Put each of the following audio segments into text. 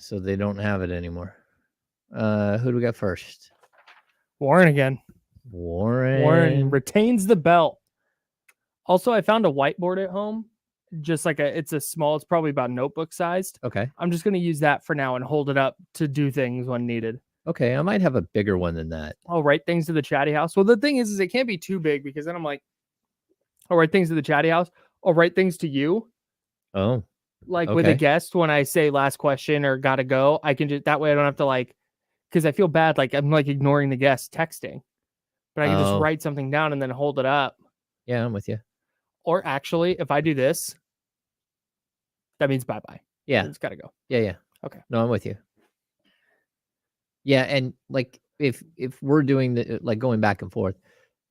so they don't have it anymore. Who do we got first? Warren again. Warren retains the belt. Also, I found a whiteboard at home. Just like it's probably about notebook sized. Okay. I'm just going to use that for now and hold it up to do things when needed. Okay, I might have a bigger one than that. I'll write things to the chatty house. Well, the thing is it can't be too big because then I'm like, I'll write things to the chatty house. I'll write things to you. Oh. Like with a guest, when I say last question or gotta go, I can just, that way I don't have to because I feel bad. Like I'm ignoring the guest texting, but I can just write something down and then hold it up. Yeah, I'm with you. Or actually, if I do this, that means bye-bye. Yeah. It's got to go. Yeah. Okay. No, I'm with you. Yeah, and if we're doing the going back and forth.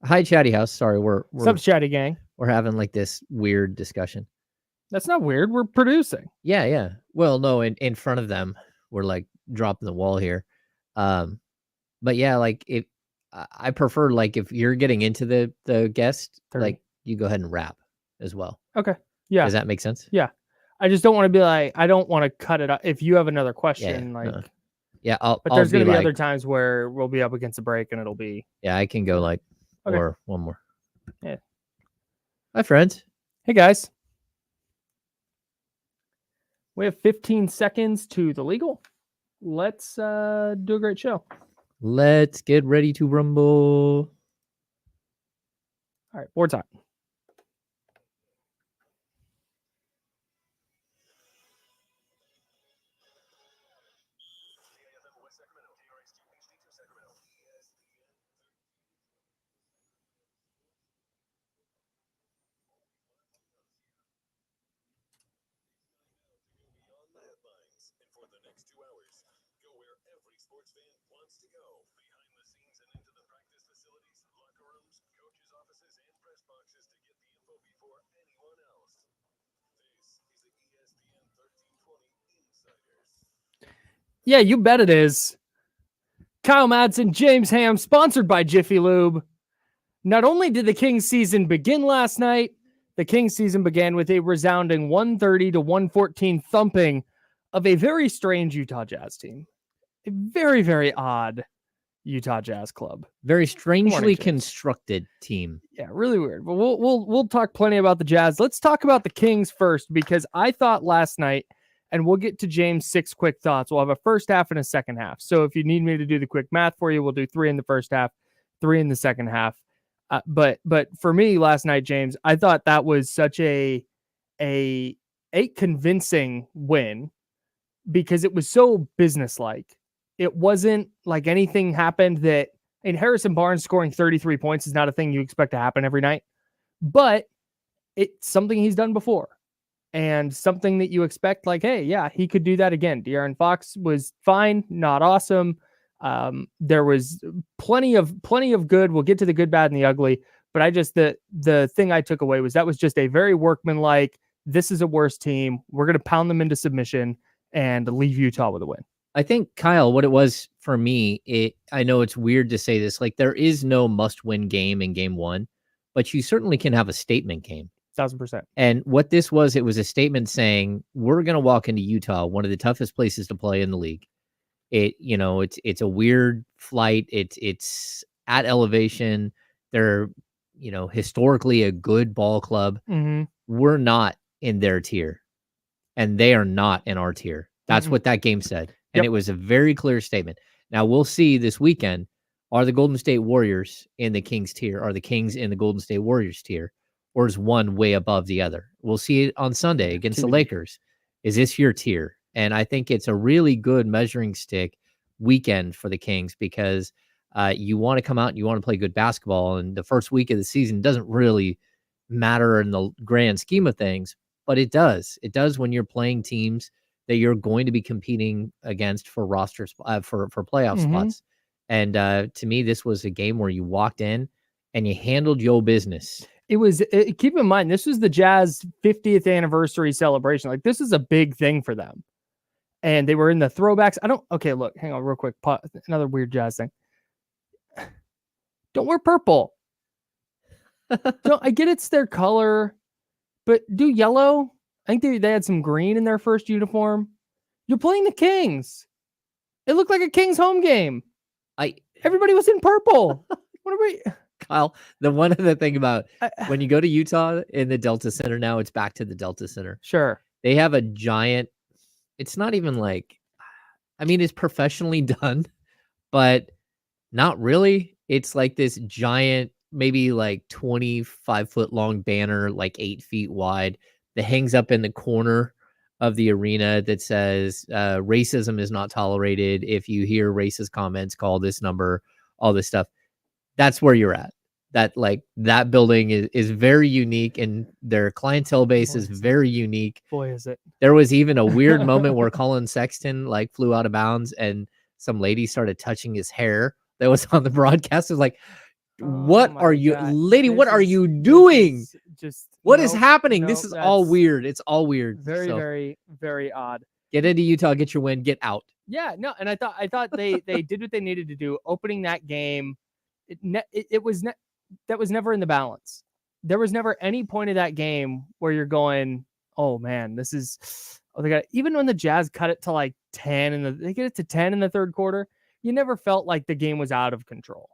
Hi, Chatty House. Sorry, we're What's up, Chatty Gang? We're having this weird discussion. That's not weird. We're producing. Yeah. Well, no, in front of them, we're dropping the wall here. But yeah, if I prefer if you're getting into the guest, 30. You go ahead and wrap as well. Okay. Yeah. Does that make sense? Yeah. I just don't want to be I don't want to cut it up. If you have another question, yeah, but there's going to be other times where we'll be up against a break and it'll be. Yeah, I can go okay. Or one more. Yeah. Hi, friends. Hey, guys. We have 15 seconds to the legal. Let's do a great show. Let's get ready to rumble. All right, board time. Yeah, you bet it is. Kyle Madsen, James Ham, sponsored by Jiffy Lube. Not only did the Kings season begin last night, the Kings season began with a resounding 130-114 thumping of a very strange Utah Jazz team. A very, very odd Utah Jazz club. Very strangely constructed team. Yeah, really weird. But we'll talk plenty about the Jazz. Let's talk about the Kings first, because I thought last night, and we'll get to James' 6 quick thoughts. We'll have a first half and a second half. So if you need me to do the quick math for you, we'll do 3 in the first half, 3 in the second half. But for me last night, James, I thought that was such a convincing win because it was so businesslike. It wasn't like anything happened that, and Harrison Barnes scoring 33 points is not a thing you expect to happen every night, but it's something he's done before. And something that you expect, hey, yeah, he could do that again. De'Aaron Fox was fine, not awesome. There was plenty of good. We'll get to the good, bad, and the ugly. But the thing I took away was that was just a very workmanlike, this is a worse team. We're going to pound them into submission and leave Utah with a win. I think, Kyle, what it was for me, I know it's weird to say this, there is no must-win game in game one, but you certainly can have a statement game. 1,000%. And what this was, it was a statement saying, we're going to walk into Utah, one of the toughest places to play in the league. It's a weird flight. It's at elevation. They're, historically a good ball club. Mm-hmm. We're not in their tier and they are not in our tier. That's what that game said. And It was a very clear statement. Now we'll see this weekend, are the Golden State Warriors in the Kings tier? Are the Kings in the Golden State Warriors tier? Or is one way above the other? We'll see it on Sunday against the Lakers. Is this your tier? And I think it's a really good measuring stick weekend for the Kings because you want to come out and you want to play good basketball. And the first week of the season doesn't really matter in the grand scheme of things, but it does. It does when you're playing teams that you're going to be competing against for rosters, for playoff spots. And to me, this was a game where you walked in and you handled your business. Keep in mind, this was the Jazz 50th anniversary celebration. This is a big thing for them. And they were in the throwbacks. Okay, look, hang on real quick. Another weird Jazz thing. Don't wear purple. I get it's their color, but do yellow. I think they had some green in their first uniform. You're playing the Kings. It looked like a Kings home game. Everybody was in purple. What are we? Kyle, the one other thing about when you go to Utah in the Delta Center now, it's back to the Delta Center. Sure. They have a giant, it's not even like, I mean, it's professionally done, but not really. It's like this giant, maybe like 25-foot long banner, like 8 feet wide, that hangs up in the corner of the arena that says racism is not tolerated. If you hear racist comments, call this number, all this stuff. That's where you're at. That building is very unique, and their clientele base is very unique. Boy, is it. There was even a weird moment where Colin Sexton like flew out of bounds and some lady started touching his hair that was on the broadcast. It was like, what are you, lady? What are you doing? What is happening? This is all weird. It's all weird. Very, very, very odd. Get into Utah, get your win, get out. Yeah, no, and I thought they did what they needed to do. Opening that game, that was never in the balance. There was never any point of that game where you're going, oh man, they got, even when the Jazz cut it to like 10 and they get it to 10 in the third quarter, you never felt like the game was out of control.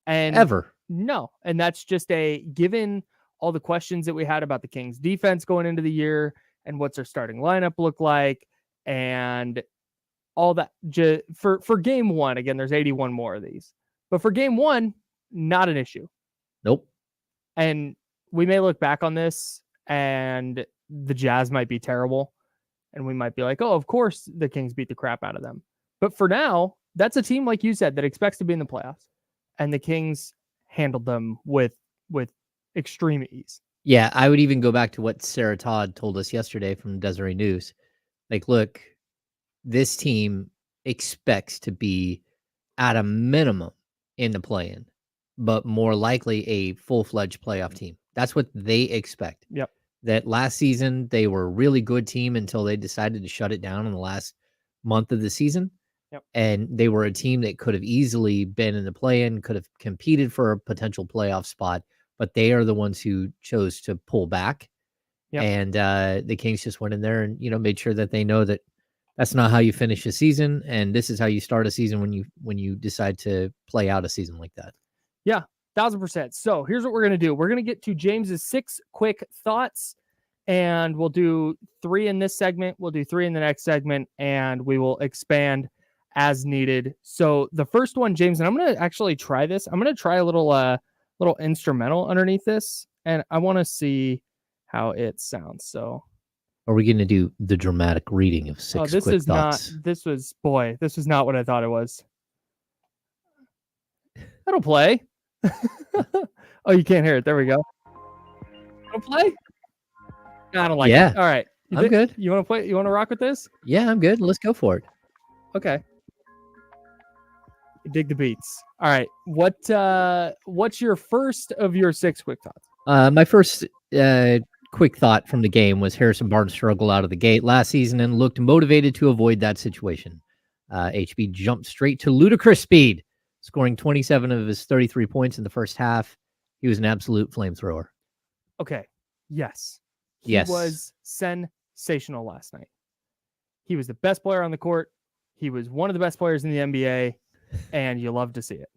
And ever. No. And that's just given all the questions that we had about the Kings defense going into the year and what's their starting lineup look like and all that for game one. Again, there's 81 more of these, but for game one, not an issue. Nope. And we may look back on this and the Jazz might be terrible. And we might be like, oh, of course the Kings beat the crap out of them. But for now, that's a team, like you said, that expects to be in the playoffs. And the Kings handled them with extreme ease. Yeah, I would even go back to what Sarah Todd told us yesterday from Desiree News. Like, look, this team expects to be at a minimum in the play-in, but more likely a full-fledged playoff team. That's what they expect. Yep. That last season, they were a really good team until they decided to shut it down in the last month of the season. Yep. And they were a team that could have easily been in the play-in, could have competed for a potential playoff spot, but they are the ones who chose to pull back. Yep. And the Kings just went in there and, made sure that they know that that's not how you finish a season. And this is how you start a season when you decide to play out a season like that. Yeah, 1000%. So here's what we're going to do. We're going to get to James's 6 quick thoughts, and we'll do 3 in this segment. We'll do 3 in the next segment, and we will expand as needed. So the first one, James, and I'm going to actually try this. I'm going to try a little instrumental underneath this, and I want to see how it sounds. So are we going to do the dramatic reading of 6 quick thoughts? This was not what I thought it was. That'll play. Oh, you can't hear it. There we go. It'll play? I don't like it. All right. I'm good. You want to play? You want to rock with this? Yeah, I'm good. Let's go for it. Okay. Dig the beats. All right. What's your first of your 6 quick thoughts? My first quick thought from the game was Harrison Barnes struggled out of the gate last season and looked motivated to avoid that situation. HB jumped straight to ludicrous speed, scoring 27 of his 33 points in the first half. He was an absolute flamethrower. Okay. Yes. He was sensational last night. He was the best player on the court. He was one of the best players in the NBA, and you love to see it.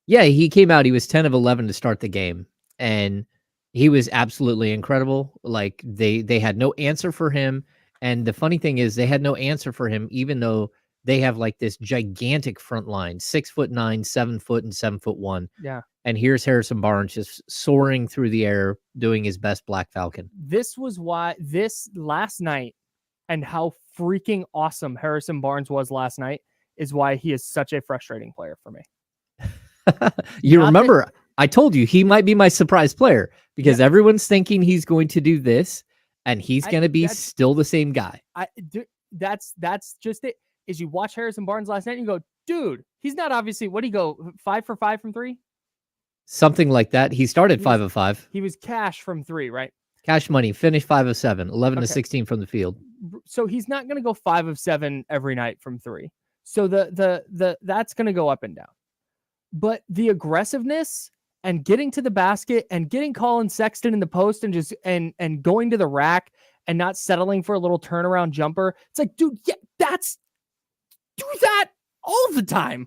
Yeah, he came out. He was 10 of 11 to start the game, and he was absolutely incredible. Like, they had no answer for him, and the funny thing is they had no answer for him, even though they have like this gigantic front line, 6'9", 7 foot, and 7'1". Yeah. And here's Harrison Barnes just soaring through the air, doing his best Black Falcon. This was why this last night and how freaking awesome Harrison Barnes was last night is why he is such a frustrating player for me. Remember, I told you he might be my surprise player because everyone's thinking he's going to do this and he's going to be still the same guy. That's just it. Is you watch Harrison Barnes last night and you go, dude, he's not obviously, what did he go, 5 for 5 from 3? Something like that. He started 5 of 5. He was cash from 3, right? Cash money, finished 5 of 7, 11 to 16 from the field. So he's not going to go 5 of 7 every night from 3. So the that's going to go up and down. But the aggressiveness and getting to the basket and getting Colin Sexton in the post and just and going to the rack and not settling for a little turnaround jumper. It's like, dude, yeah, that all the time.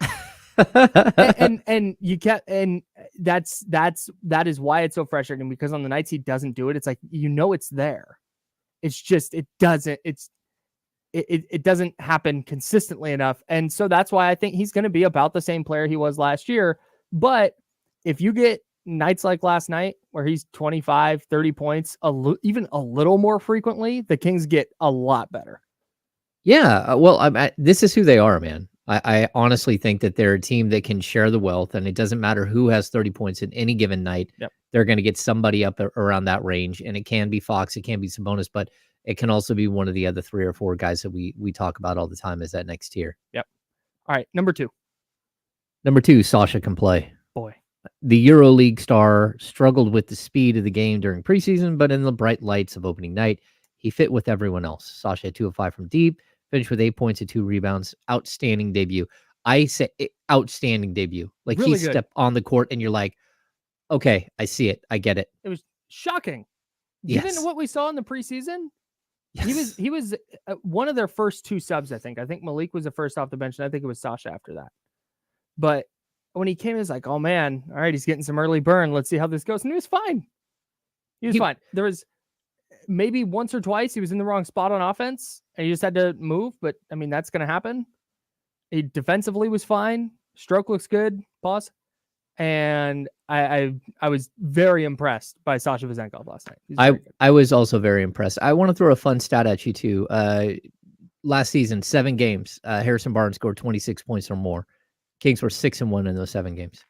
and you can't, and that is why it's so frustrating, because on the nights he doesn't do it, it's like, it's there. It's just, it doesn't happen consistently enough. And so that's why I think he's going to be about the same player he was last year. But if you get nights like last night where he's 25, 30 points, even a little more frequently, the Kings get a lot better. Yeah. Well, this is who they are, man. I honestly think that they're a team that can share the wealth, and it doesn't matter who has 30 points in any given night. Yep. They're going to get somebody up around that range, and it can be Fox, it can be Sabonis, but it can also be one of the other 3 or 4 guys that we talk about all the time as that next tier. Yep. All right, number 2. Number 2, Sasha can play. Boy. The EuroLeague star struggled with the speed of the game during preseason, but in the bright lights of opening night, he fit with everyone else. Sasha had 2 of 5 from deep, finished with 8 points and 2 rebounds. Outstanding debut. I say outstanding debut. Like, really, he stepped on the court and you're like, okay, I see it. I get it. It was shocking. Yes. Given what we saw in the preseason, yes. he was one of their first 2 subs, I think. I think Malik was the first off the bench, and I think it was Sasha after that. But when he came, it was like, oh man, all right, he's getting some early burn. Let's see how this goes. And he was fine. He was fine. There was maybe once or twice he was in the wrong spot on offense and he just had to move. But I mean, that's going to happen. He defensively was fine. Stroke looks good. Pause. And I was very impressed by Sasha Vezenkov last night. I was also very impressed. I want to throw a fun stat at you too. Last season, 7 games, Harrison Barnes scored 26 points or more. Kings were 6-1 in those 7 games.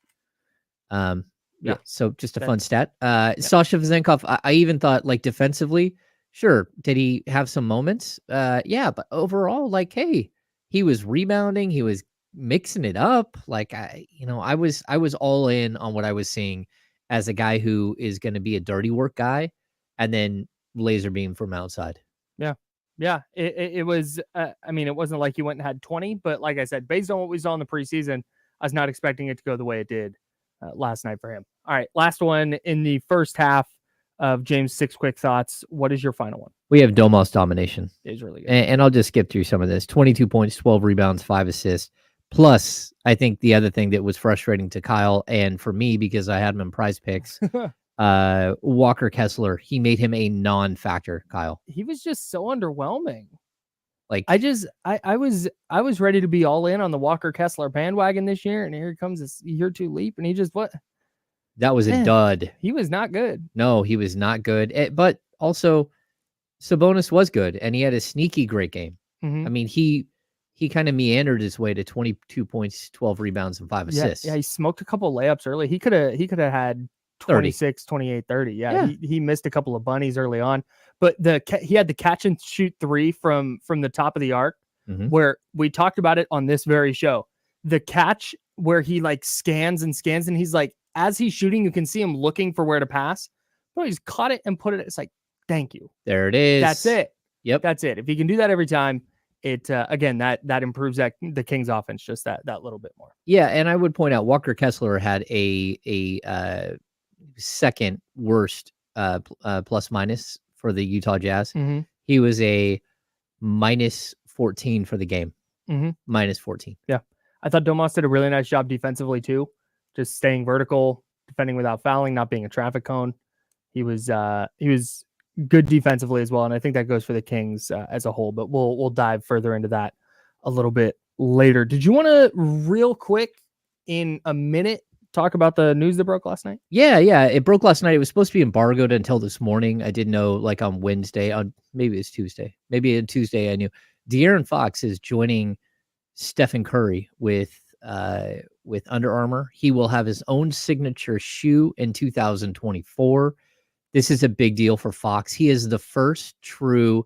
Yeah. So just a fun stat. Sasha Vezenkov, I even thought, like, defensively, sure, did he have some moments? Yeah, but overall, like, hey, he was rebounding, he was mixing it up. Like, I was all in on what I was seeing as a guy who is going to be a dirty work guy, and then laser beam from outside. Yeah, it was. I mean, it wasn't like he went and had 20, but like I said, based on what we saw in the preseason, I was not expecting it to go the way it did last night for him. All right, last one in the first half of James' 6 quick thoughts. What is your final one? We have Domas domination. It is really good. And I'll just skip through some of this. 22 points, 12 rebounds, 5 assists. Plus, I think the other thing that was frustrating to Kyle and for me, because I had him in prize picks, Walker Kessler, he made him a non-factor, Kyle. He was just so underwhelming. Like, I was ready to be all in on the Walker Kessler bandwagon this year, and here comes this year 2 leap, and he just that was a dud. He was not good. No, he was not good. But also, Sabonis was good, and he had a sneaky great game. Mm-hmm. I mean, he kind of meandered his way to 22 points, 12 rebounds, and 5 assists. Yeah, he smoked a couple layups early. He could have had 26, 28, 30. Yeah. He missed a couple of bunnies early on, but he had the catch and shoot 3 from the top of the arc, where we talked about it on this very show. The catch where he like scans and he's like, as he's shooting, you can see him looking for where to pass. But he's caught it and put it. It's like, thank you. There it is. That's it. Yep. That's it. If he can do that every time, it again, that improves the Kings offense just that little bit more. Yeah, and I would point out Walker Kessler had a second worst plus minus for the Utah Jazz. Mm-hmm. He was a minus 14 for the game. Mm-hmm. Minus 14. Yeah. I thought Domas did a really nice job defensively too. Just staying vertical, defending without fouling, not being a traffic cone. He was good defensively as well, and I think that goes for the Kings as a whole. But we'll dive further into that a little bit later. Did you want to real quick in a minute talk about the news that broke last night? Yeah, it broke last night. It was supposed to be embargoed until this morning. I didn't know, like, on Wednesday, maybe it's Tuesday. Maybe on Tuesday I knew. De'Aaron Fox is joining Stephen Curry with Under Armour. He will have his own signature shoe in 2024. This is a big deal for Fox. He is the first true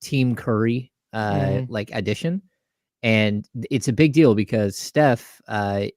Team Curry like addition. And it's a big deal because Steph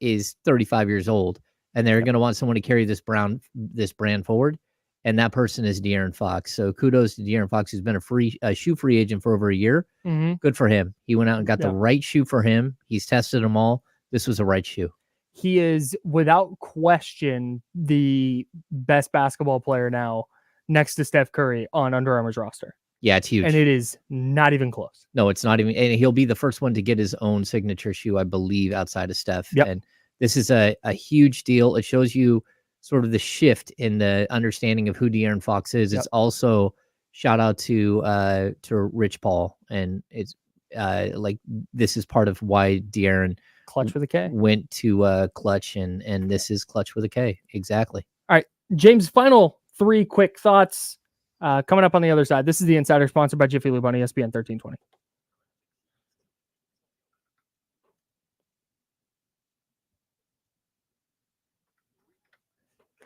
is 35 years old, and they're going to want someone to carry this brand forward. And that person is De'Aaron Fox. So kudos to De'Aaron Fox, who's been a shoe free agent for over a year. Mm-hmm. Good for him. He went out and got the right shoe for him. He's tested them all. This was the right shoe. He is, without question, the best basketball player now next to Steph Curry on Under Armour's roster. Yeah, it's huge. And it is not even close. No, it's not even. And he'll be the first one to get his own signature shoe, I believe, outside of Steph. Yep. And this is a huge deal. It shows you sort of the shift in the understanding of who De'Aaron Fox is. Yep. It's also shout out to Rich Paul. And it's like this is part of why De'Aaron Clutch with a K. went to Clutch, and this is Clutch with a K. Exactly. All right, James, final 3 quick thoughts coming up on the other side. This is The Insider, sponsored by Jiffy Lube on ESPN 1320.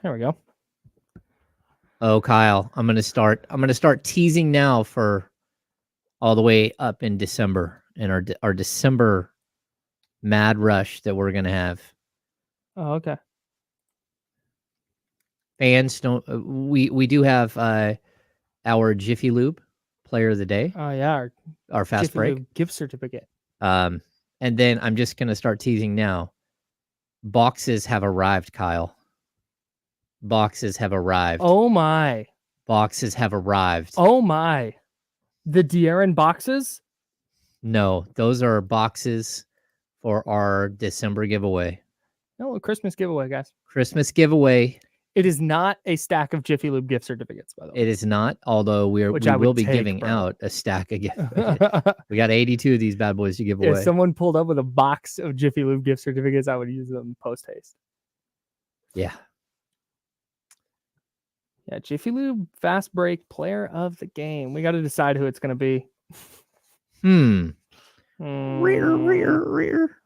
There we go. Oh, Kyle, I'm gonna start teasing now for all the way up in December and our December mad rush that we're gonna have. Oh, okay. Fans don't. We do have our Jiffy Lube Player of the Day. Oh yeah, our fast Jiffy break Lube gift certificate. And then I'm just gonna start teasing now. Boxes have arrived, Kyle. Boxes have arrived. Oh my. Boxes have arrived. Oh my. The De'Aaron boxes? No, those are boxes for our December giveaway. No, Christmas giveaway, guys. Christmas giveaway. It is not a stack of Jiffy Lube gift certificates, by the way. It is not, although we will be giving out a stack of gift. We got 82 of these bad boys to give away. If someone pulled up with a box of Jiffy Lube gift certificates, I would use them post haste. Yeah. Yeah, Jiffy Lube fast break player of the game. We got to decide who it's going to be. Rear.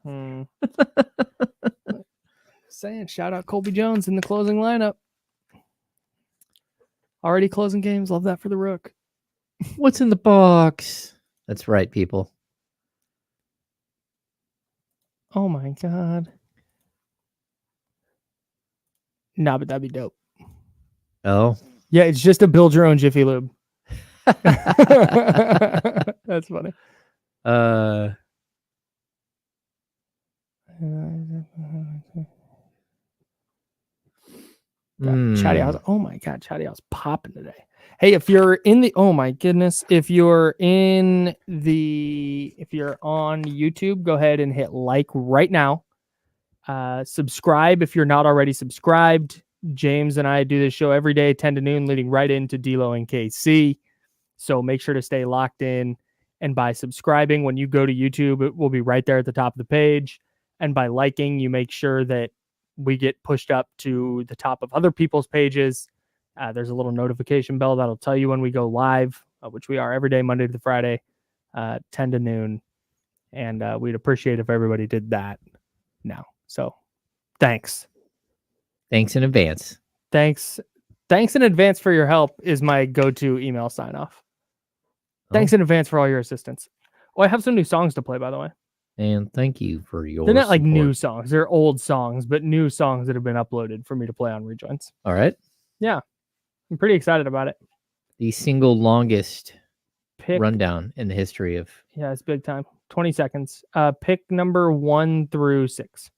Saying shout out Colby Jones in the closing lineup. Already closing games. Love that for the Rook. What's in the box? That's right, people. Oh my God. Nah, but that'd be dope. Oh. Yeah, it's just a build your own Jiffy Lube. That's funny. Chatty House. Oh my God, Chatty House popping today. Hey, if you're in the oh my goodness, if you're on YouTube, go ahead and hit like right now. Subscribe if you're not already subscribed. James and I do this show every day, 10 to noon, leading right into D-Lo and KC. So make sure to stay locked in. And by subscribing, when you go to YouTube, it will be right there at the top of the page. And by liking, you make sure that we get pushed up to the top of other people's pages. There's a little notification bell that'll tell you when we go live, which we are every day, Monday to Friday, 10 to noon. And we'd appreciate if everybody did that now. So thanks. Thanks in advance. Thanks in advance for your help is my go-to email sign-off. Thanks in advance for all your assistance. Oh, I have some new songs to play, by the way. And thank you for your They're not like support. new songs. They're old songs, but new songs that have been uploaded for me to play on Rejoins. All right. Yeah. I'm pretty excited about it. The single longest rundown in the history of... Yeah, it's big time. 20 seconds. Pick number 1 through 6.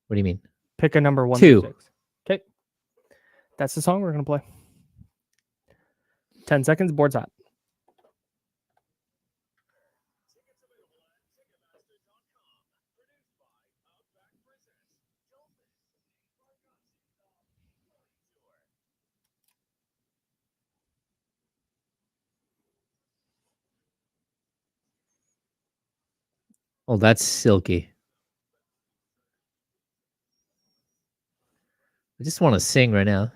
What do you mean? Pick a number 1 2. through 6. Okay. That's the song we're going to play. 10 seconds. Board's hot. Oh, that's silky. I just want to sing right now.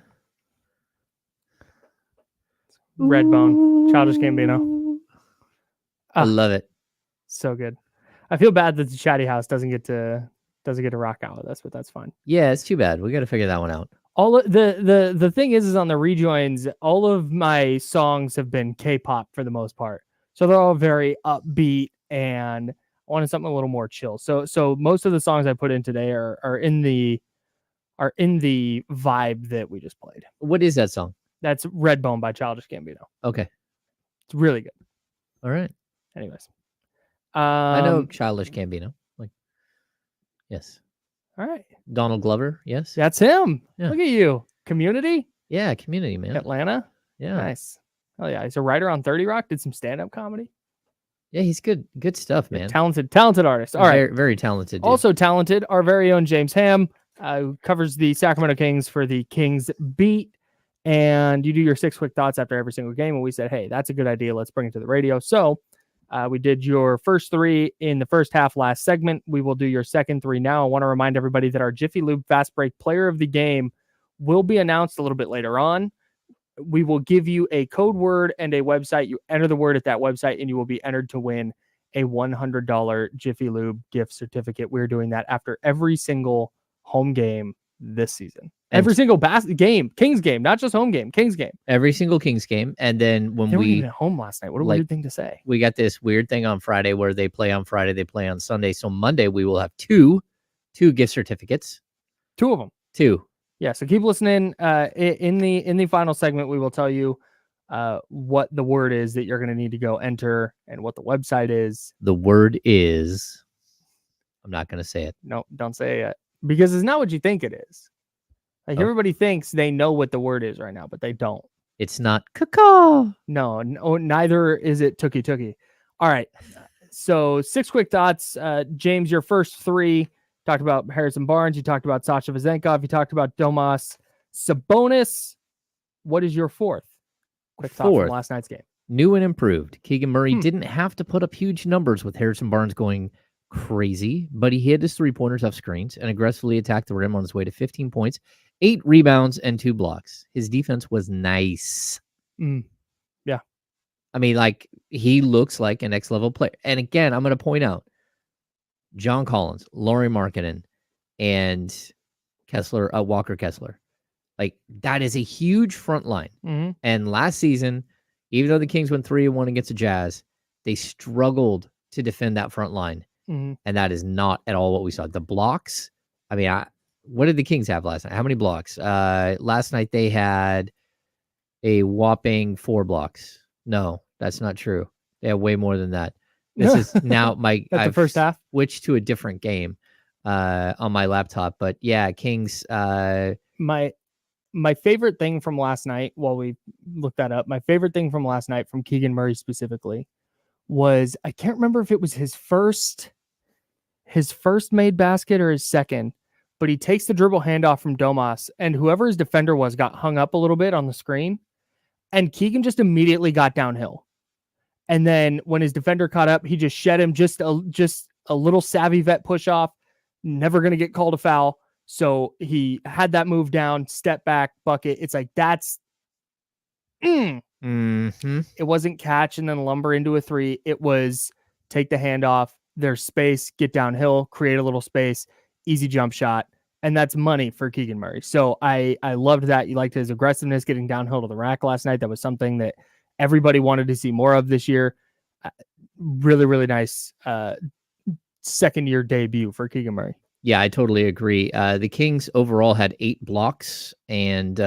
Redbone, Childish Gambino. I love it. So good. I feel bad that the Chatty House doesn't get to rock out with us, but that's fine. Yeah, it's too bad. We got to figure that one out. All of, the thing is on the rejoins, all of my songs have been K-pop for the most part, so they're all very upbeat, and I wanted something a little more chill. So most of the songs I put in today are in the vibe that we just played. What is that song? That's Redbone by Childish Gambino. Okay, it's really good. All right. Anyways, I know Childish Gambino. Like, yes. All right. Donald Glover. Yes. That's him. Yeah. Look at you. Community. Yeah, Community, man. Atlanta. Yeah. Nice. Oh yeah, he's a writer on 30 Rock. Did some stand-up comedy. Yeah, he's good stuff, man. Talented artist. All right, very, very talented. Dude. Also talented, our very own James Ham, who covers the Sacramento Kings for the Kings Beat. And you do your 6 quick thoughts after every single game. And we said, hey, that's a good idea. Let's bring it to the radio. So we did your first 3 in the first half last segment. We will do your second 3 now. I want to remind everybody that our Jiffy Lube Fast Break Player of the Game will be announced a little bit later on. We will give you a code word and a website. You enter the word at that website and you will be entered to win a $100 Jiffy Lube gift certificate. We're doing that after every single home game this season. Every single game, Kings game, not just home game, Kings game. Every single Kings game. And then when they weren't even at home last night. What a weird thing to say. We got this weird thing on Friday where they play on Friday, they play on Sunday. So Monday we will have two gift certificates. 2 of them. 2. Yeah, so keep listening. In the final segment, we will tell you what the word is that you're going to need to go enter and what the website is. The word is, I'm not going to say it. No, don't say it because it's not what you think it is. Like everybody thinks they know what the word is right now, but they don't. It's not caw. No, neither is it tookie tookie. All right. So 6 quick thoughts. James, your first 3. Talked about Harrison Barnes. You talked about Sasha Vezenkov. You talked about Domas Sabonis. What is your 4th? Quick thought from last night's game. New and improved. Keegan Murray didn't have to put up huge numbers with Harrison Barnes going crazy, but he hit his 3-pointers off screens and aggressively attacked the rim on his way to 15 points, 8 rebounds, and 2 blocks. His defense was nice. Yeah. I mean, like, he looks like a next-level player. And again, I'm going to point out, John Collins, Lauri Markkanen, and Walker Kessler. Like, that is a huge front line. Mm-hmm. And last season, even though the Kings went 3-1 against the Jazz, they struggled to defend that front line. Mm-hmm. And that is not at all what we saw. The blocks, I mean, what did the Kings have last night? How many blocks? Last night they had a whopping 4 blocks. No, that's not true. They have way more than that. This is now the first half. Switched to a different game on my laptop, but yeah, Kings. My favorite thing from last night, while we looked that up, my favorite thing from last night from Keegan Murray specifically was, I can't remember if it was his first made basket or his second, but he takes the dribble handoff from Domas, and whoever his defender was got hung up a little bit on the screen, and Keegan just immediately got downhill. And then when his defender caught up, he just shed him, just a little savvy vet push off, never going to get called a foul. So he had that move down, step back, bucket. It's like, that's, Mm-hmm. It wasn't catch and then lumber into a 3. It was take the handoff, there's space, get downhill, create a little space, easy jump shot. And that's money for Keegan Murray. So I loved that. You liked his aggressiveness getting downhill to the rack last night. That was something that everybody wanted to see more of this year. Really, really nice second-year debut for Keegan Murray. Yeah, I totally agree. The Kings overall had 8 blocks, and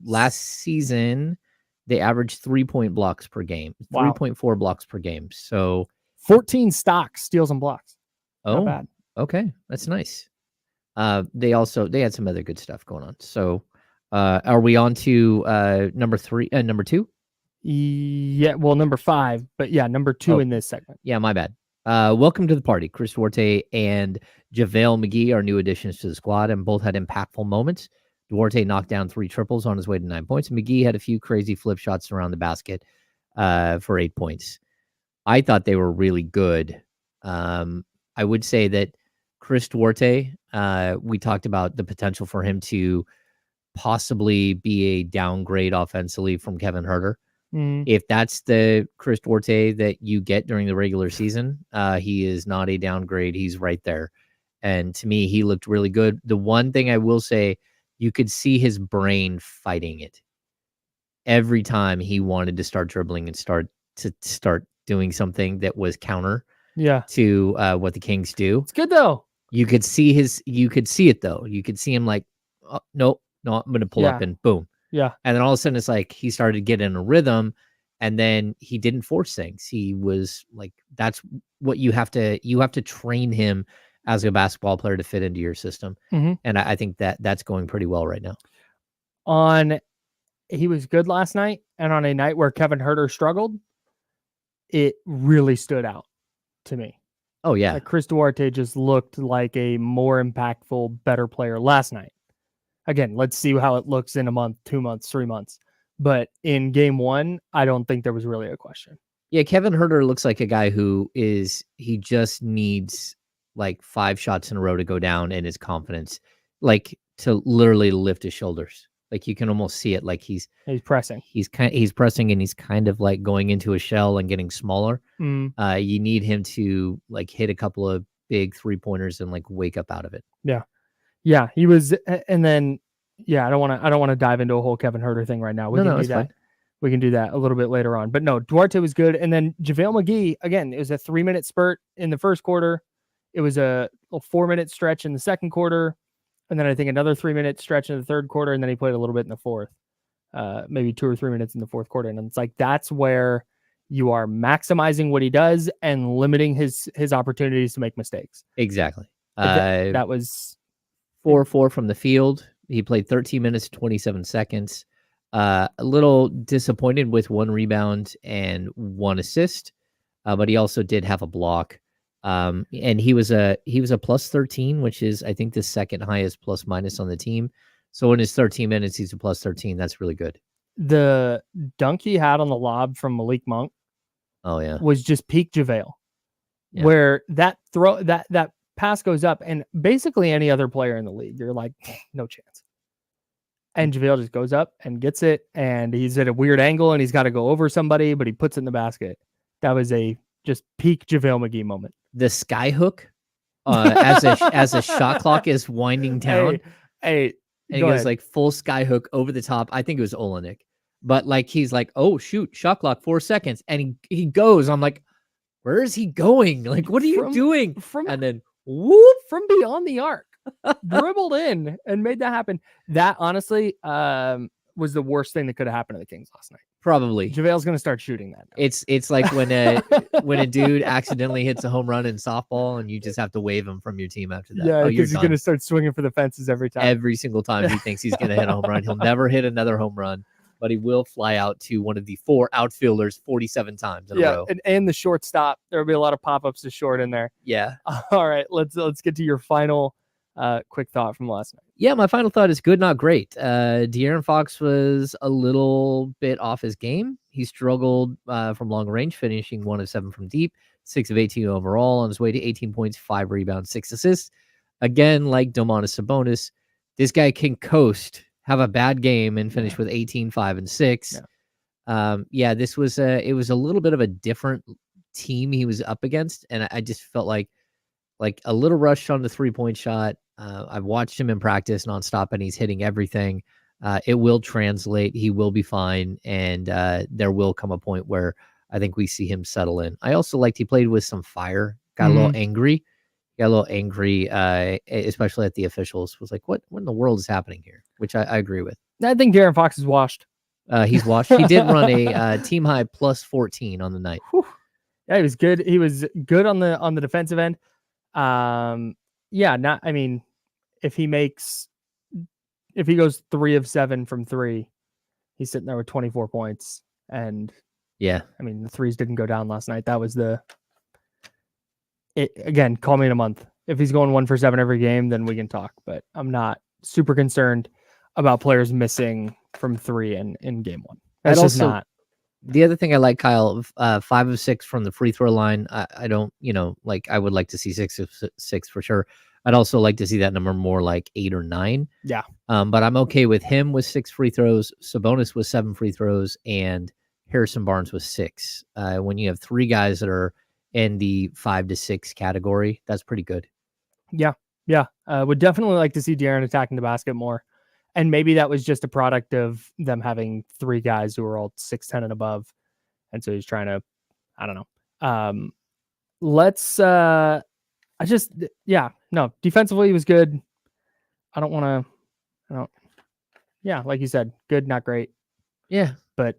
last season they averaged 3-point blocks per game, 3.4 blocks per game. So 14 stocks, steals, and blocks. Oh, not bad. Okay, that's nice. They had some other good stuff going on. So are we on to number 2? Yeah, well, number 5, but yeah, number 2 in this segment. Yeah, my bad. Welcome to the party. Chris Duarte and JaVale McGee are new additions to the squad, and both had impactful moments. Duarte knocked down 3 triples on his way to 9 points, and McGee had a few crazy flip shots around the basket for 8 points. I thought they were really good. I would say that Chris Duarte, we talked about the potential for him to possibly be a downgrade offensively from Kevin Huerter. If that's the Chris Duarte that you get during the regular season, he is not a downgrade. He's right there. And to me, he looked really good. The one thing I will say, you could see his brain fighting it. Every time he wanted to start dribbling and start doing something that was counter to what the Kings do. It's good though. You could see it though. You could see him like, oh, no, I'm going to pull up and boom. Yeah. And then all of a sudden it's like he started getting a rhythm, and then he didn't force things. He was like, that's what you have to train him as a basketball player to fit into your system. Mm-hmm. And I think that's going pretty well right now. He was good last night and on a night where Kevin Huerter struggled, it really stood out to me. Oh, yeah. Like Chris Duarte just looked like a more impactful, better player last night. Again, let's see how it looks in a month, 2 months, 3 months. But in game one, I don't think there was really a question. Yeah, Kevin Huerter looks like a guy he just needs like 5 shots in a row to go down and his confidence, like to literally lift his shoulders. Like you can almost see it. Like he's pressing. He's pressing and he's kind of like going into a shell and getting smaller. You need him to like hit a couple of big 3-pointers and like wake up out of it. Yeah, he was. And then, I don't want to dive into a whole Kevin Huerter thing right now. We can do that. Fine. We can do that a little bit later on. But no, Duarte was good. And then JaVale McGee, again, it was a 3-minute spurt in the first quarter. It was a 4-minute stretch in the second quarter. And then I think another 3-minute stretch in the third quarter. And then he played a little bit in the fourth, maybe 2 or 3 minutes in the fourth quarter. And it's like, that's where you are maximizing what he does and limiting his opportunities to make mistakes. Exactly. That was 4-4 from the field. He played 13 minutes, 27 seconds. A little disappointed with 1 rebound and 1 assist, but he also did have a block. And he was a plus 13, which is I think the second highest plus minus on the team. So in his 13 minutes, he's a plus 13. That's really good. The dunk he had on the lob from Malik Monk, was just peak JaVale, where that pass goes up, and basically any other player in the league, you're like, no chance. And JaVale just goes up and gets it, and he's at a weird angle, and he's got to go over somebody, but he puts it in the basket. That was a just peak JaVale McGee moment. The sky hook, as a shot clock is winding down. Hey, and he goes like full sky hook over the top. I think it was Olenek, but like he's like, oh shoot, shot clock 4 seconds, and he goes. I'm like, where is he going? Like, what are you doing? And then whoop from beyond the arc. Dribbled in and made that happen. That honestly was the worst thing that could have happened to the Kings last night. Probably. JaVale's going to start shooting that now. It's like when a dude accidentally hits a home run in softball and you just have to wave him from your team after that. Yeah, because he's going to start swinging for the fences every time. Every single time he thinks he's going to hit a home run. He'll never hit another home run, but he will fly out to one of the 4 outfielders 47 times in a row. And the shortstop. There will be a lot of pop-ups to short in there. Yeah. All right, let's get to your final quick thought from last night. Yeah, my final thought is good, not great. De'Aaron Fox was a little bit off his game. He struggled from long range, finishing 1 of 7 from deep, 6 of 18 overall, on his way to 18 points, 5 rebounds, 6 assists. Again, like Domantas Sabonis, this guy can coast, have a bad game, and finish with 18, 5, and 6. This was it was a little bit of a different team he was up against, and I just felt like a little rush on the 3-point shot. I've watched him in practice nonstop, and he's hitting everything. It will translate. He will be fine, and there will come a point where I think we see him settle in. I also liked he played with some fire. Got a little angry. Especially at the officials. Was like, what in the world is happening here? Which I agree with. I think De'Aaron Fox is washed. He's washed. He did run a team high plus 14 on the night. Whew. Yeah, he was good. He was good on the defensive end. If he goes 3 of 7 from 3, he's sitting there with 24 points. And the threes didn't go down last night. That was again, call me in a month. If he's going 1 for 7 every game, then we can talk, but I'm not super concerned about players missing from 3 in game 1. That's just not. The other thing I like, Kyle, 5 of 6 from the free throw line. I don't, I would like to see 6 of 6 for sure. I'd also like to see that number more like 8 or 9. Yeah. But I'm okay with him with 6 free throws. Sabonis with 7 free throws, and Harrison Barnes with 6. When you have 3 guys that are in the 5 to 6 category, that's pretty good. Yeah. Would definitely like to see De'Aaron attacking the basket more. And maybe that was just a product of them having 3 guys who are all 6'10" and above. And so he's trying to, I don't know. Defensively he was good. Like you said, good, not great. Yeah. But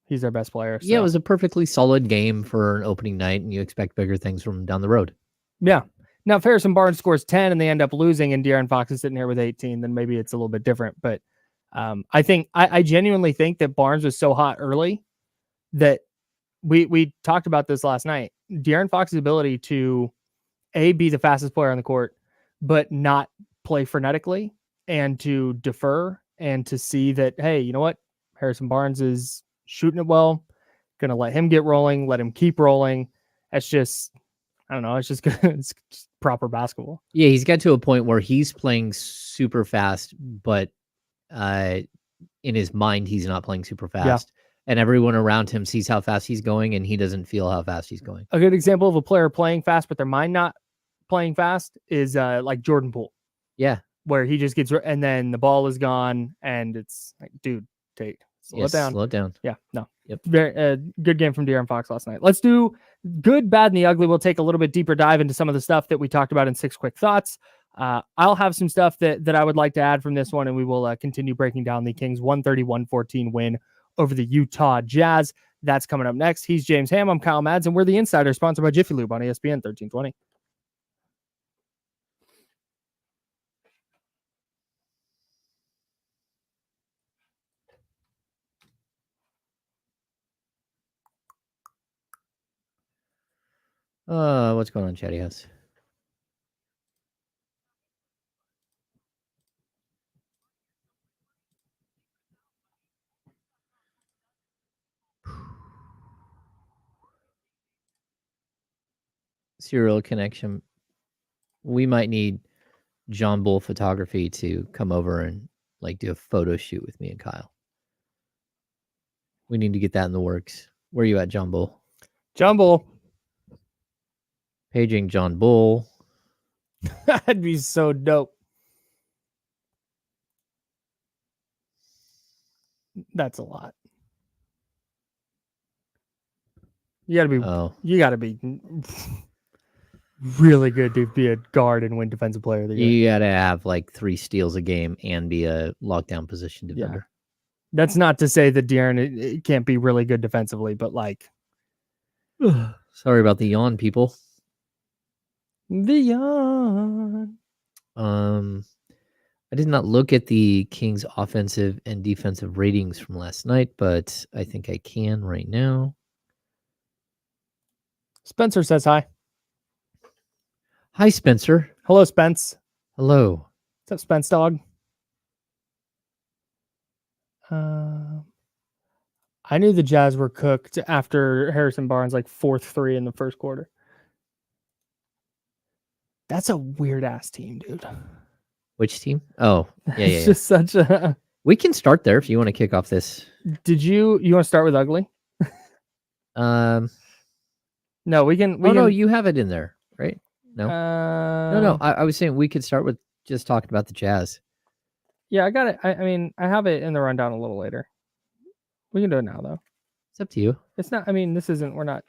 he's their best player. So. Yeah, it was a perfectly solid game for an opening night, and you expect bigger things from him down the road. Yeah. Now, if Harrison Barnes scores 10 and they end up losing and De'Aaron Fox is sitting here with 18, then maybe it's a little bit different. But I genuinely think that Barnes was so hot early that we talked about this last night. De'Aaron Fox's ability to be the fastest player on the court, but not play frenetically, and to defer and to see that, hey, you know what? Harrison Barnes is shooting it well. Gonna let him get rolling, let him keep rolling. That's just, I don't know. It's just it's just proper basketball. Yeah, he's got to a point where he's playing super fast, but in his mind, he's not playing super fast. And everyone around him sees how fast he's going, and he doesn't feel how fast he's going. A good example of a player playing fast, but their mind not playing fast is like Jordan Poole. Yeah. Where he just gets, and then the ball is gone, and it's like, dude, slow it down. Slow it down. Yeah, no. Yep. Very good game from De'Aaron Fox last night. Let's do good, bad, and the ugly. We'll take a little bit deeper dive into some of the stuff that we talked about in 6 quick thoughts. I'll have some stuff that I would like to add from this one, and we will continue breaking down the Kings' 130-114 win over the Utah Jazz. That's coming up next. He's James Ham. I'm Kyle Mads, and we're the Insider, sponsored by Jiffy Lube on ESPN 1320. What's going on, Chatty House? Serial connection. We might need John Bull Photography to come over and like do a photo shoot with me and Kyle. We need to get that in the works. Where are you at, John Bull? John Bull. Paging John Bull. That'd be so dope. That's a lot. You gotta be really good to be a guard and win defensive player of the year. You gotta have like 3 steals a game and be a lockdown position defender. Yeah. That's not to say that De'Aaron can't be really good defensively, but like, sorry about the yawn, people. The yawn. I did not look at the Kings' offensive and defensive ratings from last night, but I think I can right now. Spencer says hi. Hi, Spencer. Hello, Spence. Hello. What's up, Spence dog? I knew the Jazz were cooked after Harrison Barnes like 4th 3 in the first quarter. That's a weird ass team, dude. Which team? Oh, yeah. It's just such a. We can start there if you want to kick off this. Did you want to start with ugly? No, we can. No, you have it in there, right? No, no. I was saying we could start with just talking about the Jazz. Yeah, I got it. I mean, I have it in the rundown a little later. We can do it now, though. It's up to you. It's not. I mean, we're not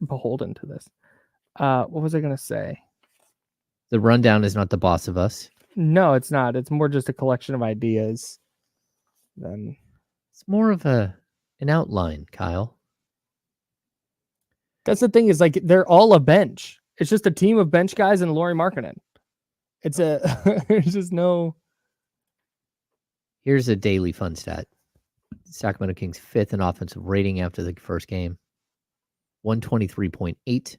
beholden to this. What was I gonna say? The rundown is not the boss of us. No, it's not. It's more just a collection of ideas. It's more of an outline, Kyle. That's the thing, is like they're all a bench. It's just a team of bench guys and Lauri Markkanen. There's just no. Here's a daily fun stat. Sacramento Kings 5th in offensive rating after the first game. 123.8.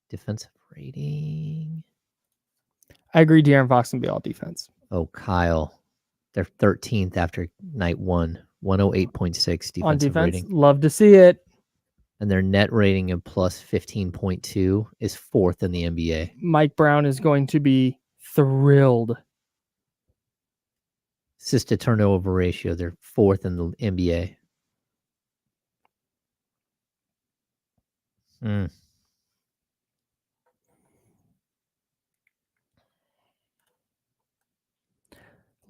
Defensive rating. I agree De'Aaron Fox can be all defense. Oh, Kyle. They're 13th after night 1. 108.6 defensive on defense. rating. Love to see it. And their net rating of plus 15.2 is 4th in the NBA. Mike Brown is going to be thrilled. Assist to turnover ratio, they're 4th in the NBA.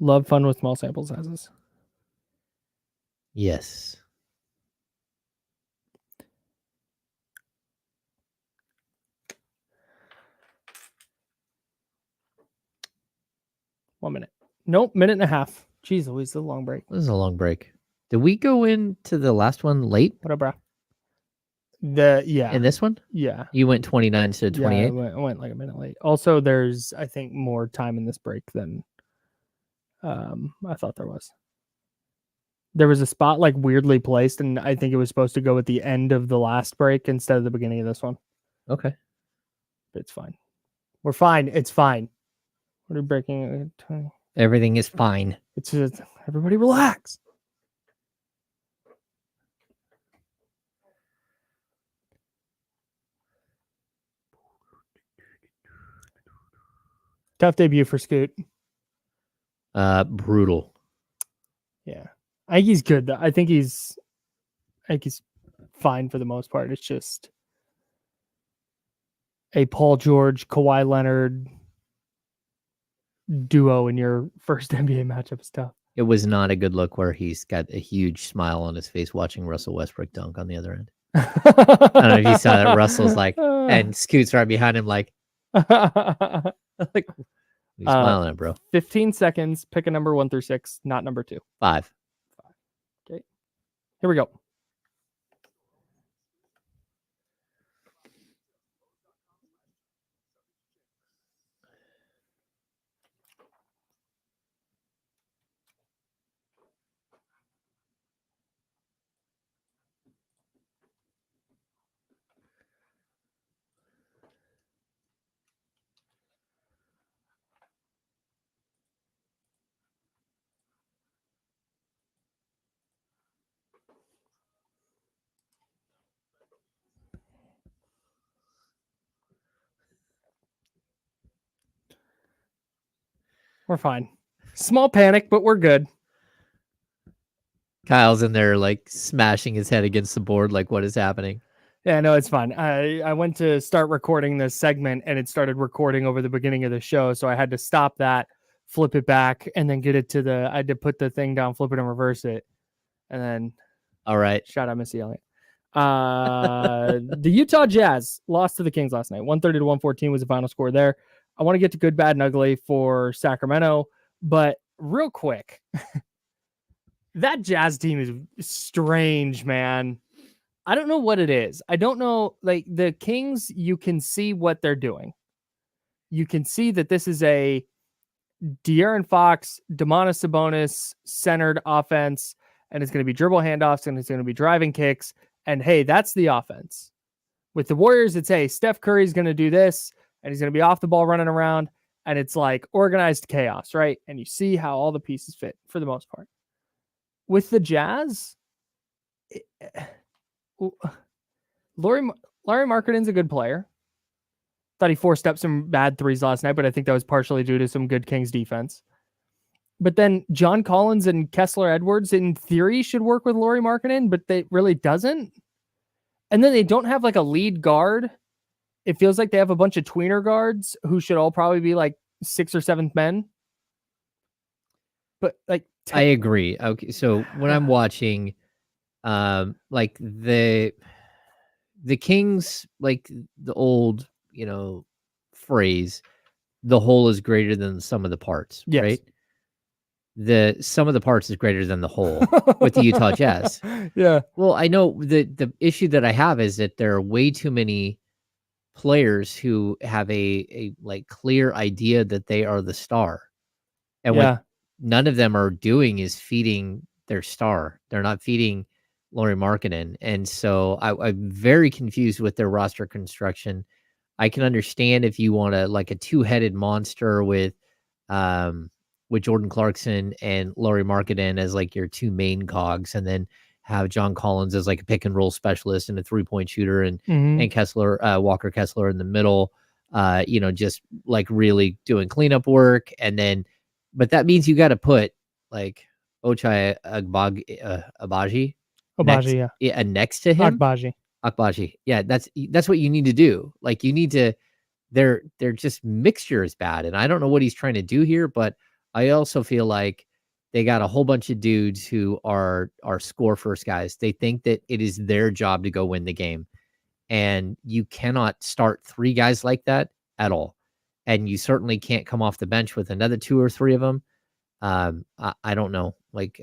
Love fun with small sample sizes. Yes. One minute. Nope, minute and a half. Jeez, always a long break. This is a long break. Did we go into the last one late? What up, bro? In this one? Yeah. You went 29 instead of 28? Yeah, I went like a minute late. Also, there's, I think, more time in this break than I thought there was. There was a spot like weirdly placed, and I think it was supposed to go at the end of the last break instead of the beginning of this one. Okay. It's fine. We're fine. It's fine. What are we breaking? Everything is fine. It's just, everybody relax. Tough debut for Scoot. Brutal. Yeah. I think he's good though. I think he's fine for the most part. It's just a Paul George, Kawhi Leonard duo in your first NBA matchup is tough. It was not a good look where he's got a huge smile on his face watching Russell Westbrook dunk on the other end. I don't know if you saw that. Russell's like, and Scoot's right behind him, like, like, he's smiling at, bro. 15 seconds. Pick a number 1 through 6, not number 2. 5. Okay. Here we go. We're fine. Small panic, but we're good. Kyle's in there, like, smashing his head against the board, like, what is happening? Yeah, no, it's fine. I went to start recording this segment, and it started recording over the beginning of the show, so I had to stop that, flip it back, and then get it to the... I had to put the thing down, flip it, and reverse it. And then... All right. Shout out Missy Elliott. The Utah Jazz lost to the Kings last night. 130-114 was the final score there. I want to get to good, bad, and ugly for Sacramento, but real quick, that Jazz team is strange, man. I don't know what it is. I don't know. Like the Kings, you can see what they're doing. You can see that this is a De'Aaron Fox, Domantas Sabonis centered offense, and it's going to be dribble handoffs, and it's going to be driving kicks. And hey, that's the offense. With the Warriors, it's, hey, Steph Curry's going to do this, and he's going to be off the ball running around, and it's like organized chaos, right? And you see how all the pieces fit for the most part. With the Jazz, Lauri Markkanen's a good player. Thought he forced up some bad threes last night, but I think that was partially due to some good Kings defense. But then John Collins and Kessler Edwards, in theory, should work with Lauri Markkanen, but they really doesn't. And then they don't have like a lead guard. It feels like they have a bunch of tweener guards who should all probably be like 6th or 7th men. But like, I agree. Okay, so when I'm watching, like the Kings, like the old, phrase, the whole is greater than the sum of the parts, yes. right? The sum of the parts is greater than the whole with the Utah Jazz. Yeah. Well, I know the issue that I have is that there are way too many players who have a like clear idea that they are the star. And what none of them are doing is feeding their star. They're not feeding Lauri Markkanen. And so I'm very confused with their roster construction. I can understand if you want a two-headed monster with Jordan Clarkson and Lauri Markkanen as like your two main cogs, and then have John Collins as like a pick and roll specialist and a 3-point shooter, and Kessler, Walker Kessler in the middle, just like really doing cleanup work. And then, but that means you got to put like Ochai Agbaji next to him. Agbaji. Yeah, that's what you need to do. Like you need to, they're just mixture is bad. And I don't know what he's trying to do here, but I also feel like they got a whole bunch of dudes who are score first guys. They think that it is their job to go win the game. And you cannot start 3 guys like that at all. And you certainly can't come off the bench with another 2 or 3 of them. I don't know. Like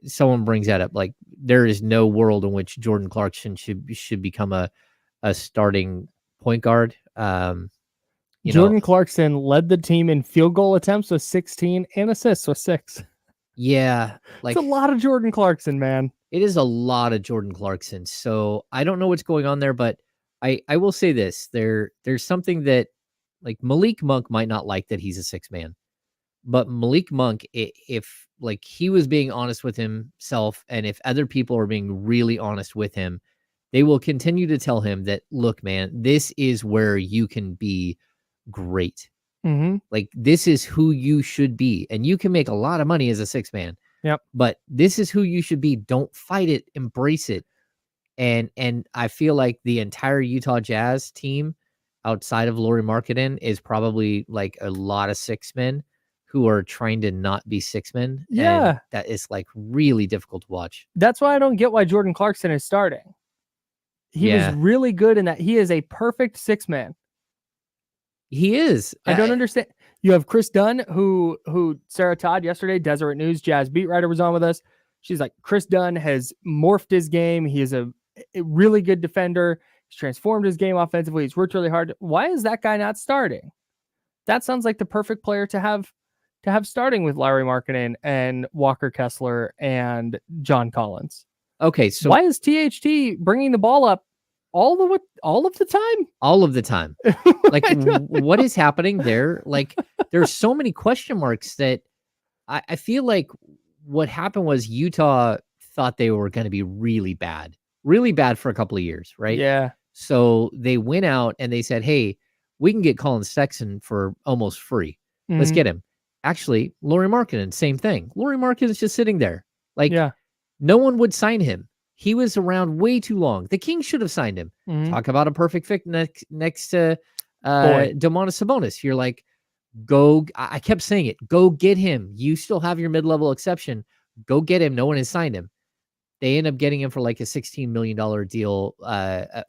someone brings that up. Like there is no world in which Jordan Clarkson should become a starting point guard. Jordan Clarkson led the team in field goal attempts with 16 and assists with 6. Yeah. It's a lot of Jordan Clarkson, man. It is a lot of Jordan Clarkson. So I don't know what's going on there, but I will say this. There's something that like Malik Monk might not like that he's a 6-man. But Malik Monk, if like he was being honest with himself, and if other people are being really honest with him, they will continue to tell him that, look, man, this is where you can be great. Mm-hmm. Like, this is who you should be. And you can make a lot of money as a 6-man. Yep. But this is who you should be. Don't fight it. Embrace it. And I feel like the entire Utah Jazz team outside of Lauri Markkanen is probably like a lot of 6-men who are trying to not be 6-men. Yeah. And that is like really difficult to watch. That's why I don't get why Jordan Clarkson is starting. He was really good in that. He is a perfect 6-man. He is. I don't understand. You have Chris Dunn, who Sarah Todd yesterday, Deseret News Jazz beat writer, was on with us. She's like, Chris Dunn has morphed his game. He is a really good defender. He's transformed his game offensively. He's worked really hard. Why is that guy not starting? That sounds like the perfect player to have starting with Lauri Markkanen and Walker Kessler and John Collins. Okay, so why is THT bringing the ball up all of the time? All of the time. Like, what is happening there? Like, there's so many question marks that I feel like what happened was Utah thought they were going to be really bad for a couple of years, right? Yeah. So they went out and they said, hey, we can get Colin Sexton for almost free. Mm-hmm. Let's get him. Actually, Lauri Markkanen, same thing. Lauri Markkanen is just sitting there. Like, no one would sign him. He was around way too long. The Kings should have signed him. Mm-hmm. Talk about a perfect fit next to Domantas Sabonis. You're like, go. I kept saying it. Go get him. You still have your mid-level exception. Go get him. No one has signed him. They end up getting him for like a $16 million deal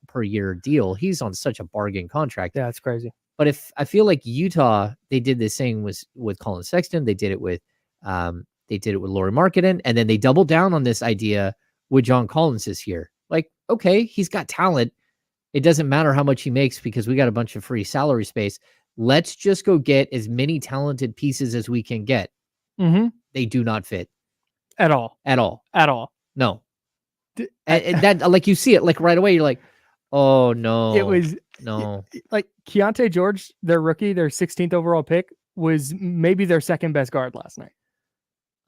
per year deal. He's on such a bargain contract. Yeah, it's crazy. But if I feel like Utah, they did the same with Colin Sexton. They did it with Lauri Markkanen, and then they doubled down on this idea with John Collins this year. Like, okay, he's got talent. It doesn't matter how much he makes because we got a bunch of free salary space. Let's just go get as many talented pieces as we can get. Mm-hmm. They do not fit at all. No. And that, like, you see it like right away. You're like, oh no, it was no. Like Keontae George, their rookie, their 16th overall pick, was maybe their second best guard last night.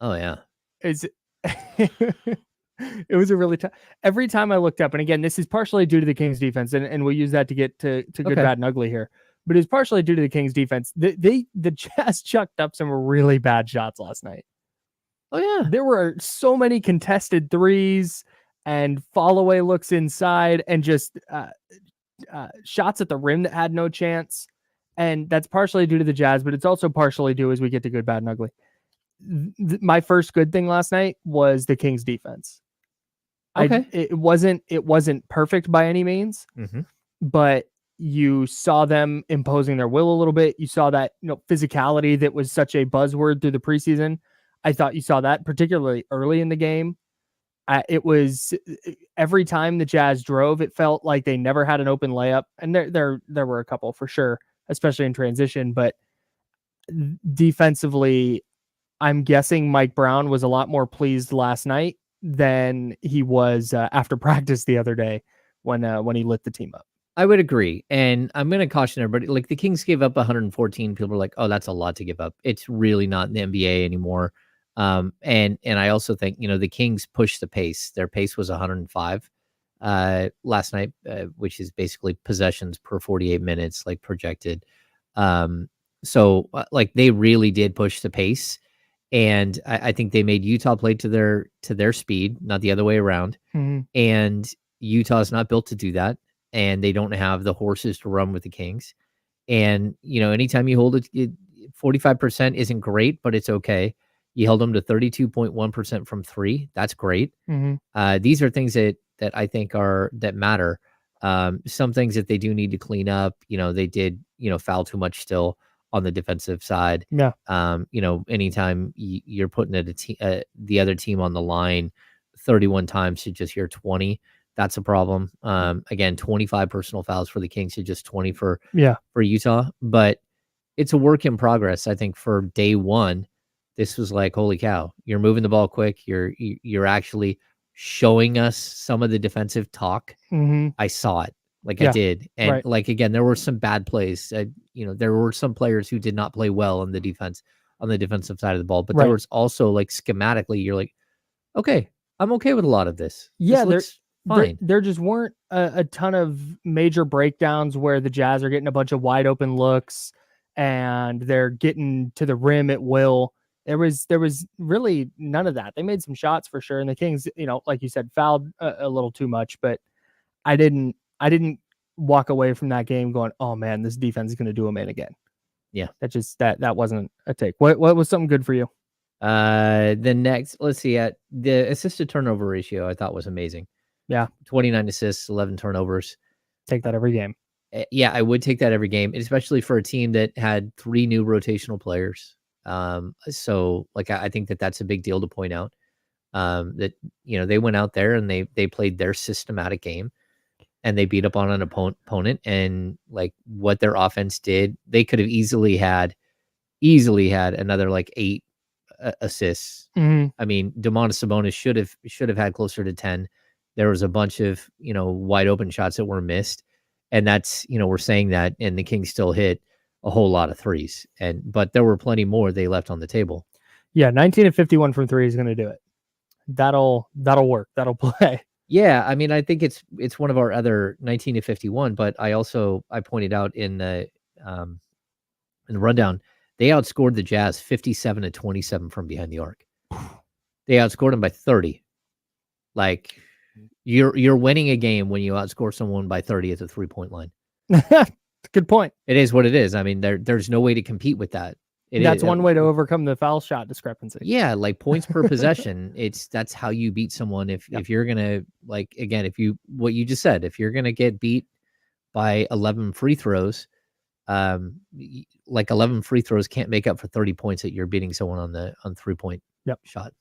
Oh yeah. It was a really tough. Every time I looked up, and again, this is partially due to the Kings defense, and we'll use that to get to good, bad, and ugly here. But it's partially due to the Kings defense. The Jazz chucked up some really bad shots last night. Oh yeah, there were so many contested threes and fall away looks inside, and just shots at the rim that had no chance. And that's partially due to the Jazz, but it's also partially due as we get to good, bad, and ugly. My first good thing last night was the Kings defense. Okay. It wasn't perfect by any means, but you saw them imposing their will a little bit. You saw that, physicality that was such a buzzword through the preseason. I thought you saw that particularly early in the game. It was every time the Jazz drove, it felt like they never had an open layup, and there were a couple for sure, especially in transition. But defensively, I'm guessing Mike Brown was a lot more pleased last night than he was after practice the other day when he lit the team up. I would agree. And I'm going to caution everybody, like, the Kings gave up 114. People are like, oh, that's a lot to give up. It's really not in the NBA anymore. And I also think, the Kings pushed the pace. Their pace was 105 last night, which is basically possessions per 48 minutes, like projected. So like they really did push the pace. And I think they made Utah play to their speed, not the other way around. Mm-hmm. And Utah's not built to do that. And they don't have the horses to run with the Kings. And, anytime you hold it, 45% isn't great, but it's okay. You held them to 32.1% from three. That's great. Mm-hmm. These are things that I think that matter. Some things that they do need to clean up. They did, foul too much still on the defensive side. Yeah. Anytime you're putting the other team on the line 31 times to just hear 20, That's a problem. Again, 25 personal fouls for the Kings to just 20 for Utah. But it's a work in progress. I think for day one, this was like, holy cow, you're moving the ball quick. You're actually showing us some of the defensive talk. I saw it. Like I did. And like, again, there were some bad plays. There were some players who did not play well on the defensive side of the ball. But there was also, like, schematically, you're like, okay, I'm okay with a lot of this. Yeah, this fine. There just weren't a ton of major breakdowns where the Jazz are getting a bunch of wide open looks and they're getting to the rim at will. There was really none of that. They made some shots for sure, and the Kings, like you said, fouled a little too much. But I didn't walk away from that game going, "Oh man, this defense is going to do them in again." Yeah, that wasn't a take. What was something good for you? The next, let's see, at the assist to turnover ratio, I thought was amazing. Yeah, 29 assists, 11 turnovers. Take that every game. Yeah, I would take that every game, especially for a team that had 3 new rotational players. So like, I think that's a big deal to point out. That they went out there and they played their systematic game, and they beat up on an opponent, and like what their offense did, they could have easily had another like 8 assists. I mean, Domantas Sabonis should have had closer to 10. There was a bunch of wide open shots that were missed, and that's we're saying that, and the Kings still hit a whole lot of threes, but there were plenty more they left on the table. Yeah, 19 of 51 from 3 is going to do it. That'll work. That'll play. Yeah, I mean, I think it's one of our other 19 to 51, but I pointed out in the rundown, they outscored the Jazz 57 to 27 from behind the arc. They outscored them by 30. Like, you're winning a game when you outscore someone by 30 at the 3-point line. Good point. It is what it is. I mean, there's no way to compete with that. That's one way to overcome the foul shot discrepancy. Yeah, like points per possession. That's how you beat someone. If you're gonna, like, again, what you just said, if you're gonna get beat by 11 free throws, like 11 free throws can't make up for 30 points that you're beating someone on 3-point shot.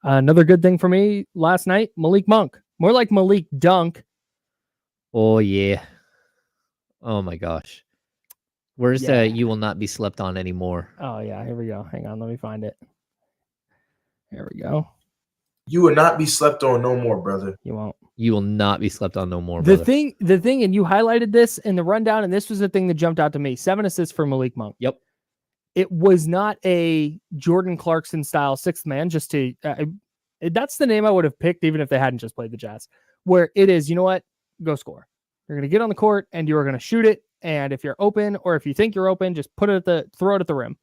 Another good thing for me last night, Malik Monk. More like Malik Dunk. Oh yeah. Oh my gosh. Where's the "you will not be slept on" anymore? Oh yeah, here we go. Hang on, let me find it. Here we go. You will not be slept on no more, brother. You won't. You will not be slept on no more, brother. The thing, and you highlighted this in the rundown, and this was the thing that jumped out to me. 7 assists for Malik Monk. Yep. It was not a Jordan Clarkson style sixth man, just to that's the name I would have picked even if they hadn't just played the Jazz, where it is, you know what? Go score. You're going to get on the court and you're going to shoot it. And if you're open, or if you think you're open, just throw it at the rim.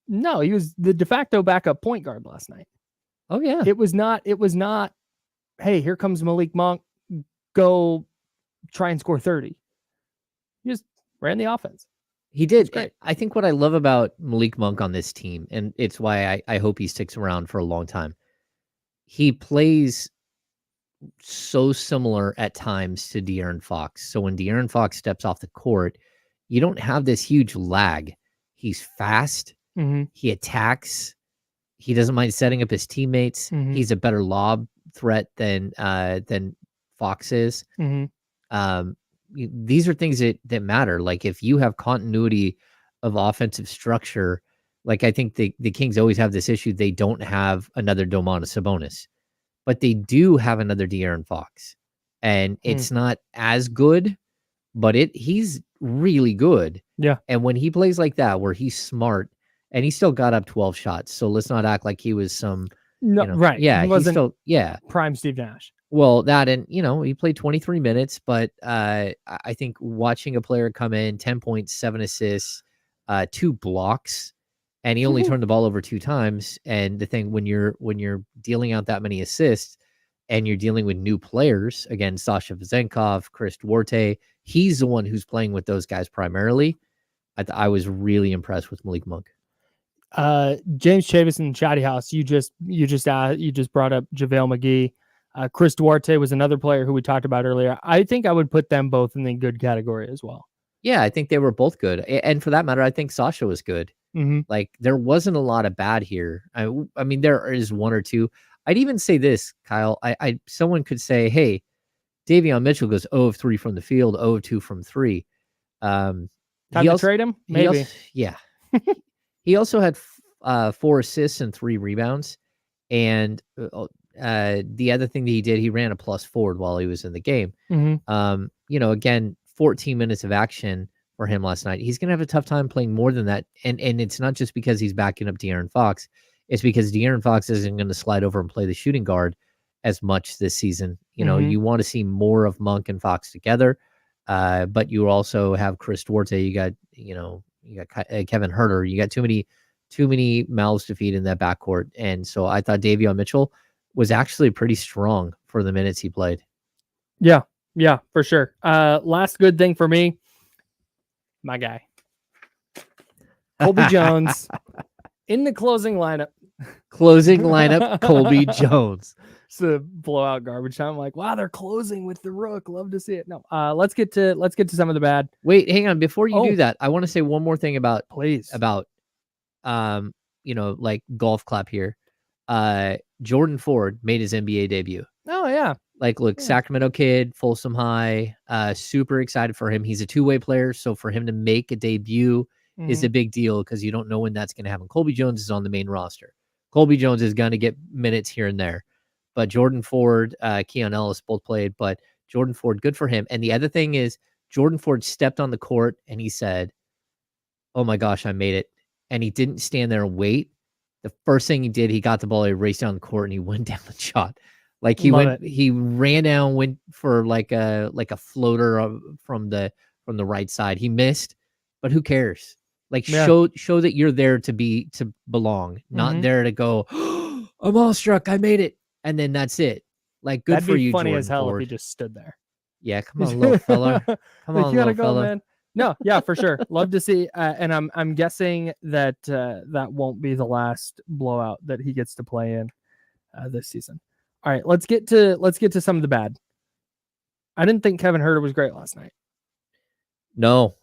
No, he was the de facto backup point guard last night. Oh yeah. It was not, hey, here comes Malik Monk, go try and score 30. He just ran the offense. He did. I think what I love about Malik Monk on this team, and it's why I hope he sticks around for a long time, he plays so similar at times to De'Aaron Fox. So when De'Aaron Fox steps off the court, you don't have this huge lag. He's fast. He attacks. He doesn't mind setting up his teammates. He's a better lob threat than Fox is. These are things that matter. Like, if you have continuity of offensive structure, like, I think the Kings always have this issue. They don't have another Domantas Sabonis, but they do have another De'Aaron Fox, and it's not as good, but he's really good. Yeah. And when he plays like that, where he's smart, and he still got up 12 shots, so let's not act like he was some right. Yeah, he wasn't still prime Steve Nash. Well, that, and he played 23 minutes, but I think watching a player come in, 10 points, 7 assists, 2 blocks, and he only turned the ball over 2 times. And the thing, when you're dealing out that many assists and you're dealing with new players, again, Sasha Vezenkov, Chris Duarte, he's the one who's playing with those guys primarily. I was really impressed with Malik Monk. James Chavis and Chatty House, you just brought up JaVale McGee. Chris Duarte was another player who we talked about earlier. I think I would put them both in the good category as well. Yeah, I think they were both good. And for that matter, I think Sasha was good. Like, there wasn't a lot of bad here. I mean, there is one or two. I'd even say this, Kyle. Someone could say, hey, Davion Mitchell goes 0 of 3 from the field, 0 of 2 from 3. Time to trade him? Maybe. Yeah. He also had 4 assists and 3 rebounds. And the other thing that he did, he ran a plus forward while he was in the game. Again, 14 minutes of action for him last night. He's going to have a tough time playing more than that. And it's not just because he's backing up De'Aaron Fox. It's because De'Aaron Fox isn't going to slide over and play the shooting guard as much this season. You want to see more of Monk and Fox together. But you also have Chris Duarte. You got Kevin Huerter. You got too many mouths to feed in that backcourt. And so I thought Davion Mitchell was actually pretty strong for the minutes he played. Yeah, for sure. Last good thing for me, my guy, Colby Jones in the closing lineup. Colby Jones. It's a blowout garbage time. I'm like, wow, they're closing with the Rook. Love to see it. No, let's get to some of the bad. Wait, hang on. Before you do that, I want to say one more thing about like golf clap here. Jordan Ford made his NBA debut. Oh yeah. Sacramento kid, Folsom High, super excited for him. He's a two-way player, so for him to make a debut is a big deal because you don't know when that's going to happen. Colby Jones is on the main roster. Colby Jones is going to get minutes here and there. But Jordan Ford, Keon Ellis both played, but Jordan Ford, good for him. And the other thing is Jordan Ford stepped on the court and he said, oh my gosh, I made it. And he didn't stand there and wait. The first thing he did, he got the ball, he raced down the court and he went down the shot. He ran down, went for like a floater from the right side. He missed, but who cares? Show that you're there to belong, not there to go, oh, I'm awestruck, I made it. And then that's it. Good That'd for you, funny Jordan as hell Ford. if he just stood there. Yeah, come on, little fella. Come on, you gotta little go, fella. man. No, yeah, for sure. Love to see. And I'm guessing that that won't be the last blowout that he gets to play in this season. All right, let's get to some of the bad. I didn't think Kevin Huerter was great last night. No.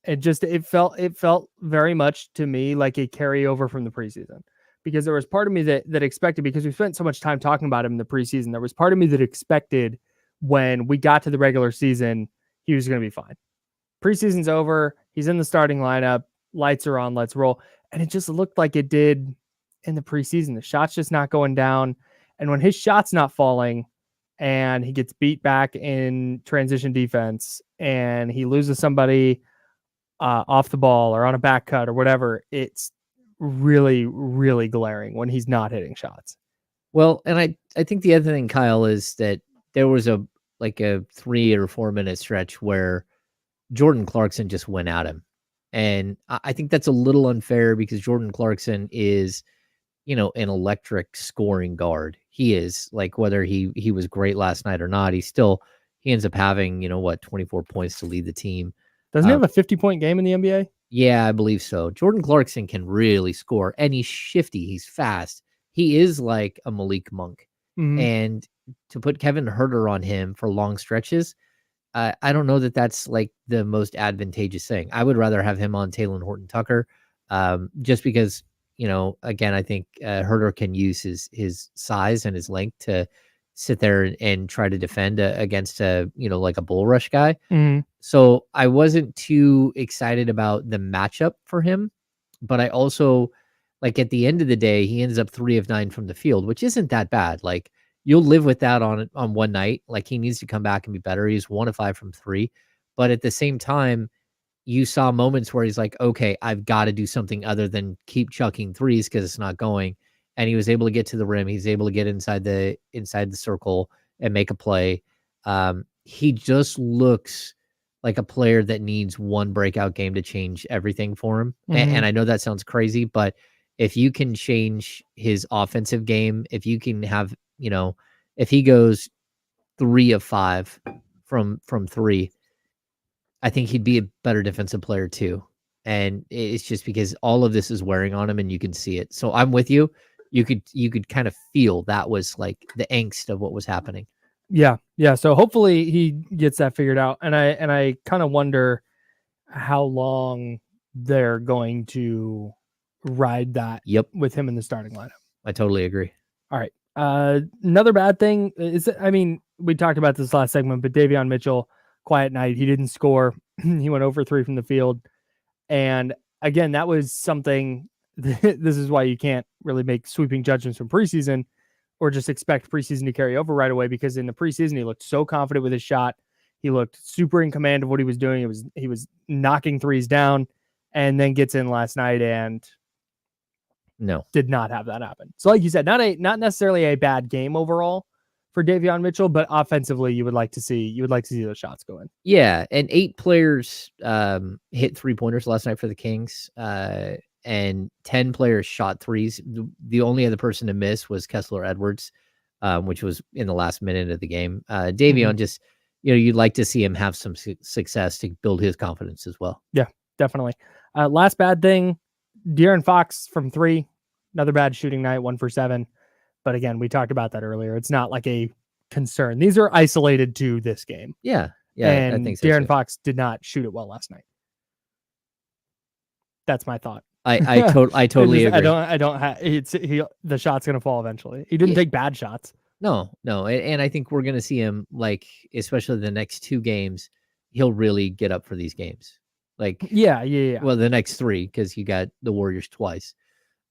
It felt very much to me like a carryover from the preseason. Because there was part of me that expected, because we spent so much time talking about him in the preseason, there was part of me that expected when we got to the regular season, he was going to be fine. Preseason's over. He's in the starting lineup. Lights are on. Let's roll. And it just looked like it did in the preseason. The shot's just not going down. And when his shot's not falling and he gets beat back in transition defense and he loses somebody off the ball or on a back cut or whatever, it's really, really glaring when he's not hitting shots. Well, and I think the other thing, Kyle, is that there was a 3 or 4 minute stretch where Jordan Clarkson just went at him. And I think that's a little unfair because Jordan Clarkson is, an electric scoring guard. He is, whether he was great last night or not, he ends up having, 24 points to lead the team. Doesn't he have a 50-point game in the NBA? Yeah, I believe so. Jordan Clarkson can really score, and he's shifty. He's fast. He is like a Malik Monk. And to put Kevin Huerter on him for long stretches, I don't know that that's the most advantageous thing. I would rather have him on Talen Horton-Tucker, just because, again, I think Huerter can use his size and his length to sit there and try to defend against a bull rush guy. So I wasn't too excited about the matchup for him, but I also at the end of the day, he ends up 3 of 9 from the field, which isn't that bad. You'll live with that on one night. He needs to come back and be better. He's 1 of 5 from 3, but at the same time, you saw moments where he's like, okay, I've got to do something other than keep chucking threes because it's not going. And he was able to get to the rim. He's able to get inside the circle and make a play. He just looks like a player that needs one breakout game to change everything for him. And I know that sounds crazy, but if you can change his offensive game, if you can have, if he goes 3 of 5 from 3, I think he'd be a better defensive player too. And it's just because all of this is wearing on him and you can see it. So I'm with you. You could kind of feel that was the angst of what was happening. Yeah. So hopefully he gets that figured out. And I kind of wonder how long they're going to ride that with him in the starting lineup. I totally agree. All right. Another bad thing is, I mean, we talked about this last segment, but Davion Mitchell, quiet night. He didn't score. He went over 3 from the field. And again, that was something. This is why you can't really make sweeping judgments from preseason or just expect preseason to carry over right away, because in the preseason, he looked so confident with his shot. He looked super in command of what he was doing. He was knocking threes down, and then gets in last night and did not have that happen. So like you said, not necessarily a bad game overall for Davion Mitchell, but offensively you would like to see those shots go in. Yeah, and 8 players hit 3-pointers last night for the Kings, and 10 players shot threes. The only other person to miss was Kessler Edwards, which was in the last minute of the game. Davion just, you'd like to see him have some success to build his confidence as well. Yeah, definitely. Last bad thing, De'Aaron Fox from 3, another bad shooting night, 1 for 7. But again, we talked about that earlier. It's not like a concern. These are isolated to this game. Yeah. And I think so De'Aaron too. Fox did not shoot it well last night. That's my thought. I totally agree. The shot's gonna fall eventually. He didn't take bad shots. No, and I think we're gonna see him, like, especially the next 2 games, he'll really get up for these games. Like, yeah. Well, the next 3, because you got the Warriors twice.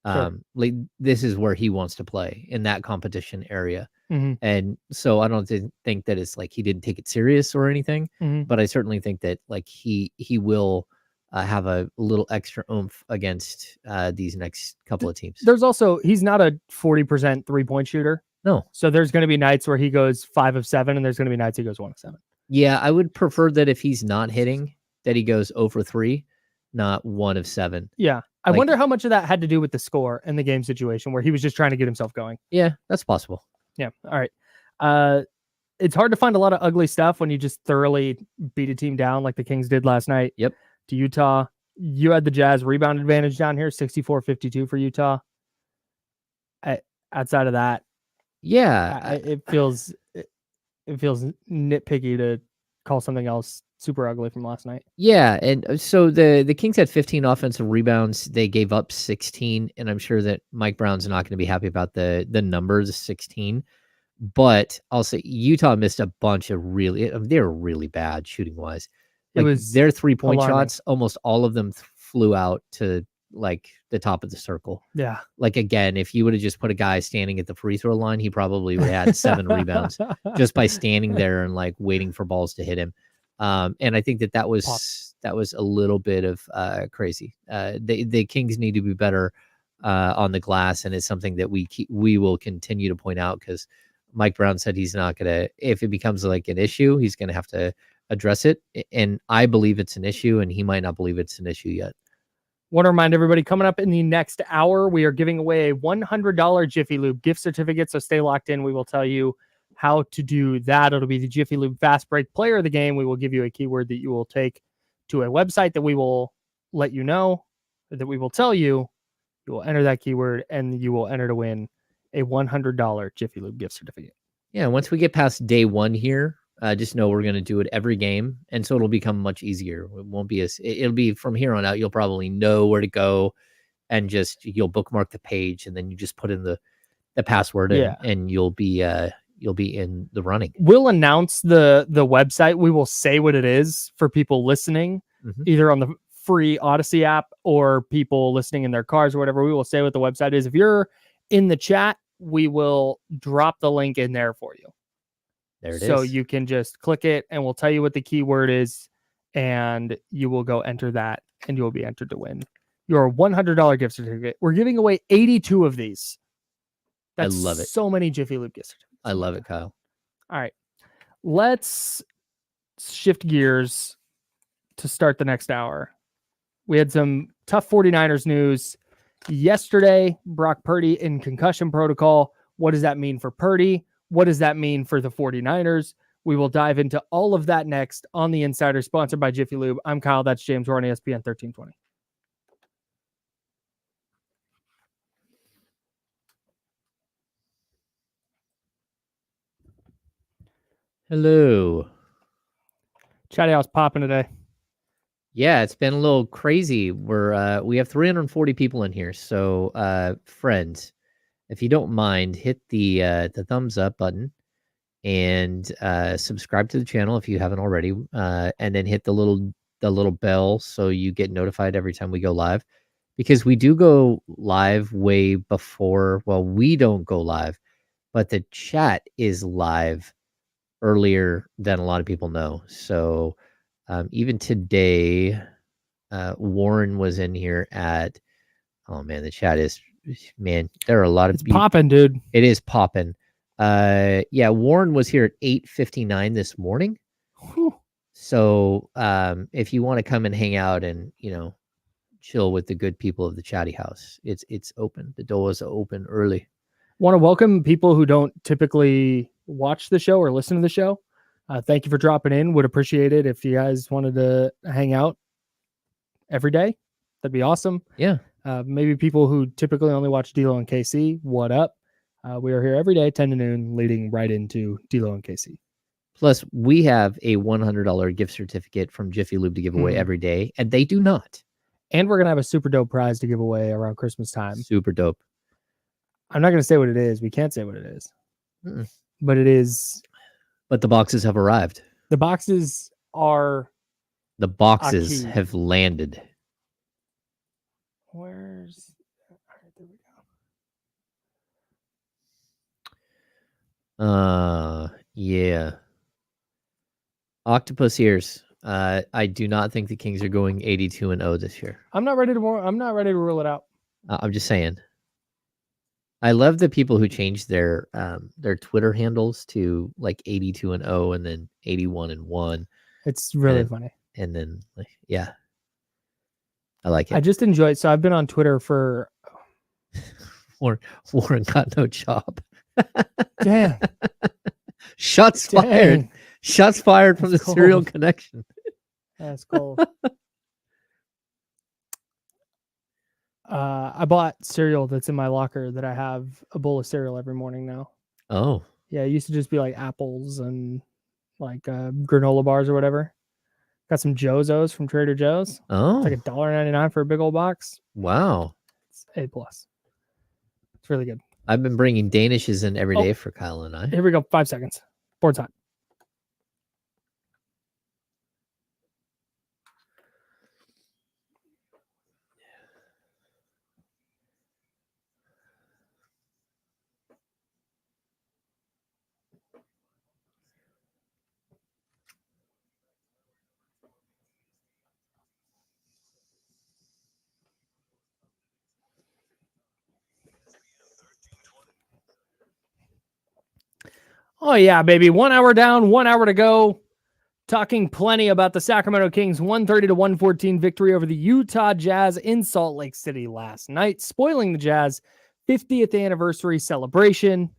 Sure. Like, this is where he wants to play, in that competition area. Mm-hmm. And so I don't think that it's like he didn't take it serious or anything, but I certainly think that, like, he will have a little extra oomph against these next couple of teams. There's also, he's not a 40% 3-point shooter. No. So there's going to be nights where he goes 5 of 7, and there's going to be nights he goes 1 of 7. Yeah, I would prefer that if he's not hitting, that he goes 0 for 3, not 1 of 7. Yeah. I wonder how much of that had to do with the score and the game situation, where he was just trying to get himself going. Yeah, that's possible. Yeah. All right. It's hard to find a lot of ugly stuff when you just thoroughly beat a team down like the Kings did last night. Yep. To Utah. You had the Jazz rebound advantage down here, 64-52 for Utah. Outside of that, yeah, it feels nitpicky to call something else super ugly from last night. Yeah, and so the Kings had 15 offensive rebounds. They gave up 16, and I'm sure that Mike Brown's not going to be happy about the numbers, 16. But I'll say Utah missed a bunch of they were really bad shooting wise. Like, it was their 3-point alarming. shots, almost all of them flew out to, like, the top of the circle. Yeah. Like, again, if you would have just put a guy standing at the free throw line, he probably would have had 7 rebounds just by standing there and, like, waiting for balls to hit him. And I think that was a little bit of crazy. The Kings need to be better on the glass, and it's something that we will continue to point out, because Mike Brown said he's not gonna, if it becomes like an issue, he's gonna have to address it. And I believe it's an issue, and he might not believe it's an issue yet. Want to remind everybody, coming up in the next hour, we are giving away a $100 Jiffy Lube gift certificate. So stay locked in. We will tell you how to do that. It'll be the Jiffy Lube Fast Break Player of the Game. We will give you a keyword that you will take to a website that we will let you know, that we will tell you. You will enter that keyword, and you will enter to win a $100 Jiffy Lube gift certificate. Yeah, once we get past day 1 here, just know we're going to do it every game, and so it'll become much easier. It won't be it'll be from here on out. You'll probably know where to go, and you'll bookmark the page, and then you just put in the password, and you'll be in the running. We'll announce the website. We will say what it is for people listening, either on the free Odyssey app or people listening in their cars or whatever. We will say what the website is. If you're in the chat, we will drop the link in there for you. There it so is. you can just click it, and we'll tell you what the keyword is, and you will go enter that, and you will be entered to win your $100 gift certificate. We're giving away 82 of these. I love it. So many Jiffy Lube gift certificates. I love it, Kyle. All right. Let's shift gears to start the next hour. We had some tough 49ers news yesterday. Brock Purdy in concussion protocol. What does that mean for Purdy? What does that mean for the 49ers? We will dive into all of that next on The Insider, sponsored by Jiffy Lube. I'm Kyle. That's James. We're on ESPN 1320. Hello. Chatty House popping today. Yeah, it's been a little crazy. We have 340 people in here, so friends, if you don't mind, hit the thumbs up button and subscribe to the channel if you haven't already, and then hit the little bell so you get notified every time we go live, because we do go live way before. Well, we don't go live, but the chat is live earlier than a lot of people know. So even today, Warren was in here at, oh man, the chat is, man, there are a lot of It's popping, dude. It is popping. Yeah, Warren was here at 8:59 this morning. Whew. So if you want to come and hang out and, chill with the good people of the Chatty House, it's open. The door is open early. Want to welcome people who don't typically watch the show or listen to the show. Thank you for dropping in. Would appreciate it if you guys wanted to hang out every day. That'd be awesome. Yeah. Maybe people who typically only watch D-Lo and KC. What up? We are here every day, 10 to noon, leading right into D-Lo and KC. Plus, we have a $100 gift certificate from Jiffy Lube to give away every day, and they do not. And we're going to have a super dope prize to give away around Christmas time. Super dope. I'm not going to say what it is. We can't say what it is. But it is. But the boxes have arrived. The boxes are. The boxes have landed. Where's. All right, there we go. Yeah. Octopus ears. I do not think the Kings are going 82-0 this year. I'm not ready to rule it out. I'm just saying. I love the people who change their Twitter handles to like 82-0 and then 81-1. It's really funny. And then yeah. I like it. I just enjoy it. So I've been on Twitter for Warren got no job. Damn. Shots fired. Shots fired from the Serial Connection. That's cool. I bought cereal that's in my locker that I have a bowl of cereal every morning now. Oh. Yeah, it used to just be like apples and like granola bars or whatever. Got some Jozos from Trader Joe's. Oh. It's like $1.99 for a big old box. Wow. It's A+. It's really good. I've been bringing Danishes in every day for Kyle and I. Here we go. 5 seconds. Board's hot. Oh, yeah, baby. 1 hour down, 1 hour to go. Talking plenty about the Sacramento Kings 130-114 victory over the Utah Jazz in Salt Lake City last night, spoiling the Jazz 50th anniversary celebration.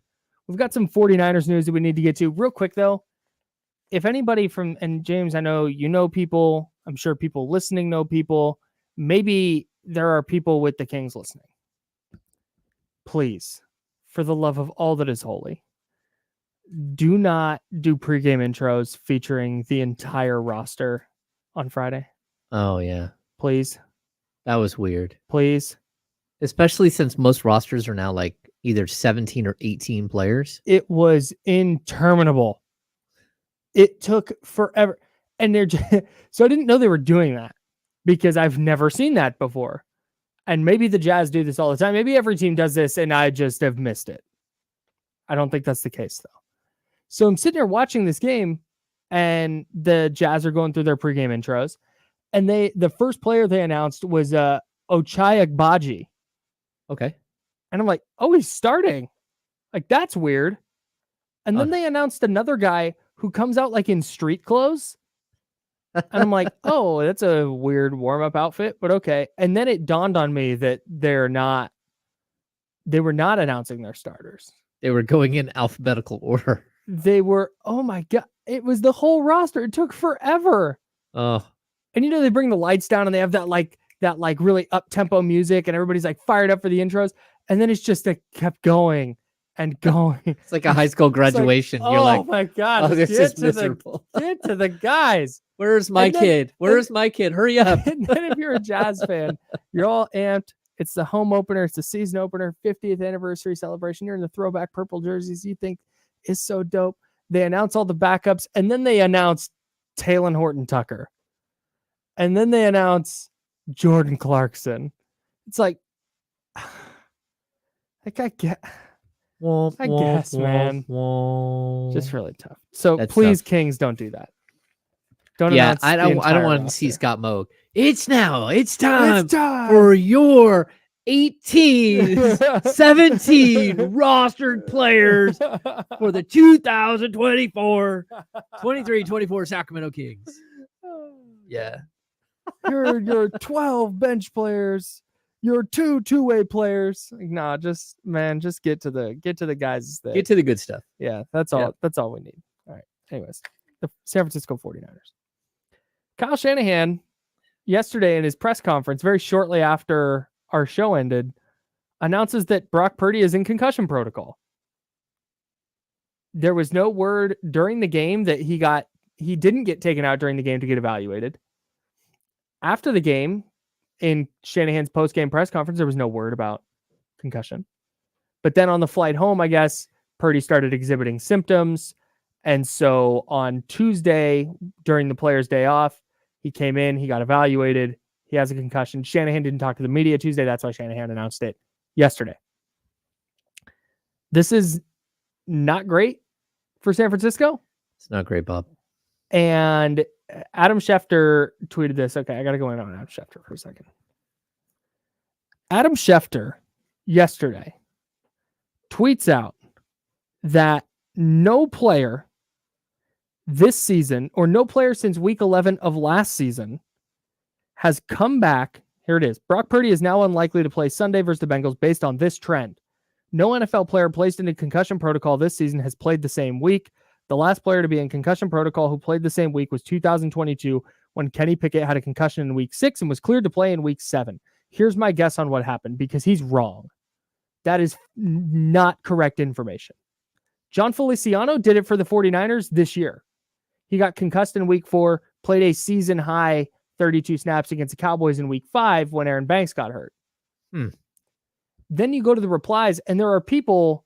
We've got some 49ers news that we need to get to. Real quick, though, if anybody from, and James, I know you know people, I'm sure people listening know people, maybe there are people with the Kings listening. Please, for the love of all that is holy, do not do pregame intros featuring the entire roster on Friday. Oh, yeah. Please. That was weird. Please. Especially since most rosters are now like either 17 or 18 players. It was interminable. It took forever. And they're just, so I didn't know they were doing that because I've never seen that before. And maybe the Jazz do this all the time. Maybe every team does this and I just have missed it. I don't think that's the case, though. So I'm sitting here watching this game and the Jazz are going through their pregame intros. And the first player they announced was Ochai Agbaji. Okay. And I'm like, oh, he's starting. Like, that's weird. And then they announced another guy who comes out like in street clothes. And I'm like, oh, that's a weird warm-up outfit, but okay. And then it dawned on me that they were not announcing their starters. They were going in alphabetical order. They were, oh my God, it was the whole roster. It took forever. Oh. And they bring the lights down and they have that really up-tempo music and everybody's like fired up for the intros. And then it's just it kept going and going. It's like a high school graduation. Like, You're like, oh my God, this is miserable. Get to the guys. Where's my kid? Where's my kid? Hurry up. And then if you're a Jazz fan, you're all amped. It's the home opener. It's the season opener, 50th anniversary celebration. You're in the throwback purple jerseys you think is so dope. They announce all the backups, and then they announce Talen Horton-Tucker. And then they announce Jordan Clarkson. It's like I guess, man. Just really tough. So That's please, tough. Kings, don't do that. Don't Yeah, announce I the don't entire want to roster. see Scott Moak. It's now. It's time, It's time. for your 18, 17 rostered players for the 2024 23-24 Sacramento Kings. Yeah. your 12 bench players, your two-way players. Like, nah, just get to the guys that Get to the good stuff. yeah, that's all. Yeah. That's all we need. All right. Anyways, the San Francisco 49ers. Kyle Shanahan yesterday in his press conference, very shortly after our show ended, announces that Brock Purdy is in concussion protocol. There was no word during the game that he didn't get taken out during the game to get evaluated. After the game, in Shanahan's post-game press conference, there was no word about concussion. But then on the flight home, I guess, Purdy started exhibiting symptoms. And so on Tuesday, during the player's day off, he came in, he got evaluated. He has a concussion. Shanahan didn't talk to the media Tuesday. That's why Shanahan announced it yesterday. This is not great for San Francisco. It's not great, Bob. And Adam Schefter tweeted this. Okay, I got to go in on Adam Schefter for a second. Adam Schefter yesterday tweets out that no player this season, or no player since week 11 of last season, has come back. Here it is. Brock Purdy is now unlikely to play Sunday versus the Bengals based on this trend. No NFL player placed into concussion protocol this season has played the same week. The last player to be in concussion protocol who played the same week was 2022 when Kenny Pickett had a concussion in week 6 and was cleared to play in week 7. Here's my guess on what happened, because he's wrong. That is not correct information. John Feliciano did it for the 49ers this year. He got concussed in week 4, played a season high 32 snaps against the Cowboys in week 5 when Aaron Banks got hurt. Then you go to the replies, and there are people,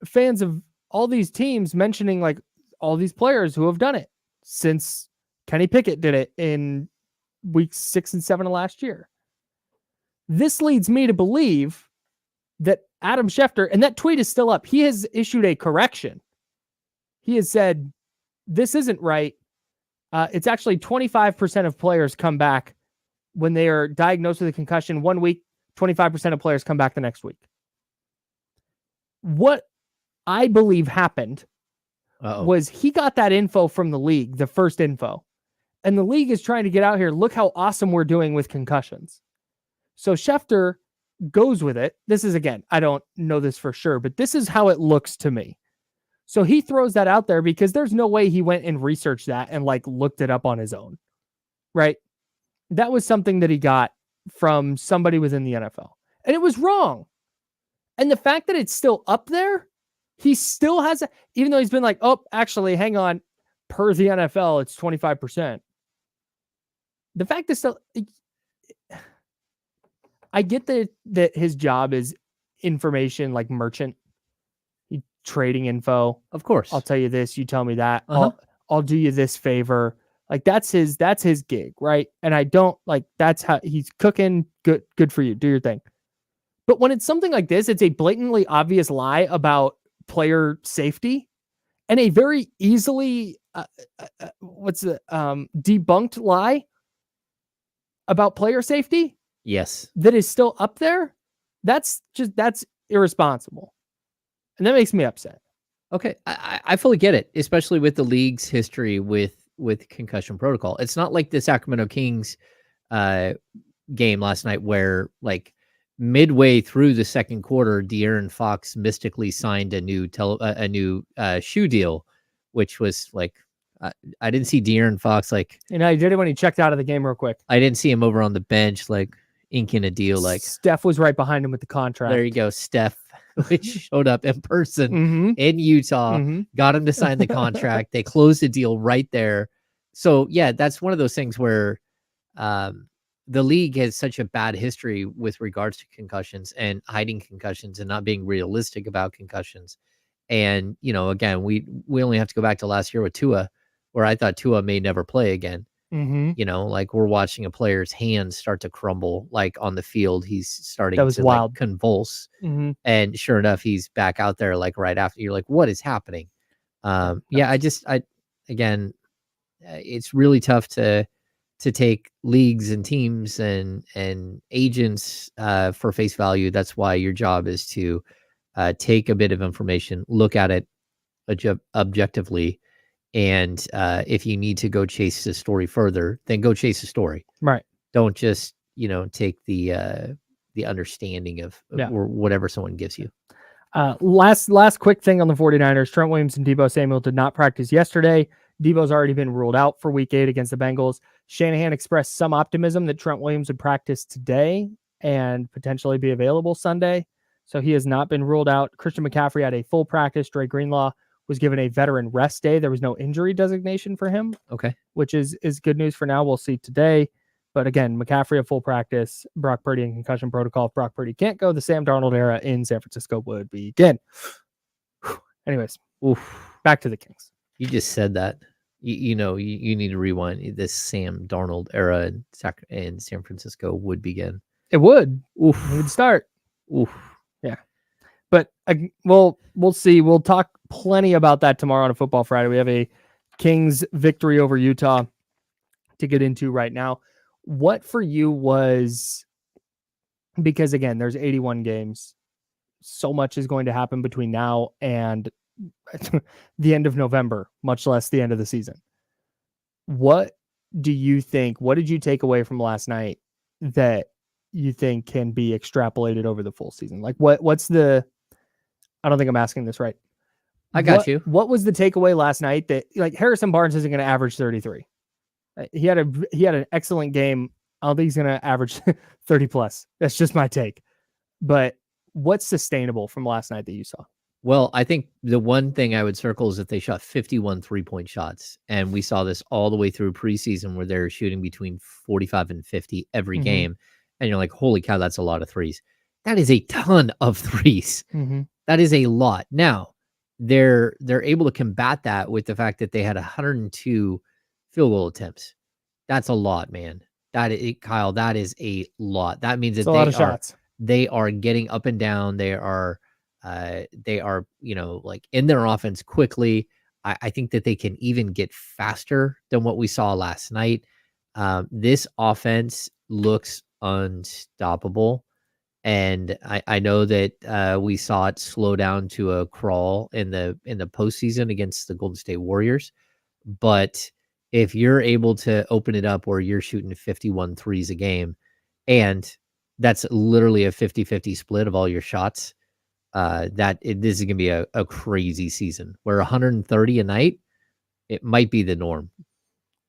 fans of all these teams, mentioning like all these players who have done it since Kenny Pickett did it in weeks 6 and 7 of last year. This leads me to believe that Adam Schefter, and that tweet is still up, he has issued a correction. He has said, this isn't right. It's actually 25% of players come back when they are diagnosed with a concussion 1 week. 25% of players come back the next week. What I believe happened was he got that info from the league, the first info. And the league is trying to get out here. Look how awesome we're doing with concussions. So Schefter goes with it. This is, again, I don't know this for sure, but this is how it looks to me. So he throws that out there because there's no way he went and researched that and like looked it up on his own, right? That was something that he got from somebody within the NFL, and it was wrong. And the fact that it's still up there, he still has, even though he's been like, oh, actually, hang on, per the NFL, it's 25%. The fact is still, I get that his job is information, like merchant, trading info. Of course. I'll tell you this, you tell me that. I'll do you this favor. Like that's his gig, right? And I don't like, that's how he's cooking. Good for you. Do your thing. But when it's something like this, it's a blatantly obvious lie about player safety and a very easily debunked lie about player safety. Yes. That is still up there. That's irresponsible. And that makes me upset. Okay. I fully get it, especially with the league's history with concussion protocol. It's not like the Sacramento Kings game last night where like midway through the second quarter, De'Aaron Fox mystically signed a new shoe deal, which was like, I didn't see De'Aaron Fox like, he did it when he checked out of the game real quick. I didn't see him over on the bench like inking a deal. Like Steph was right behind him with the contract. There you go, Steph, which showed up in person in Utah, got him to sign the contract. They closed the deal right there. So yeah, that's one of those things where the league has such a bad history with regards to concussions and hiding concussions and not being realistic about concussions. And, again, we only have to go back to last year with Tua, where I thought Tua may never play again. Mm-hmm. Like we're watching a player's hands start to crumble, like on the field, he's starting That was to wild. like convulse. Mm-hmm. And sure enough, he's back out there like right after. You're like, what is happening? Again, it's really tough to take leagues and teams and agents for face value. That's why your job is to take a bit of information, look at it objectively, and if you need to go chase the story further, then go chase the story. Right. Don't just take the understanding of or whatever someone gives you. Last quick thing on the 49ers. Trent Williams and Deebo Samuel did not practice yesterday. Deebo's already been ruled out for week 8 against the Bengals. Shanahan expressed some optimism that Trent Williams would practice today and potentially be available Sunday. So he has not been ruled out. Christian McCaffrey had a full practice. Dre Greenlaw was given a veteran rest day. There was no injury designation for him. Okay. Which is good news for now. We'll see today. But again, McCaffrey a full practice. Brock Purdy in concussion protocol. If Brock Purdy can't go, the Sam Darnold era in San Francisco would begin. Anyways, back to the Kings. You just said that. You need to rewind. This Sam Darnold era in San Francisco would begin. It would. It would start. Yeah. But we'll see. We'll talk plenty about that tomorrow on a Football Friday. We have a Kings victory over Utah to get into right now. What for you was, because again, there's 81 games. So much is going to happen between now and the end of November, much less the end of the season. What do you think? What did you take away from last night that you think can be extrapolated over the full season? Like what's the, I don't think I'm asking this right. I got you. What was the takeaway last night that like Harrison Barnes isn't going to average 33? He had an excellent game. I don't think he's going to average 30 plus. That's just my take. But what's sustainable from last night that you saw? Well, I think the one thing I would circle is that they shot 51 3-point shots. And we saw this all the way through preseason where they're shooting between 45 and 50 every game. And you're like, holy cow, that's a lot of threes. That is a ton of threes. That is a lot. Now, they're able to combat that with the fact that they had 102 field goal attempts. That's a lot, man. Kyle, that is a lot. That means that a lot of shots. They are getting up and down. They are like in their offense quickly. I think that they can even get faster than what we saw last night. This offense looks unstoppable. And I know that we saw it slow down to a crawl in the postseason against the Golden State Warriors. But if you're able to open it up where you're shooting 51 threes a game, and that's literally a 50-50 split of all your shots, this is going to be a crazy season where 130 a night, it might be the norm.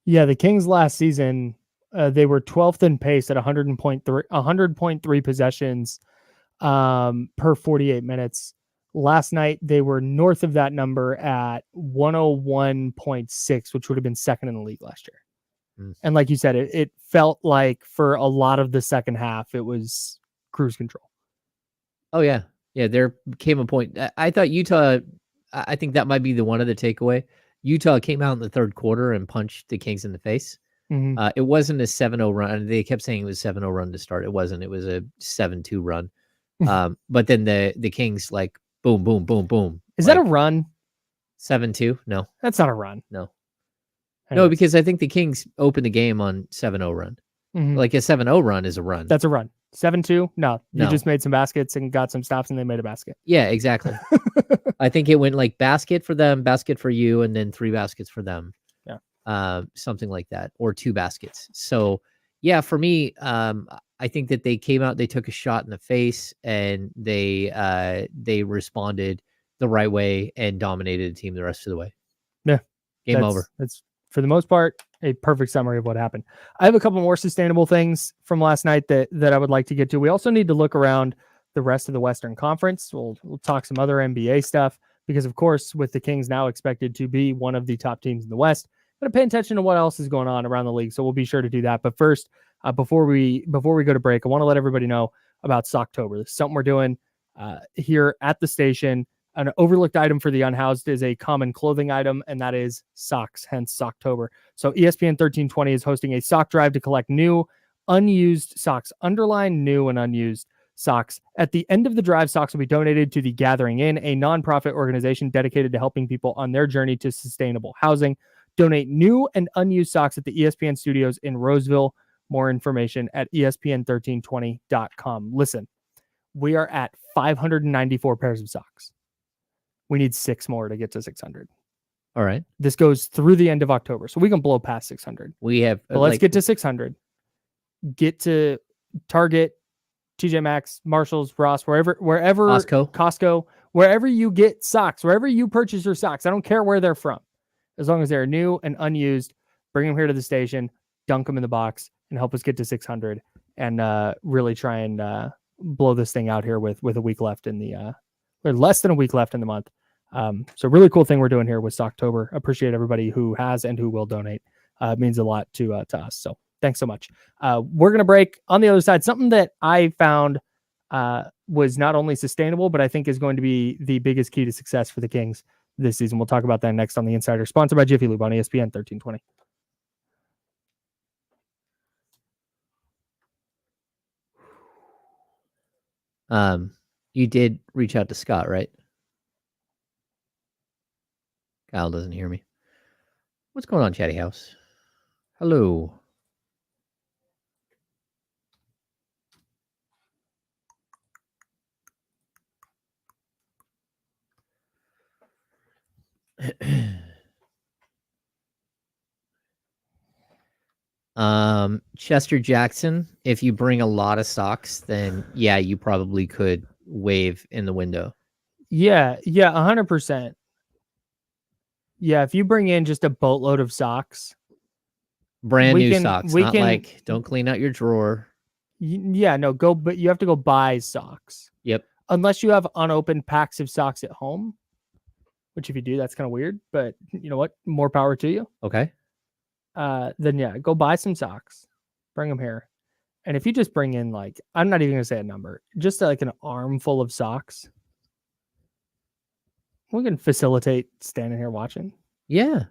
Yeah, the Kings last season, they were 12th in pace at 100.3 possessions per 48 minutes. Last night, they were north of that number at 101.6, which would have been second in the league last year. And like you said, it felt like for a lot of the second half, it was cruise control. Oh, yeah. Yeah, there came a point. I thought Utah, I think that might be the one other takeaway. Utah came out in the third quarter and punched the Kings in the face. It wasn't a 7-0 run. They kept saying it was a 7-0 run to start. It wasn't. It was a 7-2 run. But then the Kings, like, boom, boom, boom, boom. Is that a run? 7-2? No. That's not a run. No. No, because I think the Kings opened the game on 7-0 run. Like a 7-0 run is a run. That's a run. 7-2? No. You just made some baskets and got some stops and they made a basket. Yeah, exactly. I think it went like basket for them, basket for you, and then 3 baskets for them. Something like that, or 2 baskets. So yeah, for me, I think that they came out, they took a shot in the face, and they responded the right way and dominated the team the rest of the way. Yeah. Game over. That's for the most part a perfect summary of what happened. I have a couple more sustainable things from last night that I would like to get to. We also need to look around the rest of the Western Conference. We'll talk some other NBA stuff because, of course, with the Kings now expected to be one of the top teams in the West, got to pay attention to what else is going on around the league. So we'll be sure to do that. But first, Before we go to break, I want to let everybody know about Socktober. This is something we're doing here at the station. An overlooked item for the unhoused is a common clothing item, and that is socks, hence Socktober. So ESPN 1320 is hosting a sock drive to collect new, unused socks. Underline new and unused socks. At the end of the drive, socks will be donated to the Gathering Inn, a nonprofit organization dedicated to helping people on their journey to sustainable housing. Donate new and unused socks at the ESPN studios in Roseville. More information at ESPN1320.com. Listen, we are at 594 pairs of socks. We need 6 more to get to 600. All right. This goes through the end of October, so we can blow past 600. We have. But let's get to 600. Get to Target, TJ Maxx, Marshalls, Ross, wherever Costco, wherever you get socks, wherever you purchase your socks. I don't care where they're from, as long as they're new and unused. Bring them here to the station, dunk them in the box, and help us get to 600, and really try and blow this thing out here with a week left in the or less than a week left in the month. So really cool thing we're doing here with Socktober. Appreciate everybody who has and who will donate. It means a lot to us. So thanks so much. We're going to break. On the other side, something that I found was not only sustainable, but I think is going to be the biggest key to success for the Kings this season. We'll talk about that next on The Insider, sponsored by Jiffy Lube on ESPN 1320. You did reach out to Scott, right? Kyle doesn't hear me. What's going on, Chatty House? Hello. Chester Jackson, if you bring a lot of socks, then yeah, you probably could wave in the window. Yeah, 100%. Yeah, if you bring in just a boatload of socks, brand new socks, not like don't clean out your drawer. Yeah, no, but you have to go buy socks. Yep. Unless you have unopened packs of socks at home, which if you do, that's kind of weird, but you know what? More power to you. Okay. Then yeah, go buy some socks, bring them here. And if you just bring in like, I'm not even going to say a number, just like an armful of socks, we can facilitate standing here watching. Yeah.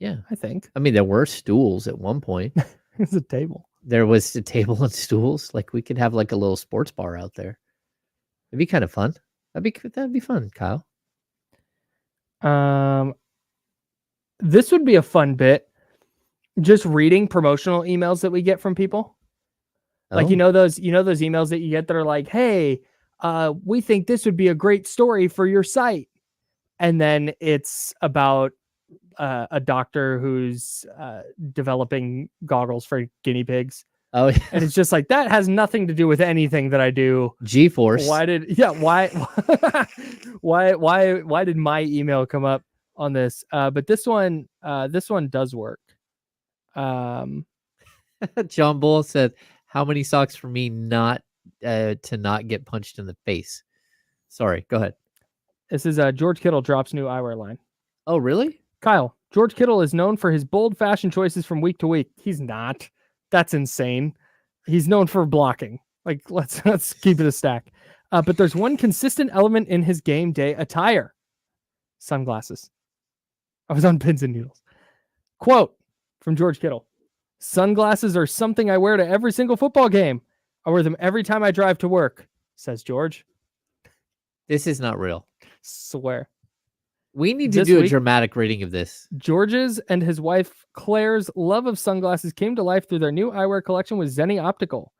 I think. I mean, there were stools at one point. It's a table. There was a table and stools. Like we could have like a little sports bar out there. It'd be kind of fun. That'd be fun, Kyle. This would be a fun bit. Just reading promotional emails that we get from people. Like, you know those emails that you get that are like, hey, we think this would be a great story for your site. And then it's about a doctor who's developing goggles for guinea pigs. Oh, yeah. And it's just like, that has nothing to do with anything that I do. G-force. Why did my email come up on this? But this one does work. John Bull said, how many socks for me not to not get punched in the face? Sorry, go ahead. This is George Kittle drops new eyewear line. Oh, really? Kyle, George Kittle is known for his bold fashion choices from week to week. He's not. That's insane. He's known for blocking. Like, let's keep it a stack. But there's one consistent element in his game day attire. Sunglasses. I was on pins and needles. Quote from George Kittle. Sunglasses are something I wear to every single football game. I wear them every time I drive to work, says George. This is not real. Swear. We need to do a dramatic reading of this. George's and his wife Claire's love of sunglasses came to life through their new eyewear collection with Zenni Optical.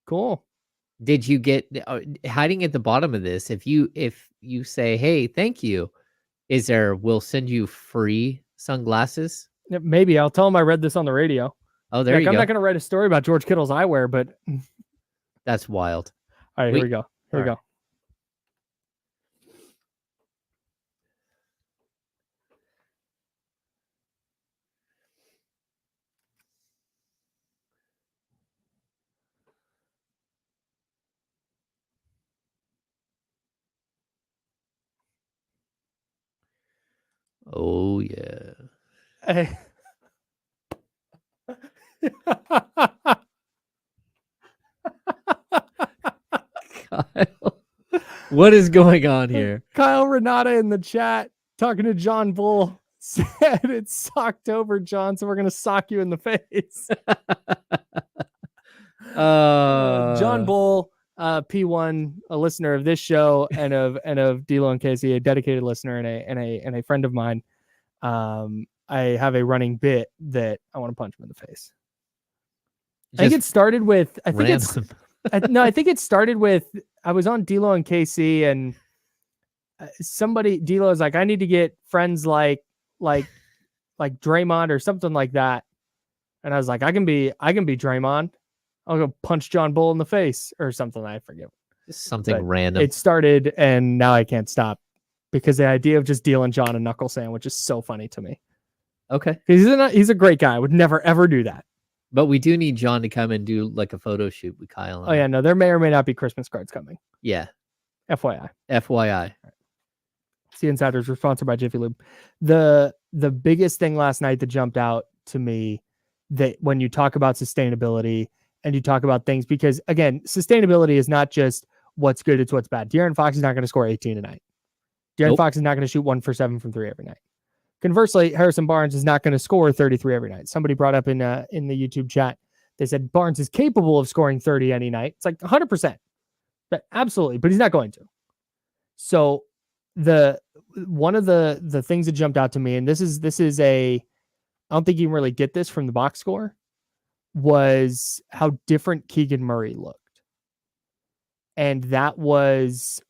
Cool. Did you get hiding at the bottom of this? If you say, hey, thank you, we'll send you free sunglasses? Maybe. I'll tell him I read this on the radio. Oh, there you go. I'm not going to write a story about George Kittle's eyewear, but that's wild. All right, here we go. Here we go. Oh, yeah. Hey. Kyle, what is going on here? Kyle Renata in the chat talking to John Bull said it's Socktober, John, so we're gonna sock you in the face. John Bull, P1, a listener of this show and of D'Lo and Casey, a dedicated listener and a friend of mine. I have a running bit that I want to punch him in the face. I think it started with I think it started with I was on D'Lo and KC and somebody D'Lo's like, I need to get friends like Draymond or something like that. And I was like, I can be Draymond. I'll go punch John Bull in the face or something. I forget. Something but random. It started and now I can't stop because the idea of just dealing John a knuckle sandwich is so funny to me. Okay. He's a great guy. I would never, ever do that. But we do need John to come and do like a photo shoot with Kyle. Oh, yeah. No, there may or may not be Christmas cards coming. Yeah. FYI. FYI. The Insiders were sponsored by Jiffy Lube. The biggest thing last night that jumped out to me that when you talk about sustainability and you talk about things, because again, sustainability is not just what's good, it's what's bad. De'Aaron Fox is not going to score 18 tonight. De'Aaron Fox is not going to shoot 1 for 7 from 3 every night. Conversely, Harrison Barnes is not going to score 33 every night. Somebody brought up in the YouTube chat, they said Barnes is capable of scoring 30 any night. It's like 100%. But absolutely, but he's not going to. So one of the things that jumped out to me, and this is I don't think you can really get this from the box score, was how different Keegan Murray looked. And that was,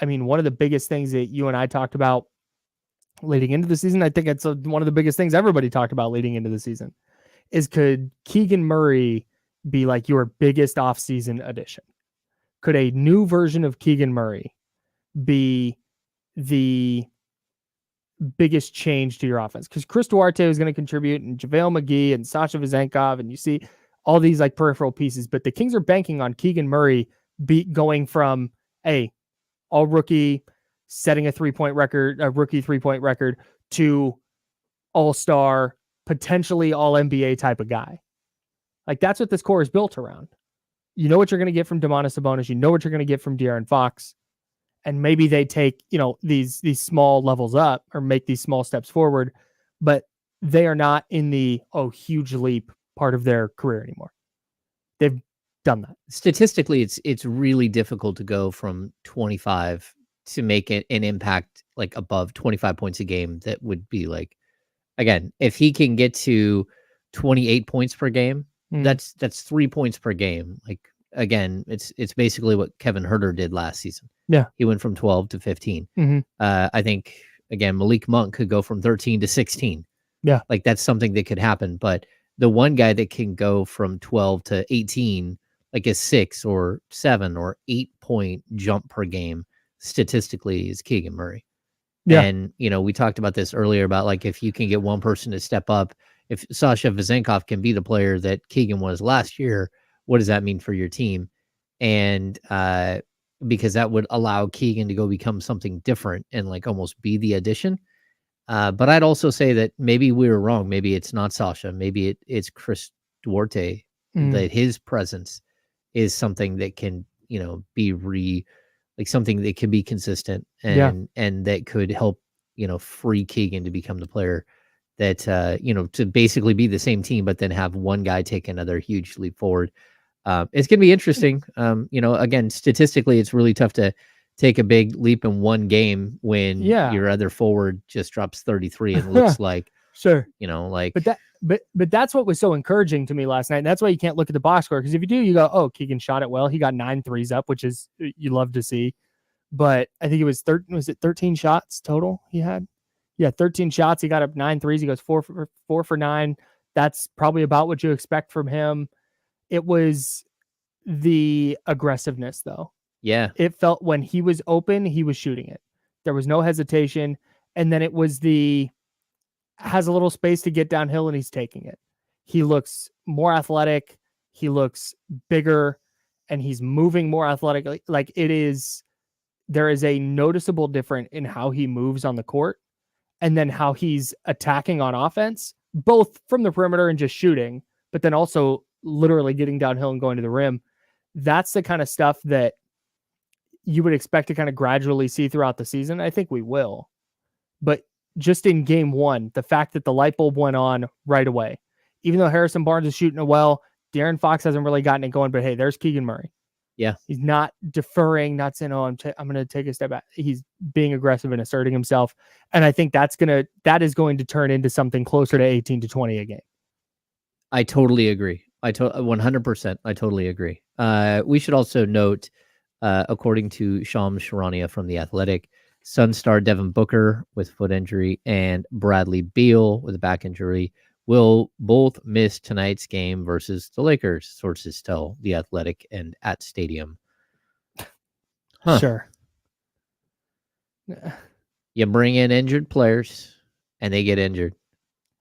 I mean, one of the biggest things that you and I talked about leading into the season. I think it's one of the biggest things everybody talked about leading into the season is, could Keegan Murray be like your biggest offseason addition? Could a new version of Keegan Murray be the biggest change to your offense? Because Chris Duarte was going to contribute, and JaVale McGee and Sasha Vezenkov, and you see all these like peripheral pieces, but the Kings are banking on Keegan Murray going from all rookie, setting a rookie 3-point record, to all-star, potentially all NBA type of guy. Like, that's what this core is built around. You know what you're going to get from Domantas Sabonis. You know what you're going to get from De'Aaron Fox. And maybe they take, these small levels up or make these small steps forward, but they are not in the, huge leap part of their career anymore. They've done that. Statistically, it's really difficult to go from 25 to make it an impact like above 25 points a game. That would be like, again, if he can get to 28 points per game, that's 3 points per game. Like, again, it's basically what Kevin Huerter did last season. Yeah. He went from 12 to 15. Mm-hmm. I think, again, Malik Monk could go from 13 to 16. Yeah. Like, that's something that could happen. But the one guy that can go from 12 to 18, like a 6 or 7 or 8 point jump per game, statistically, is Keegan Murray. Yeah. And, we talked about this earlier about like, if you can get one person to step up, if Sasha Vezenkov can be the player that Keegan was last year, what does that mean for your team? And because that would allow Keegan to go become something different and like almost be the addition. But I'd also say that maybe we were wrong. Maybe it's not Sasha. Maybe it's Chris Duarte, that his presence is something that can, be something that can be consistent and that could help, free Keegan to become the player that, to basically be the same team, but then have one guy take another huge leap forward. It's going to be interesting. Again, statistically, it's really tough to take a big leap in one game when your other forward just drops 33 and looks like, sure, but that's what was so encouraging to me last night. And that's why you can't look at the box score. Because if you do, you go, oh, Keegan shot it well. He got 9 threes up, which is, you love to see. But I think it was 13 shots total he had? Yeah, 13 shots. He got up 9 threes. He goes 4 for 9. That's probably about what you expect from him. It was the aggressiveness, though. Yeah. It felt when he was open, he was shooting it. There was no hesitation. And then it was has a little space to get downhill and he's taking it. He looks more athletic. He looks bigger and he's moving more athletically. Like, there is a noticeable difference in how he moves on the court and then how he's attacking on offense, both from the perimeter and just shooting, but then also literally getting downhill and going to the rim. That's the kind of stuff that you would expect to kind of gradually see throughout the season. I think we will. But just in game one, the fact that the light bulb went on right away, even though Harrison Barnes is shooting it well, De'Aaron Fox hasn't really gotten it going, but hey, there's Keegan Murray. Yeah. He's not deferring, not saying, oh, I'm going to take a step back. He's being aggressive and asserting himself. And I think that is going to turn into something closer to 18 to 20 a game. I totally agree. 100%. I totally agree. We should also note, according to Shams Charania from The Athletic, Sun star Devin Booker with foot injury and Bradley Beal with a back injury will both miss tonight's game versus the Lakers, sources tell The Athletic and at Stadium. Huh. Sure. You bring in injured players and they get injured.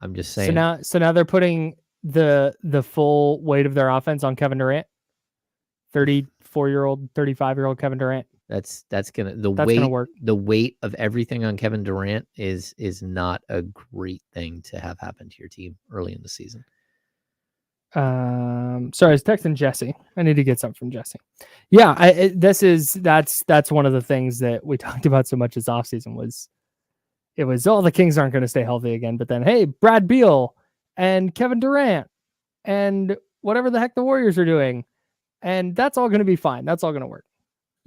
I'm just saying. So now they're putting the full weight of their offense on Kevin Durant. 34-year-old, 35-year-old Kevin Durant. That's gonna work. The weight of everything on Kevin Durant is not a great thing to have happen to your team early in the season. Sorry, I was texting Jesse. I need to get something from Jesse. Yeah, that's one of the things that we talked about so much this offseason was the Kings aren't going to stay healthy again, but then hey, Brad Beal and Kevin Durant and whatever the heck the Warriors are doing, and that's all going to be fine. That's all going to work.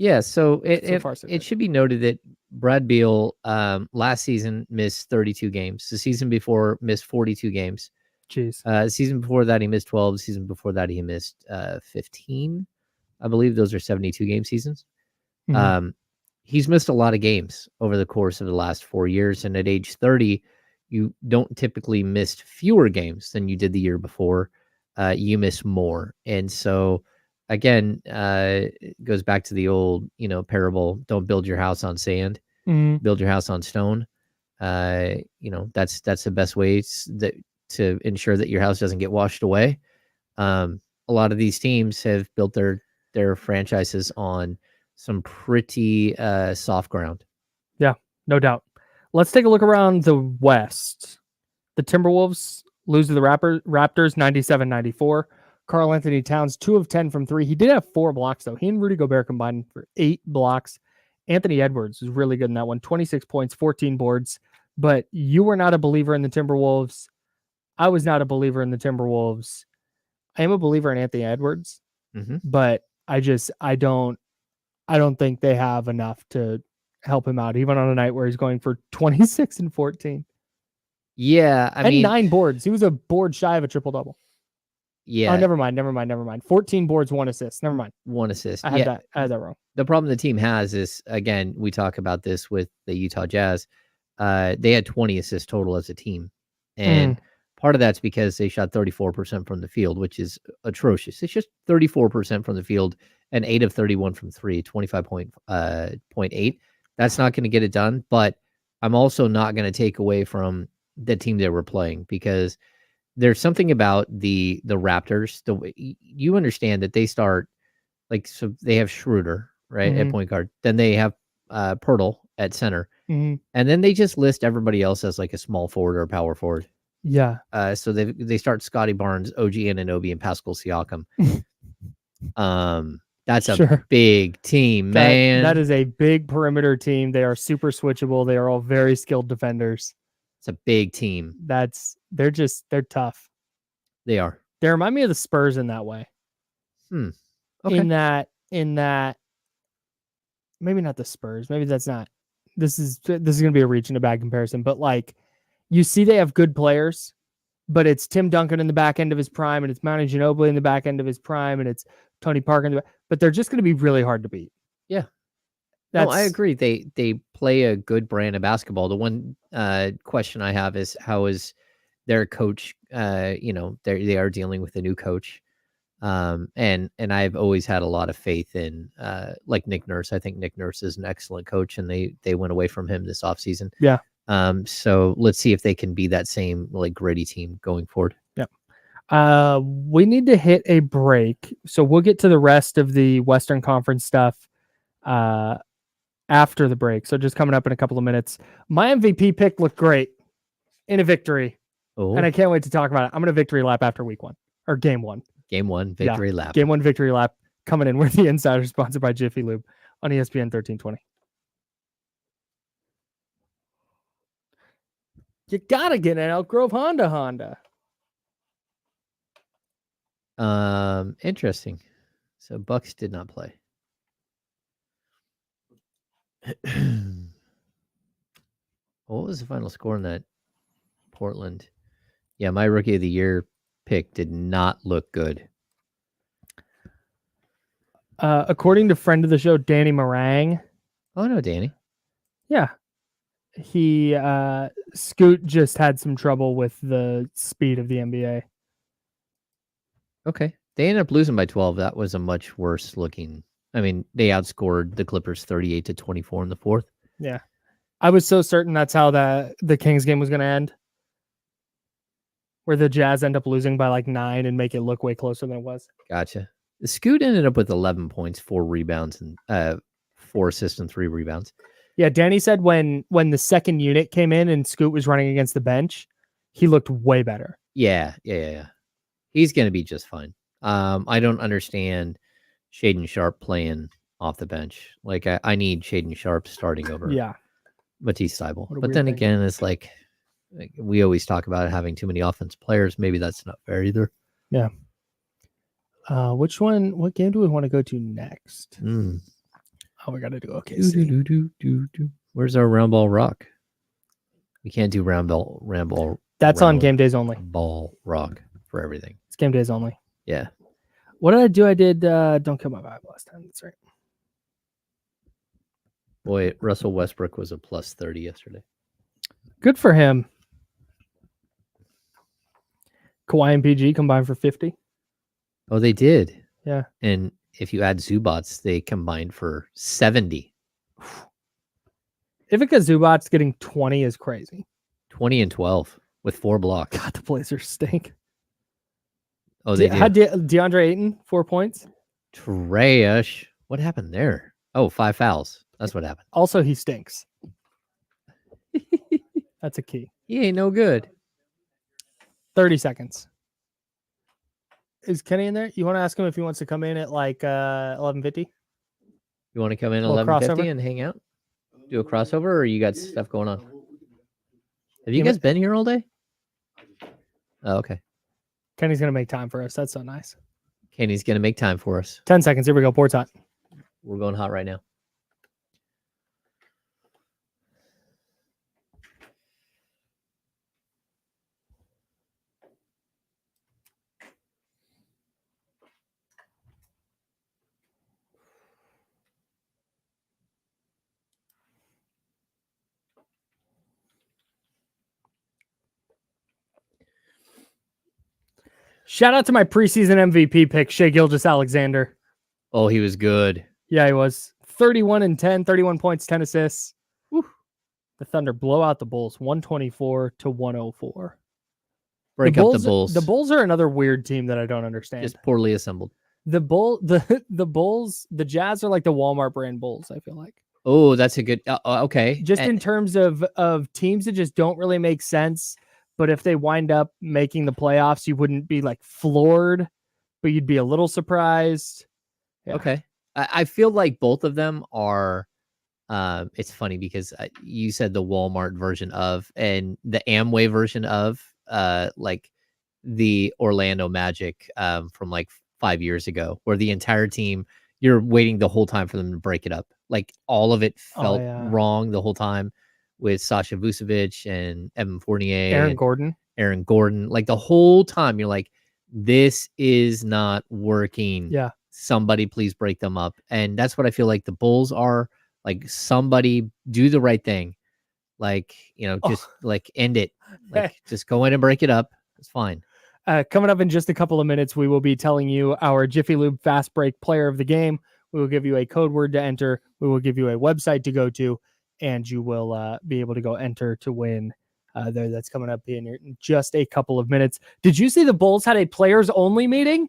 Yeah, so so it should be noted that Brad Beal last season missed 32 games. The season before missed 42 games. Jeez. The season before that he missed 12. The season before that he missed 15. I believe those are 72 game seasons. Mm-hmm. He's missed a lot of games over the course of the last 4 years, and at age 30, you don't typically miss fewer games than you did the year before. You miss more, and so. Again, it goes back to the old, parable. Don't build your house on sand. Build your house on stone. That's the best way to ensure that your house doesn't get washed away. A lot of these teams have built their franchises on some pretty soft ground. Yeah, no doubt. Let's take a look around the West. The Timberwolves lose to the Raptors 97-94. Karl Anthony Towns, 2 of 10 from 3. He did have 4 blocks, though. He and Rudy Gobert combined for 8 blocks. Anthony Edwards was really good in that one. 26 points, 14 boards. But you were not a believer in the Timberwolves. I was not a believer in the Timberwolves. I am a believer in Anthony Edwards, but I don't think they have enough to help him out, even on a night where he's going for 26 and 14. Yeah, I mean 9 boards. He was a board shy of a triple-double. Yeah. Oh, never mind. 14 boards, 1 assist. Never mind. 1 assist. I had that wrong. The problem the team has is, again, we talk about this with the Utah Jazz. They had 20 assists total as a team. And part of that's because they shot 34% from the field, which is atrocious. It's just 34% from the field and 8 of 31 from 3, 25.8. That's not going to get it done. But I'm also not going to take away from the team they were playing because there's something about the Raptors. You understand that they start so they have Schroeder right at point guard, then they have Pirtle at center, and then they just list everybody else as like a small forward or a power forward. Yeah. So they start Scotty Barnes, OG Anunoby, and Pascal Siakam. That's a big team, man. That is a big perimeter team. They are super switchable. They are all very skilled defenders. It's a big team. They're tough. They are. They remind me of the Spurs in that way. Okay. In that, maybe not the Spurs. Maybe that's not. This is going to be a reach and a bad comparison. But you see, they have good players, but it's Tim Duncan in the back end of his prime, and it's Manu Ginobili in the back end of his prime, and it's Tony Parker in the back. But they're just going to be really hard to beat. Yeah. No, I agree. They play a good brand of basketball. The one question I have is how is their coach? They are dealing with a new coach, and I've always had a lot of faith in Nick Nurse. I think Nick Nurse is an excellent coach, and they went away from him this offseason. Yeah. So let's see if they can be that same gritty team going forward. Yeah. We need to hit a break, so we'll get to the rest of the Western Conference stuff after the break. So just coming up in a couple of minutes. My MVP pick looked great in a victory. Oh. And I can't wait to talk about it. I'm going to victory lap after week 1 or game one. Game one victory lap. Game one victory lap coming in with the Insider, sponsored by Jiffy Lube on ESPN 1320. You gotta get an Elk Grove Honda. Interesting. So Bucks did not play. What was the final score in that Portland? Yeah, my rookie of the year pick did not look good. According to friend of the show, Danny Meringue. Oh no, Danny. Yeah. He Scoot just had some trouble with the speed of the NBA. Okay. They ended up losing by 12. That was a much worse looking. I mean, they outscored the Clippers 38-24 in the fourth. Yeah. I was so certain that's how the Kings game was going to end. Where the Jazz end up losing by like 9 and make it look way closer than it was. Gotcha. The Scoot ended up with 11 points, 4 rebounds, and 4 assists and 3 rebounds. Yeah, Danny said when the second unit came in and Scoot was running against the bench, he looked way better. Yeah. He's going to be just fine. I don't understand Shaedon Sharpe playing off the bench. Like, I need Shaedon Sharpe starting over Matisse Thybulle. But then again, it's like we always talk about having too many offensive players. Maybe that's not fair either. Yeah. What game do we want to go to next? Oh, we got to do OKC. Where's our round ball rock? We can't do round ball. That's on game days only. Ball rock for everything. It's game days only. Yeah. What did I do? I did Don't Kill My Vibe last time. That's right. Boy, Russell Westbrook was a plus 30 yesterday. Good for him. Kawhi and PG combined for 50. Oh, they did. Yeah. And if you add Zubats, they combined for 70. Ivica Zubats getting 20 is crazy. 20 and 12 with 4 blocks. God, the Blazers stink. Oh, they had DeAndre Ayton 4 points. Trash. What happened there? Oh, 5 fouls. That's what happened. Also, he stinks. That's a key. He ain't no good. 30 seconds. Is Kenny in there? You want to ask him if he wants to come in at like 11:50? You want to come in at 11:50 and hang out? Do a crossover, or you got stuff going on? Have you guys been here all day? Oh, okay. Kenny's going to make time for us. That's so nice. Kenny's going to make time for us. 10 seconds. Here we go. Board's hot. We're going hot right now. Shout out to my preseason MVP pick, Shai Gilgeous-Alexander. Oh, he was good. Yeah, he was. 31 and 10, 31 points, 10 assists. Whew. The Thunder blow out the Bulls 124-104. Break up the Bulls. The Bulls are another weird team that I don't understand. Just poorly assembled. The Bulls, the Jazz are like the Walmart brand Bulls, I feel like. Oh, that's a good okay. Just in terms of teams that just don't really make sense. But if they wind up making the playoffs, you wouldn't be like floored, but you'd be a little surprised. Yeah. Okay. I feel like both of them are, it's funny because you said the Walmart version of, and the Amway version of, like the Orlando Magic from like 5 years ago, where the entire team, you're waiting the whole time for them to break it up. Like all of it felt wrong the whole time. With Sasha Vucevic and Evan Fournier, Aaron Gordon, like the whole time you're like, this is not working. Yeah. Somebody please break them up. And that's what I feel like the Bulls are. Like, somebody do the right thing. Like, just like end it. Like, just go in and break it up. It's fine. Coming up in just a couple of minutes, we will be telling you our Jiffy Lube Fast Break player of the game. We will give you a code word to enter. We will give you a website to go to. And you will be able to go enter to win there. That's coming up in just a couple of minutes. Did you see the Bulls had a players only meeting?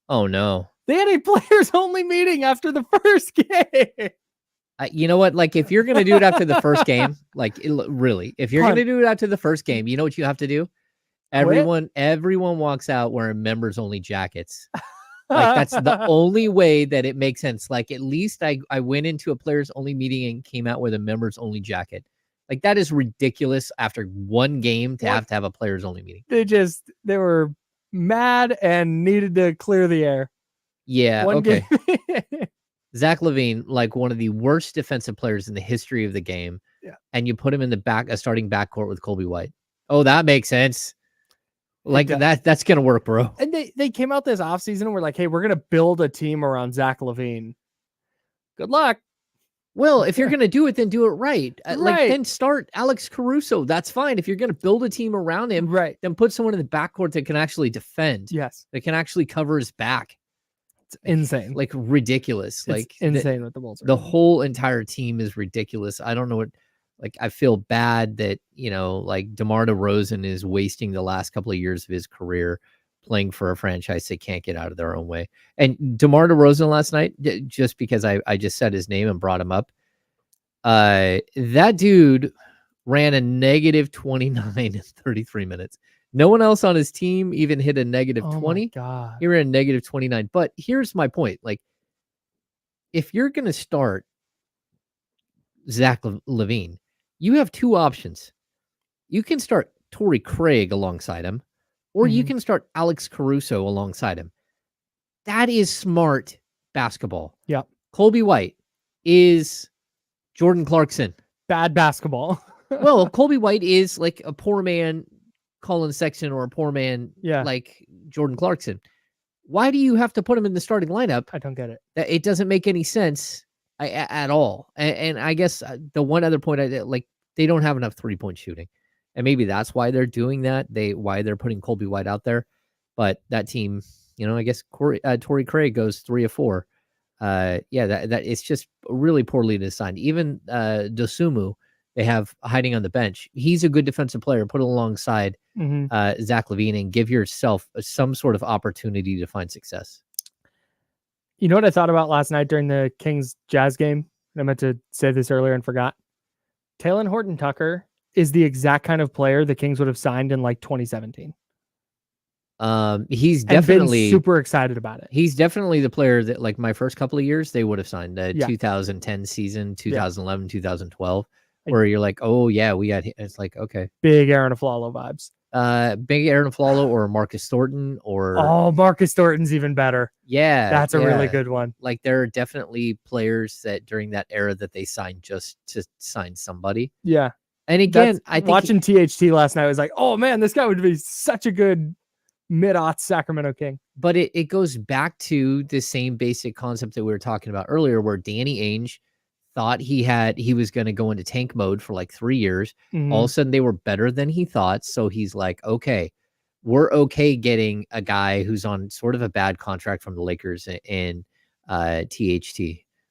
Oh, no. They had a players only meeting after the first game. You know what? Like, if you're going to do it after the first game, like, really, if you're going to do it after the first game, you know what you have to do? Everyone walks out wearing members only jackets. Like that's the only way that it makes sense. Like at least I went into a players only meeting and came out with a members only jacket. Like that is ridiculous after one game to have a players only meeting. They were mad and needed to clear the air. Yeah. Okay. Zach LaVine, like one of the worst defensive players in the history of the game. Yeah. And you put him in a starting backcourt with Colby White. Oh, that makes sense. Like that's going to work, bro. And they came out this offseason and were like, hey, we're going to build a team around Zach LaVine. Good luck. Well, if you're going to do it, then do it right. Right. Like then start Alex Caruso. That's fine. If you're going to build a team around him, right, then put someone in the backcourt that can actually defend. Yes. That can actually cover his back. It's insane. Like ridiculous. It's like insane what the Bulls are the doing. whole entire team is ridiculous. I don't know what, like, I feel bad that, like DeMar DeRozan is wasting the last couple of years of his career playing for a franchise that can't get out of their own way. And DeMar DeRozan last night, just because I just said his name and brought him up, that dude ran a negative 29 in 33 minutes. No one else on his team even hit a negative 20. God. He ran a negative 29. But here's my point. Like, if you're going to start Zach LaVine, you have two options. You can start Torrey Craig alongside him, or you can start Alex Caruso alongside him. That is smart basketball. Yeah. Colby White is Jordan Clarkson. Bad basketball. Well, Colby White is like a poor man Colin Sexton or a poor man like Jordan Clarkson. Why do you have to put him in the starting lineup? I don't get it. It doesn't make any sense at all. And I guess the one other point they don't have enough 3-point shooting. And maybe that's why they're doing that. Why they're putting Colby White out there. But that team, I guess Torrey Craig goes 3 of 4. That it's just really poorly designed. Even Dosumu, they have hiding on the bench. He's a good defensive player. Put it alongside Zach LaVine and give yourself some sort of opportunity to find success. You know what I thought about last night during the Kings Jazz game? I meant to say this earlier and forgot. Talen Horton-Tucker is the exact kind of player the Kings would have signed in like 2017. He's definitely been super excited about it. He's definitely the player that, like, my first couple of years, they would have signed the 2010 season, 2011, 2012, where you're like, oh yeah, we got. It's like, okay, big Aaron Aflalo vibes. Big Aaron Aflalo or Marcus Thornton or Marcus Thornton's even better. Yeah, that's a really good one. Like, there are definitely players that during that era that they signed just to sign somebody. Yeah, and again, I think watching THT last night was like, oh man, this guy would be such a good mid-aughts Sacramento King. But it goes back to the same basic concept that we were talking about earlier, where Danny Ainge thought he was going to go into tank mode for like 3 years. All of a sudden they were better than he thought. So he's like, okay, we're okay getting a guy who's on sort of a bad contract from the Lakers in THT.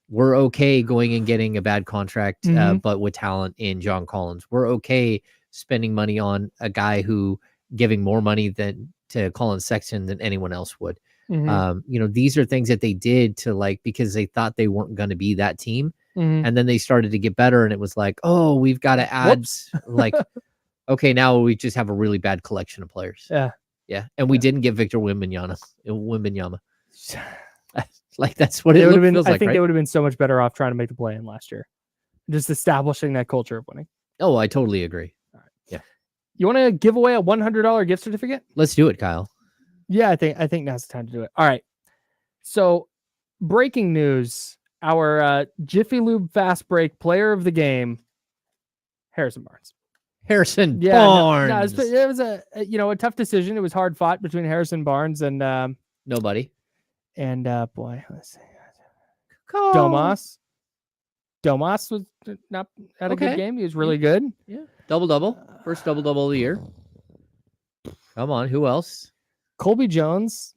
We're okay going and getting a bad contract, but with talent in John Collins. We're okay spending money on a guy who giving more money to Colin Sexton than anyone else would. These are things that they did because they thought they weren't going to be that team. And then they started to get better, and it was like, oh, we've got to add okay, now we just have a really bad collection of players. Yeah. And we didn't get Victor Wembanyama. Like, that's what it feels like. I think they would have been so much better off trying to make the play-in last year. Just establishing that culture of winning. Oh, I totally agree. All right. Yeah. You want to give away a $100 gift certificate? Let's do it, Kyle. Yeah, I think now's the time to do it. All right. So, breaking news. Our Jiffy Lube Fast Break player of the game, Harrison Barnes. Barnes. It was a tough decision. It was hard fought between Harrison Barnes and nobody. And boy, let's see. Domas was not had a good game. He was really good. Yeah. Double. First double of the year. Come on, who else? Colby Jones.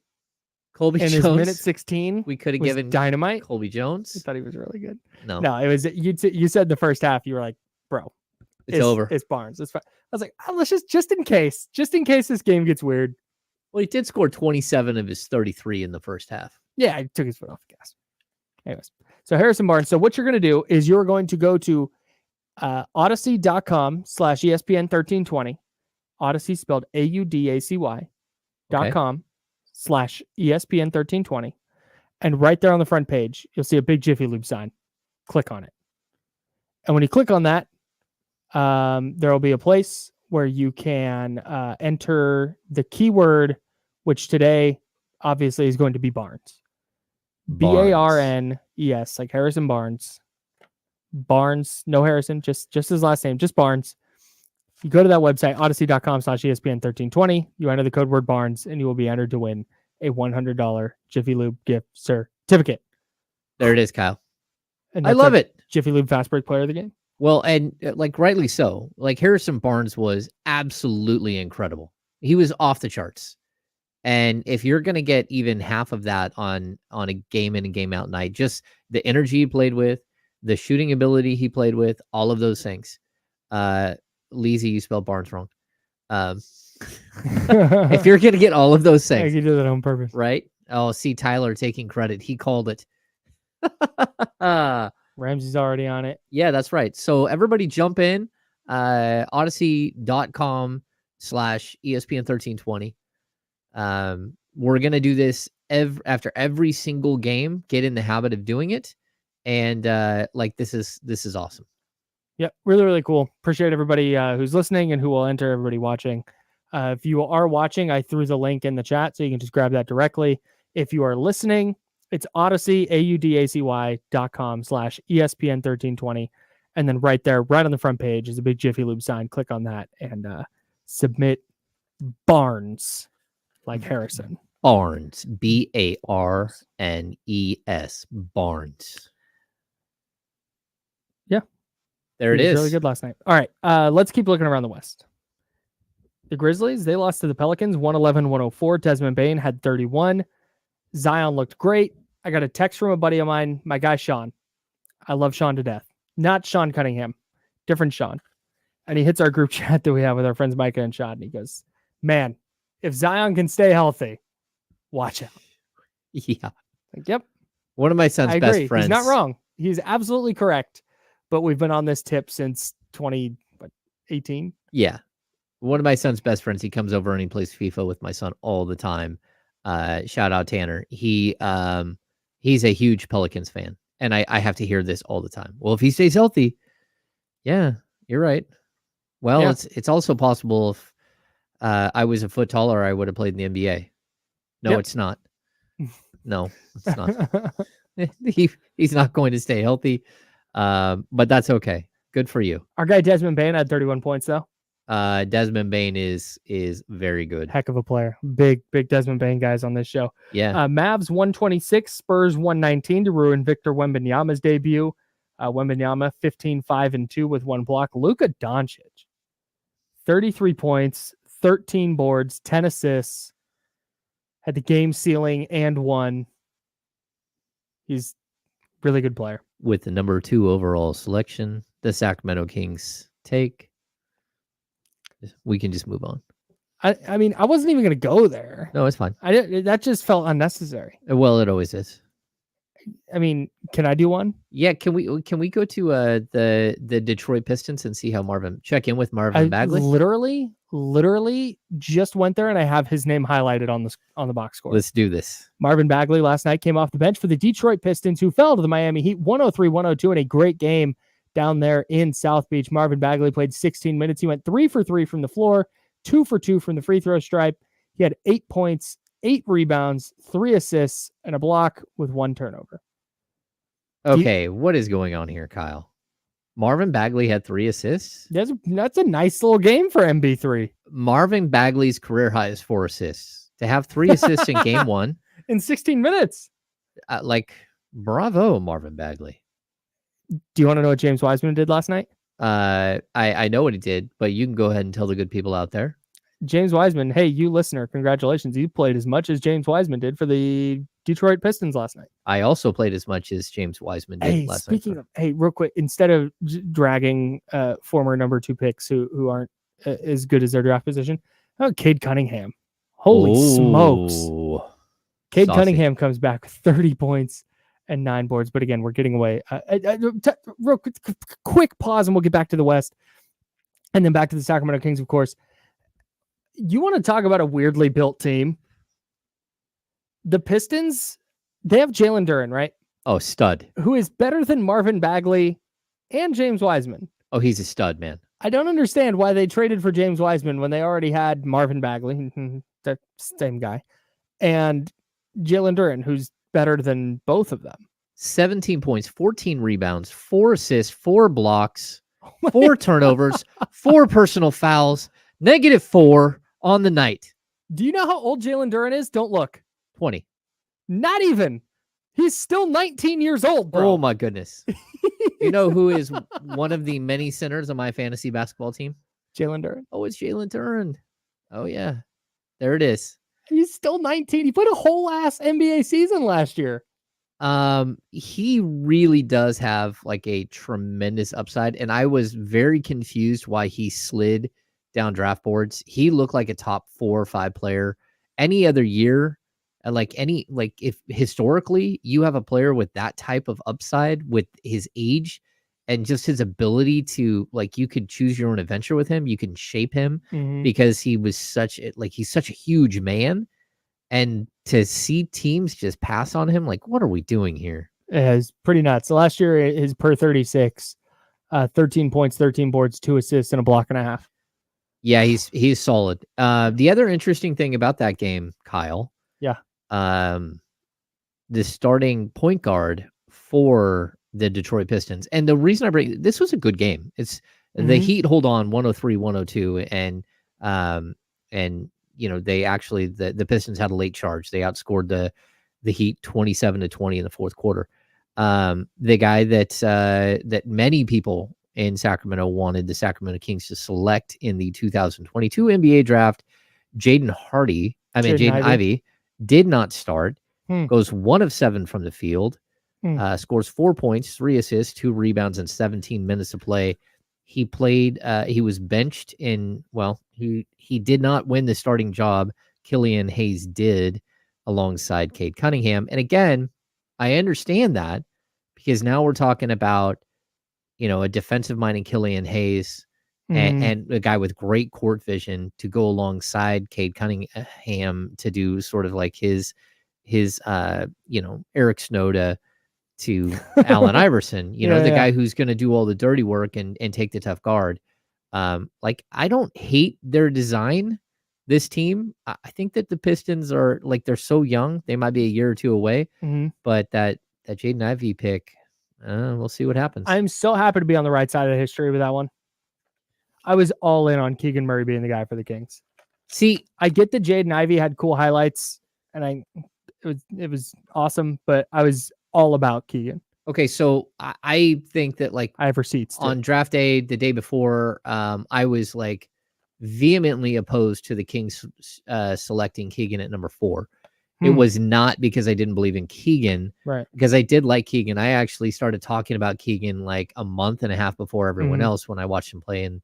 His minute 16. We could have given dynamite. Colby Jones. I thought he was really good. No, it was you said the first half. You were like, bro, it's over. It's Barnes. It's fine. I was like, let's just in case this game gets weird. Well, he did score 27 of his 33 in the first half. Yeah, I took his foot off the gas. Anyways, so Harrison Barnes. So what you're going to do is you're going to go to Odyssey.com/ESPN1320. Odyssey spelled audacy.com/ESPN1320. And right there on the front page, you'll see a big Jiffy Lube sign. Click on it. And when you click on that, there will be a place where you can enter the keyword, which today obviously is going to be Barnes. Barnes, like Harrison Barnes. Barnes, no Harrison, just his last name, just Barnes. You go to that website, audacy.com/ESPN1320. You enter the code word Barnes, and you will be entered to win a $100 Jiffy Lube gift certificate. There it is, Kyle. And I love it. Jiffy Lube Fast Break Player of the Game. Well, and like rightly so. Like Harrison Barnes was absolutely incredible. He was off the charts. And if you're going to get even half of that on a game in and game out night, just the energy he played with, the shooting ability he played with, all of those things. Leezy, you spelled Barnes wrong. If you're going to get all of those things. You did that on purpose. Right? Oh, see Tyler taking credit. He called it. Ramsey's already on it. Yeah, that's right. So everybody jump in. Odyssey.com/ESPN1320. We're going to do this after every single game. Get in the habit of doing it. And this is awesome. Yep, really, really cool. Appreciate everybody who's listening and who will enter, everybody watching. If you are watching, I threw the link in the chat, so you can just grab that directly. If you are listening, it's Odyssey, audacy.com/ESPN1320. And then right there, right on the front page, is a big Jiffy Lube sign. Click on that and submit Barnes, like Harrison. Barnes, Barnes, Barnes. Yeah. There it is. Really good last night. All right, let's keep looking around the West. The Grizzlies, they lost to the Pelicans, 111-104. Desmond Bane had 31. Zion looked great. I got a text from a buddy of mine, my guy Sean. I love Sean to death. Not Sean Cunningham, different Sean. And he hits our group chat that we have with our friends Micah and Sean. And he goes, man, if Zion can stay healthy, watch out. Yeah. Like, yep. One of my son's best friends. He's not wrong. He's absolutely correct. But we've been on this tip since 2018. Yeah. One of my son's best friends, he comes over and he plays FIFA with my son all the time. Shout out Tanner. He's a huge Pelicans fan. And I have to hear this all the time. Well, if he stays healthy, yeah, you're right. Well, yeah. It's also possible if I was a foot taller, I would have played in the NBA. No, It's not. No, it's not. He's not going to stay healthy. But that's okay. Good for you. Our guy Desmond Bane had 31 points though. Desmond Bane is very good. Heck of a player. Big Desmond Bane guys on this show. Yeah. Mavs 126, Spurs 119 to ruin Victor Wembanyama's debut. Wembanyama 15-5-2 with 1 block. Luka Doncic 33 points, 13 boards, 10 assists. Had the game ceiling and won. He's a really good player. With the number 2 overall selection, the Sacramento Kings take. We can just move on. I mean, I wasn't even going to go there. No, it's fine. That just felt unnecessary. Well, it always is. I mean, can I do one? Yeah, can we go to the Detroit Pistons and see how check in with Marvin Bagley? Literally just went there and I have his name highlighted on the box score. Let's do this. Marvin Bagley last night came off the bench for the Detroit Pistons, who fell to the Miami Heat 103-102 in a great game down there in South Beach. Marvin Bagley played 16 minutes. He went 3 for 3 from the floor, 2 for 2 from the free throw stripe. He had 8 points, 8 rebounds, 3 assists, and a block with 1 turnover. Okay, what is going on here, Kyle? Marvin Bagley had 3 assists? That's a nice little game for MB3. Marvin Bagley's career high is 4 assists. To have 3 assists in game 1. In 16 minutes. Bravo, Marvin Bagley. Do you want to know what James Wiseman did last night? I know what he did, but you can go ahead and tell the good people out there. James Wiseman, hey, you listener, congratulations. You played as much as James Wiseman did for the Detroit Pistons last night. I also played as much as James Wiseman did last night. Hey, real quick, instead of dragging former number 2 picks who aren't as good as their draft position, Cade Cunningham. Holy smokes. Cade Cunningham comes back with 30 points and 9 boards. But again, we're getting away. Real quick pause and we'll get back to the West and then back to the Sacramento Kings, of course. You want to talk about a weirdly built team? The Pistons, they have Jalen Duren, right? Oh, stud. Who is better than Marvin Bagley and James Wiseman. Oh, he's a stud, man. I don't understand why they traded for James Wiseman when they already had Marvin Bagley, that same guy, and Jalen Duren, who's better than both of them. 17 points, 14 rebounds, 4 assists, 4 blocks, 4 turnovers, 4 personal fouls, -4 on the night. Do you know how old Jalen Duren is? Don't look. 20. Not even. He's still 19 years old, bro. Oh, my goodness. You know who is one of the many centers on my fantasy basketball team? Jalen Duren. Oh, it's Jalen Duren. Oh, yeah. There it is. He's still 19. He played a whole ass NBA season last year. He really does have like a tremendous upside, and I was very confused why he slid down draft boards. He looked like a top 4 or 5 player any other year. If historically you have a player with that type of upside with his age and just his ability to, like, you could choose your own adventure with him. You can shape him because he was he's such a huge man. And to see teams just pass on him, like, what are we doing here? It's pretty nuts. So last year, his per 36, 13 points, 13 boards, 2 assists, and a block and a half. Yeah, he's solid. The other interesting thing about that game, Kyle. Yeah. The starting point guard for the Detroit Pistons. And the reason I bring this was a good game. It's the Heat hold on 103-102, and you know, they actually the Pistons had a late charge. They outscored the Heat 27-20 in the fourth quarter. The guy that many people in Sacramento wanted the Sacramento Kings to select in the 2022 NBA draft, Jaden Ivey, did not start. Goes 1 of 7 from the field. Scores 4 points, 3 assists, 2 rebounds, and 17 minutes to play. He played. He was benched in. Well, he did not win the starting job. Killian Hayes did, alongside Cade Cunningham. And again, I understand that because now we're talking about, you know, a defensive mind in Killian Hayes and a guy with great court vision to go alongside Cade Cunningham to do sort of like his Eric Snow to Allen Iverson, the guy who's going to do all the dirty work and take the tough guard. I don't hate their design, this team. I think that the Pistons are they're so young. They might be a year or two away, but that Jaden Ivey pick, we'll see what happens. I'm so happy to be on the right side of history with that one. I was all in on Keegan Murray being the guy for the Kings. See, I get that Jaden Ivey had cool highlights and it was awesome, but I was all about Keegan. Okay, so I think that I have receipts too. On draft day, the day before, I was vehemently opposed to the Kings selecting Keegan at number 4. It was not because I didn't believe in Keegan, right? Because I did like Keegan. I actually started talking about Keegan a month and a half before everyone else when I watched him play in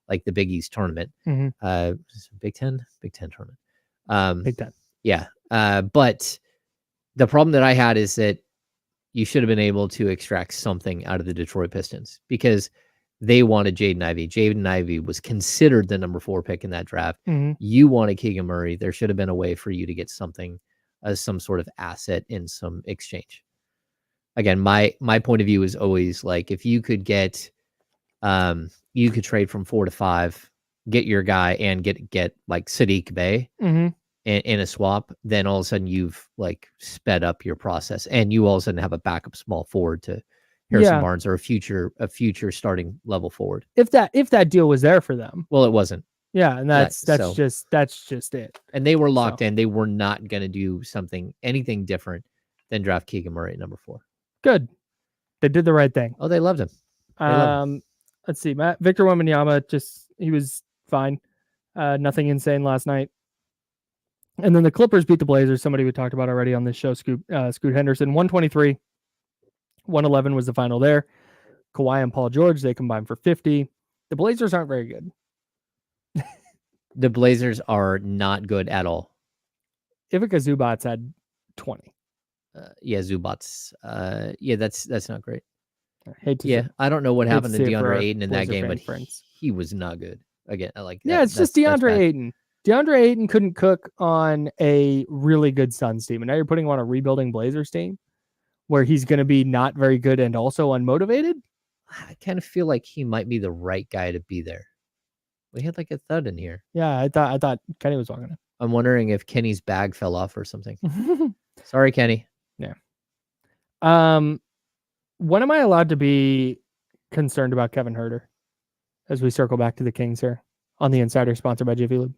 the Big East tournament, Big Ten tournament, Big Ten. Yeah, but the problem that I had is that you should have been able to extract something out of the Detroit Pistons because they wanted Jaden Ivey. Jaden Ivey was considered the number 4 pick in that draft. You wanted Keegan Murray. There should have been a way for you to get something as some sort of asset in some exchange. Again, my point of view is always if you could get, you could trade from 4 to 5, get your guy and get Sadiq Bey in a swap, then all of a sudden you've sped up your process and you all of a sudden have a backup small forward to Harrison Barnes or a future starting level forward. If that deal was there for them. Well, it wasn't. Yeah, and that's just it. And they were locked in. They were not going to do anything different than draft Keegan Murray at number 4. Good. They did the right thing. Oh, they loved him. Let's see. Victor Wembanyama, he was fine. Nothing insane last night. And then the Clippers beat the Blazers. Somebody we talked about already on this show, Scoot Henderson, 123. 111 was the final there. Kawhi and Paul George, they combined for 50. The Blazers aren't very good. The Blazers are not good at all. Ivica Zubats had 20. Zubats. That's not great. I don't know what happened to DeAndre Ayton in that game, but he was not good. Again, it's just DeAndre Ayton. DeAndre Ayton couldn't cook on a really good Suns team, and now you're putting him on a rebuilding Blazers team where he's going to be not very good and also unmotivated. I kind of feel like he might be the right guy to be there. We had like a thud in here. Yeah, I thought Kenny was walking in. I'm wondering if Kenny's bag fell off or something. Sorry, Kenny. Yeah. When am I allowed to be concerned about Kevin Huerter as we circle back to the Kings here on the Insider sponsored by Jiffy Lube?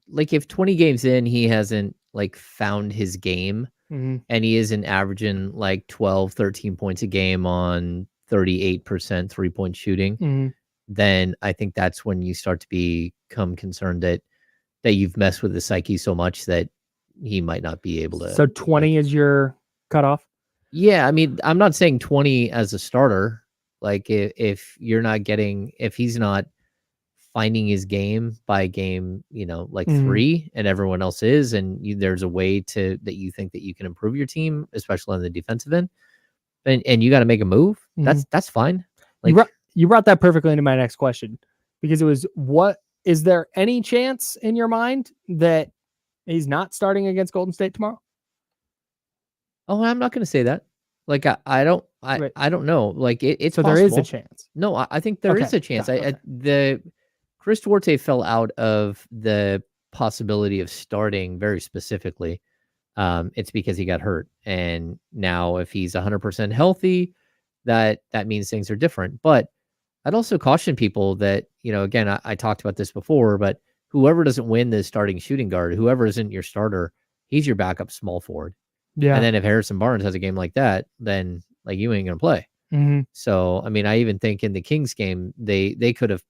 Like if 20 games in, he hasn't like found his game and he isn't averaging like 12, 13 points a game on 38% 3-point shooting, then I think that's when you start to become concerned that you've messed with the psyche so much that he might not be able to. So 20 is your cutoff? Yeah. I mean, I'm not saying 20 as a starter. Like if he's not finding his game by game, like 3 and everyone else is, and there's a way that you think that you can improve your team, especially on the defensive end, and you got to make a move. That's fine. Like you brought that perfectly into my next question, because it was, is there any chance in your mind that he's not starting against Golden State tomorrow? Oh, I'm not going to say that. Like I don't know. Like it's so possible. There is a chance. No, I think there is a chance. The Chris Duarte fell out of the possibility of starting very specifically. It's because he got hurt, and now if he's 100% healthy, that means things are different. But I'd also caution people that, again, I talked about this before, but whoever doesn't win the starting shooting guard, whoever isn't your starter, he's your backup small forward. Yeah. And then if Harrison Barnes has a game like that, then like you ain't gonna play. So I mean, I even think in the Kings game, they could have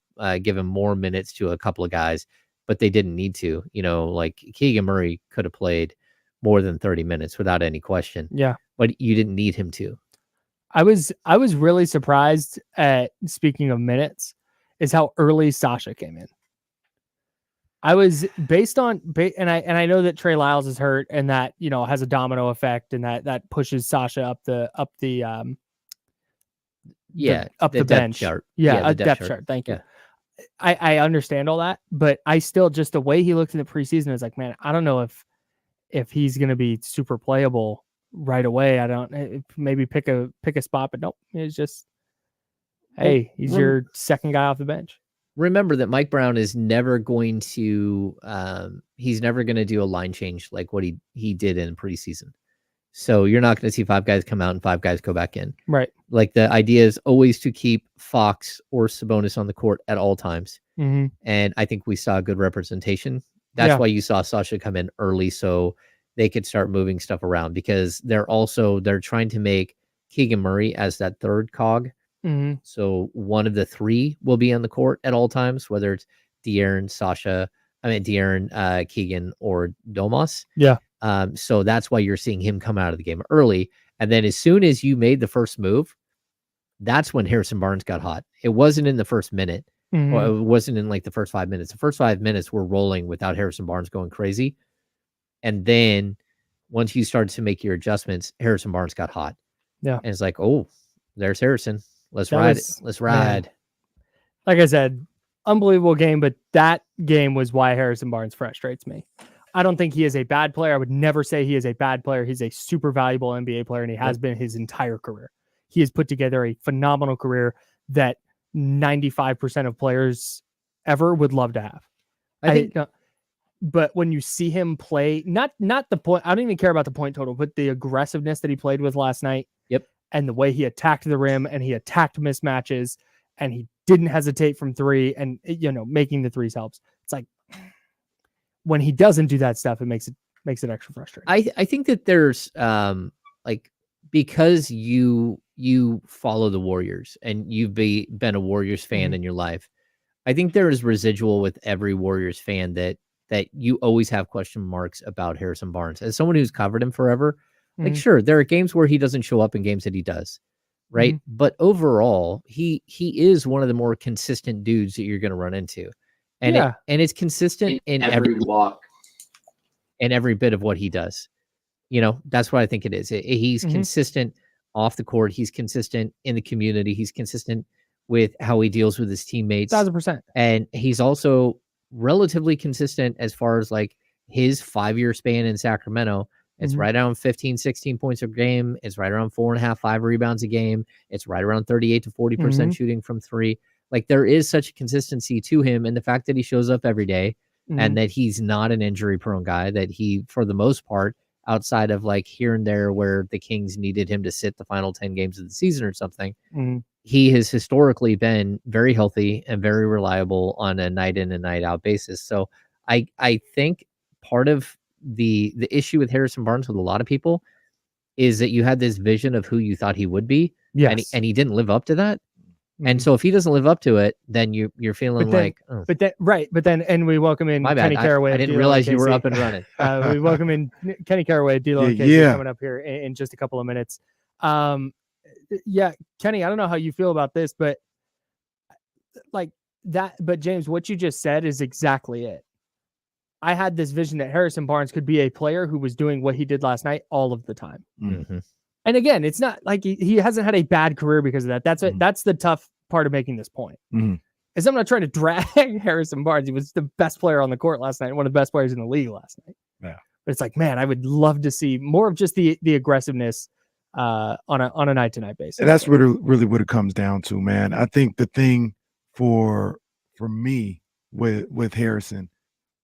given more minutes to a couple of guys, but they didn't need to. Like Keegan Murray could have played more than 30 minutes without any question. Yeah. But you didn't need him to. I was really surprised at, speaking of minutes, is how early Sasha came in. I was and I know that Trey Lyles is hurt, and that, has a domino effect, and that pushes Sasha up the bench chart. A depth chart. Thank you. I understand all that, but I still, just the way he looked in the preseason, I was like, man, I don't know if he's going to be super playable right away. I don't, maybe pick a spot, but nope. It's just, hey, he's your second guy off the bench. Remember that Mike Brown is never going to, he's never going to do a line change like what he did in preseason. So you're not going to see 5 guys come out and 5 guys go back in. Right. Like the idea is always to keep Fox or Sabonis on the court at all times. And I think we saw good representation. That's why you saw Sasha come in early, so they could start moving stuff around, because they're trying to make Keegan Murray as that third cog. So one of the 3 will be on the court at all times, whether it's De'Aaron, Keegan, or Domas. Yeah. So that's why you're seeing him come out of the game early. And then as soon as you made the first move, that's when Harrison Barnes got hot. It wasn't in the first minute. Or it wasn't in like the first 5 minutes. The first 5 minutes were rolling without Harrison Barnes going crazy. And then once you started to make your adjustments, Harrison Barnes got hot. Yeah. And it's like, oh, there's Harrison. Let's ride. Man. Like I said, unbelievable game, but that game was why Harrison Barnes frustrates me. I don't think he is a bad player. I would never say he is a bad player. He's a super valuable NBA player, and he has been his entire career. He has put together a phenomenal career that 95% of players ever would love to have. I think, but when you see him play, not the point, I don't even care about the point total, but the aggressiveness that he played with last night. Yep. And the way he attacked the rim, and he attacked mismatches, and he didn't hesitate from 3, and making the 3s helps. It's like, when he doesn't do that stuff, it makes it extra frustrating. I think that there's because you follow the Warriors and you've been a Warriors fan in your life, I think there is residual with every Warriors fan that you always have question marks about Harrison Barnes. As someone who's covered him forever, like, sure, there are games where he doesn't show up in games that he does, right? But overall, he is one of the more consistent dudes that you're going to run into. And it's consistent in every walk and every bit of what he does. That's what I think it is. He's consistent off the court. He's consistent in the community. He's consistent with how he deals with his teammates. 1,000%. And he's also relatively consistent as far as like his 5-year span in Sacramento. It's right around 15, 16 points a game. It's right around 4.5, 5 rebounds a game. It's right around 38 to 40% shooting from three. Like there is such a consistency to him. And the fact that he shows up every day and that he's not an injury prone guy, that he, for the most part, outside of like here and there where the Kings needed him to sit the final 10 games of the season or something, he has historically been very healthy and very reliable on a night in and night out basis. So I think part of the issue with Harrison Barnes with a lot of people is that you had this vision of who you thought he would be. Yes. And he didn't live up to that. And so if he doesn't live up to it, then you're feeling but then and we welcome in Kenny Caraway. I didn't realize you were up and running. We welcome in Kenny Caraway, D'Lo and Casey coming up here in just a couple of minutes. Yeah, Kenny, I don't know how you feel about this, but like that. But James, what you just said is exactly it. I had this vision that Harrison Barnes could be a player who was doing what he did last night all of the time. And again, it's not like he hasn't had a bad career because of that. That's the tough part of making this point. Is I'm not trying to drag Harrison Barnes. He was the best player on the court last night, one of the best players in the league last night. Yeah. But it's like, man, I would love to see more of just the aggressiveness on a night to night basis. And that's really what it comes down to, man. I think the thing for me with Harrison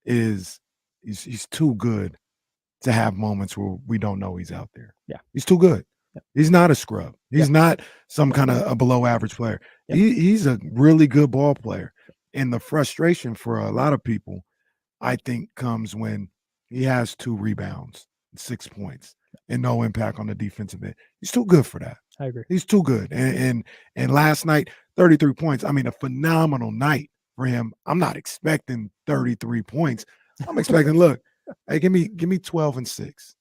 is he's too good to have moments where we don't know he's out there. Yeah. He's too good. Yeah. He's not a scrub. He's not some kind of a below average player. Yeah. He's a really good ball player. And the frustration for a lot of people, I think, comes when he has 2 rebounds, 6 points, and no impact on the defensive end. He's too good for that. I agree. He's too good. And last night, 33 points. I mean, a phenomenal night for him. I'm not expecting 33 points. I'm expecting, look, hey, give me 12 and 6,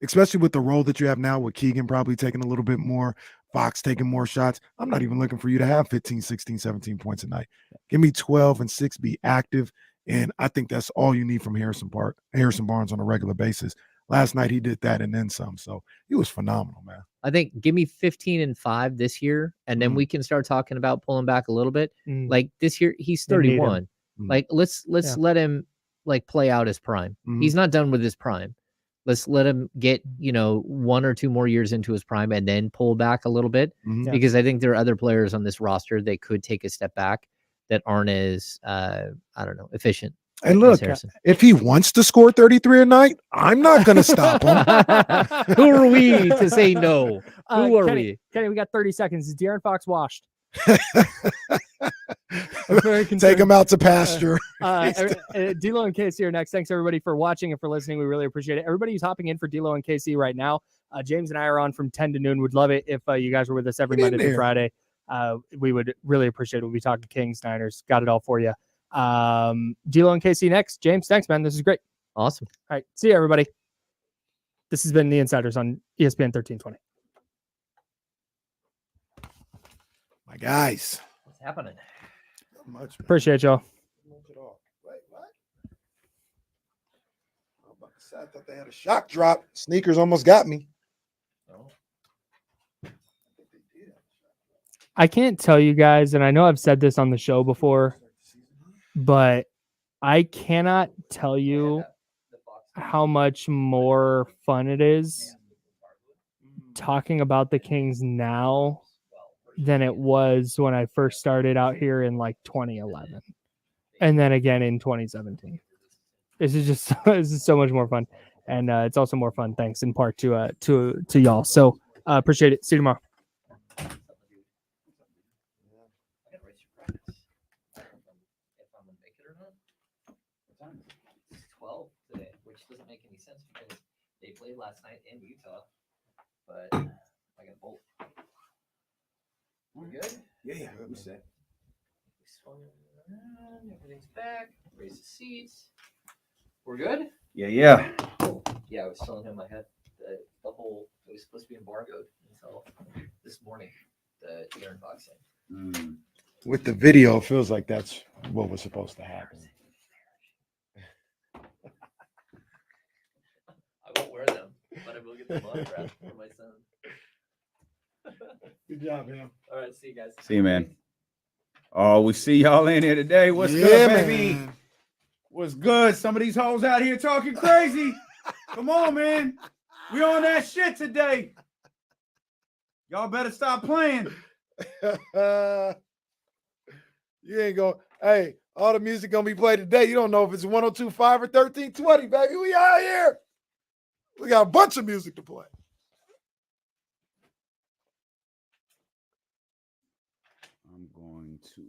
especially with the role that you have now with Keegan probably taking a little bit more, Fox taking more shots. I'm not even looking for you to have 15, 16, 17 points a night. Give me 12 and 6, be active. And I think that's all you need from Harrison Barnes on a regular basis. Last night he did that and then some. So he was phenomenal, man. I think give me 15 and 5 this year, and then we can start talking about pulling back a little bit. Like this year, he's 31. Like let's let him like play out his prime. He's not done with his prime. Let's let him get 1 or 2 more years into his prime and then pull back a little bit, because I think there are other players on this roster that could take a step back that aren't as efficient. And look, if he wants to score 33 a night, I'm not going to stop him. Who are we to say no? Who are we? Kenny, we got 30 seconds. Is De'Aaron Fox washed? Take him out to pasture. D'Lo and Casey are next. Thanks everybody for watching and for listening. We really appreciate it. Everybody who's hopping in for D'Lo and Casey right now. James and I are on from 10 to noon. Would love it if you guys were with us every Monday through Friday. We would really appreciate it. We'll be talking Kings, Niners. Got it all for you. D'Lo and Casey next. James, thanks, man. This is great. Awesome. All right. See you, everybody. This has been The Insiders on ESPN 1320. My guys. What's happening? Not much, man. Appreciate y'all. Wait, what? I thought they had a shock drop. Sneakers almost got me. I can't tell you guys, and I know I've said this on the show before, but I cannot tell you how much more fun it is talking about the Kings now than it was when I first started out here in like 2011, and then again in 2017. This is so much more fun, and it's also more fun thanks in part to y'all. So appreciate it. See you tomorrow. Doesn't make any sense because they played last night in Utah, but I got both. We're good? Yeah, we set. We swung around, everything's back, raise the seats. We're good? Yeah. Cool. Yeah, I was telling him I had the whole, it was supposed to be embargoed until this morning, the De'Aaron Fox thing. With the video, it feels like that's what was supposed to happen. I won't wear them, but I will get the mug wrap for my son. Good job, man. All right, see you guys. See you, man. Oh, we see y'all in here today. What's Yeah, good, baby? man. What's good? Some of these hoes out here talking crazy. Come on, man. We on that shit today. Y'all better stop playing. You ain't going. Hey, all the music gonna be played today. You don't know if it's 102.5 or 1320, baby. We out here. We got a bunch of music to play. I'm going to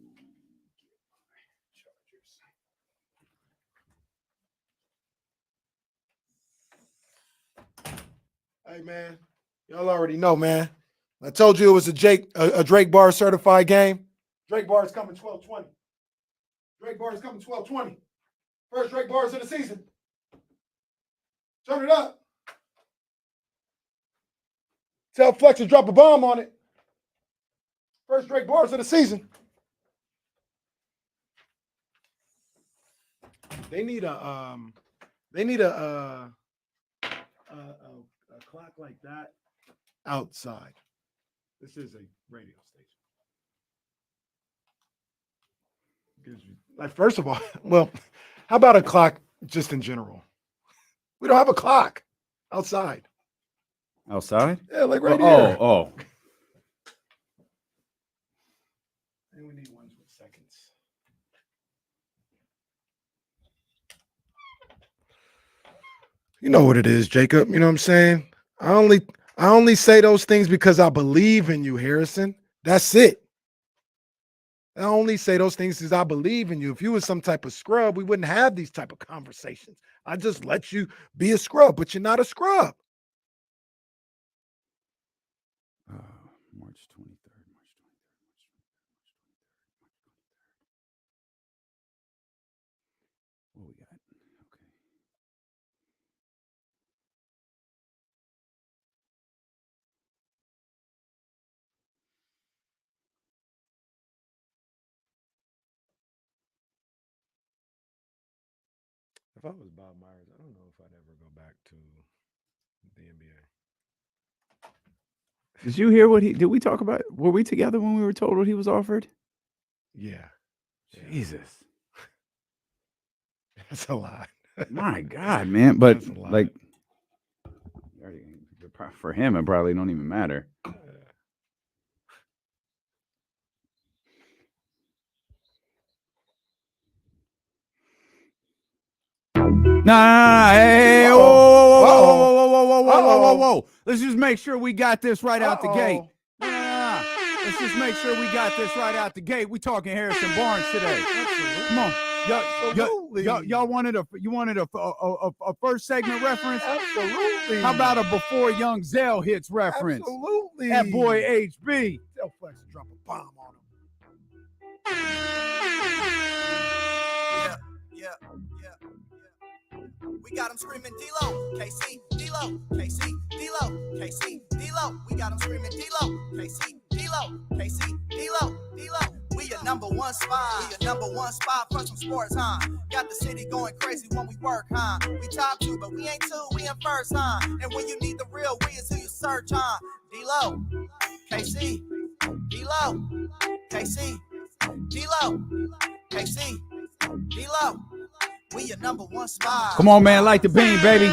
Hey, man, y'all already know, man. I told you it was a Drake Bar certified game. Drake Bar is coming 12-20. Drake Bar is coming 12-20. First Drake Bars of the season. Turn it up. Tell Flex to drop a bomb on it. First Drake Bars of the season. They need a clock like that outside. This is a radio station. Gives you, like, first of all, well, how about a clock just in general? We don't have a clock outside. outside. Yeah, like right here. Oh. And we need ones with seconds. You know what it is, Jacob. You know what I'm saying? I only say those things because I believe in you, Harrison. That's it. I only say those things because I believe in you. If you were some type of scrub, we wouldn't have these type of conversations. I just let you be a scrub, but you're not a scrub. March 23rd. What we got? Okay. If I was Bob Myers, I don't know if I'd ever go back to the NBA. Did you hear did we talk about? Were we together when we were told what he was offered? Yeah. Jesus. That's a lot. My God, man. But That's a lot. like, for him, it probably don't even matter. Nah, hey, whoa. Let's just make sure we got this right out the gate. Nah. Let's just make sure we got this right out the gate. We talking Harrison Barnes today. Come on. Y'all wanted a first segment reference? Absolutely. How about a before Young Zell hits reference? Absolutely. That boy HB. Tell Flex to drop a bomb on him. Yeah. We got him screaming D-Lo, KC, D-Lo, KC, D-Lo, KC, D-Lo. We got him screaming D-Lo, KC, D-Lo, KC, D-Lo, D-Lo. We your number one spot. We your number one spot for some sports, huh? Got the city going crazy when we work, huh? We top two, but we ain't two, we in first, huh? And when you need the real, we is who you search, huh? D-Lo, KC, D-Lo, KC, D-Lo, KC, D-Lo. We your number one spot. Come on, man. Light the beam, baby.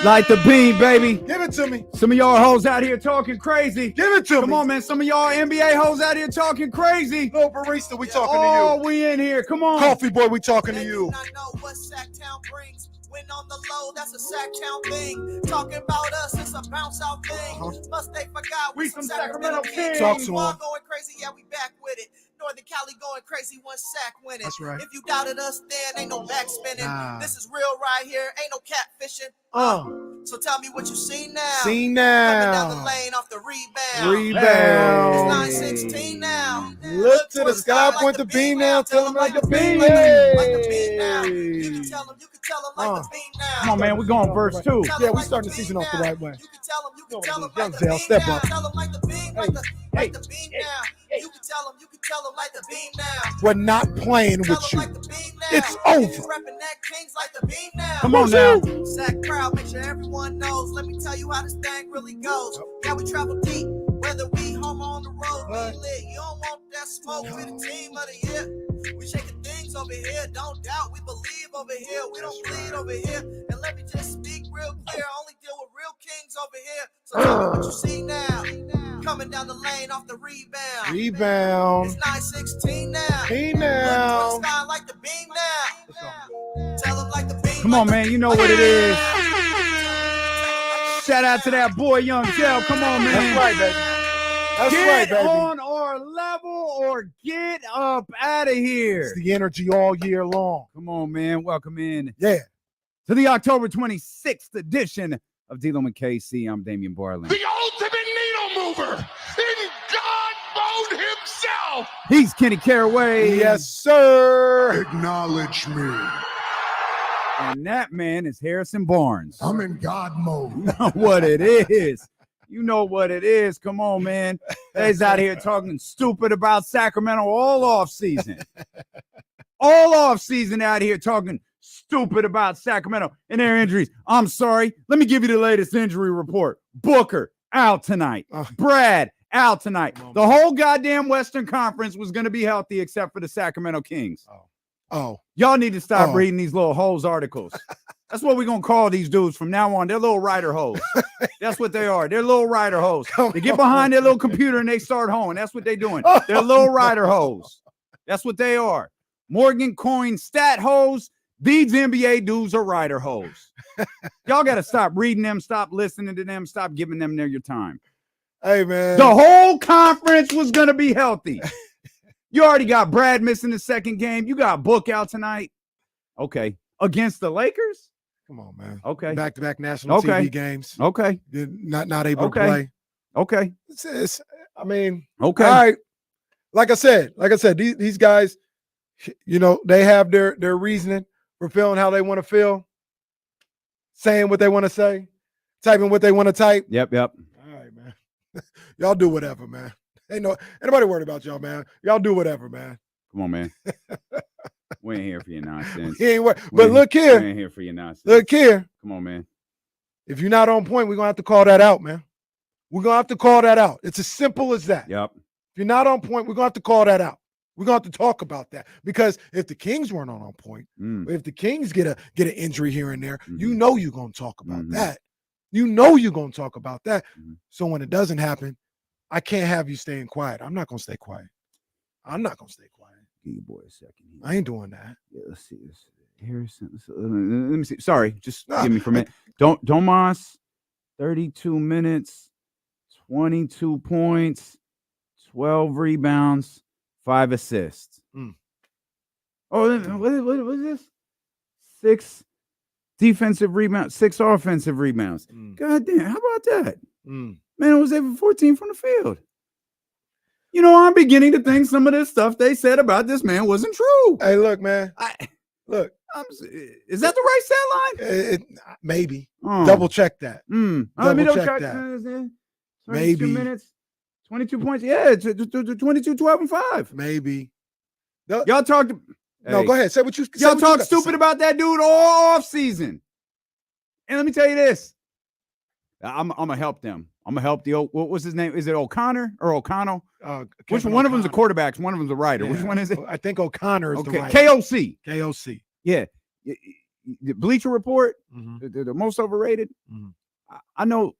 Light the beam, baby. Give it to me. Some of y'all hoes out here talking crazy. Give it to me. Come on, man. Some of y'all NBA hoes out here talking crazy. No barista, we talking Oh, to you. we in here. Come on. Coffee boy, we talking to They you. do not know what Sacktown brings. When on the low, that's a Sacktown thing. Talking about us, it's a bounce out thing. Must they forgot We some Sacramento kings. Talk to Ball him. going crazy, yeah, we back with it. Northern Cali going crazy, one sack winning. That's right. If you doubted us, then ain't no back spinning. Nah. This is real right here, ain't no catfishing. So tell me what you see now. See Coming down the now. lane off the rebound. Rebound. It's 9-16 now. Look to the sky, point the beam now. Tell them like the beam. Like the beam now. You can tell them like the beam now. Come on, man. We're going verse 2. Yeah, we starting the season off the right way. You can tell them Young like the Zell, beam step now. up. Tell them like the beam, like the beam now. You can tell them like the beam now. We're not playing Tell with them you. like the beam now. It's If over. you repping that Kings like the beam now. Come on now. Sack crowd, make sure everyone knows. Let me tell you how this thing really goes. Yeah, we travel deep, whether we home or on the road. We lit. You don't want that got smoke, we the team of the year. We shaking things over here, don't doubt, we believe over here. We don't bleed over here. And let me just speak real clear, I only deal with real kings over here. So tell me what you see now. Coming down the lane off the rebound. Rebound. It's 9-16 now. Hey Look now. to the sky like the beam now. Tell them like the beam. Come on, man. You know what it is. Shout out to that boy, Young Gel. Come on, man. That's right, baby. That's Get right, baby. on our level or get up out of here. It's the energy all year long. Come on, man. Welcome in Yeah. to the October 26th edition of D-Lo and KC. I'm Damian Barlin. The ultimate needle mover in God mode himself. He's Kenny Caraway. Yes, sir. Acknowledge me. And that man is Harrison Barnes. I'm in God mode. You know what it is. You know what it is. Come on, man. They's out here talking stupid about Sacramento all off season. All off season out here talking stupid about Sacramento and their injuries. I'm sorry. Let me give you the latest injury report. Booker out tonight. Brad out tonight. The whole goddamn Western Conference was going to be healthy except for the Sacramento Kings. Oh. Y'all need to stop reading these little hoes articles. That's what we're going to call these dudes from now on. They're little writer hoes. That's what they are. They're little writer hoes. They get behind their little computer and they start hoeing. That's what they're doing. They're little writer hoes. That's what they are. Morgan Coin stat hoes. These NBA dudes are writer hoes. Y'all got to stop reading them, stop listening to them, stop giving them your time. Hey, man. The whole conference was going to be healthy. You already got Brad missing the second game. You got Book out tonight. Okay. Against the Lakers? Come on, man. Okay. Back-to-back national TV games. Okay. Not able to play. Okay. I mean, okay. All right. Like I said, these guys, you know, they have their reasoning for feeling how they want to feel, saying what they want to say, typing what they want to type. Yep. All right, man. Y'all do whatever, man. Ain't nobody worried about y'all, man. Y'all do whatever, man. Come on, man. We ain't here for your nonsense. He ain't worried. But look here. We ain't here for your nonsense. Look here. Come on, man. If you're not on point, we're going to have to call that out, man. We're going to have to call that out. It's as simple as that. Yep. If you're not on point, we're going to have to call that out. We're going to have to talk about that. Because if the Kings weren't on point, if the Kings get an injury here and there, you know you're going to talk about that. You know you're going to talk about that. So when it doesn't happen, I can't have you staying quiet. I'm not going to stay quiet. I'm not going to stay quiet. Give your boy a second. I ain't doing that. Yeah, let's see this. Harrison. Let me see. Sorry, just give me for a minute. Domas, 32 minutes, 22 points, 12 rebounds, 5 assists. Oh, what is this? 6 defensive rebounds, 6 offensive rebounds. God damn, how about that? Man, it was able 14 from the field. You know, I'm beginning to think some of this stuff they said about this man wasn't true. Hey, look, man. Look. Is that the right stat line? Maybe. Double check that. Double check that. 22 Maybe. minutes, 22 points. Yeah, 22, 12, and 5. Maybe. Y'all talked. No, go ahead. Say what you. Y'all talk stupid about that dude all off season. And let me tell you this. I'm gonna help them. I'm gonna help what was his name? Is it O'Connor or O'Connell? Which one of them's a quarterback? One of them's a writer. Yeah. Which one is it? I think O'Connor is the writer. KOC. Yeah. The Bleacher Report, the most overrated. I know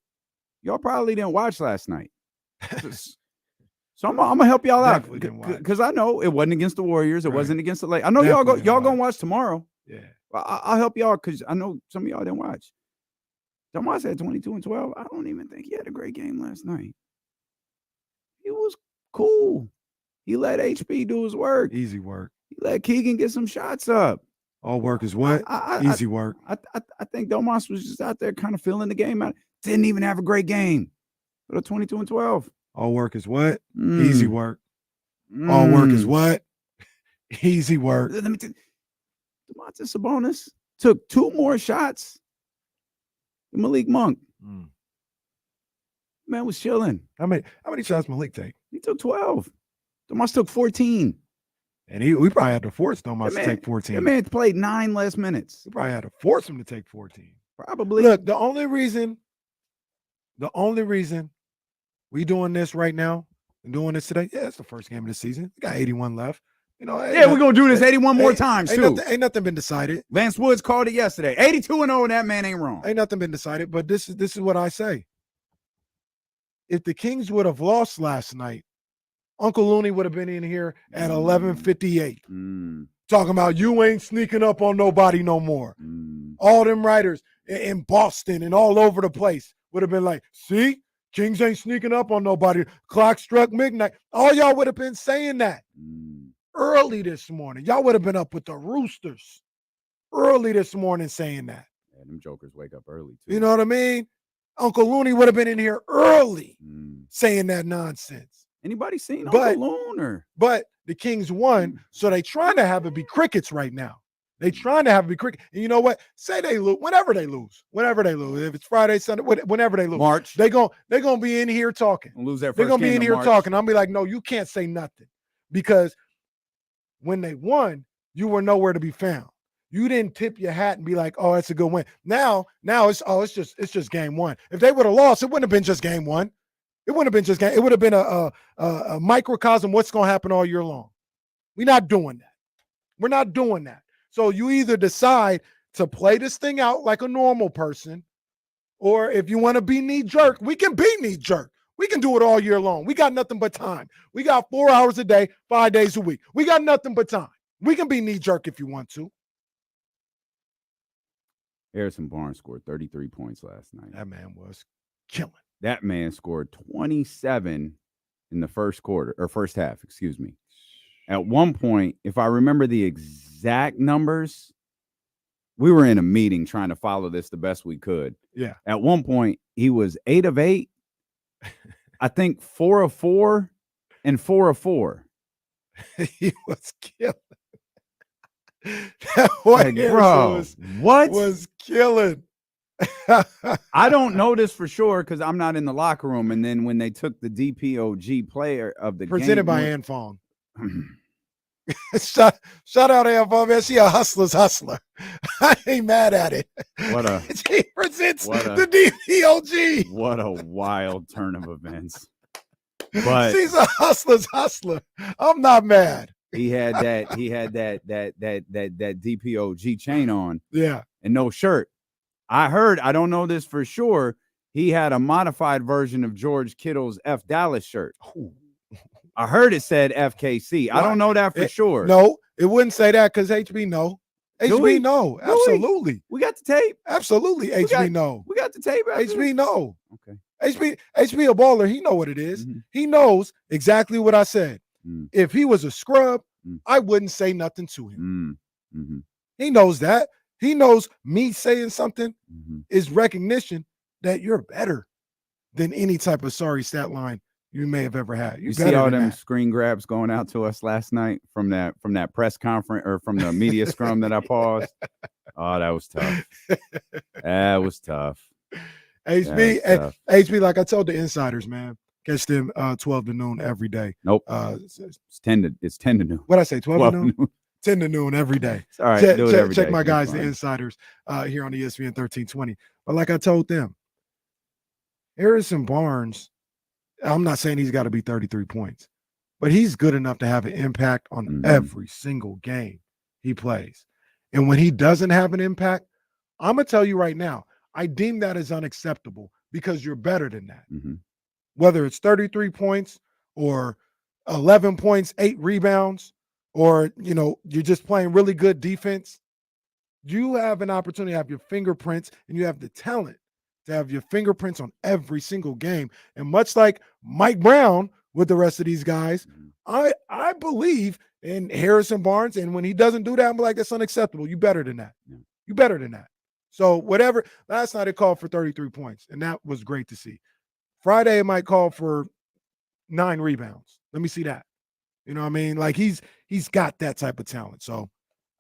y'all probably didn't watch last night. So I'm gonna help y'all out because I know it wasn't against the Warriors. It wasn't against the Lakers. I know y'all gonna watch tomorrow. Yeah. I'll help y'all because I know some of y'all didn't watch. Tomas had 22 and 12. I don't even think he had a great game last night. He was cool. He let HB do his work. Easy work. He let Keegan get some shots up. All work is what? Easy work. I think Domas was just out there kind of feeling the game out. Didn't even have a great game. But 22 and 12. All work is what? Easy work. All work is what? Easy work. Let me tell you, Domantas Sabonis took 2 more shots than Malik Monk. Man was chilling. How many shots Malik take? He took 12. Domas took 14. And we probably had to force Domas to take 14. That man played 9 less minutes. We probably had to force him to take 14. Probably. Look, the only reason we doing this right now doing this today. Yeah, it's the first game of the season. We got 81 left. You know, Yeah, we're going to do this 81 more times, too. Ain't nothing been decided. Lance Woods called it yesterday. 82-0, and that man ain't wrong. Ain't nothing been decided, but this is what I say. If the Kings would have lost last night, Uncle Looney would have been in here at 11:58. Talking about you ain't sneaking up on nobody no more. All them writers in Boston and all over the place would have been like, see, Kings ain't sneaking up on nobody. Clock struck midnight. All y'all would have been saying that early this morning. Y'all would have been up with the Roosters early this morning saying that. Yeah, them jokers wake up early, too. You know what I mean? Uncle Looney would have been in here early saying that nonsense. Anybody seen Uncle Loon? But the Kings won, so they trying to have it be crickets right now. They trying to have it be cricket. And you know what? Say they lose, whenever they lose. If it's Friday, Sunday, whenever they lose. March. They're gonna be in here talking. Lose their first They're gonna be game in in here March. talking. I'll be like, no, you can't say nothing. Because when they won, you were nowhere to be found. You didn't tip your hat and be like, oh, that's a good win. Now it's just game one. If they would have lost, it wouldn't have been just game one. It wouldn't have been just game. It would have been a microcosm. What's going to happen all year long? We're not doing that. We're not doing that. So you either decide to play this thing out like a normal person, or if you want to be knee jerk, we can be knee jerk. We can do it all year long. We got nothing but time. We got 4 hours a day, 5 days a week. We got nothing but time. We can be knee jerk if you want to. Harrison Barnes scored 33 points last night. That man was killing. That man scored 27 in the first half, excuse me. At one point, if I remember the exact numbers, we were in a meeting trying to follow this the best we could. Yeah. At one point, he was 8 of 8. I think 4 of 4 and 4 of 4. He was killing. That boy was killing. I don't know this for sure because I'm not in the locker room. And then when they took the DPOG player of the presented game, by Ann Fong. shout out Ann Fong, man. She a hustler's hustler. I ain't mad at it. She presents the DPOG. What a wild turn of events. But she's a hustler's hustler. I'm not mad. He had that DPOG chain on. Yeah. And no shirt. I heard, I don't know this for sure, he had a modified version of George Kittle's F Dallas shirt. I heard it said FKC. I don't know that for sure. No, it wouldn't say that because HB no. HB no. Absolutely. We got the tape. Absolutely. HB no. We got the tape. HB no. Okay. HB a baller. He know what it is. Mm-hmm. He knows exactly what I said. If he was a scrub, I wouldn't say nothing to him. He knows that. He knows me saying something is recognition that you're better than any type of sorry stat line you may have ever had. You see all them screen grabs going out to us last night from that press conference or from the media scrum that I paused. Oh, that was tough. That was tough. HB, like I told the insiders, man, catch them 12 to noon every day. Nope. It's 10 to noon. What'd I say? 12 to noon? 10 to noon every day. It's all right. Check my guys, the insiders, here on ESPN 1320. But like I told them, Harrison Barnes, I'm not saying he's got to be 33 points, but he's good enough to have an impact on every single game he plays. And when he doesn't have an impact, I'm going to tell you right now, I deem that as unacceptable because you're better than that. Whether it's 33 points or 11 points, 8 rebounds, or, you're just playing really good defense, you have an opportunity to have your fingerprints and you have the talent to have your fingerprints on every single game. And much like Mike Brown with the rest of these guys, I believe in Harrison Barnes. And when he doesn't do that, I'm like, that's unacceptable. You better than that. You better than that. So whatever, last night it called for 33 points, and that was great to see. Friday, it might call for 9 rebounds. Let me see that. You know what I mean? Like he's got that type of talent. So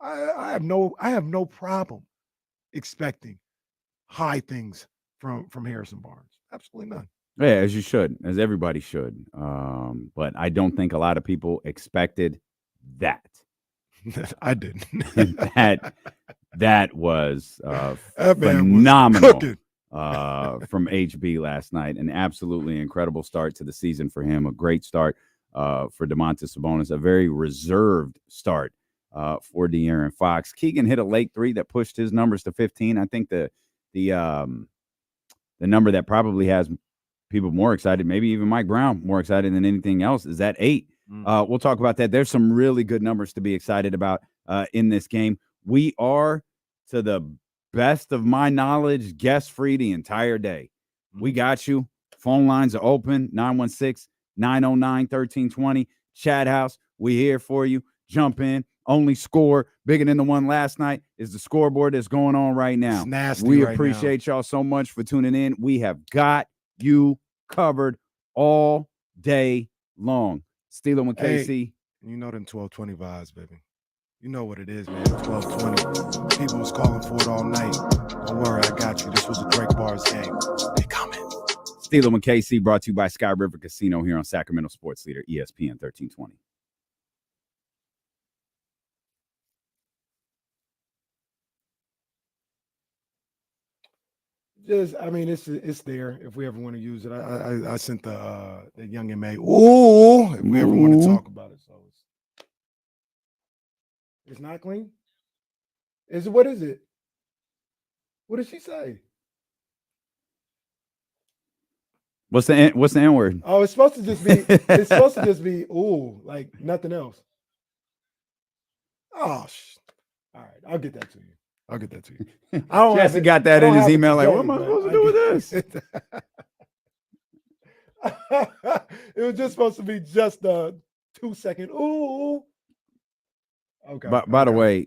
I have no problem expecting high things from Harrison Barnes. Absolutely none. Yeah, as you should, as everybody should. But I don't think a lot of people expected that. I didn't. that was phenomenal. from HB last night. An absolutely incredible start to the season for him. A great start for Domantas Sabonis. A very reserved start for De'Aaron Fox. Keegan hit a late three that pushed his numbers to 15. I think the number that probably has people more excited, maybe even Mike Brown more excited than anything else, is that 8. We'll talk about that. There's some really good numbers to be excited about in this game. We are, to the best of my knowledge, guest-free the entire day. We got you. Phone lines are open, 916-909-1320. Chat house, we here for you. Jump in. Only score bigger than the one last night is the scoreboard that's going on right now. It's nasty We right appreciate y'all so much for tuning in. We have got you covered all day long. Steeler with KC. Hey, you know them 1220 vibes, baby. You know what it is, man. 1220. People was calling for it all night. Don't worry, I got you. This was a Drake Bars game. They coming. Steeler with KC, brought to you by Sky River Casino here on Sacramento Sports Leader, ESPN 1320. I mean, it's there if we ever want to use it. I sent the young MA. Ooh, if we ever want to talk about it. So it's not clean. What is it? What did she say? What's the N word? Oh, it's supposed to just be. It's supposed to just be ooh, like nothing else. Oh, all right. I'll get that to you. I don't Jesse got that in his email. Like, what am I supposed to do with this? It was just supposed to be just a 2-second. Ooh. Okay. By the way,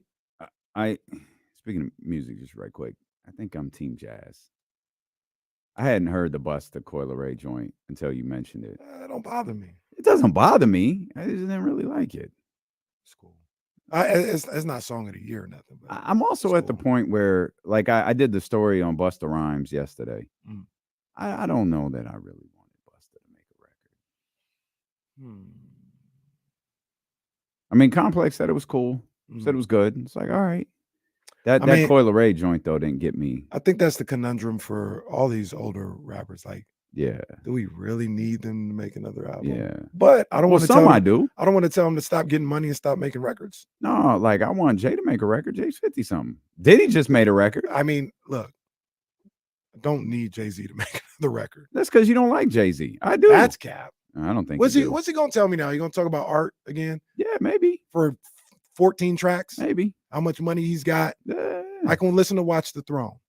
speaking of music, just right quick, I think I'm Team Jazz. I hadn't heard the Bust the Coil Ray joint until you mentioned it. It don't bother me. It doesn't bother me. I just didn't really like it. It's cool. It's not song of the year or nothing. But I'm also at the point where, like, I did the story on Busta Rhymes yesterday. I don't know that I really wanted Busta to make a record. I mean, Complex said it was cool. Said it was good. It's like, all right. That Coil Ray joint, though, didn't get me. I think that's the conundrum for all these older rappers. Like, yeah, do we really need them to make another album? Yeah. But I don't want to some I do. I don't want to tell them to stop getting money and stop making records. No, like, I want Jay to make a record. Jay's 50-something. Diddy just made a record. I mean, look, I don't need Jay-Z to make another record. That's because you don't like Jay-Z. I do. That's cap. I don't think What's he going to tell me now? You going to talk about art again? Yeah, maybe. For 14 tracks? Maybe. How much money he's got? I can listen to Watch the Throne.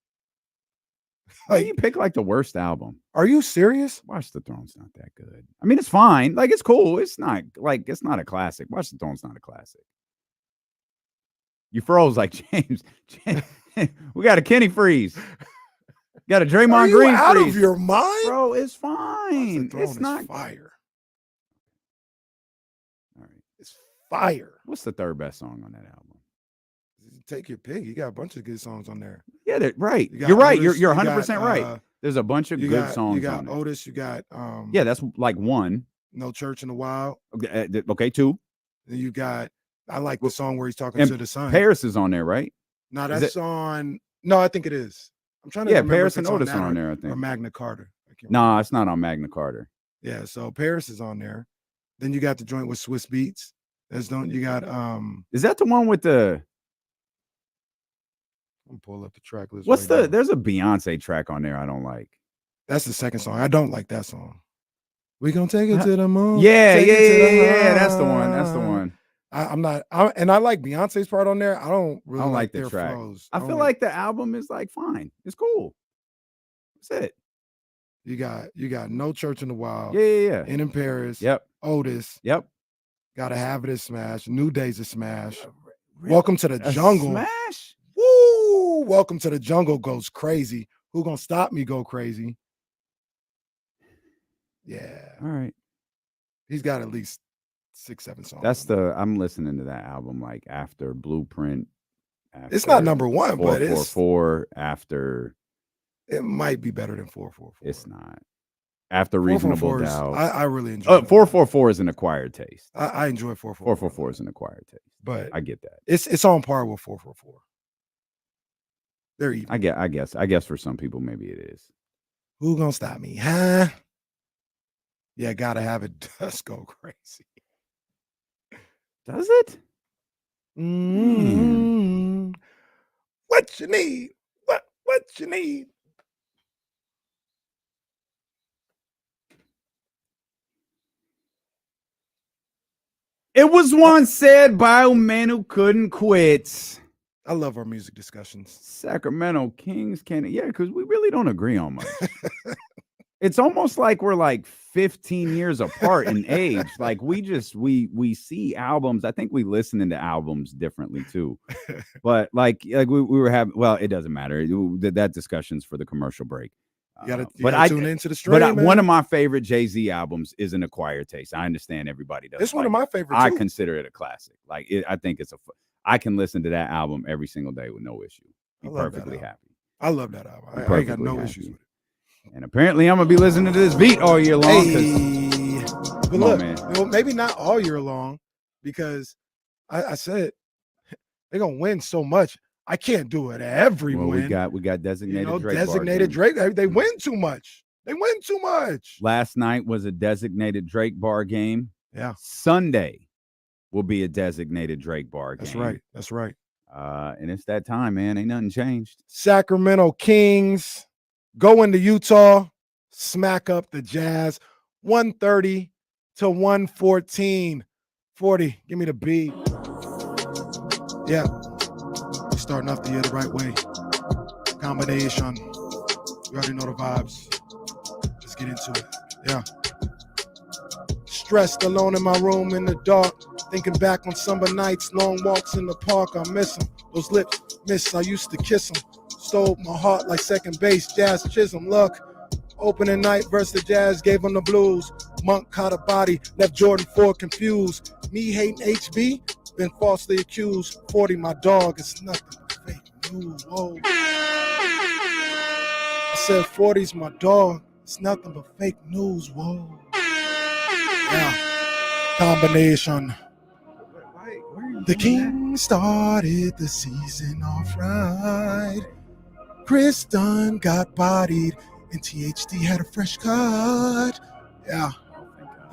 Like, you pick like the worst album. Are you serious? Watch the Throne's not that good. I mean, it's fine. Like, it's cool. It's not a classic. Watch the Throne's not a classic. You froze like James. We got a Kenny freeze. Got a Draymond Green out freeze. Of your mind? Bro, it's fine. It's not fire. All right. It's fire. What's the third best song on that album? Take your pick. You got a bunch of good songs on there. Yeah, right. You're right. You're 100% right. There's a bunch of good songs. You got on there. Otis. You got yeah, that's like one. No Church in the Wild. Okay, two. Then you got. I like the song where he's talking to the sun. Paris is on there, right? No, that's on. No, I think it is. I'm trying to. Yeah, Paris and Otis are on there. I think. Or Magna Carta. No, it's not on Magna Carta. Yeah, so Paris is on there. Then you got the joint with Swiss Beats. You got. Is that the one with the? I'm gonna pull up the track list. There's a Beyonce track on there I don't like. That's the second song. I don't like that song. We gonna take it to the moon. Yeah. That's the one. I'm not. And I like Beyonce's part on there. I don't really like the track. Flows. I feel like the album is like fine. It's cool. That's it. You got No Church in the Wild. Yeah. In Paris. Yep. Otis. Yep. Gotta Have It is smash. New Day's a smash. Really? Welcome to the Jungle. Smash. Woo! Welcome to the Jungle goes crazy. Who gonna stop me? Go crazy. Yeah. All right. He's got at least 6-7 songs. I'm listening to that album like after Blueprint. After it's not number one, but it's 444 after. It might be better than 444. It's not. After Reasonable Doubt. I really enjoy 444 is an acquired taste. I enjoy 444. 444 is an acquired taste. But I get that. It's on par with 444. They're even. I guess for some people maybe it is. Who gonna stop me, huh? Yeah, gotta have it. Does go crazy. Does it? What you need? What you need? It was once said by a man who couldn't quit. I love our music discussions. Sacramento Kings because we really don't agree on much. It's almost like we're like 15 years apart in age. Like we see albums. I think we listen into albums differently too. But like we were having. Well, it doesn't matter. That discussion's for the commercial break. You gotta tune into the stream. But one of my favorite Jay-Z albums is an acquired taste. I understand everybody does. It's one of my favorites. I consider it a classic. Like I think I can listen to that album every single day with no issue. Be perfectly happy. I love that album. I ain't got no issues with it. And apparently, I'm gonna be listening to this beat all year long. But look, maybe not all year long, because I said they're gonna win so much. I can't do it every win. We got designated Drake. Designated Drake. They win too much. They win too much. Last night was a designated Drake bar game. Yeah. Sunday will be a designated Drake bar game. That's right. And it's that time, man. Ain't nothing changed. Sacramento Kings go into Utah, smack up the Jazz, 130 to 114. 40. Give me the beat. Yeah. We're starting off the year the right way. Combination. You already know the vibes. Let's get into it. Yeah. Stressed alone in my room in the dark. Thinking back on summer nights, long walks in the park. I miss them. Those lips, miss, I used to kiss them. Stole my heart like second base, Jazz Chisholm. Luck, opening night versus the Jazz, gave them the blues. Monk caught a body, left Jordan 4 confused. Me hating HB, been falsely accused. 40, my dog, it's nothing but fake news. Whoa. I said 40's my dog, it's nothing but fake news. Whoa. Yeah. Combination. The Kings started the season off right. Chris Dunn got bodied, and THD had a fresh cut. Yeah.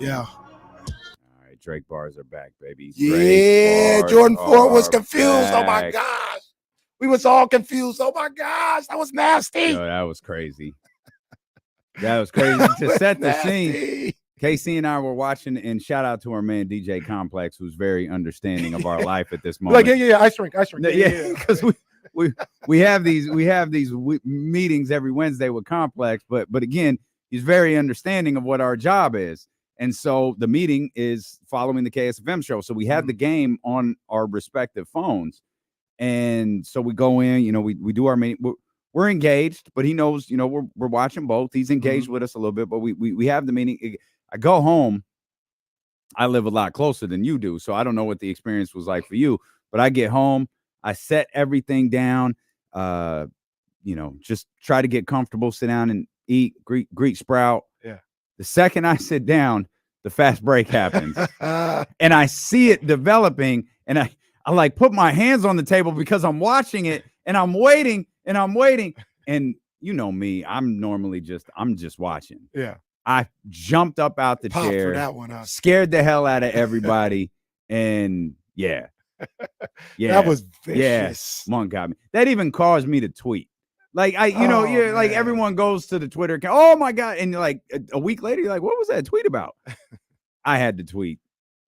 All right, Drake bars are back, baby. Yeah, Jordan 4 was confused. Back. Oh, my gosh. We was all confused. Oh, my gosh. That was nasty. Yo, that was crazy. That was crazy. To set the scene, Casey and I were watching, and shout out to our man DJ Complex, who's very understanding of our life at this moment. Like, yeah, ice rink. Yeah, because we have these meetings every Wednesday with Complex, but again, he's very understanding of what our job is, and so the meeting is following the KSFM show. So we have the game on our respective phones, and so we go in. We do our meeting. We're engaged, but he knows. We're watching both. He's engaged with us a little bit, but we have the meeting. I go home. I live a lot closer than you do, so I don't know what the experience was like for you. But I get home, I set everything down, just try to get comfortable, sit down and eat, greet Sprout. Yeah. The second I sit down, the fast break happens. And I see it developing, and I like put my hands on the table because I'm watching it, and I'm waiting. And you know me, I'm just watching. Yeah. I jumped up out the chair, for that one, scared the hell out of everybody, and yeah, that was vicious. Yeah, Monk got me. That even caused me to tweet. Like like everyone goes to the Twitter account. Oh my god! And like a week later, you're like, what was that tweet about? I had to tweet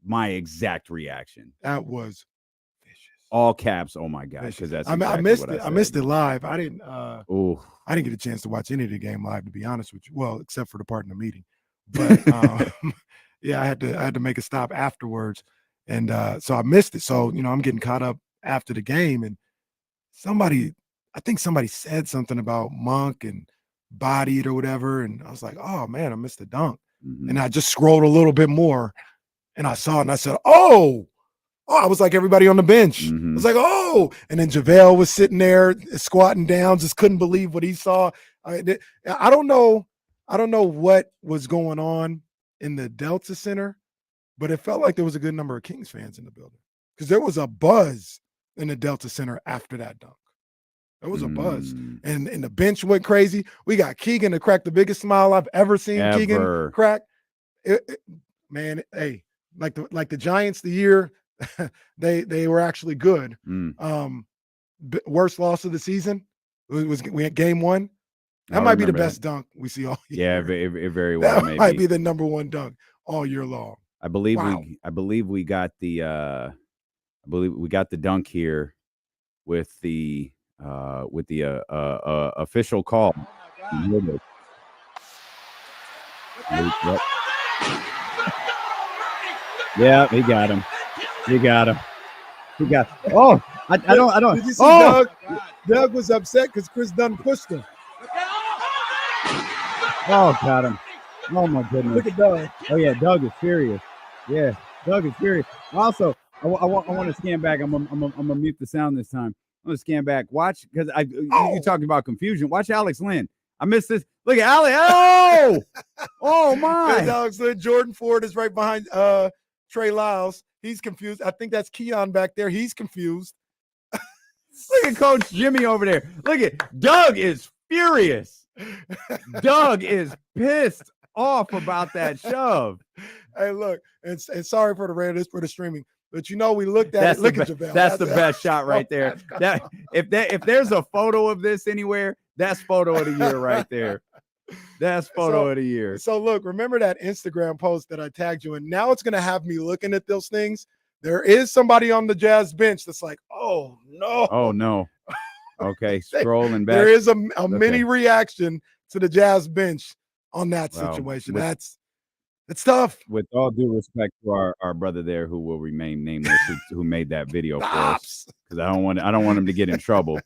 my exact reaction. That was vicious. All caps. Oh my god! Because that's exactly I missed what it. I missed it live. I didn't. I didn't get a chance to watch any of the game live, to be honest with you. Well, except for the part in the meeting. But yeah, I had to make a stop afterwards, and so I missed it. So I'm getting caught up after the game, and I think somebody said something about Monk and bodied or whatever, and I was like, oh man, I missed the dunk. Mm-hmm. And I just scrolled a little bit more, and I saw it, and I said, oh, I was like everybody on the bench. Mm-hmm. I was like, oh, and then JaVale was sitting there squatting down, just couldn't believe what he saw. I don't know what was going on in the Delta Center, but it felt like there was a good number of Kings fans in the building because there was a buzz in the Delta Center after that dunk. It was a buzz. And the bench went crazy. We got Keegan to crack the biggest smile I've ever seen Keegan crack. Man, hey, like the Giants the year they were actually good. Worst loss of the season we had game 1. That might be the best dunk we see all year. Yeah, it very well that might be the number 1 dunk all year long. I believe Wow. we got the dunk here with the official call. Yeah, he got him. Oh, I don't. Did you see Doug? Doug was upset because Chris Dunn pushed him. Oh, got him. Oh my goodness. Look at Doug. Oh yeah, Doug is furious. Yeah, Doug is furious. Also, I want to scan back. I'm gonna mute the sound this time. I'm gonna scan back. Watch, because you talked about confusion. Watch Alex Lynn. I missed this. Look at Alex. Oh, oh my. Alex Lynn. Jordan Ford is right behind Trey Lyles. He's confused. I think that's Keon back there. He's confused. Look at Coach Jimmy over there. Look at Doug is furious. Doug is pissed off about that shove. Hey, look, and sorry for the randomness for the streaming, but we looked at it. Look at JaVale. That's the best shot right there. If there's a photo of this anywhere, that's photo of the year right there. That's photo of the year. So look, remember that Instagram post that I tagged you in? Now it's gonna have me looking at those things. There is somebody on the Jazz bench that's like, oh no. Oh no. Okay, scrolling back. There is a mini reaction to the Jazz bench on that situation. It's tough. With all due respect to our brother there, who will remain nameless, who made that video for us, because I don't want him to get in trouble.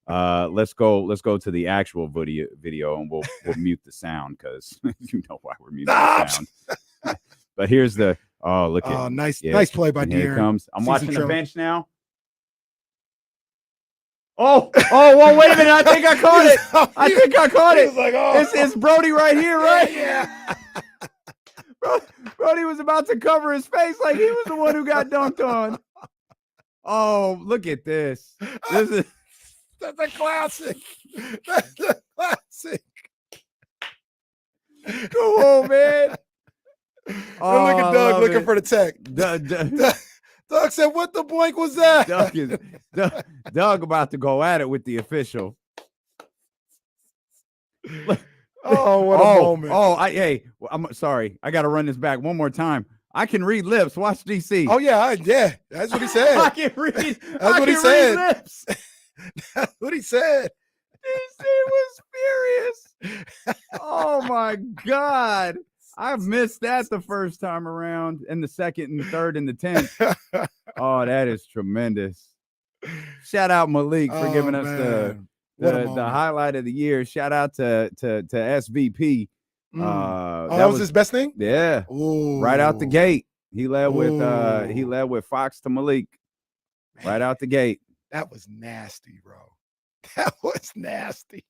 Let's go to the actual video, and we'll mute the sound, because you know why we're muting the sound. But here's the look at nice play by De'Aaron. Here it comes. I'm watching the bench now. Oh, well, wait a minute. I think I caught it. It. Like, It's Brody right here, right? Yeah. Brody was about to cover his face like he was the one who got dunked on. Oh, look at this. That's a classic. That's a classic. Come on, man. Oh, look at Doug looking for the tech. Doug said, what the boink was that? Doug about to go at it with the official. Oh, what a moment. I'm sorry. I got to run this back one more time. I can read lips. Watch DC. Oh, yeah. That's what he said. I can read. That's what he said. Lips. That's what he said. DC was furious. Oh, my God. I missed that the first time around, and the second and the third and the 10th. Oh, that is tremendous. Shout out Malik for giving us the highlight of the year. Shout out to SVP. That was his best thing? Yeah. Ooh. Right out the gate. He led with Fox to Malik. Man, right out the gate. That was nasty, bro. That was nasty.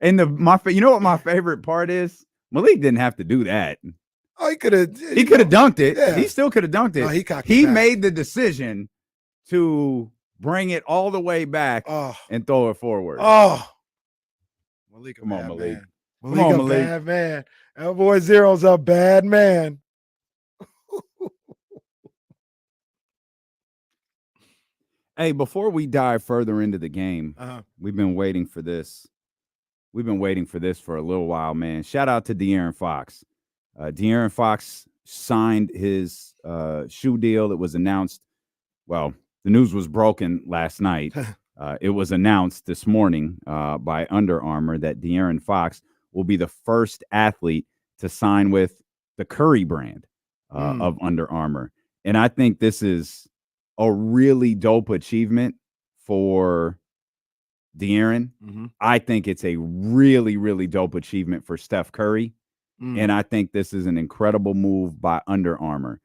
And you know what my favorite part is? Malik didn't have to do that. Oh, he could have dunked it. Yeah. He still could have dunked it. No, he made the decision to bring it all the way back and throw it forward. Oh, Malik, come on, Malik. Man. Come on, Malik. Bad man. That boy Zero's a bad man. Hey, before we dive further into the game, we've been waiting for this. We've been waiting for this for a little while, man. Shout out to De'Aaron Fox. De'Aaron Fox signed his shoe deal. It was announced. Well, the news was broken last night. It was announced this morning by Under Armour that De'Aaron Fox will be the first athlete to sign with the Curry brand of Under Armour. And I think this is a really dope achievement for De'Aaron. I think it's a really, really dope achievement for Steph Curry. And I think this is an incredible move by Under Armour.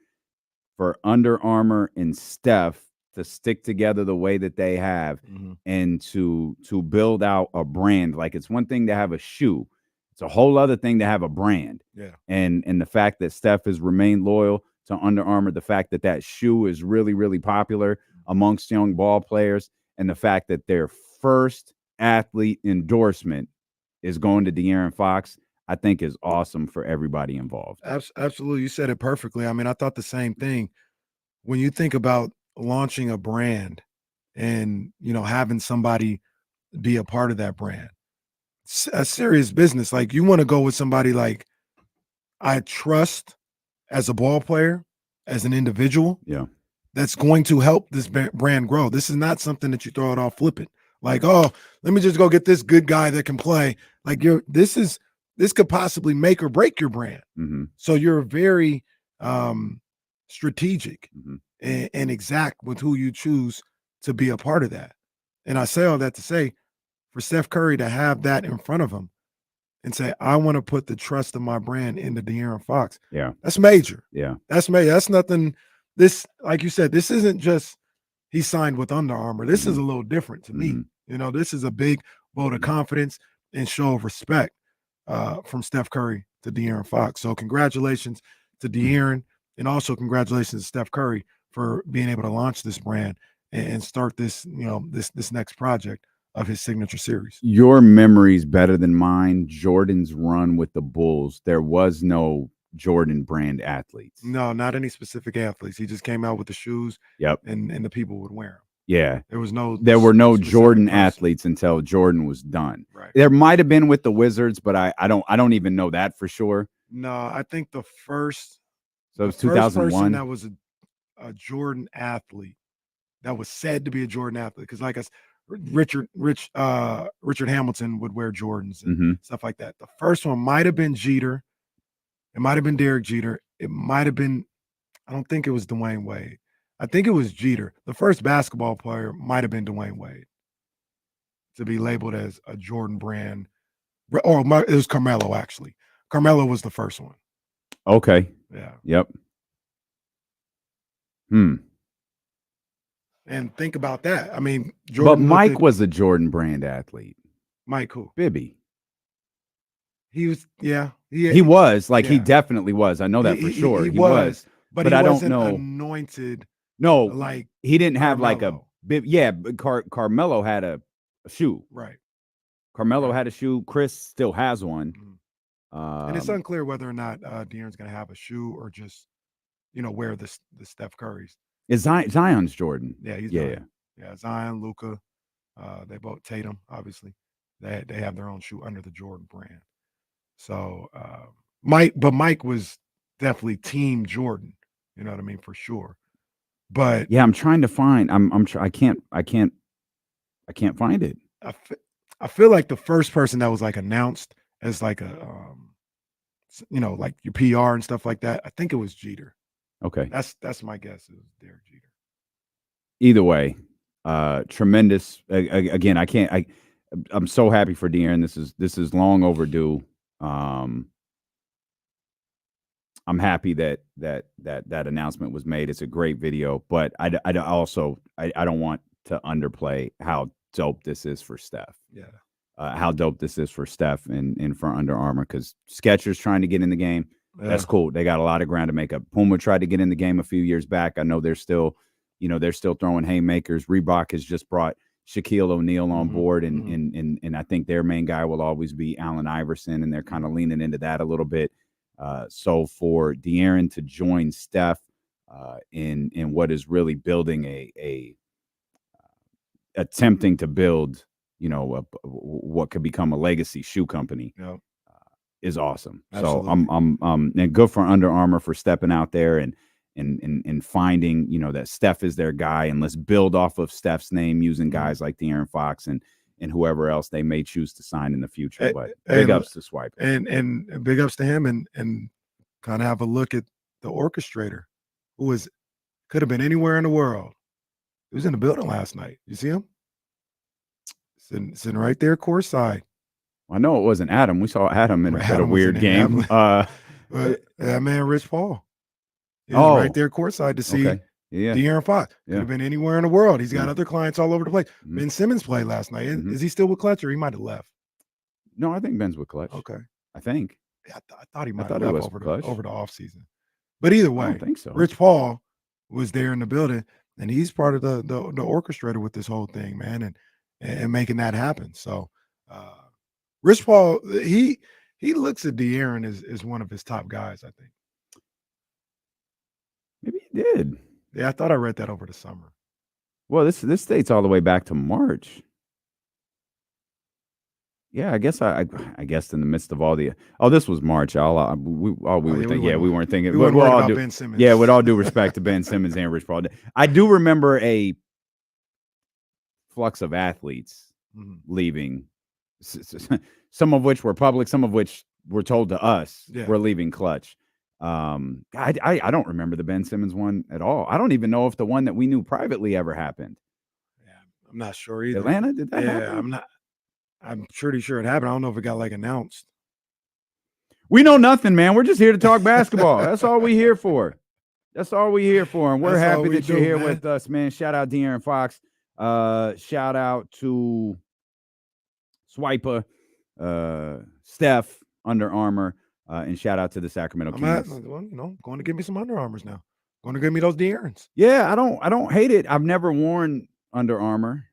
For Under Armour and Steph to stick together the way that they have and to build out a brand. Like, it's one thing to have a shoe. It's a whole other thing to have a brand. Yeah. And the fact that Steph has remained loyal to Under Armour, the fact that that shoe is really, really popular amongst young ball players, and the fact that their first athlete endorsement is going to De'Aaron Fox, I think is awesome for everybody involved. Absolutely. You said it perfectly. I mean, I thought the same thing. When you think about launching a brand and, having somebody be a part of that brand, it's a serious business. Like, you want to go with somebody like I trust as a ball player, as an individual. Yeah. That's going to help this brand grow. This is not something that you throw it off flippant. Like, oh, let me just go get this good guy that can play. Like, this could possibly make or break your brand. Mm-hmm. So you're very strategic Mm-hmm. and exact with who you choose to be a part of that. And I say all that to say, for Steph Curry to have that in front of him and say, I want to put the trust of my brand into De'Aaron Fox. Yeah. That's major. Yeah. That's major. That's nothing. This, like you said, this isn't just he signed with Under Armour. This is a little different to me. This is a big vote of confidence and show of respect from Steph Curry to De'Aaron Fox. So congratulations to De'Aaron, and also congratulations to Steph Curry for being able to launch this brand and start this, this next project of his signature series. Your memory's better than mine. Jordan's run with the Bulls, there was no Jordan brand athletes. No, not any specific athletes. He just came out with the shoes. Yep. And the people would wear them. Yeah. There were no specific Jordan person. athletes until Jordan was done. Right. There might have been with the Wizards, but I don't even know that for sure. No, I think the first So it was person 2001. that was a Jordan athlete, that was said to be a Jordan athlete, because like Richard Hamilton would wear Jordans and stuff like that. The first one might have been Jeter. It might have been Derek Jeter. It might have been, I don't think it was Dwayne Wade. I think it was Jeter. The first basketball player might have been Dwayne Wade to be labeled as a Jordan brand. Or it was Carmelo, actually. Carmelo was the first one. Okay. Yeah. Yep. And think about that. I mean, But Mike was a Jordan brand athlete. Mike who? Bibby. He was, yeah. He was. Like, he yeah. definitely was. I know that for sure. He was. But I he don't wasn't know. Anointed. No, like he didn't have like a Carmelo. bib. Yeah, but Carmelo had a shoe. Right. Carmelo had a shoe. Chris still has one. And it's unclear whether or not De'Aaron's going to have a shoe or just, wear the Steph Curry's. Is Zion's Jordan? Yeah, he's Zion. Yeah, Zion, Luka, they both Tatum, obviously. They have their own shoe under the Jordan brand. So Mike was definitely team Jordan. You know what I mean, for sure. But yeah, I'm trying to find. I can't find it. I feel like the first person that was like announced as like a like your PR and stuff like that, I think it was Jeter. Okay, that's my guess. It was Derek Jeter. Either way, tremendous. Again, I'm so happy for De'Aaron. This is long overdue. I'm happy that announcement was made. It's a great video, but I don't want to underplay how dope this is for Steph. Yeah. How dope this is for Steph and for Under Armour, because Skechers trying to get in the game. Yeah. That's cool. They got a lot of ground to make up. Puma tried to get in the game a few years back. I know they're still throwing haymakers. Reebok has just brought Shaquille O'Neal on board, and I think their main guy will always be Allen Iverson, and they're kind of leaning into that a little bit. So for De'Aaron to join Steph in what is really building a attempting to build, what could become a legacy shoe company, is awesome. Absolutely. So I'm and good for Under Armour for stepping out there and finding, that Steph is their guy, and let's build off of Steph's name using guys like De'Aaron Fox and whoever else they may choose to sign in the future. But big ups to Swipe. And big ups to him, and kind of have a look at the orchestrator, who could have been anywhere in the world. He was in the building last night. You see him? Sitting right there courtside. I know it wasn't Adam. We saw Adam at a weird game. That man, Rich Paul. He was right there courtside to see De'Aaron Fox. Could have been anywhere in the world. He's got other clients all over the place. Ben Simmons played last night. Is he still with Clutch, or he might have left? No, I think Ben's with Clutch. Okay. I think. Yeah, I thought he might have left over the offseason. But either way, I don't think so. Rich Paul was there in the building, and he's part of the orchestrator with this whole thing, man. and making that happen. So Rich Paul, he looks at De'Aaron as one of his top guys, I think. Maybe he did. Yeah, I thought I read that over the summer. Well, this dates all the way back to March. Yeah, I guess I guess in the midst of all the this was March. We weren't thinking. We weren't worried about Ben Simmons. Yeah, with all due respect to Ben Simmons and Rich Paul, I do remember a flux of athletes leaving. Some of which were public, some of which were told to us were leaving Clutch. I don't remember the Ben Simmons one at all. I don't even know if the one that we knew privately ever happened. Yeah, I'm not sure either. Atlanta, did that happen? I'm pretty sure it happened. I don't know if it got announced. We know nothing, man. We're just here to talk basketball. That's all we here for. That's all we here for. And we're happy that you're here with us, man. Shout out De'Aaron Fox. Shout out to Swiper, Steph, Under Armour, and shout out to the Sacramento Kings. Going to give me some Under Armours now. Going to give me those De'Aarons. Yeah, I don't hate it. I've never worn Under Armour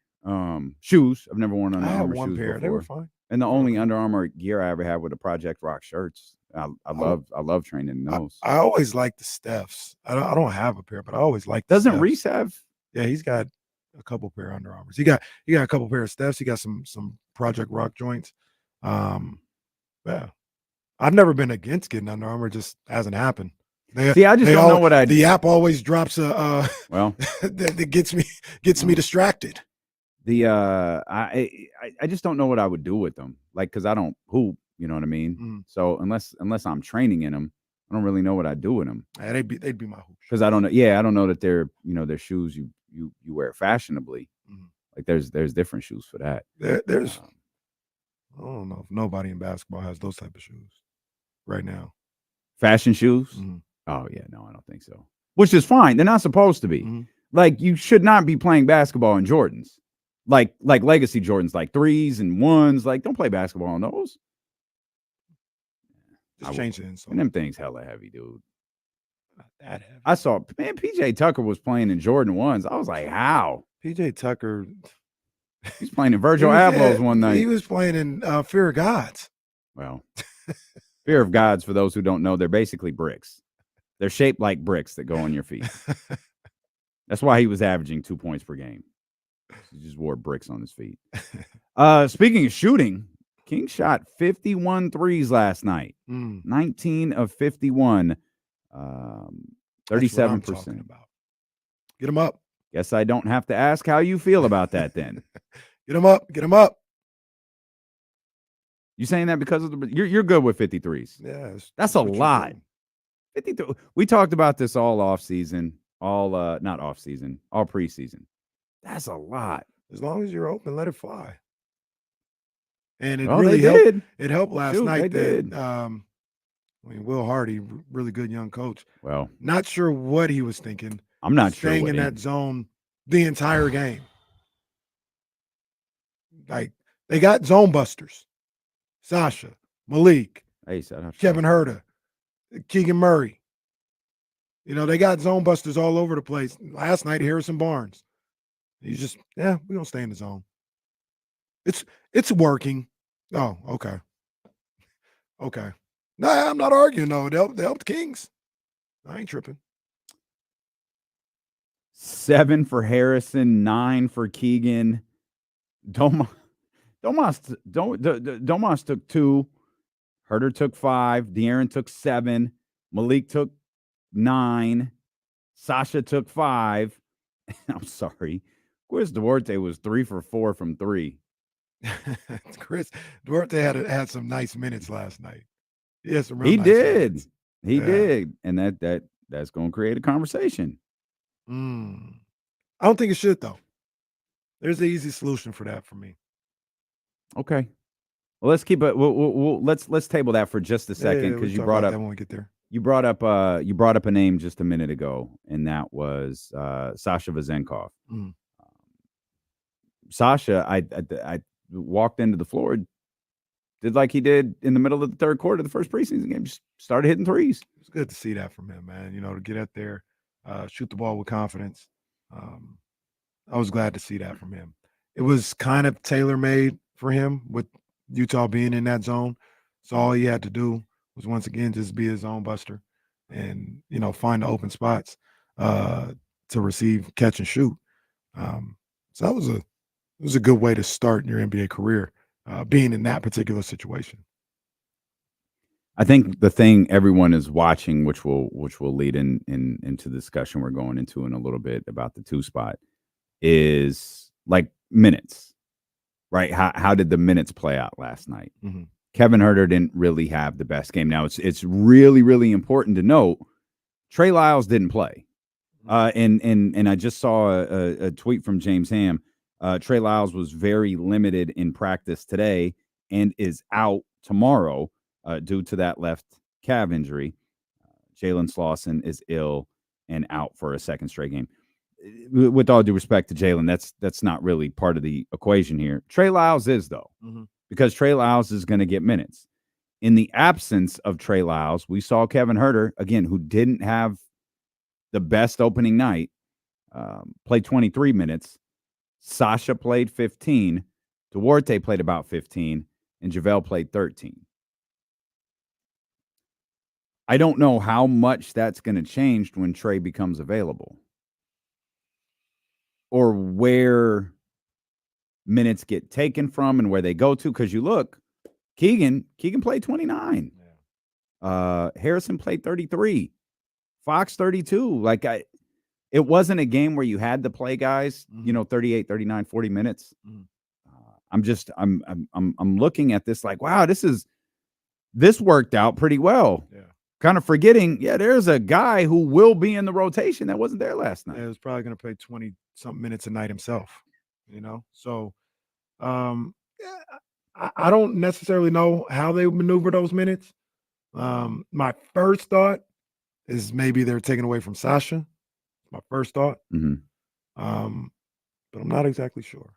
shoes. I've never worn Under Armour one shoes pair. before. They were fine. And the only Under Armour gear I ever had were the Project Rock shirts. I love training in those. I always like the Stephs. I don't have a pair, but I always like. Doesn't Reese have? Yeah, he's got a couple pair of Under Armours. He got a couple pair of Stephs. He got some Project Rock joints. Yeah, I've never been against getting Under Armour. Just hasn't happened. I just don't know what I do. The app always drops a well that gets me distracted. I just don't know what I would do with them. Because I don't hoop, you know what I mean? So unless I'm training in them, I don't really know what I'd do with them. Yeah, they'd be my hoop. Because I don't know. Yeah, I don't know that they're they're shoes you wear fashionably. There's different shoes for that. There's I don't know if nobody in basketball has those type of shoes right now. Fashion shoes? Oh yeah, no, I don't think so. Which is fine. They're not supposed to be. You should not be playing basketball in Jordans. Like legacy Jordans, like 3s and 1s. Don't play basketball on those. Just change the insole. And them things hella heavy, dude. Not that heavy. I saw, man, PJ Tucker was playing in Jordan 1s. I was like, how? PJ Tucker. He's playing in Virgil Abloh's one night. He was playing in Fear of Gods. Well, Fear of Gods, for those who don't know, they're basically bricks. They're shaped like bricks that go on your feet. That's why he was averaging 2 points per game. He just wore bricks on his feet. Speaking of shooting, King shot 51 threes last night. 19 of 51. 37%. Get him up. Guess I don't have to ask how you feel about that then. Get him up. Get him up. You saying that because of you're good with 53s. Yeah. That's a lot. 53. We talked about this all off season, not off season, all preseason. That's a lot. As long as you're open, let it fly. And it really helped. It helped last night. They did. Will Hardy, really good young coach. Well, not sure what he was thinking. I'm not sure. Staying in that zone the entire game. They got zone busters. Sasha, Malik, Kevin Herter, Keegan Murray. They got zone busters all over the place. Last night, Harrison Barnes. He's just, we're gonna stay in the zone. It's working. Oh, okay. Okay. No, I'm not arguing, though. They helped Kings. I ain't tripping. 7 for Harrison, 9 for Keegan. Domas took 2. Herter took 5. De'Aaron took 7. Malik took 9. Sasha took 5. I'm sorry. Chris Duarte was 3 for 4 from 3. Chris Duarte had some nice minutes last night. Yes, he did. He did, and that's going to create a conversation. I don't think it should, though. There's an easy solution for that for me. Okay. Well, let's keep it. Let's table that for just a second because you brought up when we get there. You brought up a name just a minute ago, and that was Sasha Vezenkov. Sasha, I walked into the floor, did like he did in the middle of the third quarter of the first preseason game, just started hitting threes. It's good to see that from him, man. To get out there, shoot the ball with confidence. I was glad to see that from him. it was kind of tailor-made for him with Utah being in that zone. So all he had to do was once again just be his zone buster and find the open spots to receive, catch, and shoot. So that was a good way to start your NBA career, being in that particular situation. I think the thing everyone is watching, which will lead into the discussion we're going into in a little bit about the 2 spot, is like minutes, right? How did the minutes play out last night? Mm-hmm. Kevin Huerter didn't really have the best game. Now it's really, really important to note Trey Lyles didn't play. And I just saw a tweet from James Ham. Trey Lyles was very limited in practice today and is out tomorrow due to that left calf injury. Jalen Slauson is ill and out for a second straight game. With all due respect to Jalen, that's not really part of the equation here. Trey Lyles is, though, because Trey Lyles is going to get minutes. In the absence of Trey Lyles, we saw Kevin Huerter, again, who didn't have the best opening night, played 23 minutes. Sasha played 15. Duarte played about 15. And JaVale played 13. I don't know how much that's going to change when Trey becomes available, or where minutes get taken from and where they go to. Because you look, Keegan played 29. Harrison played 33. Fox 32. Like, it wasn't a game where you had to play guys, 38, 39, 40 minutes. I'm looking at this like, wow, this worked out pretty well. Yeah. Kind of forgetting, there's a guy who will be in the rotation that wasn't there last night. Yeah, he was probably going to play 20-something minutes a night himself, So, I don't necessarily know how they maneuver those minutes. My first thought is maybe they're taking away from Sasha. My first thought. Mm-hmm. But I'm not exactly sure.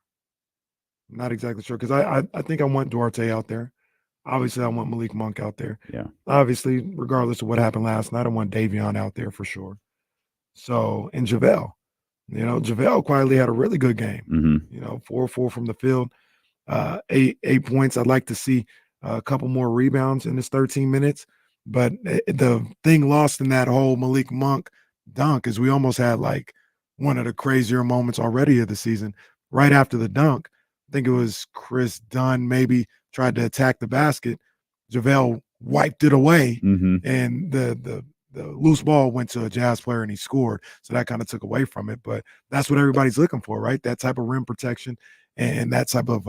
Because I think I want Duarte out there. Obviously, I want Malik Monk out there. Yeah. Obviously, regardless of what happened last night, I want Davion out there for sure. So, and JaVale. JaVale quietly had a really good game. Mm-hmm. 4-4 from the field, 8 points. I'd like to see a couple more rebounds in this 13 minutes. But the thing lost in that whole Malik Monk dunk is we almost had like one of the crazier moments already of the season. Right after the dunk, I think it was Chris Dunn maybe tried to attack the basket. JaVale wiped it away, and the loose ball went to a Jazz player and he scored. So that kind of took away from it. But that's what everybody's looking for, right? That type of rim protection and that type of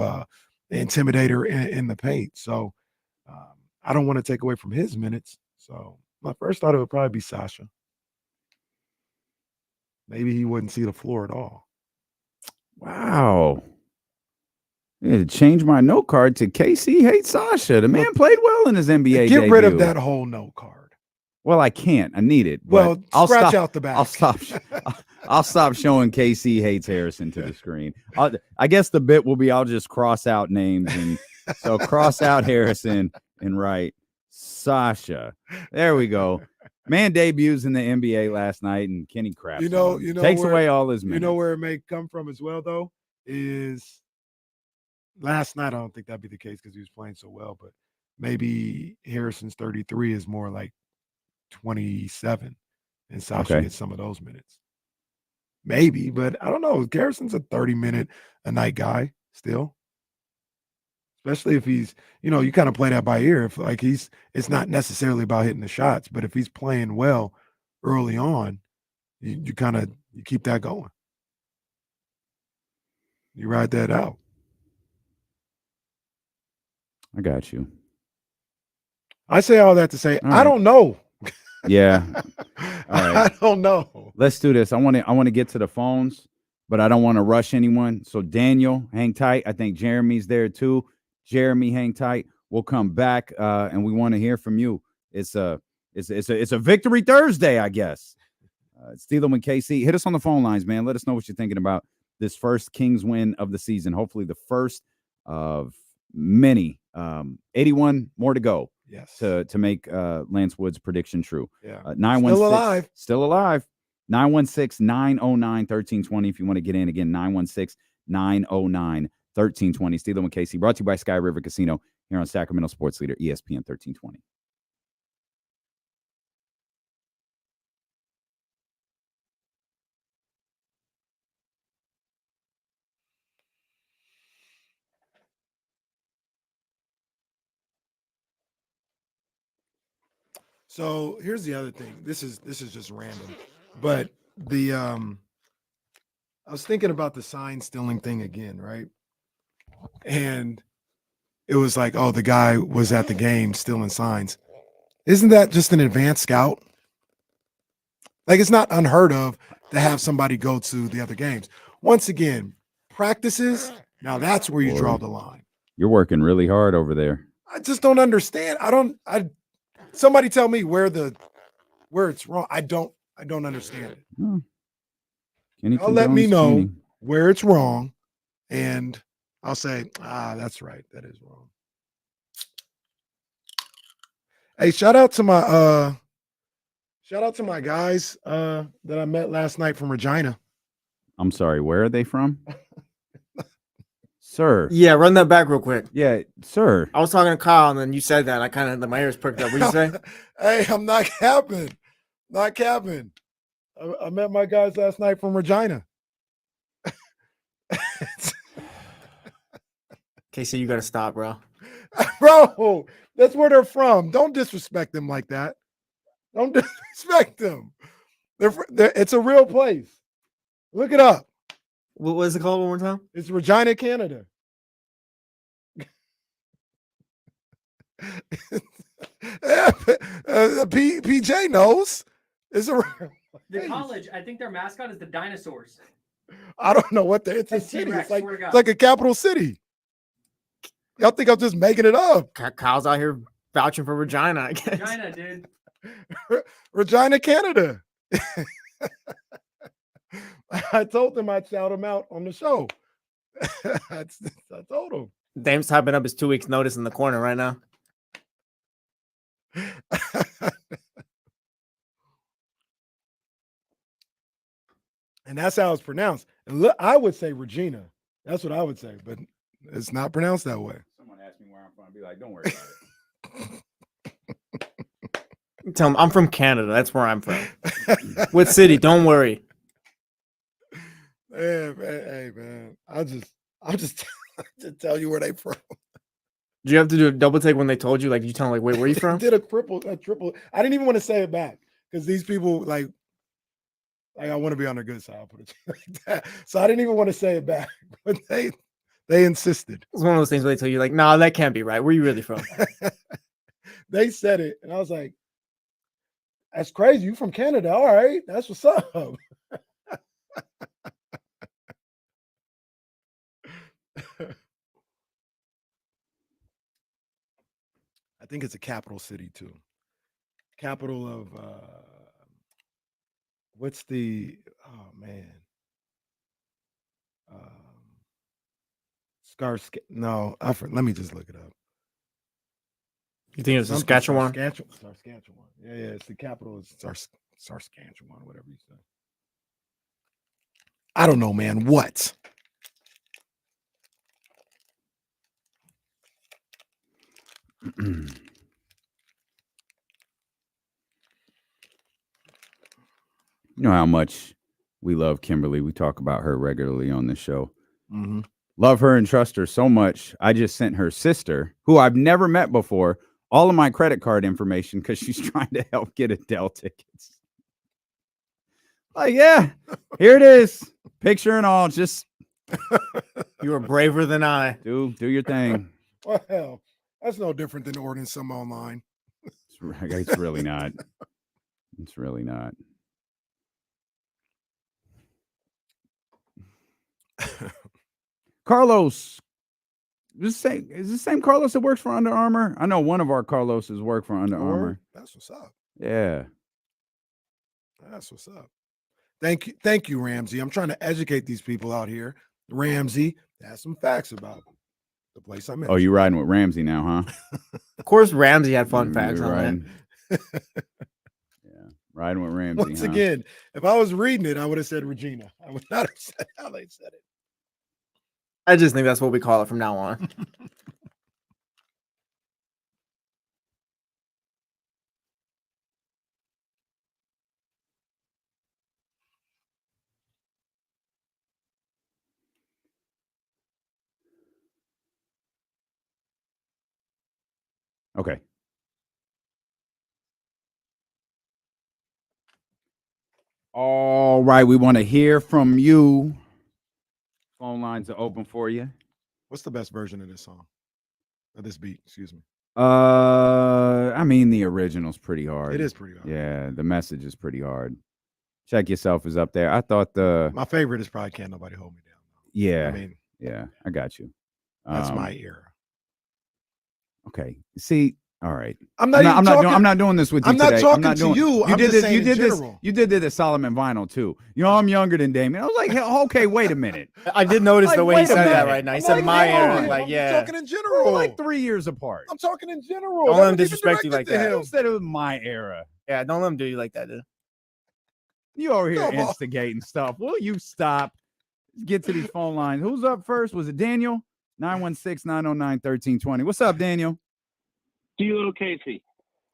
intimidator in the paint. So I don't want to take away from his minutes. So my first thought it would probably be Sasha. Maybe he wouldn't see the floor at all. Wow. Yeah, change my note card to KC hates Sasha. The man played well in his NBA Get debut. rid of that whole note card. Well, I can't. I need it. Well, scratch out the back. I'll stop showing KC hates Harrison to the screen. I guess the bit will be I'll just cross out names, and so cross out Harrison and write Sasha. There we go. Man debuts in the NBA last night, and Kenny craps. Takes away all his minutes. You know where it may come from as well, though, is last night. I don't think that'd be the case because he was playing so well, but maybe Harrison's 33 is more like 27, and Sasha gets some of those minutes. Maybe, but I don't know. Harrison's a 30-minute a night guy still. Especially if he's, you kind of play that by ear. If like it's not necessarily about hitting the shots, but if he's playing well early on, you keep that going. You ride that out. I got you. I say all that to say, I don't know. Yeah. All right. I don't know. Let's do this. I want to get to the phones, but I don't want to rush anyone. So Daniel, hang tight. I think Jeremy's there too. Jeremy, hang tight. We'll come back, and we want to hear from you. It's a Victory Thursday, I guess. Steeler and KC, hit us on the phone lines, man. Let us know what you're thinking about this first Kings win of the season. Hopefully, the first of many. 81 more to go. Yes. To make Lance Wood's prediction true. Yeah. 916 still alive. 916-909-1320 if you want to get in again. 909-1320. Steele and Casey, brought to you by Sky River Casino here on Sacramento Sports Leader, ESPN 1320. So here's the other thing. This is just random, but I was thinking about the sign stealing thing again, right? And it was like, oh, the guy was at the game stealing signs. Isn't that just an advanced scout? Like, it's not unheard of to have somebody go to the other games. Once again, practices, now that's where you draw the line. You're working really hard over there. I just don't understand. Somebody tell me where it's wrong. I don't understand it. I'll let me know where it's wrong, and I'll say, that's right. That is wrong. Hey, shout out to my guys that I met last night from Regina. I'm sorry, where are they from? Sir. Yeah, run that back real quick. Yeah, sir. I was talking to Kyle, and then you said that. And my ears perked up. What did you say? Hey, I'm not capping. Not capping. I met my guys last night from Regina. Casey, you got to stop, bro. Bro, that's where they're from. Don't disrespect them like that. Don't disrespect them. It's a real place. Look it up. What was it called one more time? It's Regina, Canada. PJ knows. It's a The college, I think their mascot is the dinosaurs. I don't know what it's a city. It's like a capital city. Y'all think I'm just making it up? Kyle's out here vouching for Regina, I guess. Regina, dude. Regina, Canada. I told them I'd shout him out on the show. I told him. Dame's typing up his 2 weeks notice in the corner right now. And that's how it's pronounced. And look, I would say Regina. That's what I would say, but it's not pronounced that way. Someone asked me where I'm from. I'd be like, don't worry about it. Tell him I'm from Canada. That's where I'm from. What city? Don't worry. Hey, man. I'll just tell you where they from. Did you have to do a double take when they told you? Like, you tell them, like, wait, where are you from? Did a triple. I didn't even want to say it back because these people like I want to be on their good side. I'll put it like that. So I didn't even want to say it back, but they insisted. It's one of those things where they tell you, like, nah, that can't be right. Where are you really from? They said it, and I was like, that's crazy. You from Canada. All right. That's what's up. I think it's a capital city too. Capital of what's the let me just look it up. You think it's Saskatchewan? Saskatchewan. Yeah, it's the capital is Saskatchewan, whatever you say. I don't know, man. What? You know how much we love Kimberly. We talk about her regularly on this show. Mm-hmm. Love her and trust her so much. I just sent her sister, who I've never met before, all of my credit card information because she's trying to help get Adele tickets. Like, yeah, here it is. Picture and all. Just you were braver than I. Do your thing. Well, that's no different than ordering some online. It's really not. It's really not. Carlos, is the same Carlos that works for Under Armour? I know one of our Carloses work for Under Armour. That's what's up. Yeah. That's what's up. Thank you, Ramsey. I'm trying to educate these people out here. Ramsey has some facts about the place I'm in. Oh, you riding with Ramsey now, huh? Of course, Ramsey had fun facts on that. Yeah, riding with Ramsey. Once again, if I was reading it, I would have said Regina. I would not have said how they said it. I just think that's what we call it from now on. Okay. All right. We want to hear from you. Phone lines are open for you. What's the best version of this song? Of this beat, excuse me. I mean, the original's pretty hard. It is pretty hard. Yeah, the message is pretty hard. Check Yourself is up there. I thought my favorite is probably Can't Nobody Hold Me Down. Yeah. I mean, yeah, I got you. That's my era. Okay. See, all right. I'm not doing this with you I'm today. not talking to you. I'm just saying in general. You did this Solomon Vinyl too. You know, I'm younger than Damien. I was like, hey, okay, wait a minute. I did notice the way he said that minute. right now. He I'm said like, my hold era. on. Like, I'm yeah. talking in general. We're like 3 years apart. I'm talking in general. Don't That let him was even disrespect you directed like to that. him. You said it was my era. Yeah, don't let him do you like that, dude. You over here Come on. instigating stuff. Will you stop? Let's get to these phone lines. Who's up first? Was it Daniel? 916-909-1320. What's up, Daniel? D-Lo Casey.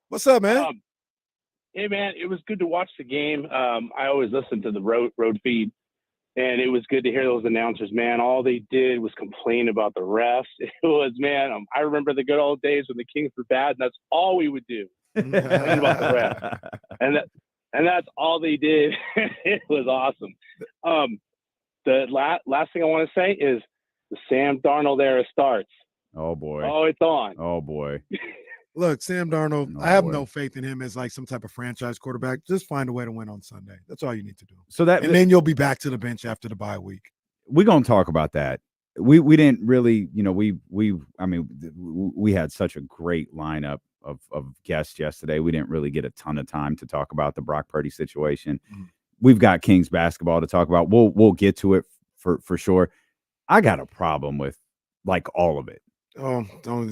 What's up, man? Hey, man, it was good to watch the game. I always listen to the road feed, and it was good to hear those announcers, man. All they did was complain about the refs. It was, man, I remember the good old days when the Kings were bad, and that's all we would do. Complain about the refs. And that's all they did. It was awesome. The last thing I want to say is the Sam Darnold era starts. Oh, boy. Oh, it's on. Oh, boy. Look, Sam Darnold, Oh, I have boy. no faith in him as like some type of franchise quarterback. Just find a way to win on Sunday. That's all you need to do. So that And then you'll be back to the bench after the bye week. we're gonna talk about that. We didn't really, you know, we had such a great lineup of guests yesterday. We didn't really get a ton of time to talk about the Brock Purdy situation. Mhm. We've got Kings basketball to talk about. We'll get to it for sure. I got a problem with like all of it. Oh, go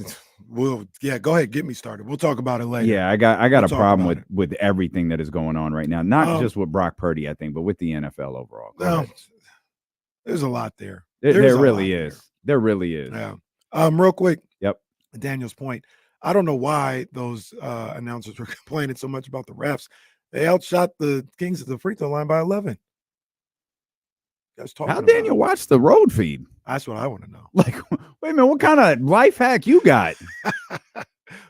ahead, get me started. We'll talk about it later. Yeah, I got We'll a talk problem about with everything that is going on right now. Not just with Brock Purdy, I think, but with the NFL overall. Go ahead. There's a lot there. There There's a really lot is. There really is. Yeah. Real quick. Yep. Daniel's point. I don't know why those announcers were complaining so much about the refs. They outshot the Kings at the free throw line by 11. How Daniel watch the road feed? That's what I want to know. Like, wait a minute, what kind of life hack you got?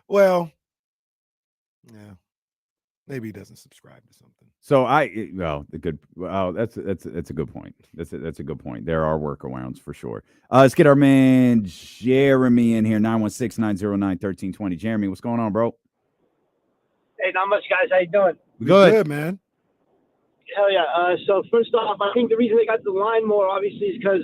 Well, yeah, maybe he doesn't subscribe to something. So that's a good point. That's a good point. There are workarounds for sure. Let's get our man Jeremy in here. 916-909-1320. Jeremy, what's going on, bro? Hey, not much, guys. How you doing? Good, man. Hell yeah. So first off, I think the reason they got the line more obviously is because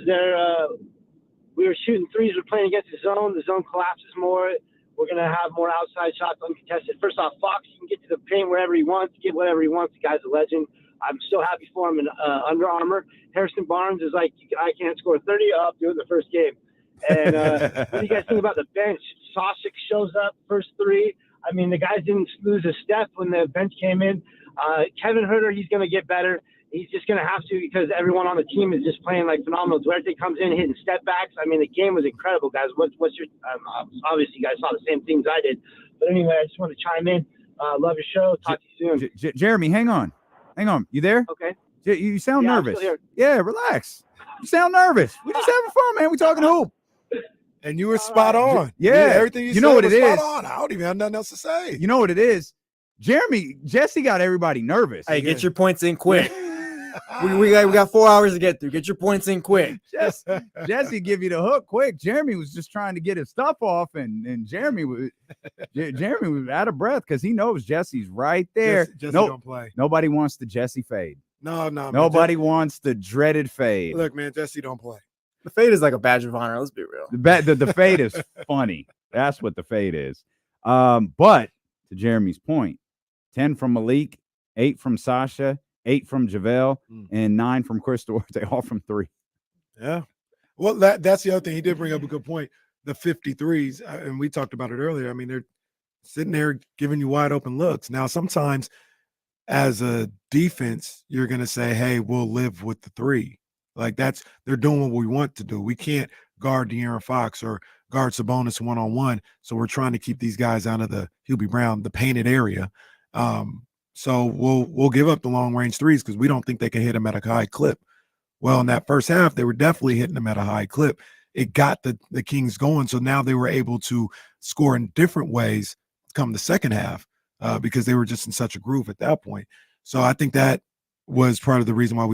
we were shooting threes. We're playing against the zone. The zone collapses more. We're gonna have more outside shots uncontested. First off, Fox can get to the paint wherever he wants, get whatever he wants. The guy's a legend. I'm so happy for him in Under Armour. Harrison Barnes is like, I can't score 30. I'll do it in the first game. And what do you guys think about the bench? Sosic shows up first three. I mean, the guys didn't lose a step when the bench came in. Kevin Huerter, he's going to get better. He's just going to have to because everyone on the team is just playing like phenomenal. Duarte comes in hitting step backs. I mean, the game was incredible, guys. What's your obviously you guys saw the same things I did. But anyway, I just want to chime in. Love your show. Talk to you soon. Jeremy, hang on. You there? Okay. You sound Yeah, I'm nervous. still here. Yeah, relax. You sound nervous. We're just having fun, man. We're talking hoop. And you were spot on. Yeah. Everything you know said what was it is. spot on. I don't even have nothing else to say. You know what it is? Jesse got everybody nervous. Hey, get your points in quick. we got 4 hours to get through. Get your points in quick. Jesse give you the hook quick. Jeremy was just trying to get his stuff off, and Jeremy was out of breath because he knows Jesse's right there. Jesse don't play. Nobody wants the Jesse fade. No. Nobody wants the dreaded fade. Look, man, Jesse don't play. The fade is like a badge of honor. Let's be real. The fade is funny. That's what the fade is. But to Jeremy's point, 10 from Malik, 8 from Sasha, 8 from JaVale, and 9 from Chris Duarte, all from 3. Yeah. Well, that's the other thing. He did bring up a good point. The 53s, and we talked about it earlier. I mean, they're sitting there giving you wide open looks. Now, sometimes as a defense, you're going to say, hey, we'll live with the 3. Like they're doing what we want to do. We can't guard De'Aaron Fox or guard Sabonis one-on-one. So we're trying to keep these guys out of the Hubie Brown, the painted area. So we'll give up the long-range threes because we don't think they can hit them at a high clip. Well, in that first half, they were definitely hitting them at a high clip. It got the Kings going. So now they were able to score in different ways come the second half because they were just in such a groove at that point. So I think that was part of the reason why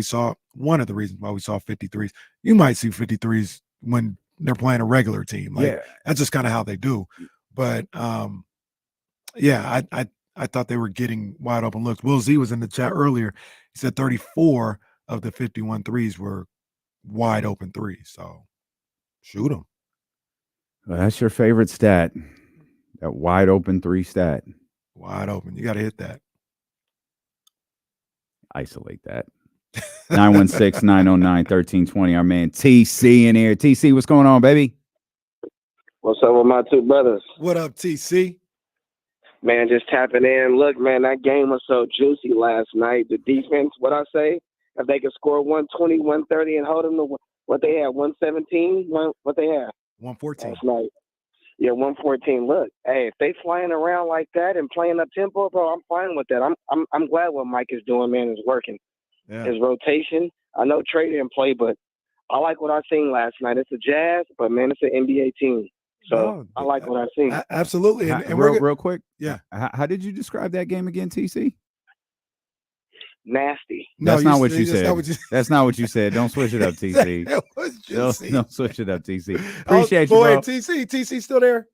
one of the reasons why we saw 53s. You might see 53s when they're playing a regular team. That's just kind of how they do. But I thought they were getting wide open looks. Will Z was in the chat earlier. He said 34 of the 51 threes were wide open threes. So shoot them. Well, that's your favorite stat. That wide open three stat. Wide open. You got to hit that. Isolate that. 916-909-1320. Our man TC in here. TC, what's going on, baby? What's up with my two brothers? What up, TC? Man, just tapping in. Look, man, that game was so juicy last night. The defense, what I say, if they could score 120, 130 and hold them to what they had, 117, what they had? 114. Last night. Yeah, 114. Look, hey, if they flying around like that and playing up tempo, bro, I'm fine with that. I'm glad what Mike is doing, man, is working. Yeah. His rotation. I know Trey didn't play, but I like what I seen last night. It's a Jazz, but man, it's an NBA team. So I like what I seen. Absolutely. And real quick. Yeah. How did you describe that game again, TC? Nasty. That's not what you said. That's not what you said. Don't switch it up, TC. Don't switch it up, TC. Appreciate you, bro. TC still there?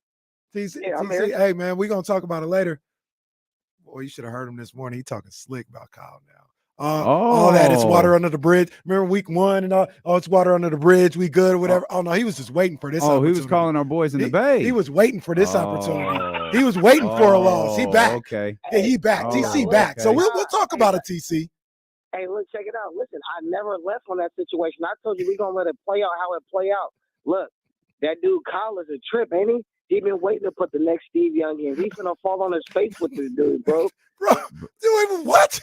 TC, yeah, I'm TC. here. Hey, man, we're going to talk about it later. Boy, you should have heard him this morning. He talking slick about Kyle now. All that. It's water under the bridge. Remember week 1 and all? Oh, it's water under the bridge. We good or whatever. Oh, no, he was just waiting for this opportunity. He was calling our boys in the Bay. He was waiting for this opportunity. He was waiting for a loss. He back. Okay. Yeah, he back. TC back. Okay. So we'll talk about it, TC. Hey, look, check it out. Listen, I never left on that situation. I told you we're going to let it play out how it play out. Look, that dude Kyle is a trip, ain't he? He been waiting to put the next Steve Young in. He's going to fall on his face with this dude, bro. What?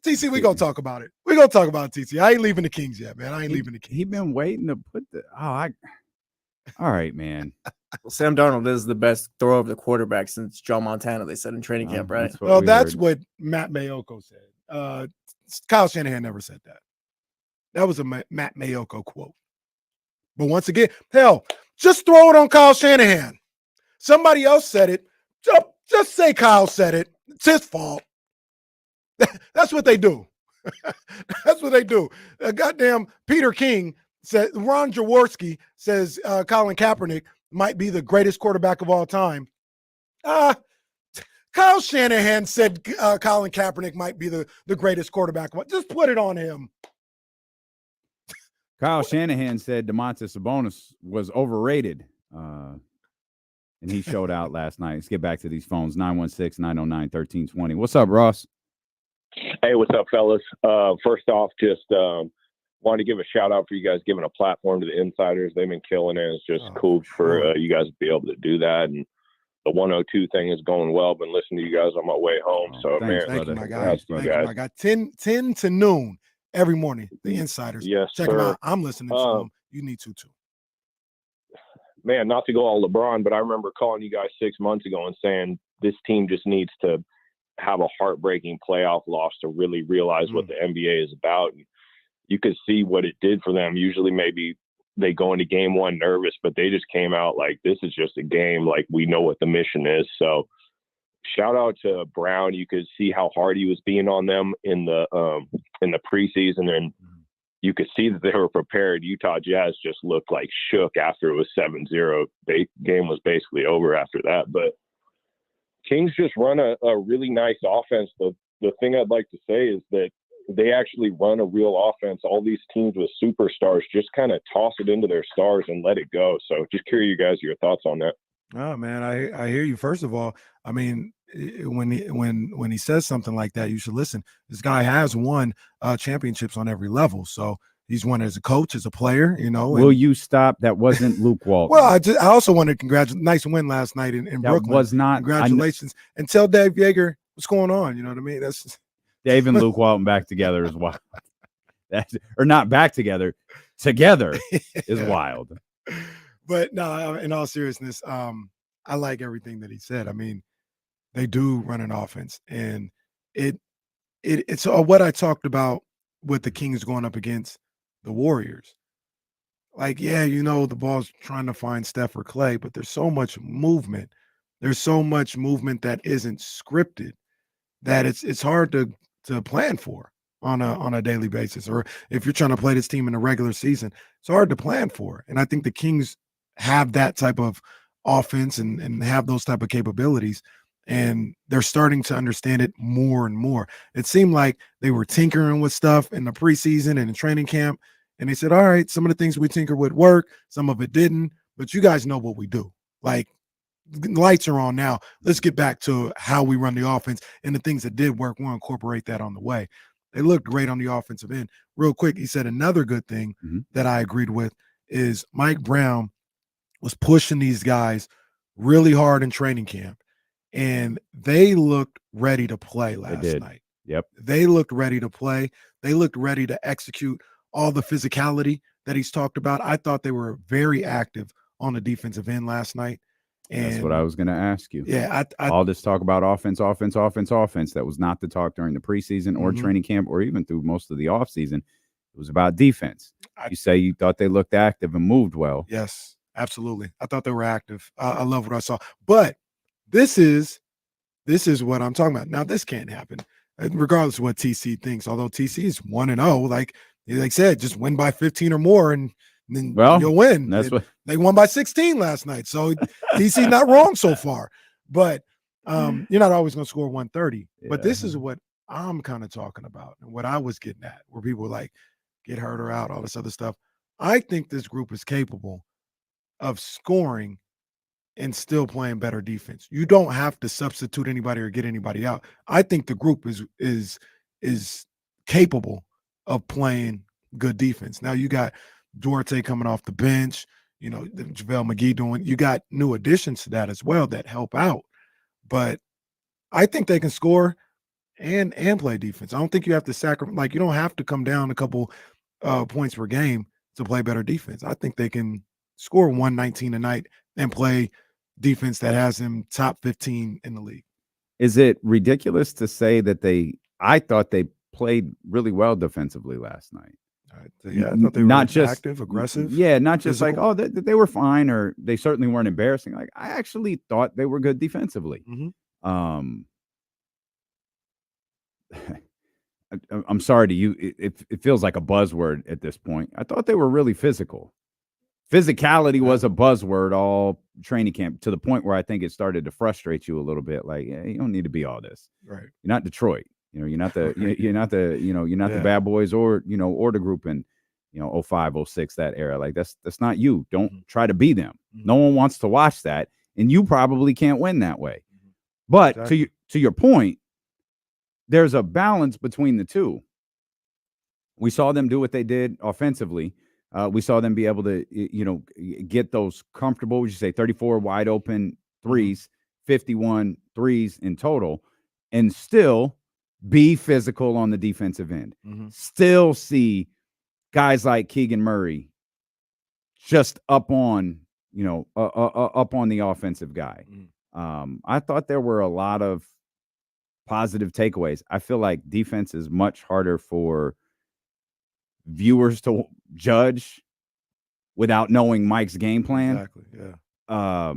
TC, we gonna talk about it. We gonna talk about it, TC. I ain't leaving the Kings yet, man. I ain't leaving the Kings. He been waiting to put the. All right, man. Well, Sam Darnold is the best throw of the quarterback since Joe Montana. They said in training camp, right? That's what Matt Mayoko said. Kyle Shanahan never said that. That was a Matt Mayoko quote. But once again, hell, just throw it on Kyle Shanahan. Somebody else said it. Just say Kyle said it. It's his fault. That's what they do. That's what they do. Goddamn Peter King said, Ron Jaworski says Colin Kaepernick might be the greatest quarterback of all time. Kyle Shanahan said Colin Kaepernick might be the greatest quarterback. Just put it on him. Kyle Shanahan said Domantas Sabonis was overrated. And he showed out last night. Let's get back to these phones. 916-909-1320. What's up, Ross? Hey, what's up, fellas? First off, just wanted to give a shout out for you guys giving a platform to the insiders. They've been killing it. It's just cool for you guys to be able to do that. And the 102 thing is going well. Been listening to you guys on my way home. So, thanks, man, thank you, my guy. I got 10 to noon every morning. The insiders. Yes, check them out. I'm listening to them. You need to too. Man, not to go all LeBron, but I remember calling you guys 6 months ago and saying this team just needs to have a heartbreaking playoff loss to really realize what the NBA is about. And you could see what it did for them. Usually maybe they go into game 1 nervous, but they just came out like, this is just a game. Like, we know what the mission is. So shout out to Brown. You could see how hard he was being on them in the preseason. And you could see that they were prepared. Utah Jazz just looked like shook after it was 7-0. The game was basically over after that. But Kings just run a really nice offense. The thing I'd like to say is that they actually run a real offense. All these teams with superstars just kind of toss it into their stars and let it go. So just curious, you guys, your thoughts on that. Oh, man, I hear you. First of all, I mean, when he says something like that, you should listen. This guy has won championships on every level. So he's won as a coach, as a player, you know. Will you stop? That wasn't Luke Walton. Well, I also want to congratulate. Nice win last night in Brooklyn. Was not. Congratulations. And tell Dave Yeager what's going on. You know what I mean? That's Dave and Luke Walton back together is wild. Or not back together. Together is wild. But no, in all seriousness, I like everything that he said. I mean, they do run an offense, and it's what I talked about with the Kings going up against the Warriors. Like, yeah, the ball's trying to find Steph or Clay, but there's so much movement. There's so much movement that isn't scripted that it's hard to plan for on a daily basis. Or if you're trying to play this team in the regular season, it's hard to plan for. And I think the Kings have that type of offense and have those type of capabilities. And they're starting to understand it more and more. It seemed like they were tinkering with stuff in the preseason and in training camp. And they said, all right, some of the things we tinker with work, some of it didn't, but you guys know what we do. Like, the lights are on now. Let's get back to how we run the offense, and the things that did work, we'll incorporate that on the way. They looked great on the offensive end. Real quick, he said another good thing that I agreed with is Mike Brown was pushing these guys really hard in training camp, and they looked ready to play last night. Yep. They looked ready to play. They looked ready to execute all the physicality that he's talked about. I thought they were very active on the defensive end last night. And that's what I was going to ask you. Yeah. All this talk about offense. That was not the talk during the preseason or training camp or even through most of the offseason. It was about defense. You say you thought they looked active and moved well. Yes, absolutely. I thought they were active. I love what I saw. But this is what I'm talking about. Now, this can't happen, regardless of what TC thinks. Although TC is 1-0, like I said, just win by 15 or more, and then you'll win. They won by 16 last night. So TC not wrong so far. But you're not always going to score 130. Yeah. But this is what I'm kind of talking about and what I was getting at, where people like get hurt or out, all this other stuff. I think this group is capable of scoring and still playing better defense. You don't have to substitute anybody or get anybody out. I think the group is capable of playing good defense. Now you got Duarte coming off the bench, JaVale McGee you got new additions to that as well that help out. But I think they can score and play defense. I don't think you have to sacrifice, you don't have to come down a couple points per game to play better defense. I think they can score 119 a night and play defense that has them top 15 in the league. Is it ridiculous to say that I thought they played really well defensively last night? Yeah, I thought they were not just active, aggressive. Yeah, not just physical. like, they were fine, or they certainly weren't embarrassing. Like, I actually thought they were good defensively. I'm sorry to you. It feels like a buzzword at this point. I thought they were really physical. Physicality was a buzzword all training camp, to the point where I think it started to frustrate you a little bit. Like, you don't need to be all this. Right. You're not Detroit. You're not the the Bad Boys or the group in 05, 06, that era. Like, that's not you. Don't try to be them. No one wants to watch that, and you probably can't win that way. But exactly. to your point, there's a balance between the two. We saw them do what they did offensively. We saw them be able to get those comfortable, would you say, 34 wide open threes, 51 threes in total, and still be physical on the defensive end. Still see guys like Keegan Murray just up on the offensive guy. I thought there were a lot of positive takeaways. I feel like defense is much harder for viewers to judge without knowing Mike's game plan. Exactly. Yeah.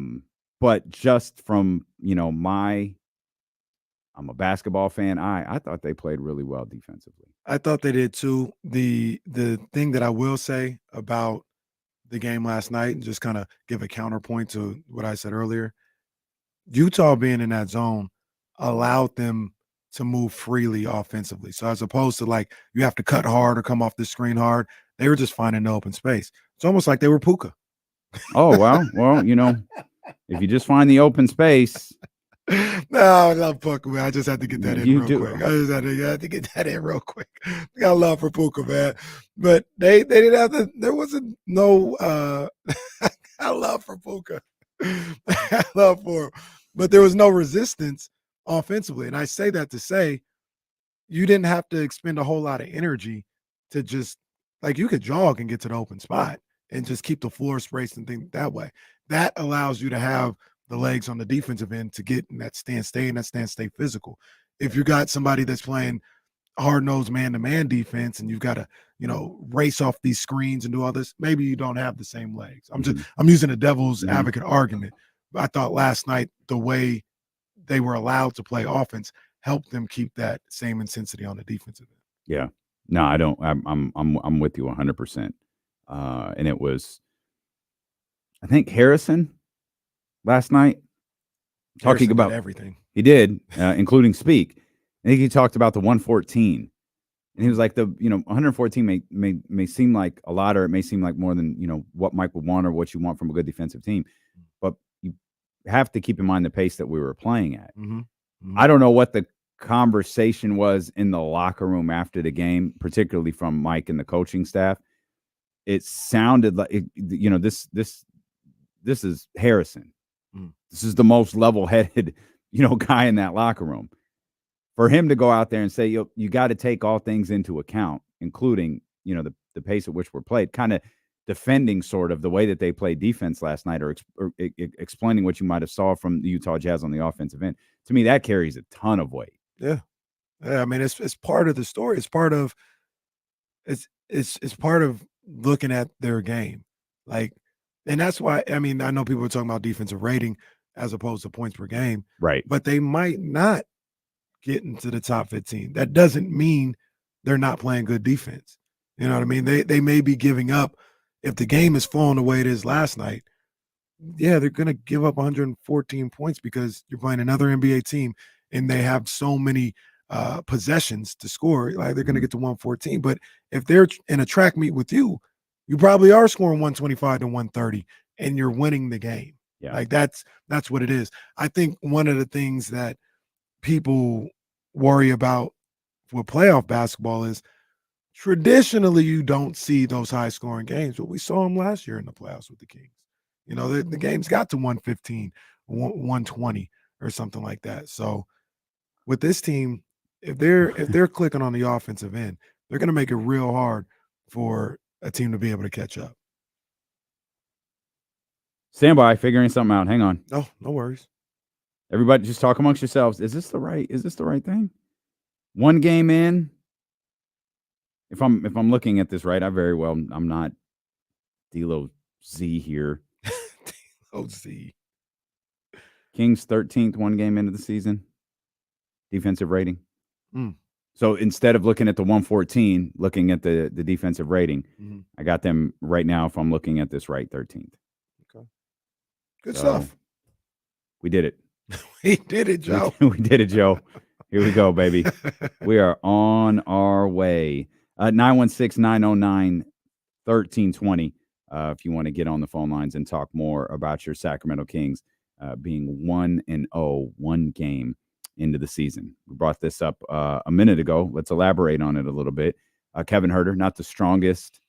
But just from I'm a basketball fan. I thought they played really well defensively. I thought they did too. The thing that I will say about the game last night, and just kind of give a counterpoint to what I said earlier, Utah being in that zone allowed them to move freely offensively. So as opposed to like you have to cut hard or come off the screen hard, they were just finding the open space. It's almost like they were Puka. Oh, well, if you just find the open space. No, I love Puka, man. I just had to get that in real quick. I just had to get that in real quick. Got love for Puka, man. But they didn't have to. There wasn't no. I love for Puka. I love for him, but there was no resistance offensively. And I say that to say, you didn't have to expend a whole lot of energy to just, like, you could jog and get to the open spot. and just keep the floor spaced and think that way. That allows you to have the legs on the defensive end to get in that stay physical. If you got somebody that's playing hard-nosed man-to-man defense and you've got to, race off these screens and do all this, maybe you don't have the same legs. I'm using a devil's advocate argument. But I thought last night the way they were allowed to play offense helped them keep that same intensity on the defensive end. Yeah. No, I don't. I'm with you 100%. And it was, I think, Harrison last night talking about everything. He did, including speak. I think he talked about the 114, and he was like, 114 may seem like a lot, or it may seem like more than what Mike would want or what you want from a good defensive team, but you have to keep in mind the pace that we were playing at. Mm-hmm. Mm-hmm. I don't know what the conversation was in the locker room after the game, particularly from Mike and the coaching staff. It sounded like this is Harrison. Mm. This is the most level-headed guy in that locker room. For him to go out there and say you got to take all things into account, including the pace at which we're played, kind of defending sort of the way that they played defense last night, or explaining what you might have saw from the Utah Jazz on the offensive end. To me, that carries a ton of weight. Yeah. I mean, it's part of the story. It's part of looking at their game. And that's why, I mean, I know people are talking about defensive rating as opposed to points per game. Right. But they might not get into the top 15. That doesn't mean they're not playing good defense. You know what I mean? They may be giving up. If the game is flowing the way it is last night, yeah, they're going to give up 114 points because you're playing another NBA team and they have so many possessions to score. Like, they're going to get to 114. But if they're in a track meet with you, you probably are scoring 125 to 130 and you're winning the game. Yeah. Like, that's what it is. I think one of the things that people worry about with playoff basketball is traditionally you don't see those high scoring games, but we saw them last year in the playoffs with the Kings. The games got to 115, 120 or something like that. So with this team, if they're clicking on the offensive end, they're going to make it real hard for a team to be able to catch up. Stand by, figuring something out. Hang on. No worries. Everybody just talk amongst yourselves. Is this the right thing? One game in. If I'm looking at this right, I'm not D'Lo Z here. D'Lo Z. Kings 13th, one game into the season. Defensive rating. Mm. So instead of looking at the 114, looking at the defensive rating, I got them right now, if I'm looking at this right, 13th. Okay. Good stuff. We did it. We did it, Joe. We did it, Joe. Here we go, baby. We are on our way. 916-909-1320. If you want to get on the phone lines and talk more about your Sacramento Kings being 1-0, one game into the season. We brought this up a minute ago. Let's elaborate on it a little bit. Kevin Huerter, not the strongest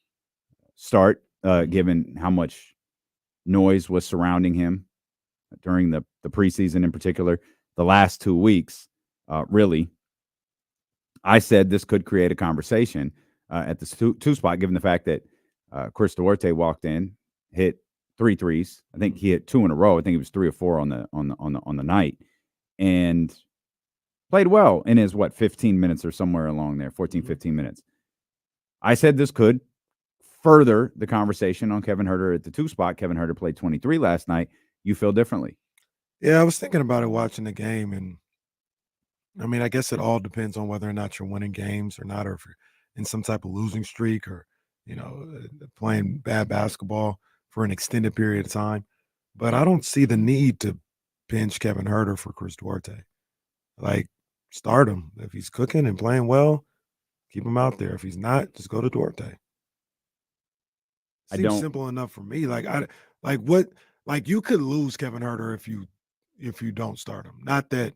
start, given how much noise was surrounding him during the preseason, in particular. The last 2 weeks, really, I said this could create a conversation at the two spot, given the fact that Chris Duarte walked in, hit 3 threes. I think he hit 2 in a row. I think it was 3 or 4 on the night, and played well in his 15 minutes or somewhere along there, 14, 15 minutes. I said this could further the conversation on Kevin Huerter at the 2 spot. Kevin Huerter played 23 last night. You feel differently? Yeah, I was thinking about it watching the game, and I mean, I guess it all depends on whether or not you're winning games or not, or if you're in some type of losing streak, or playing bad basketball for an extended period of time. But I don't see the need to bench Kevin Huerter for Chris Duarte. Like, start him. If he's cooking and playing well, keep him out there. If he's not, just go to Duarte. Seems simple enough for me. You could lose Kevin Huerter if you don't start him. Not that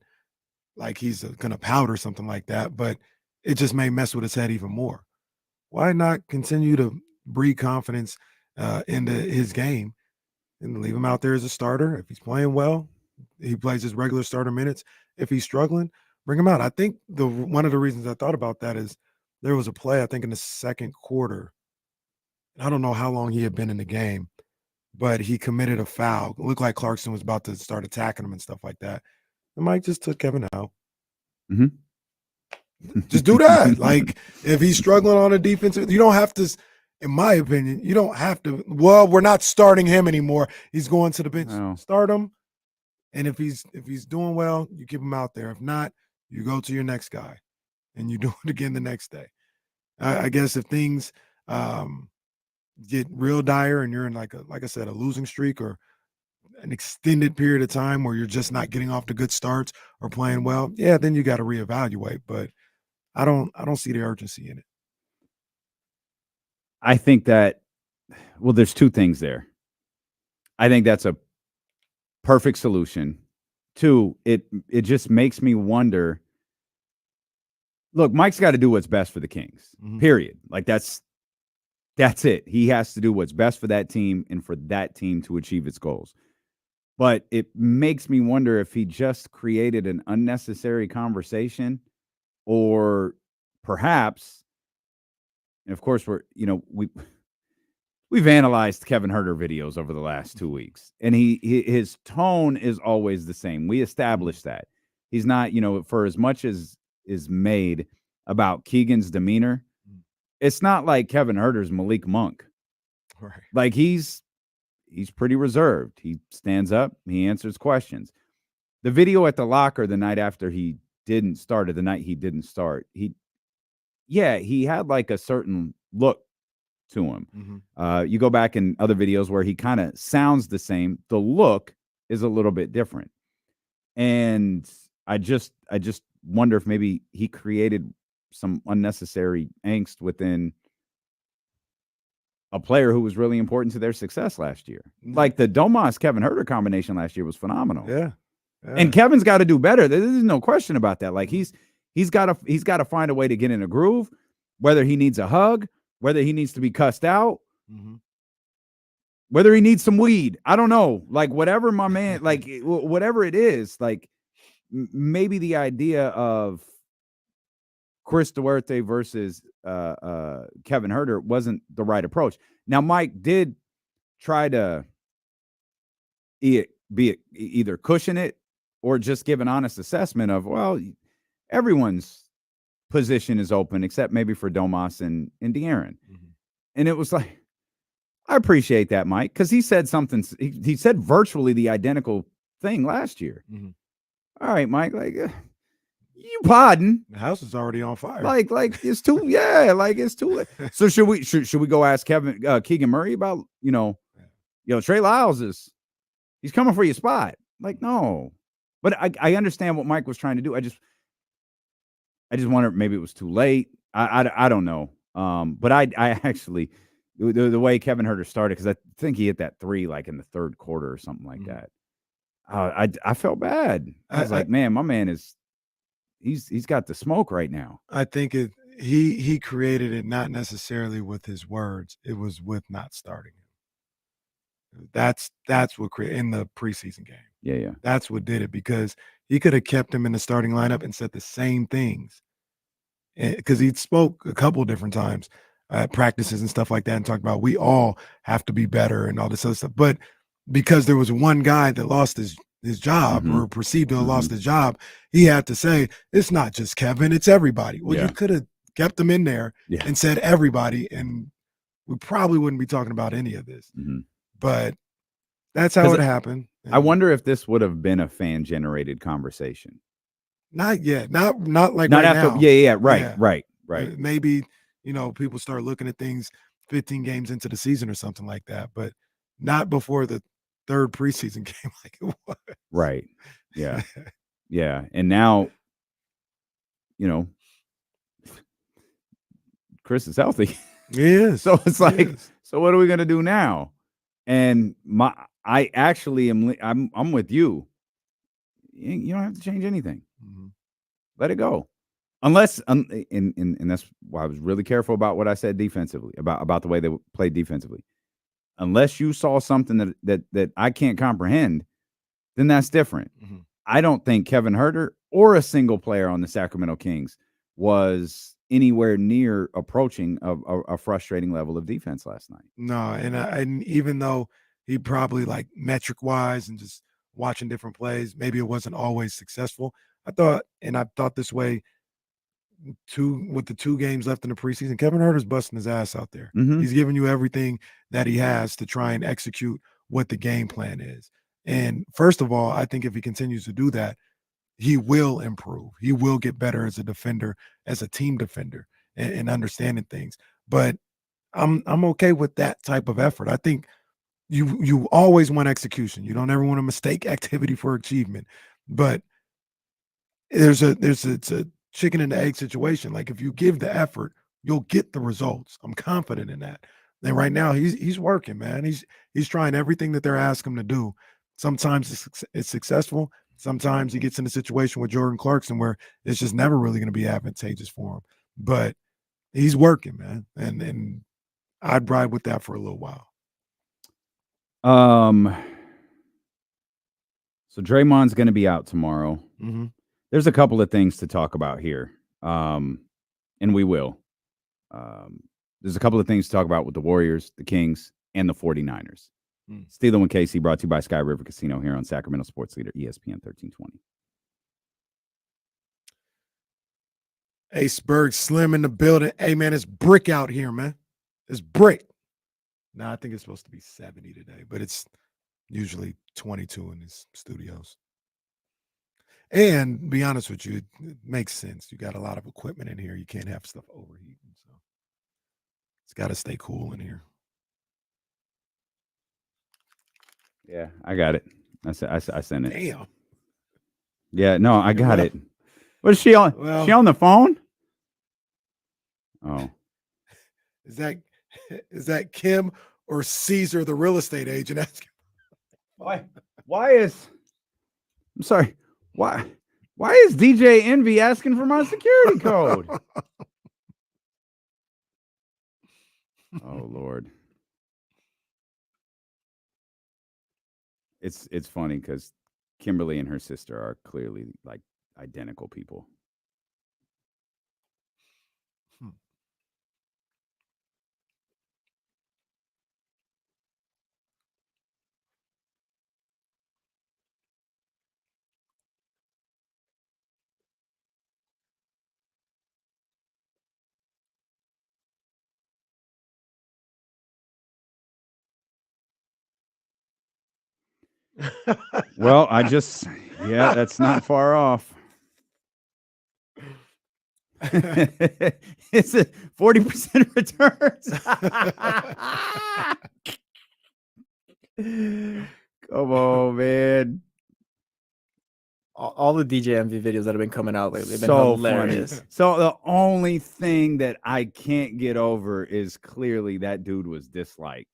he's gonna pout or something like that, but it just may mess with his head even more. Why not continue to breed confidence into his game and leave him out there as a starter? If he's playing well, he plays his regular starter minutes. If he's struggling, bring him out. I think one of the reasons I thought about that is there was a play, I think in the second quarter, I don't know how long he had been in the game, but he committed a foul. It looked like Clarkson was about to start attacking him and stuff like that. And Mike just took Kevin out. Just do that. Like, if he's struggling on a defensive, you don't have to, in my opinion, you don't have to, well, we're not starting him anymore. He's going to the bench. No. Start him. And if he's doing well, you keep him out there. If not, you go to your next guy and you do it again the next day. I guess if things get real dire and you're in like I said, a losing streak or an extended period of time where you're just not getting off to good starts or playing well, yeah, then you got to reevaluate. But I don't see the urgency in it. I think that, well, there's two things there. I think that's a perfect solution. Two, it just makes me wonder. Look, Mike's got to do what's best for the Kings. Period. Like that's it. He has to do what's best for that team and for that team to achieve its goals. But it makes me wonder if he just created an unnecessary conversation, or perhaps, and of course we've analyzed Kevin Huerter videos over the last 2 weeks, and his tone is always the same. We established that. He's not, for as much as is made about Keegan's demeanor, it's not like Kevin Huerter's Malik Monk. Right. Like he's pretty reserved. He stands up, he answers questions. The video at the locker the night after he didn't start, or the night he didn't start, he had like a certain look to him. You go back in other videos where he kind of sounds the same. The look is a little bit different. And I just wonder if maybe he created some unnecessary angst within a player who was really important to their success last year. Like the Domas Kevin Huerter combination last year was phenomenal. Yeah. And Kevin's got to do better. There's no question about that. Like he's got to find a way to get in a groove, whether he needs a hug, whether he needs to be cussed out, whether he needs some weed. I don't know. Like whatever my man, like whatever it is, like maybe the idea of Chris Duarte versus Kevin Huerter wasn't the right approach. Now, Mike did try to either cushion it or just give an honest assessment of, well, everyone's position is open except maybe for Domas and De'Aaron. And it was like, I appreciate that, Mike, because he said something. He said virtually the identical thing last year. All right, Mike, like you pardon. The house is already on fire. Like it's too, it's too late. So should we go ask Keegan Murray about, Trey Lyles he's coming for your spot. Like, no. But I understand what Mike was trying to do. I just wonder if maybe it was too late. I don't know. But I actually, the way Kevin Huerter started, because I think he hit that three like in the third quarter or something like that. I felt bad. I was like, man, my man he's got the smoke right now. I think he created it not necessarily with his words. It was with not starting him. That's what created in the preseason game. Yeah. That's what did it, because he could have kept him in the starting lineup and said the same things. Because he spoke a couple different times at practices and stuff like that and talked about we all have to be better and all this other stuff. But because there was one guy that lost his job or perceived to have lost his job, he had to say, it's not just Kevin, it's everybody. Well, you could have kept them in there and said everybody, and we probably wouldn't be talking about any of this. But that's how it happened. I wonder if this would have been a fan-generated conversation. Not yet. Not like not right after. now. Yeah. Right. Maybe, people start looking at things 15 games into the season or something like that, but not before the third preseason game like it was. Right. Yeah. Yeah. And now, Chris is healthy. Yeah. So it's like, so what are we going to do now? And I actually I'm with you. You don't have to change anything. Let it go. Unless, and that's why I was really careful about what I said defensively, about the way they played defensively. Unless you saw something that I can't comprehend, then that's different. I don't think Kevin Huerter or a single player on the Sacramento Kings was anywhere near approaching a frustrating level of defense last night. No, and even though he probably like metric wise and just watching different plays, maybe it wasn't always successful. I thought this way with the 2 games left in the preseason, Kevin Huerter's busting his ass out there. Mhm. He's giving you everything that he has to try and execute what the game plan is. And first of all, I think if he continues to do that, he will improve. He will get better as a defender, as a team defender, and understanding things. But I'm okay with that type of effort. I think you always want execution. You don't ever want to mistake activity for achievement. But it's a chicken and the egg situation. Like if you give the effort, you'll get the results. I'm confident in that. And right now he's working, man. He's trying everything that they're asking him to do. Sometimes it's successful. Sometimes he gets in a situation with Jordan Clarkson where it's just never really going to be advantageous for him. But he's working, man. And I'd ride with that for a little while. So Draymond's going to be out tomorrow. Mm-hmm. There's a couple of things to talk about here. And we will. There's a couple of things to talk about with the Warriors, the Kings, and the 49ers. Steelin with KC, brought to you by Sky River Casino here on Sacramento Sports Leader, ESPN 1320. Ace Berg Slim in the building. Hey, man, it's brick out here, man. It's brick. Now, I think it's supposed to be 70 today, but it's usually 22 in these studios. And be honest with you, it makes sense. You got a lot of equipment in here. You can't have stuff overheating. So it's got to stay cool in here. Yeah, I got it. I sent it. Damn. Yeah, no, I got it. What is she on? She on the phone? Oh. Is that Kim or Caesar, the real estate agent, asking? Why is I'm sorry. Why is DJ Envy asking for my security code? Oh Lord. It's funny because Kimberly and her sister are clearly like identical people. Well, that's not far off. It's a 40% returns. Come on, man. All the DJ MV videos that have been coming out lately have been So hilarious. funny. So the only thing that I can't get over is clearly that dude was disliked.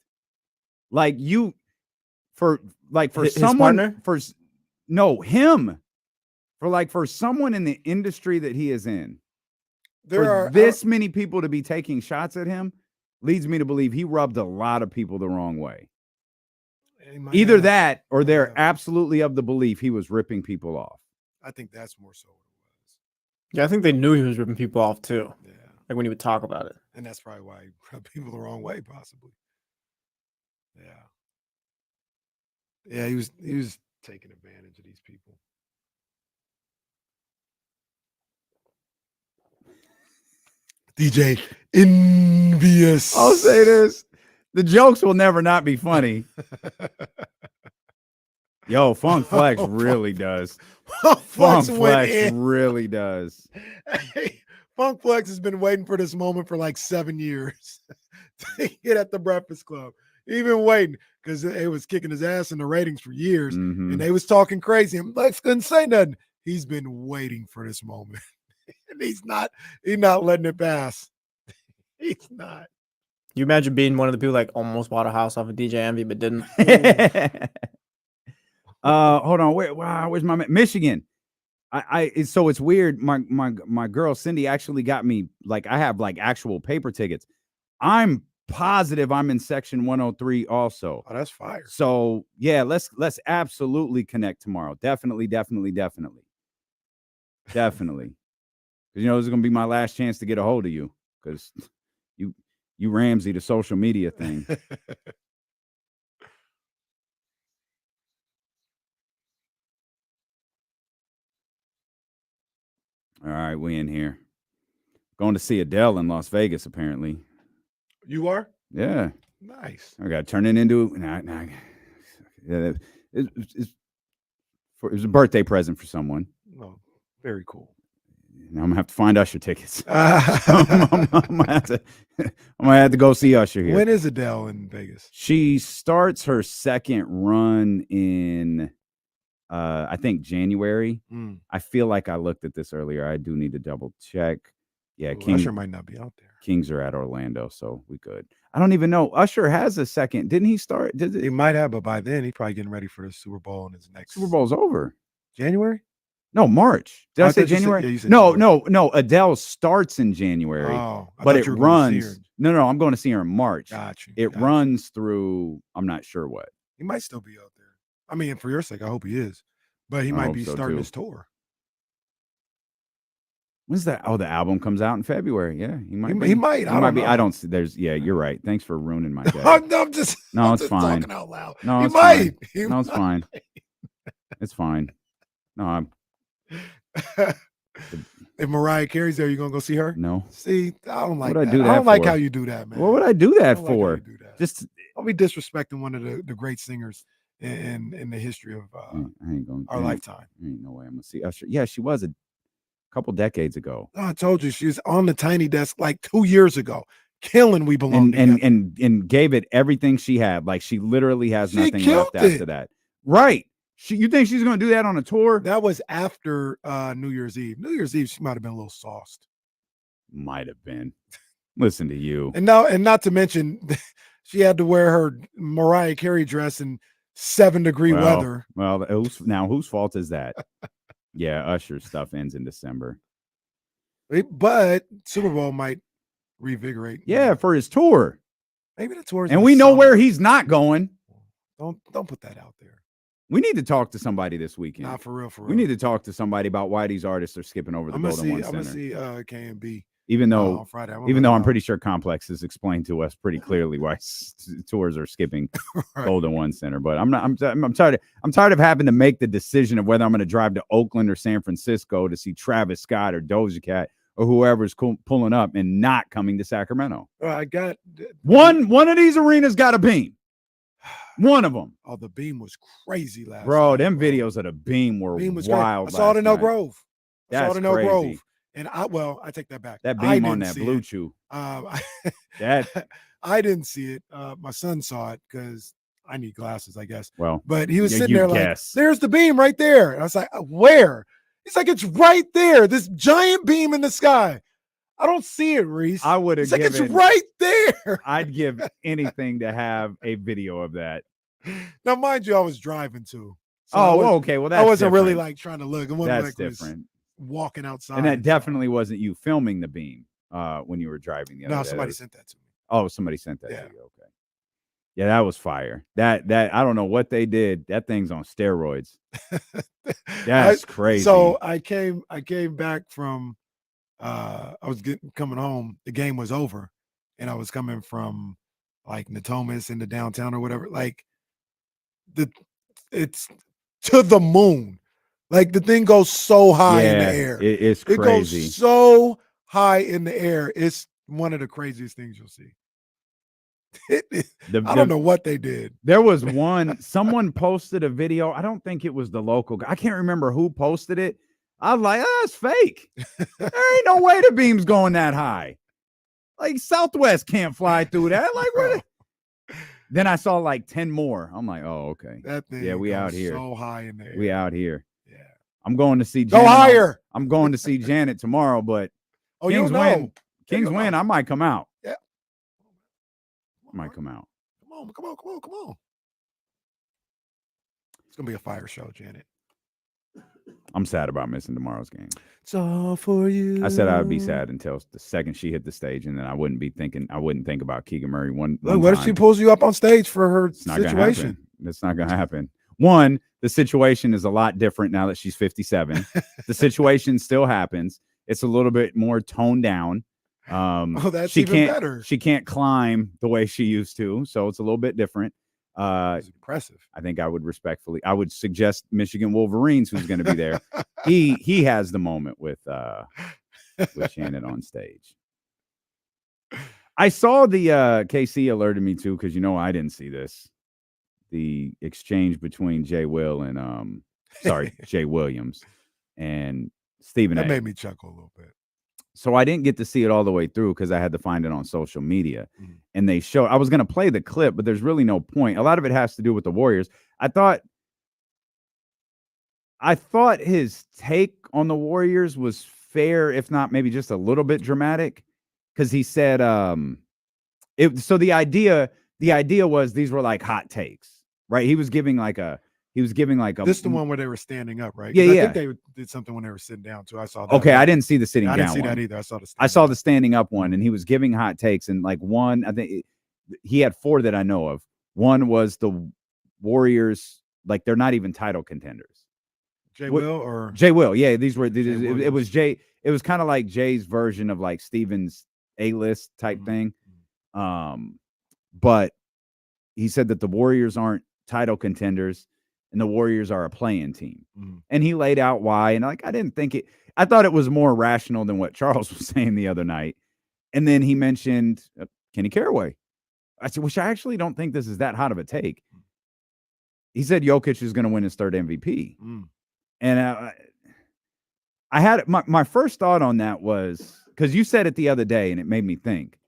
Like for His someone partner? for someone in the industry that he is in, many people to be taking shots at him leads me to believe he rubbed a lot of people the wrong way. Either that or they're absolutely of the belief he was ripping people off. I think that's more so what it was. Yeah, I think they knew he was ripping people off too. Yeah. Like when he would talk about it. And that's probably why he rubbed people the wrong way, possibly. Yeah. Yeah, he was taking advantage of these people. DJ Envious. I'll say this. The jokes will never not be funny. Yo, Funk Flex really does. Funk Flex really does. Hey, Funk Flex has been waiting for this moment for like 7 years to get at the Breakfast Club. He's been waiting because it was kicking his ass in the ratings for years, and they was talking crazy. And Flex couldn't say nothing. He's been waiting for this moment, and he's not letting it pass. He's not. You imagine being one of the people like almost bought a house off of DJ Envy but didn't. Hold on. Where's my Michigan? So it's weird. My girl Cindy actually got me like I have like actual paper tickets. I'm positive I'm in section 103 also. Oh, that's fire. So yeah, let's absolutely connect tomorrow. Definitely. Because this is going to be my last chance to get a hold of you. Because you Ramsey the social media thing. All right, we in here. Going to see Adele in Las Vegas, apparently. You are? Yeah. Nice. I got to turn it into. It was a birthday present for someone. Oh, very cool. Now I'm gonna have to find Usher tickets. I'm gonna have to go see Usher here. When is Adele in Vegas? She starts her second run in, I think January. I feel like I looked at this earlier. I do need to double check. Yeah, Usher might not be out there. Kings are at Orlando, so we good. I don't even know. Usher has a second. Didn't he start? He might have, but by then he's probably getting ready for the Super Bowl in his next. Super Bowl's over. January? No, March. Did I say January? You said no, January. no. Adele starts in January, but it runs. No, I'm going to see her in March. Gotcha. It runs through. I'm not sure what. He might still be out there. I mean, for your sake, I hope he is, but he might be starting his tour. When's that? Oh, the album comes out in February. Yeah, he might. He might. I don't know. I don't see. There's. Yeah, you're right. Thanks for ruining my day. I'm just. No, I'm it's just fine. Talking out loud. No, he it's might. Fine. No, it's fine. It's fine. No, I'm. If Mariah Carey's there, you gonna go see her? No. See, I don't like What'd that. I do that I don't like for? how you do that, man. What would I do that I don't for? Like how you do that. Just I'll be disrespecting one of the great singers in the history of I ain't going. our lifetime. Ain't no way I'm gonna see Usher. Yeah, she was a couple decades ago. Oh, I told you she was on the Tiny Desk like 2 years ago, killing We Belong and gave it everything she had. Like she literally has nothing left after that. Right. You think she's going to do that on a tour? That was after New Year's Eve. New Year's Eve, she might have been a little sauced. Might have been. Listen to you. And not to mention, she had to wear her Mariah Carey dress in 7-degree weather. Well, whose fault is that? Yeah, Usher's stuff ends in December. But Super Bowl might revigorate. Yeah, for his tour. Maybe the tour. And we know where he's not going. Don't put that out there. We need to talk to somebody this weekend. Nah, for real. We need to talk to somebody about why these artists are skipping over the Golden One Center. I'm gonna see K&B. Even though, on Friday. I'm pretty sure Complex has explained to us pretty clearly why tours are skipping Right. Golden One Center. But I'm tired of having to make the decision of whether I'm going to drive to Oakland or San Francisco to see Travis Scott or Doja Cat or whoever's pulling up and not coming to Sacramento. I got one of these arenas got a beam. One of them. Oh, the beam was crazy last Bro, night. them videos of the beam were wild. I saw it in Elk last night. Grove. That's saw it in Elk crazy. Grove. And I take that back. That I beam on didn't that see Blue it. Chew. That I didn't see it. My son saw it because I need glasses, I guess. Well, but he was yeah, sitting you there guess. like, "There's the beam right there." And I was like, "Where?" He's like, "It's right there. This giant beam in the sky." I don't see it, Reese. I would have It's like given. it's right there. I'd give anything to have a video of that. Now, mind you, I was driving too. Okay. Well, that's I wasn't really different. like trying to look. It wasn't That's like it was different. walking outside. And that definitely wasn't you filming the beam when you were driving the other No, day. somebody sent that to me. Oh, somebody sent that Yeah. to you. Okay. Yeah, that was fire. That I don't know what they did. That thing's on steroids. That's crazy. So I came back from I was coming home. The game was over, and I was coming from like Natomas into downtown or whatever. Like it's to the moon. Like the thing goes so high in the air. It's It crazy. goes so high in the air. It's one of the craziest things you'll see. I don't know what they did. There was someone posted a video. I don't think it was the local guy. I can't remember who posted it. I was like, that's fake. There ain't no way the beam's going that high. Like Southwest can't fly through that. Like what? Then I saw like 10 more. I'm like, oh, okay. That thing we out goes here. so high in the air. We out here. Yeah. I'm going to see Go Janet. higher. I'm going to see Janet tomorrow, but Oh, you Kings know. win. Kings win. I might come out. Yeah. I might come out. Come on. It's gonna be a fire show, Janet. I'm sad about missing tomorrow's game. It's all for you. I said I would be sad until the second she hit the stage, and then I wouldn't think about Keegan Murray one What if she time. pulls you up on stage for her It's not gonna situation? happen. It's not going to happen. One, the situation is a lot different now that she's 57. The situation still happens. It's a little bit more toned down. That's she even can't, better. She can't climb the way she used to, so it's a little bit different. It's impressive. I think I would suggest Michigan Wolverines, who's going to be there. he has the moment with Shannon on stage. I saw the KC alerted me to, because I didn't see this. The exchange between Jay Williams and Stephen A. That made me chuckle a little bit. So I didn't get to see it all the way through because I had to find it on social media. And they showed, I was going to play the clip, but there's really no point. A lot of it has to do with the Warriors. I thought his take on the Warriors was fair, if not maybe just a little bit dramatic, because he said so the idea was these were like hot takes, right? He was giving like a this is the one where they were standing up, right? Yeah. I think they did something when they were sitting down too. I saw that. Okay, I didn't see the sitting down. I didn't see one. that either. I saw the standing up one, and he was giving hot takes, and like one, I think he had 4 that I know of. One was the Warriors, like they're not even title contenders. Jay Will, yeah. It was Jay. It was kind of like Jay's version of like Steven's A-list type thing. But he said that the Warriors aren't title contenders and the Warriors are a play-in team. And he laid out why. And like, I thought it was more rational than what Charles was saying the other night. And then he mentioned Kenny Caraway. I said, which I actually don't think this is that hot of a take. He said Jokic is going to win his 3rd MVP. And I had my first thought on that was, because you said it the other day and it made me think,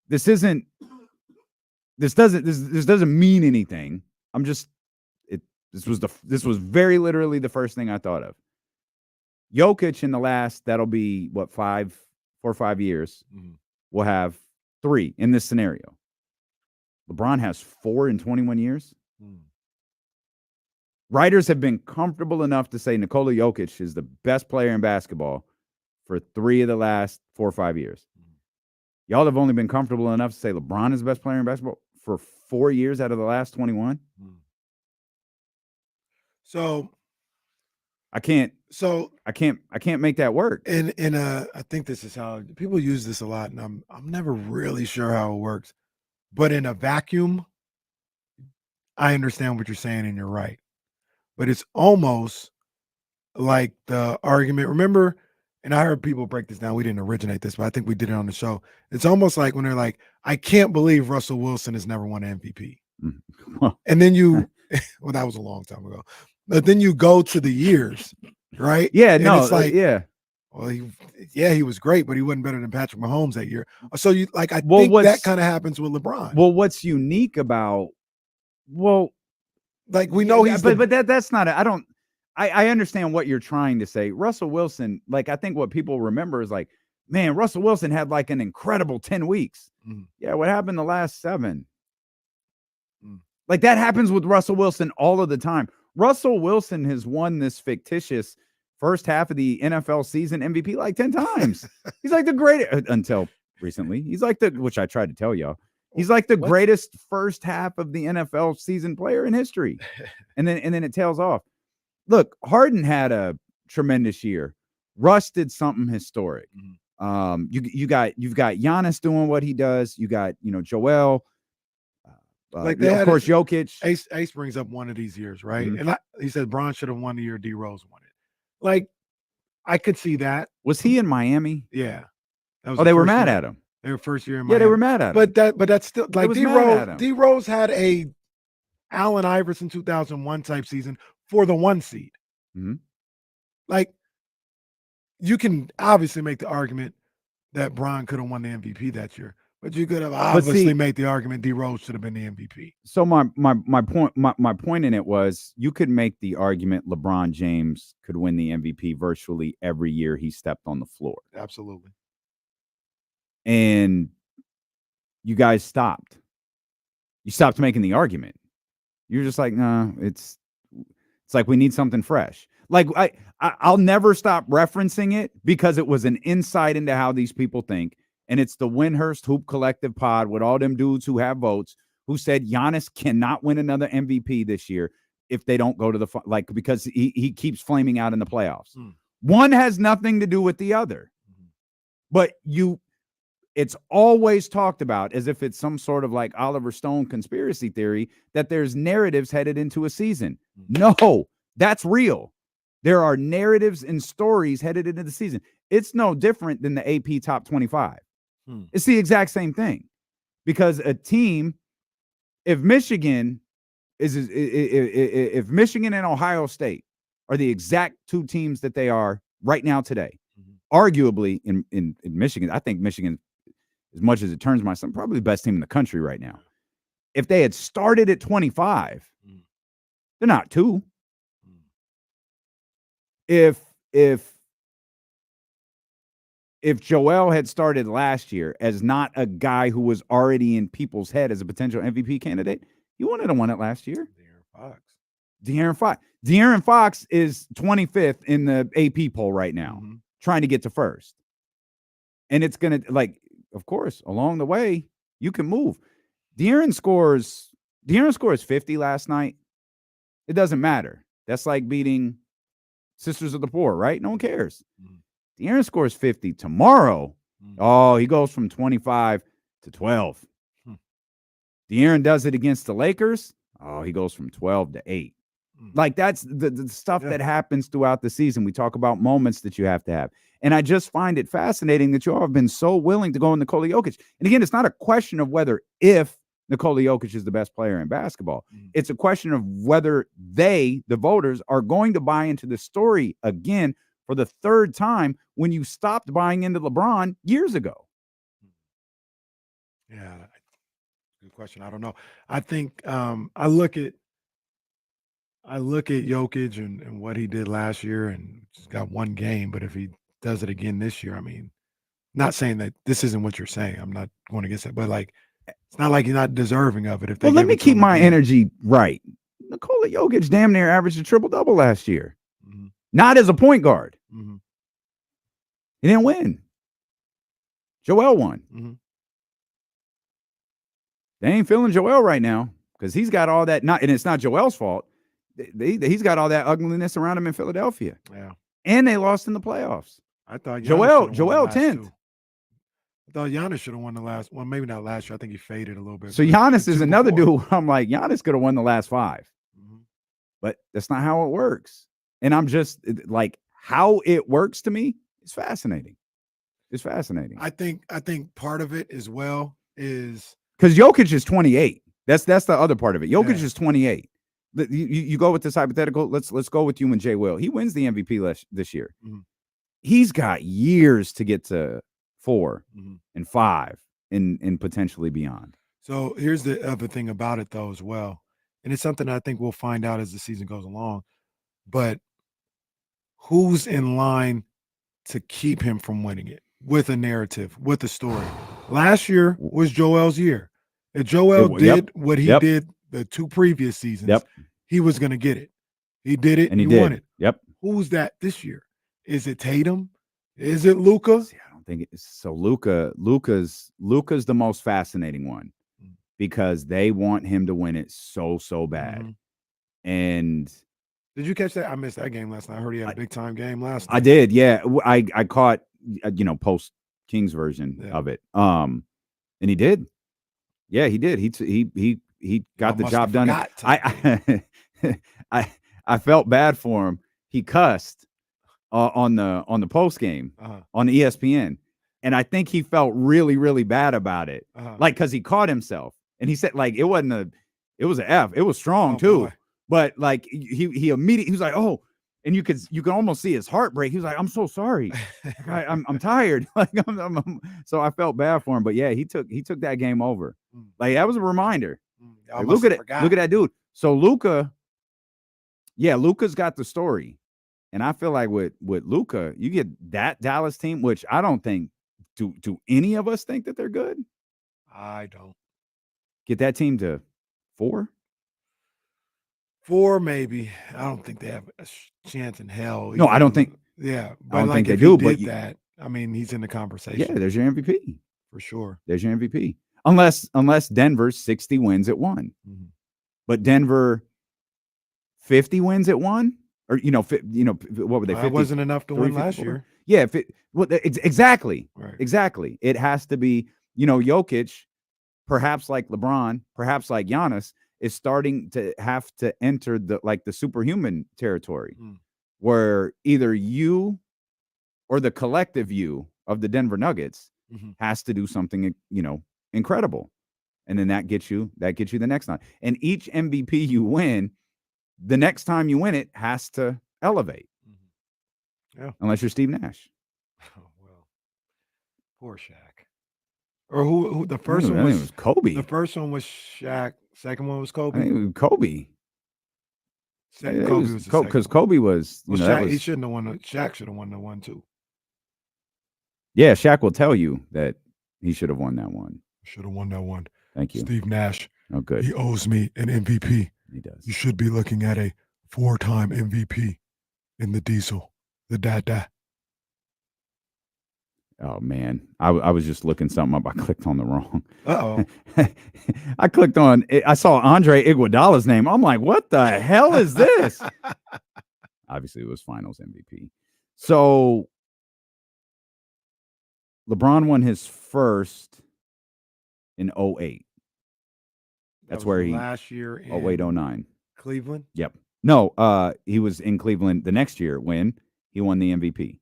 this doesn't mean anything. This was very literally the first thing I thought of. Jokic in the last, that'll be what, 4 or 5 years, will have 3 in this scenario. LeBron has 4 in 21 years. Writers have been comfortable enough to say Nikola Jokic is the best player in basketball for 3 of the last 4 or 5 years. Y'all have only been comfortable enough to say LeBron is the best player in basketball for 4 years out of the last 21. So I can't make that work. And I think this is how people use this a lot, and I'm never really sure how it works. But in a vacuum, I understand what you're saying, and you're right. But it's almost like the argument. Remember, and I heard people break this down. We didn't originate this, but I think we did it on the show. It's almost like when they're like, I can't believe Russell Wilson has never won an MVP. And then well, that was a long time ago. But then you go to the years, right? Yeah, and no, it's like, well, he was great, but he wasn't better than Patrick Mahomes that year. So I think that kind of happens with LeBron. Well, what's unique about, like we know but that's not, I understand what you're trying to say. Russell Wilson, like I think what people remember is like, man, Russell Wilson had like an incredible 10 weeks. Yeah, what happened the last 7? Like that happens with Russell Wilson all of the time. Russell Wilson has won this fictitious first half of the NFL season MVP like 10 times. He's like the greatest until recently. He's like which I tried to tell y'all. He's like the greatest first half of the NFL season player in history. And then it tails off. Look, Harden had a tremendous year. Russ did something historic. You've got Giannis doing what he does. You got, Joel. Of course, Jokic. Ace brings up one of these years, right? And he said Bron should have won the year D Rose won it. Like, I could see that. Was he in Miami? Yeah. They were mad at him. They were first year in Miami. Yeah, they were mad at him. But that's still like D Rose had a Allen Iverson 2001 type season for the 1 seed. Like, you can obviously make the argument that Bron could have won the MVP that year. But you could have obviously made the argument D Rose should have been the MVP. So my point in it was you could make the argument LeBron James could win the MVP virtually every year he stepped on the floor. Absolutely. And you guys stopped. You stopped making the argument. You're just like, no, it's like we need something fresh. Like I'll never stop referencing it because it was an insight into how these people think. And it's the Windhurst Hoop Collective pod with all them dudes who have votes who said Giannis cannot win another MVP this year if they don't go to because he keeps flaming out in the playoffs. One has nothing to do with the other. But it's always talked about as if it's some sort of like Oliver Stone conspiracy theory that there's narratives headed into a season. No, that's real. There are narratives and stories headed into the season. It's no different than the AP top 25. It's the exact same thing, because a team, if Michigan and Ohio State are the exact two teams that they are right now today, arguably in Michigan, I think Michigan, as much as it turns my son, probably the best team in the country right now. If they had started at 25, they're not 2. If Joel had started last year as not a guy who was already in people's head as a potential MVP candidate, he wouldn't have won it last year. De'Aaron Fox is 25th in the AP poll right now, trying to get to first. And it's going to, like, of course, along the way, you can move. De'Aaron scores 50 last night. It doesn't matter. That's like beating Sisters of the Poor, right? No one cares. De'Aaron scores 50 tomorrow. Oh, he goes from 25 to 12. De'Aaron does it against the Lakers. Oh, he goes from 12 to 8. Like, that's the stuff that happens throughout the season. We talk about moments that you have to have. And I just find it fascinating that you all have been so willing to go in Nikola Jokic. And again, it's not a question of whether if Nikola Jokic is the best player in basketball. It's a question of whether they, the voters, are going to buy into the story again for the third time when you stopped buying into LeBron years ago. Yeah, good question. I don't know. I think I look at Jokic and what he did last year, and just got one game. But if he does it again this year, I mean, not saying that this isn't what you're saying. I'm not going against it, but like, it's not like he's not deserving of it. If they let me keep my energy right. Nikola Jokic damn near averaged a triple-double last year. Not as a point guard. He didn't win. Joel won. They ain't feeling Joel right now because he's got all that. And it's not Joel's fault. He's got all that ugliness around him in Philadelphia. Yeah. And they lost in the playoffs. I thought Joel 10th. I thought Giannis should have won the last one. Maybe not last year. I think he faded a little bit. So Giannis is another dude. I'm like, Giannis could have won the last 5. But that's not how it works. And I'm just like, how it works to me is fascinating. It's fascinating. I think part of it as well is because Jokic is 28. That's the other part of it. Jokic is 28. You go with this hypothetical. Let's go with you and Jay Will. He wins the MVP this year. He's got years to get to 4 and 5 and potentially beyond. So here's the other thing about it though as well. And it's something I think we'll find out as the season goes along. But who's in line to keep him from winning it with a narrative, with a story? Last year was Joel's year. If Joel did what he did the 2 previous seasons, he was going to get it. He did it, and he won it. Who's that this year? Is it Tatum? Is it Luka? I don't think it's so. Luka's the most fascinating one because they want him to win it so bad. And did you catch that? I missed that game last night. I heard he had a big time game last night. I did, yeah. I caught post Kings version of it. And he did. Yeah, he did. He got the job done. I felt bad for him. He cussed on the post game on ESPN, and I think he felt really, really bad about it. Like, because he caught himself, and he said like it was an F. It was strong too, but like he immediately he was like, oh, and you could almost see his heart break. He was like, I'm so sorry, I'm tired. Like so I felt bad for him, but yeah, he took that game over. Like that was a reminder. Like, look at it. Look at that dude. So Luka's got the story. And I feel like with Luka, you get that Dallas team, which I don't think do any of us think that they're good. I don't. Get that team to 4? 4 maybe. I don't think they have a chance in hell. No, I don't think. Yeah, but I don't like think they if do. he But did that, I mean, he's in the conversation. Yeah, there's your MVP for sure. There's your MVP. Unless Denver's 60 wins at 1, but Denver 50 wins at 1. or what were they? 50, It wasn't enough to win last 54? year. Yeah, exactly, Right. exactly. It has to be, Jokic, perhaps like LeBron, perhaps like Giannis, is starting to have to enter the superhuman territory, where either you or the collective you of the Denver Nuggets has to do something, incredible. And then that gets you the next night. And each MVP you win, the next time you win it has to elevate. Yeah. Unless you're Steve Nash. Oh, well, poor Shaq. Or who the first one I think was? it was Kobe. The first one was Shaq. Second one was I Kobe. think it was Kobe. Kobe was the second because one. Kobe was, Well, that Shaq, was, he shouldn't have won. Shaq should have won the one too. yeah, Shaq will tell you that he should have won that one. Should have won that one. Thank you. Steve Nash. Oh, good. He owes me an MVP. He does. You should be looking at a 4-time MVP in the Diesel, the Dada. Oh man, I was just looking something up. I clicked on the wrong. Uh-oh. I clicked on it. I saw Andre Iguodala's name. I'm like, what the hell is this? Obviously, it was Finals MVP. So LeBron won his first in 2008. That's where he last year in 2008-09. Cleveland. Yep. No, he was in Cleveland the next year when he won the MVP.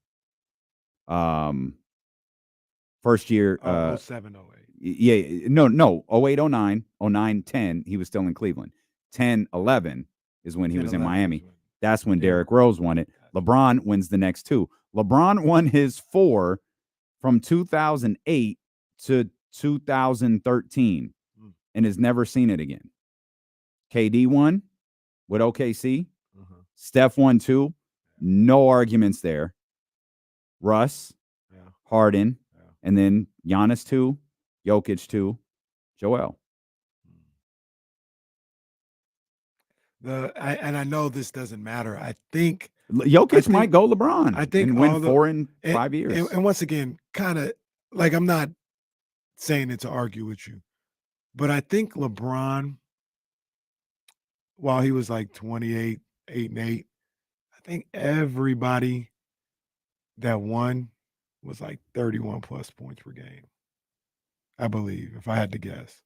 First year, 07, 08. Yeah, no, 08-09, 09-10, he was still in Cleveland. 10-11 is when he was in Miami. That's when Derrick Rose won it. LeBron wins the next two. LeBron won his 4 from 2008 to 2013 and has never seen it again. KD won with OKC. Steph won 2. No arguments there. Russ, Harden, and then Giannis 2, Jokic 2, Joel. And I know this doesn't matter. I think Jokic might go LeBron. I think and win 4 in 5 years. And once again, kind of like, I'm not saying it to argue with you, but I think LeBron, while he was like 28, 8-8, I think everybody that won was like 31 plus points per game. I believe, if I had to guess.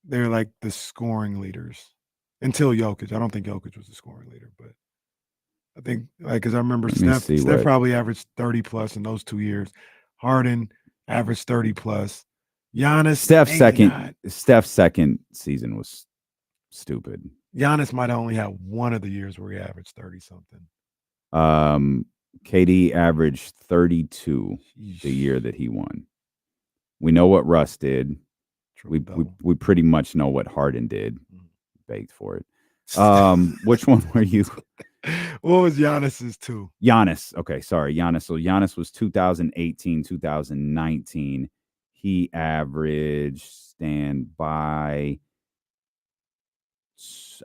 They're like the scoring leaders until Jokic. I don't think Jokic was the scoring leader, but I think, because I remember Steph probably averaged 30 plus in those 2 years. Harden averaged 30 plus. Giannis, Steph's second season was stupid. Giannis might only have one of the years where he averaged 30 something. KD averaged 32 the year that he won. We know what Russ did. We pretty much know what Harden did. Begged for it. Which one were you? What was Giannis's 2? Giannis. Okay, sorry. Giannis. So Giannis was 2018, 2019. He averaged, stand by,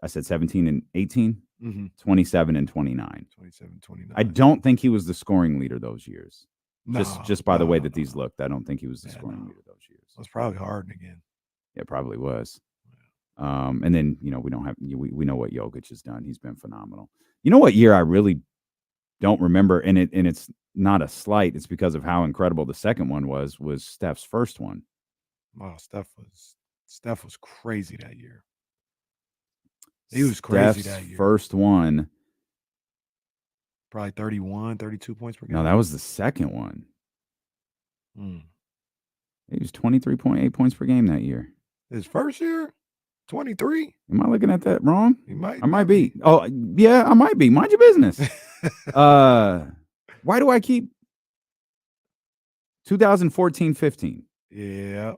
I said 17 and 18, 27 and 29. 27, 29. I don't think he was the scoring leader those years. Just by the way that these looked, I don't think he was the scoring leader those years. It was probably Harden again. It probably was. And then, we don't have, we know what Jokic has done. He's been phenomenal. You know what year I really don't remember, and it's not a slight, it's because of how incredible the second one was Steph's first one. Wow, Steph was crazy that year. He was crazy that year. First one. Probably 31, 32 points per game. No, that was the second one. He was 23.8 points per game that year. His first year? 23? Am I looking at that wrong? I might be. Oh, yeah, I might be. Mind your business. Why do I keep 2014-15? Yeah.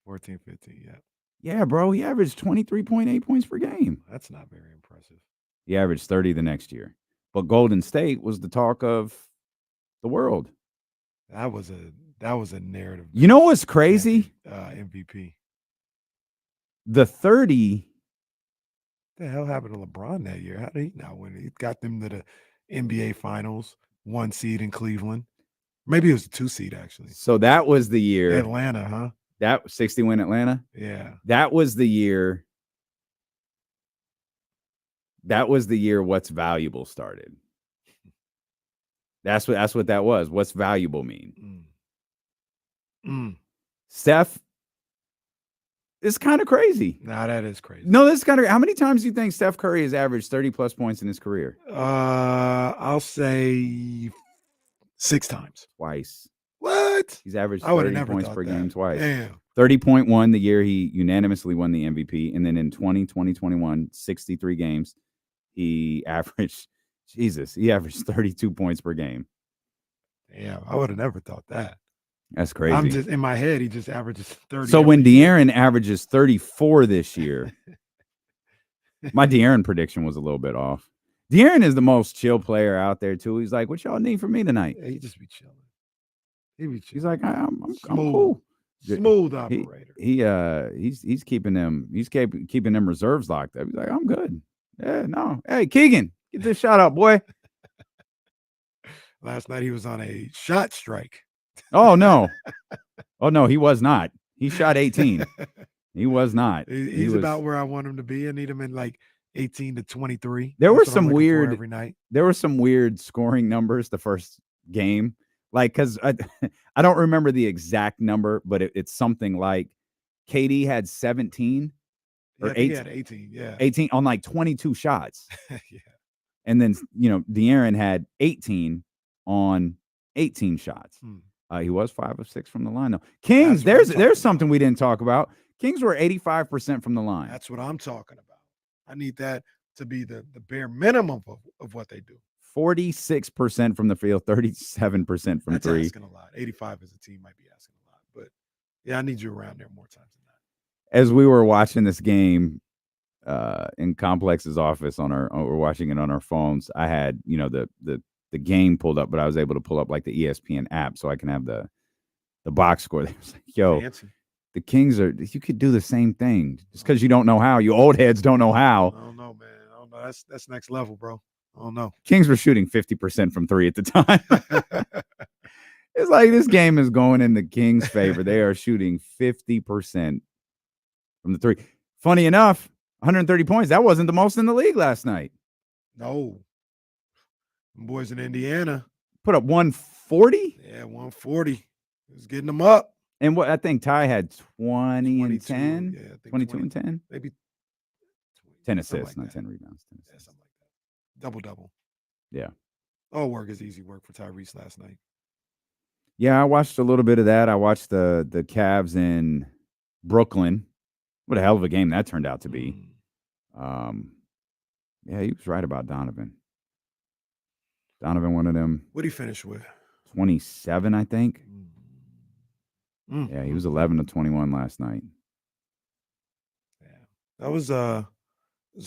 14-15, yeah. Yeah, bro. He averaged 23.8 points per game. That's not very impressive. He averaged 30 the next year. But Golden State was the talk of the world. That was a narrative. You know what's crazy? MVP. The 30. What the hell happened to LeBron that year? How did he not win? He got them to the NBA Finals, 1 seed in Cleveland. Maybe it was a 2 seed, actually. So that was the year. Atlanta, huh? That 60 win Atlanta? Yeah. That was the year That was the year What's Valuable started. That's what that was. What's valuable mean? Steph, it's kind of crazy. Nah, that is crazy. No, that's kind of. How many times do you think Steph Curry has averaged 30+ points in his career? I'll say 6 times. Twice. What? He's averaged I would have 30 never points thought per that. game twice. Damn. 30.1 the year he unanimously won the MVP. And then in 2021, 63 games, he averaged 32 points per game. Damn, I would have never thought that. That's crazy. I'm just in my head, he just averages 30. So when every year. De'Aaron averages 34 this year, my De'Aaron prediction was a little bit off. De'Aaron is the most chill player out there, too. He's like, what y'all need from me tonight? Yeah, he just be chilling. He be chilling. He's like, I'm Smooth. cool. Smooth operator. He's keeping them reserves locked up. He's like, I'm good. Yeah, no. Hey, Keegan, get this shot up, boy. Last night he was on a shot strike. Oh no. Oh no, he was not. He shot 18. He was not. He's about where I want him to be. I need him in like 18 to 23. There were That's what I'm some looking for weird every night. There were some weird scoring numbers the first game. Like, because I don't remember the exact number, but it's something like KD had 17 or 18. He had 18, yeah. 18 on like 22 shots. Yeah. And then, De'Aaron had 18 on 18 shots. He was 5 of 6 from the line, though. Kings, there's something we didn't talk about. Kings were 85% from the line. That's what I'm talking about. I need that to be the bare minimum of what they do. 46% from the field, 37% from That's three. asking a lot. 85 as a team might be asking a lot. But, yeah, I need you around there more times than that. As we were watching this game in Complex's office we're watching it on our phones, I had, the game pulled up, but I was able to pull up like the ESPN app so I can have the box score. They was like, yo, Fancy. The Kings you could do the same thing just because you don't know how. You old heads don't know how. I don't know, man. I don't know. That's next level, bro. I don't know. Kings were shooting 50% from three at the time. It's like this game is going in the Kings' favor. They are shooting 50% from the three. Funny enough, 130 points. That wasn't the most in the league last night. No. Boys in Indiana put up 140. Yeah, 140. It was getting them up. And what I think Ty had 20 and 10. Yeah, I think 22 and 10. Maybe 10 assists, like not that. 10 rebounds. 10 Yeah, something like that. Double. Yeah. All work is easy work for Tyrese last night. Yeah, I watched a little bit of that. I watched the Cavs in Brooklyn. What a hell of a game that turned out to be. Yeah, he was right about Donovan. Donovan, one of them. What did he finish with? 27, I think. Yeah, he was 11 of 21 last night. Yeah, that was a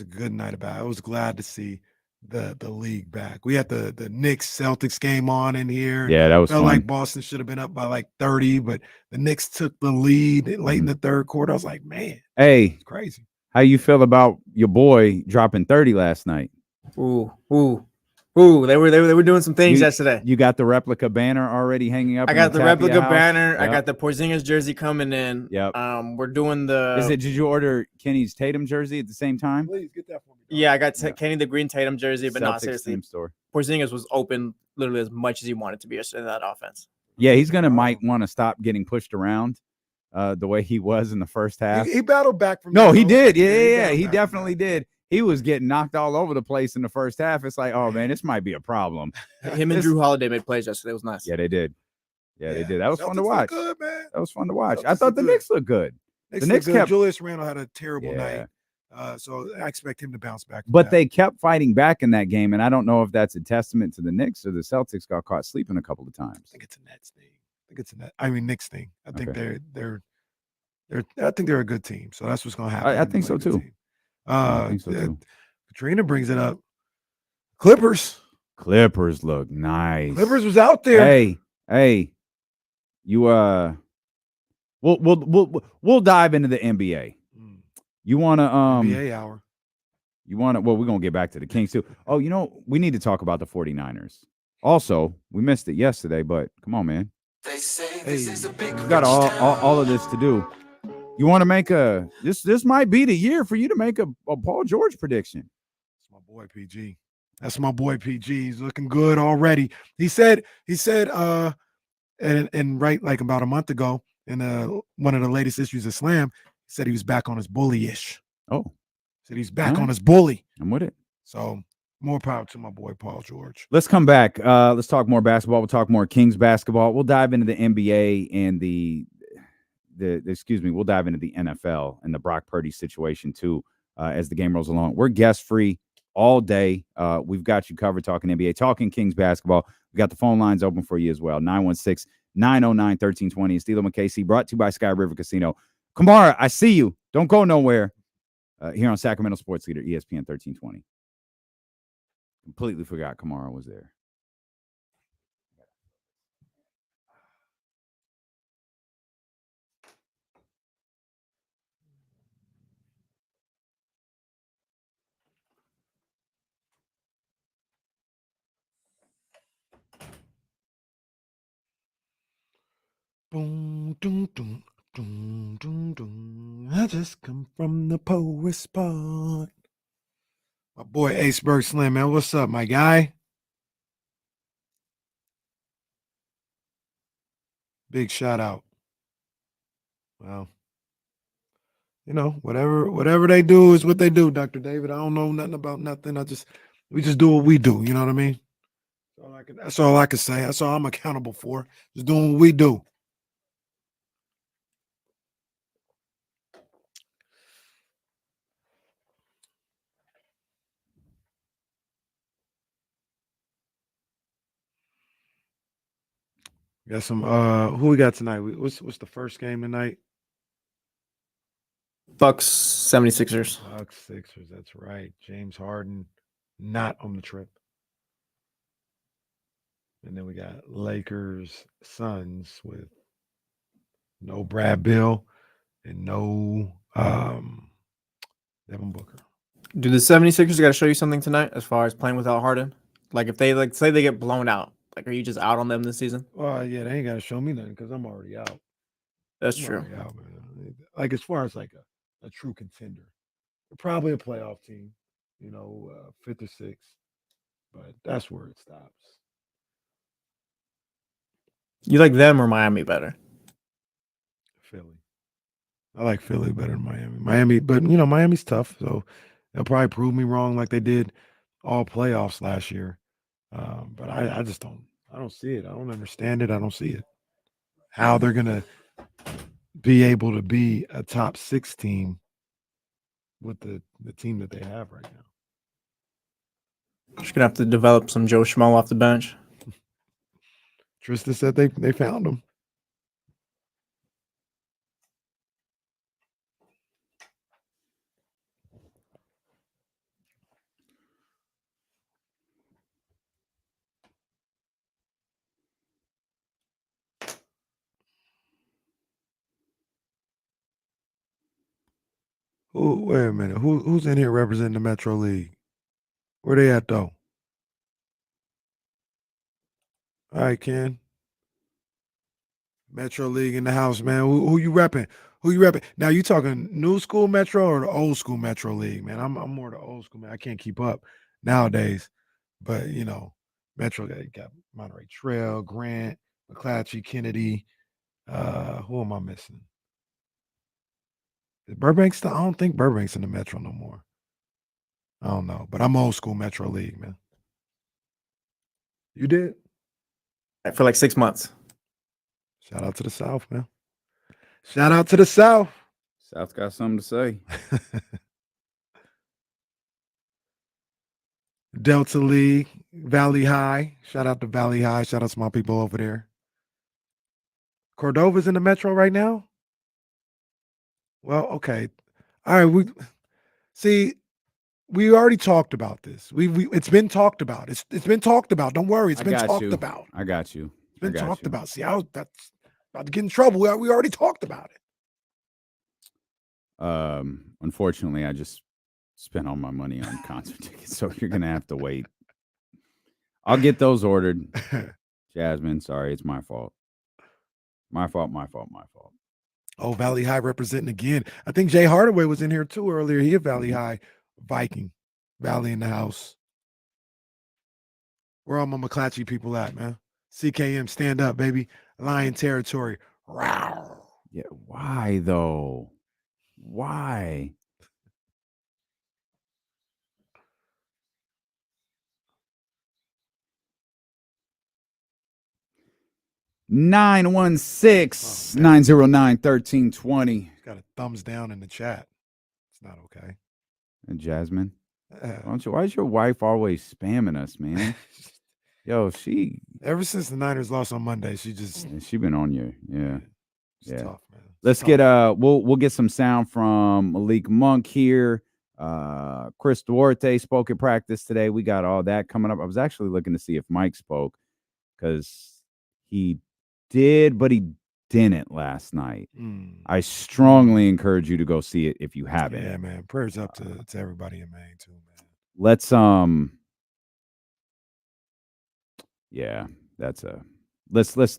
good night about. I was glad to see the league back. We had the Knicks Celtics game on in here. Yeah, that was felt fun. like Boston should have been up by like 30, but the Knicks took the lead late in the third quarter. I was like, man, hey, it's crazy. How you feel about your boy dropping 30 last night? They were doing some things yesterday. You got the replica banner already hanging up. I got the replica banner. Yep. I got the Porzingis jersey coming in. Yep. We're doing the. Did you order Kenny's Tatum jersey at the same time? Please get that for me. Yeah, I got Kenny the Green Tatum jersey, but not Celtics seriously. team store. Porzingis was open literally as much as he wanted to be yesterday in that offense. Yeah, he's might want to stop getting pushed around the way he was in the first half. He battled back from. No, he did. Yeah, he definitely did. He was getting knocked all over the place in the first half. It's like, oh man, this might be a problem. Him and Drew Holiday made plays yesterday. It was nice. Yeah, they did. Yeah, they did. That was fun to Celtics watch. look good, man. That was fun to watch. Celtics I thought the look Knicks looked good. The Knicks kept. Julius Randle had a terrible night, so I expect him to bounce back. But they kept fighting back in that game, and I don't know if that's a testament to the Knicks or the Celtics got caught sleeping a couple of times. I think it's a Nets thing. Knicks thing. I think they're I think they're a good team. So that's what's going to happen. I think so too. I think so too. Katrina brings it up. Clippers look nice. Clippers was out there. Hey, you we'll dive into the NBA. You want to NBA hour. You want to? Well, we're gonna get back to the Kings too. Oh, we need to talk about the 49ers. Also, we missed it yesterday, but come on, man. We got all of this to do. You want to make this might be the year for you to make a Paul George prediction. It's my Boy, PG. That's my boy PG. He's looking good already. He said, and right like about a month ago in one of the latest issues of Slam, he said he was back on his bully-ish. Oh. Said he's back on his bully. I'm with it. So more power to my boy Paul George. Let's come back. Let's talk more basketball. We'll talk more Kings basketball. We'll dive into the NBA and we'll dive into the NFL and the Brock Purdy situation too as the game rolls along. We're guest free all day. We've got you covered talking NBA, talking Kings basketball. We got the phone lines open for you as well. 916-909-1320. Stilo McCasey, brought to you by Sky River Casino. Kamara, I see you. Don't go nowhere. Here on Sacramento Sports Leader, ESPN 1320. Completely forgot Kamara was there. Boom, doom, doom, doom, doom, doom. I just come from the poet spot. My boy Aceberg Slim, man. What's up, my guy? Big shout out. Well, whatever they do is what they do, Dr. David. I don't know nothing about nothing. We just do what we do. You know what I mean? That's all I can say. That's all I'm accountable for. Just doing what we do. Got some who we got tonight? What's the first game tonight? Bucks 76ers. Bucks Sixers, that's right. James Harden not on the trip. And then we got Lakers Suns with no Brad Bill and no Devin Booker. Do the 76ers got to show you something tonight as far as playing without Harden? Like if they say they get blown out, like are you just out on them this season? Well, yeah, they ain't got to show me nothing because I'm already out. That's true. Out, like as far as like a true contender, they're probably a playoff team, fifth or sixth, but that's where it stops. You like them or Miami better? Philly. I like Philly better than Miami. But Miami's tough, so they'll probably prove me wrong like they did all playoffs last year. But I just don't see it. I don't understand it. I don't see it. How they're gonna be able to be a top 6 team with the team that they have right now. Just gonna have to develop some Joe Schmo off the bench. Tristan said they found him. Wait a minute. Who's in here representing the Metro League? Where they at though? All right, Ken. Metro League in the house, man. Who you repping? Who you repping? Now you talking new school Metro or the old school Metro League, man? I'm more the old school man. I can't keep up nowadays, but Metro got Monterey Trail, Grant, McClatchy, Kennedy. Who am I missing? Is Burbank still? I don't think Burbank's in the Metro no more. I don't know, but I'm old school Metro League, man. You did? For like 6 months. Shout out to the South, man. Shout out to the South. South's got something to say. Delta League, Valley High. Shout out to Valley High. Shout out to my people over there. Cordova's in the Metro right now? Well, okay. All right. We already talked about this. It's been talked about. It's been talked about. Don't worry. It's been talked about. I got you. It's been talked about. See, that's about to get in trouble. We already talked about it. Unfortunately, I just spent all my money on concert tickets, so you're gonna have to wait. I'll get those ordered. Jasmine, sorry, it's my fault. My fault. Oh, Valley High representing again. I think Jay Hardaway was in here too earlier. He a Valley High Viking. Valley in the house. Where all my McClatchy people at, man? CKM, stand up, baby. Lion territory. Rawr. Yeah, why though? Why? Nine 909-1320. Got a thumbs down in the chat. It's not okay. And Jasmine, why is your wife always spamming us, man? Yo, ever since the Niners lost on Monday, she been on you. Yeah. It's tough, man. Let's get we'll get some sound from Malik Monk here. Chris Duarte spoke at practice today. We got all that coming up. I was actually looking to see if Mike spoke because he did, but he didn't last night. I strongly encourage you to go see it if you haven't. Yeah, man. Prayers up to everybody in Maine too, man. Let's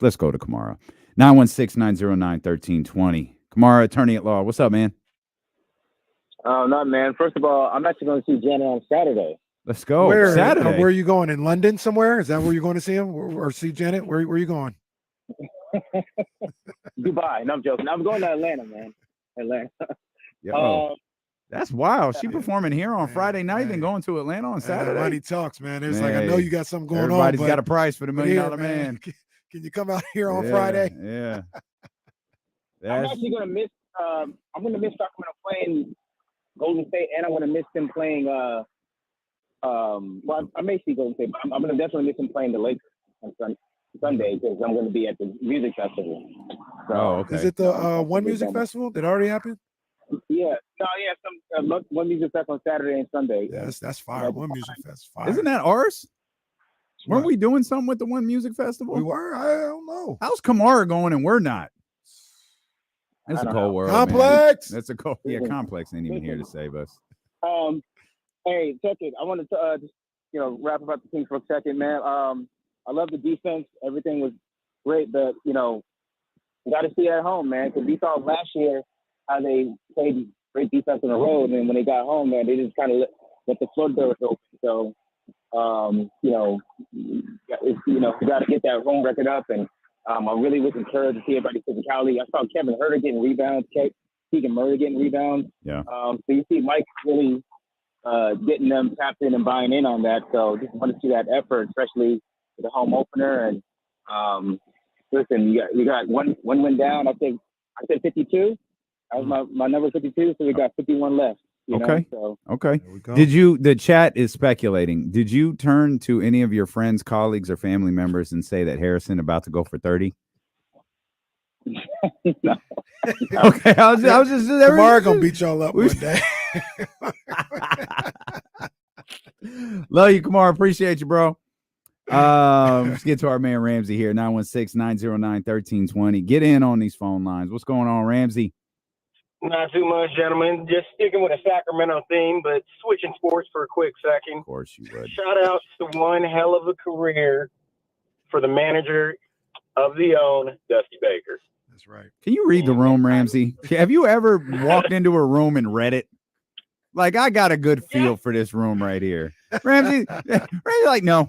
let's go to Kamara. 916-909-1320. Kamara, attorney at law. What's up, man? Oh, no, man. First of all, I'm actually going to see Janet on Saturday. Let's go. Saturday. Where are you going? In London somewhere? Is that where you're going to see him or see Janet? Where are you going? Dubai. No, I'm joking. I'm going to Atlanta, man. Atlanta. Yo, that's wild. She performing here on Friday night and going to Atlanta on Saturday. Money talks, man. It's like, I know you got something going Everybody's on. Everybody's got a price for the $1 million man. Can you come out here on Friday? Yeah. I'm actually going to miss. I'm going to miss Sacramento playing Golden State, and I'm going to miss them playing. Well, I may see Golden State, but I'm going to definitely miss them playing the Lakers on Sunday because I'm going to be at the music festival. So, okay. Is it the One Music Festival that already happened? Yeah. No, yeah. Some One Music Festival on Saturday and Sunday. Yeah, that's fire. One Music Festival. Isn't that ours? Weren't we doing something with the One Music Festival? We were. I don't know. How's Kamara going and we're not? That's a cold world. Complex. Man. That's a cold. Yeah, Complex ain't even here to save us. Hey, check it. I wanted to just wrap about the Kings for a second, man. I love the defense. Everything was great, but you got to see it at home, man. Because we saw last year how they played great defense on the road, and when they got home, man, they just kind of let the floodgates open. So, we got to get that home record up, and I really was encouraged to see everybody physicality. I saw Kevin Huerter getting rebounds, Keegan Murray getting rebounds. Yeah. So you see Mike really getting them tapped in and buying in on that. So just want to see that effort, especially for the home opener. And listen, you got one win down. I said 52. That was my number 52. So we got 51 left. Okay. So okay. The chat is speculating. Did you turn to any of your friends, colleagues, or family members and say that Harrison about to go for 30? No. Okay. I was just Kamara gonna beat y'all up one day. Love you, Kamara. Appreciate you, bro. Let's get to our man Ramsey here. 916-909-1320. Get in on these phone lines. What's going on, Ramsey? Not too much, gentlemen. Just sticking with a Sacramento theme, but switching sports for a quick second. Of course you would. Shout out to one hell of a career for the manager of the own, Dusty Baker. That's right. Can you read the room, Ramsey? Have you ever walked into a room and read it? Like, I got a good feel for this room right here. Ramsey, like, no,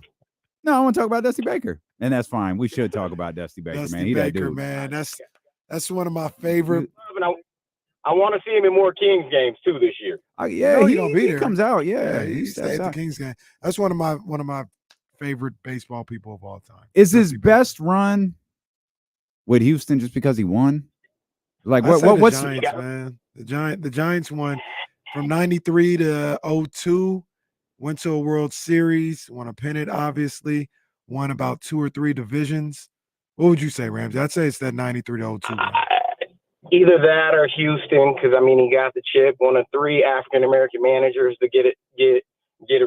I want to talk about Dusty Baker. And that's fine. We should talk about Dusty Baker, Dusty man. He Baker, that dude. man. That's one of my favorite. I want to see him in more Kings games too this year. Yeah, he gonna be there. Comes out. Yeah, he stays at the Kings game. That's one of my favorite baseball people of all time. Is his best run with Houston just because he won? Like what's Giants, man? The Giants won from 93 to 02, went to a World Series, won a pennant, obviously, won about 2 or 3 divisions. What would you say, Ramsey? I'd say it's that 93 to 02 one. Either that or Houston, because I mean he got the chip. One of 3 African American managers to get a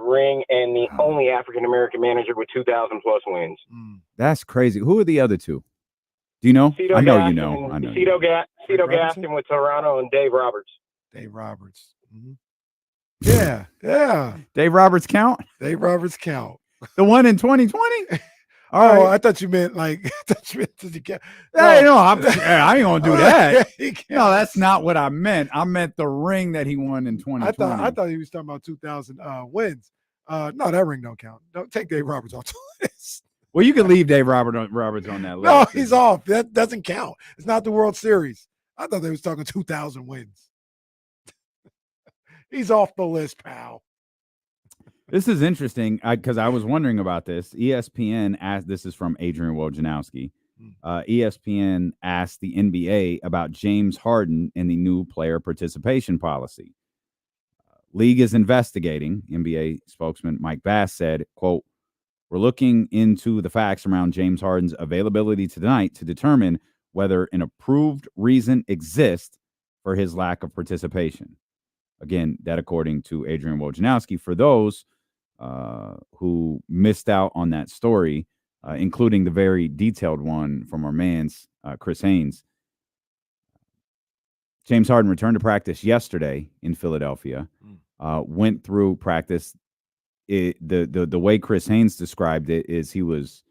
ring, and the only African American manager with 2,000+ wins. That's crazy. Who are the other 2? Do you know? I know you know. I know. Cito Gaston with Toronto and Dave Roberts. Dave Roberts. Mm-hmm. Yeah. Dave Roberts count? Dave Roberts count. The one in 2020? Oh, right. I thought you meant like. Did you get? Hey, no, I ain't gonna do that. He can't. No, that's not what I meant. I meant the ring that he won in 2020. I thought he was talking about 2,000 wins. No, that ring don't count. Don't take Dave Roberts off the list. Well, you can leave Dave Roberts on that list. No, he's off. That doesn't count. It's not the World Series. I thought they was talking 2,000 wins. He's off the list, pal. This is interesting because I was wondering about this. ESPN asked, this is from Adrian Wojnarowski. ESPN asked the NBA about James Harden and the new player participation policy. League is investigating. NBA spokesman Mike Bass said, quote, "We're looking into the facts around James Harden's availability tonight to determine whether an approved reason exists for his lack of participation." Again, that according to Adrian Wojnarowski. For those who missed out on that story, including the very detailed one from our man's Chris Haynes, James Harden returned to practice yesterday in Philadelphia, went through practice. The way Chris Haynes described it is he was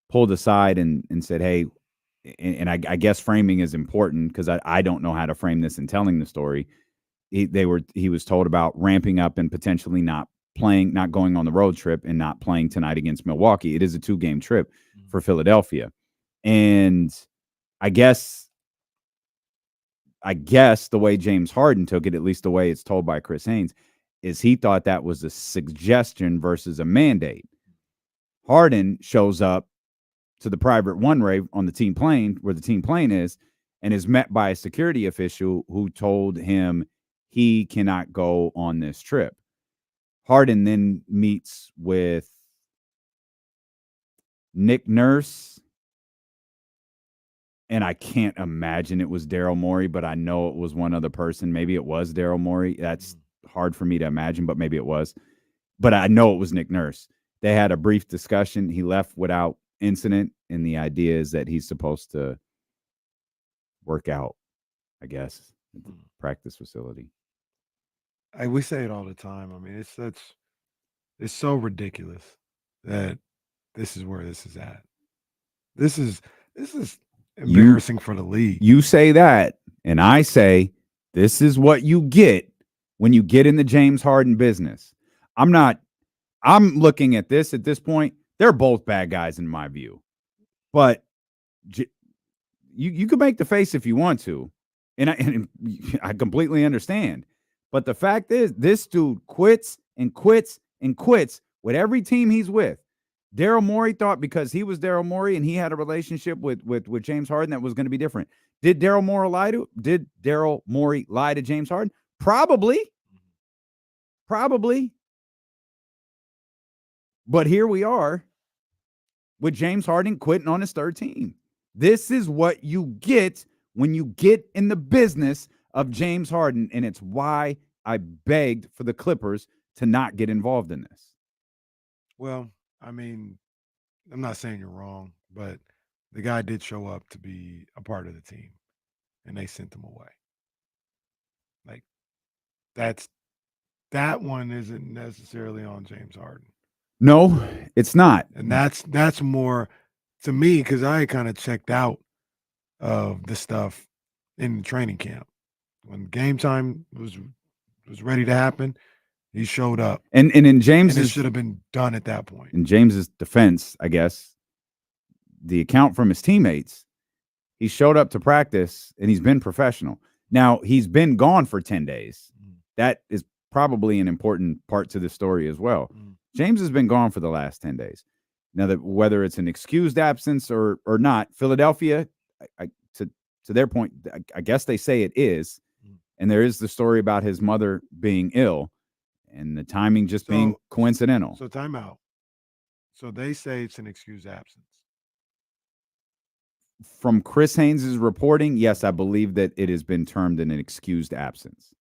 pulled aside and said, hey, and I guess framing is important because I don't know how to frame this in telling the story. He was told about ramping up and potentially not playing, not going on the road trip and not playing tonight against Milwaukee. It is a 2-game trip for Philadelphia. And I guess the way James Harden took it, at least the way it's told by Chris Haynes, is he thought that was a suggestion versus a mandate. Harden shows up to the private one-way on the team plane, where the team plane is, and is met by a security official who told him he cannot go on this trip. Harden then meets with Nick Nurse, and I can't imagine it was Daryl Morey, but I know it was one other person. Maybe it was Daryl Morey. That's hard for me to imagine, but maybe it was. But I know it was Nick Nurse. They had a brief discussion. He left without incident, and the idea is that he's supposed to work out, I guess, at the practice facility. We say it all the time. I mean, it's so ridiculous that this is where this is at. This is embarrassing for the league. You say that, and I say this is what you get when you get in the James Harden business. I'm looking at this at this point. They're both bad guys in my view, but you can make the face if you want to, and I completely understand. But the fact is, this dude quits and quits and quits with every team he's with. Daryl Morey thought because he was Daryl Morey and he had a relationship with James Harden that was going to be different. Did Daryl Morey lie to James Harden? Probably. But here we are with James Harden quitting on his third team. This is what you get when you get in the business of James Harden, and it's why I begged for the Clippers to not get involved in this. Well, I mean, I'm not saying you're wrong, but the guy did show up to be a part of the team, and they sent him away. Like, that one isn't necessarily on James Harden. No, it's not. And that's more to me because I kind of checked out of the stuff in the training camp. When game time was ready to happen, he showed up. And in James's, and it should have been done at that point. In James's defense, I guess, the account from his teammates, he showed up to practice and he's been professional. Now, he's been gone for 10 days. That is probably an important part to the story as well. James has been gone for the last 10 days. Now, that whether it's an excused absence or not, Philadelphia, to their point, I guess they say it is. And there is the story about his mother being ill and the timing just being coincidental. So time out. So they say it's an excused absence. From Chris Haynes' reporting, yes, I believe that it has been termed an excused absence.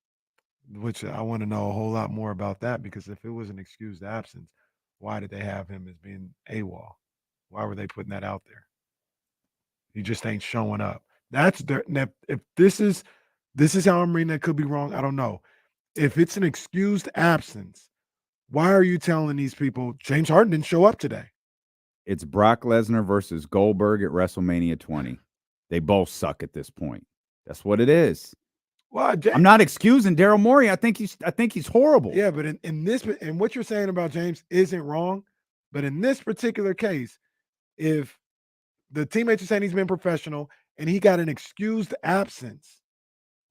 Which I want to know a whole lot more about that, because if it was an excused absence, why did they have him as being AWOL? Why were they putting that out there? He just ain't showing up. That's their. If this is how I'm reading, that could be wrong. I don't know. If it's an excused absence, Why are you telling these people James Harden didn't show up today? It's Brock Lesnar versus Goldberg at WrestleMania 20. They both suck at this point. That's what it is. Well, I'm not excusing Daryl Morey. I think he's horrible. Yeah, but in what you're saying about James isn't wrong. But in this particular case, if the teammates are saying he's been professional and he got an excused absence,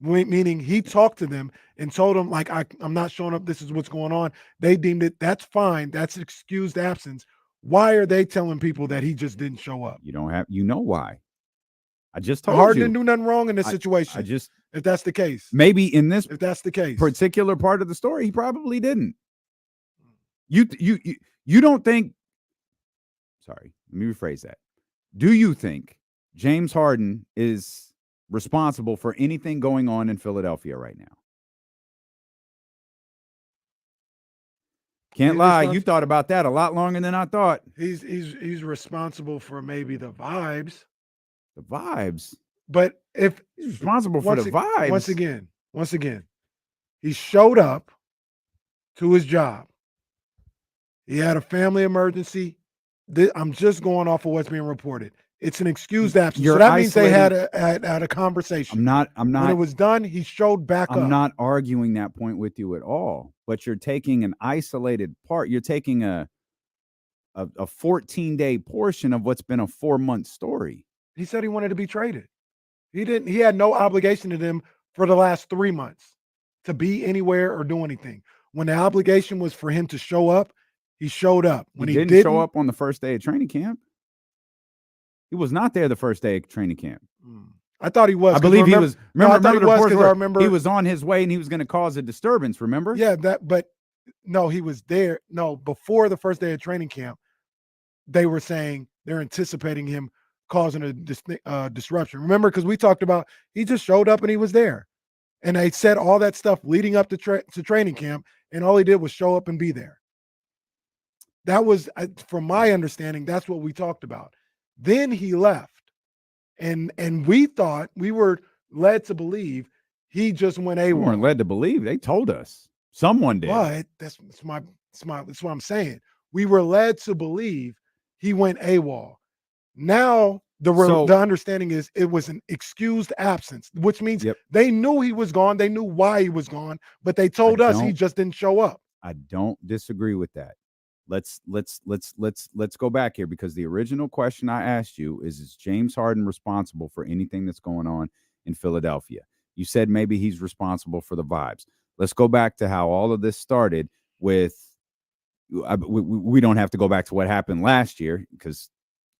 meaning he talked to them and told them, like, I'm not showing up, this is what's going on. They deemed it, that's fine. That's excused absence. Why are they telling people that he just didn't show up? You know why. I just told Harden you. didn't do nothing wrong in this situation. If that's the case. Maybe in this if that's the case. particular part of the story, he probably didn't. You don't think, sorry, let me rephrase that. Do you think James Harden is responsible for anything going on in Philadelphia right now? Can't lie, you thought about that a lot longer than I thought. He's responsible for maybe the vibes. The vibes? But if he's responsible for the vibes. Once again, he showed up to his job. He had a family emergency. I'm just going off of what's being reported. It's an excused absence. So that means they had a conversation. I'm not. When it was done, he showed back up. I'm not arguing that point with you at all. But you're taking an isolated part. You're taking a 14-day portion of what's been a 4-month story. He said he wanted to be traded. He had no obligation to them for the last 3 months to be anywhere or do anything. When the obligation was for him to show up, he showed up. When he didn't show up on the first day of training camp. He was not there the first day of training camp. I thought he was. I believe he was. Remember the reports were, I remember he was on his way and he was going to cause a disturbance. Remember? Yeah, but no, he was there. No, before the first day of training camp, they were saying they're anticipating him causing a disruption. Remember, because we talked about he just showed up and he was there, and they said all that stuff leading up to training camp, and all he did was show up and be there. That was, from my understanding, that's what we talked about. Then he left. And we thought, we were led to believe he just went AWOL. We weren't led to believe. They told us. Someone did. But that's what I'm saying. We were led to believe he went AWOL. Now the understanding is it was an excused absence, which means they knew he was gone. They knew why he was gone, but they told us he just didn't show up. I don't disagree with that. Let's go back here, because the original question I asked you is James Harden responsible for anything that's going on in Philadelphia? You said maybe he's responsible for the vibes. Let's go back to how all of this started with, we don't have to go back to what happened last year, because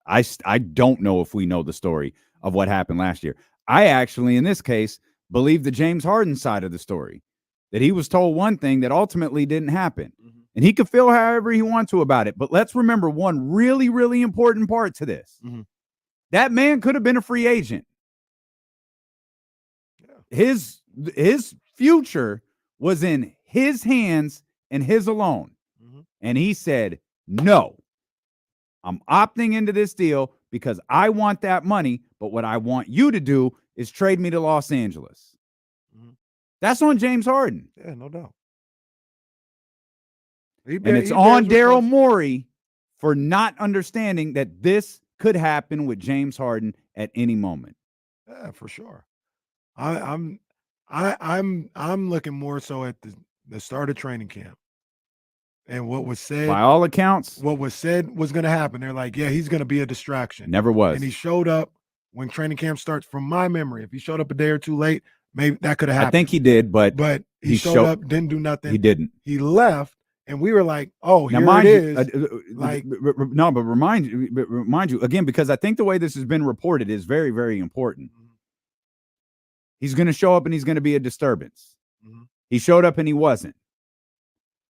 I don't know if we know the story of what happened last year. I actually, in this case, believe the James Harden side of the story, that he was told one thing that ultimately didn't happen. And he could feel however he wants to about it. But let's remember one really, really important part to this. That man could have been a free agent. Yeah. His future was in his hands and his alone. And he said, no, I'm opting into this deal because I want that money. But what I want you to do is trade me to Los Angeles. That's on James Harden. Yeah, no doubt. And it's on Daryl Morey for not understanding that this could happen with James Harden at any moment. Yeah, for sure. I'm looking more so at the start of training camp. And what was said, by all accounts, what was said was going to happen. They're like, yeah, he's going to be a distraction. Never was. And he showed up when training camp starts. From my memory, if he showed up a day or two late, maybe that could have happened. I think he did, but he showed up, didn't do nothing. He didn't. He left. And we were like, "Oh, here now, it is." But remind you again, because I think the way this has been reported is very, very important. He's going to show up and he's going to be a disturbance. He showed up and he wasn't.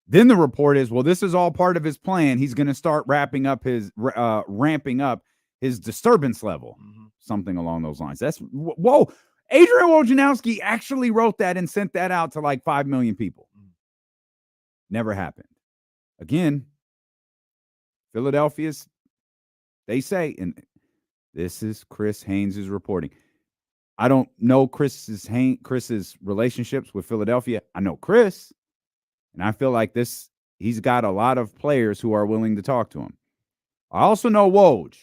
Then the report is, well, this is all part of his plan. He's going to start ramping up his disturbance level, something along those lines. That's whoa. Adrian Wojnarowski actually wrote that and sent that out to like 5 million people. Never happened. Again, Philadelphia's, they say, and this is Chris Haynes' reporting. I don't know Chris's relationships with Philadelphia. I know Chris, and I feel like this he's got a lot of players who are willing to talk to him. I also know Woj,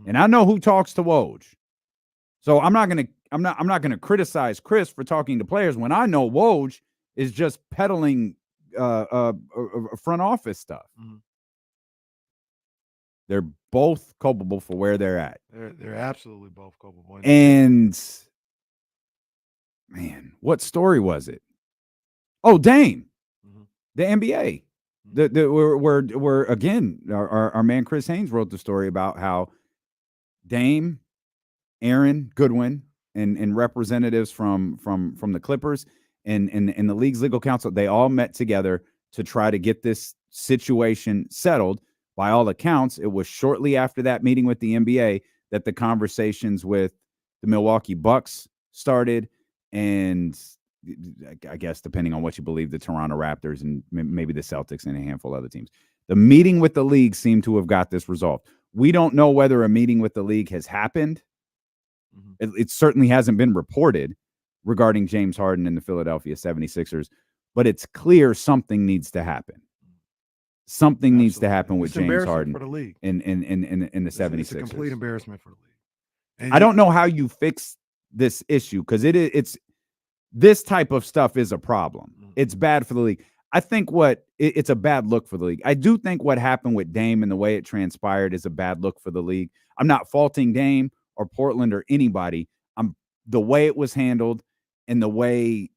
and I know who talks to Woj. So I'm not gonna criticize Chris for talking to players when I know Woj is just peddling front office stuff. They're both culpable for where they're at. They're absolutely both culpable. And man, what story was it? Oh, Dame, the NBA. We're again, our man Chris Haynes wrote the story about how Dame, Aaron Goodwin, and representatives from the Clippers and the league's legal counsel, they all met together to try to get this situation settled. By all accounts, it was shortly after that meeting with the NBA that the conversations with the Milwaukee Bucks started, and I guess depending on what you believe, the Toronto Raptors and maybe the Celtics and a handful of other teams. The meeting with the league seemed to have got this resolved. We don't know whether a meeting with the league has happened. It certainly hasn't been reported regarding James Harden and the Philadelphia 76ers, but it's clear something needs to happen. Something needs to happen with James Harden for the league. in the 76ers. It's a complete embarrassment for the league. And I don't know how you fix this issue because it's this type of stuff is a problem. It's bad for the league. I think it's a bad look for the league. I do think what happened with Dame and the way it transpired is a bad look for the league. I'm not faulting Dame or Portland or anybody. The way it was handled and the way,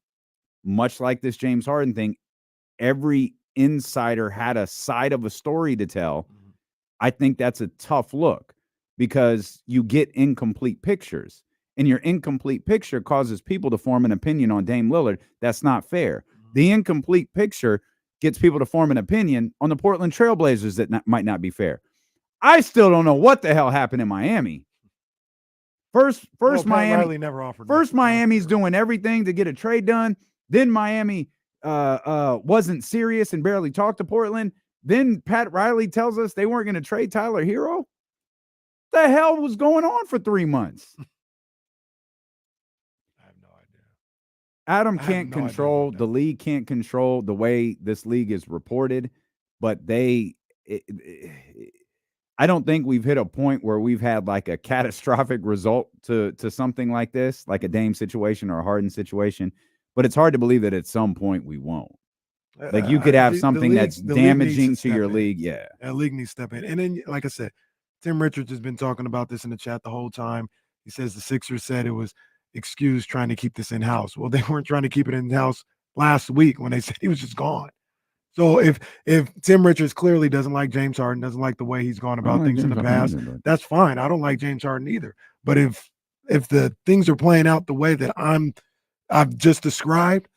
much like this James Harden thing, every insider had a side of a story to tell. I think that's a tough look because you get incomplete pictures, and your incomplete picture causes people to form an opinion on Dame Lillard. That's not fair. The incomplete picture gets people to form an opinion on the Portland Trailblazers that might not be fair. I still don't know what the hell happened in Miami. First Miami never offered. First Miami's doing everything to get a trade done. Then Miami wasn't serious and barely talked to Portland. Then Pat Riley tells us they weren't going to trade Tyler Hero. What the hell was going on for 3 months? I have no idea. Adam can't control, the league can't control the way this league is reported, but I don't think we've hit a point where we've had like a catastrophic result to something like this, like a Dame situation or a Harden situation. But it's hard to believe that at some point we won't. Like you could have something that's damaging to your league. Yeah. The league needs to step in. And then, like I said, Tim Richards has been talking about this in the chat the whole time. He says the Sixers said it was excused trying to keep this in-house. Well, they weren't trying to keep it in-house last week when they said he was just gone. So if Tim Richards clearly doesn't like James Harden, doesn't like the way he's gone about things in the past, that's fine. I don't like James Harden either. But if the things are playing out the way that I've just described,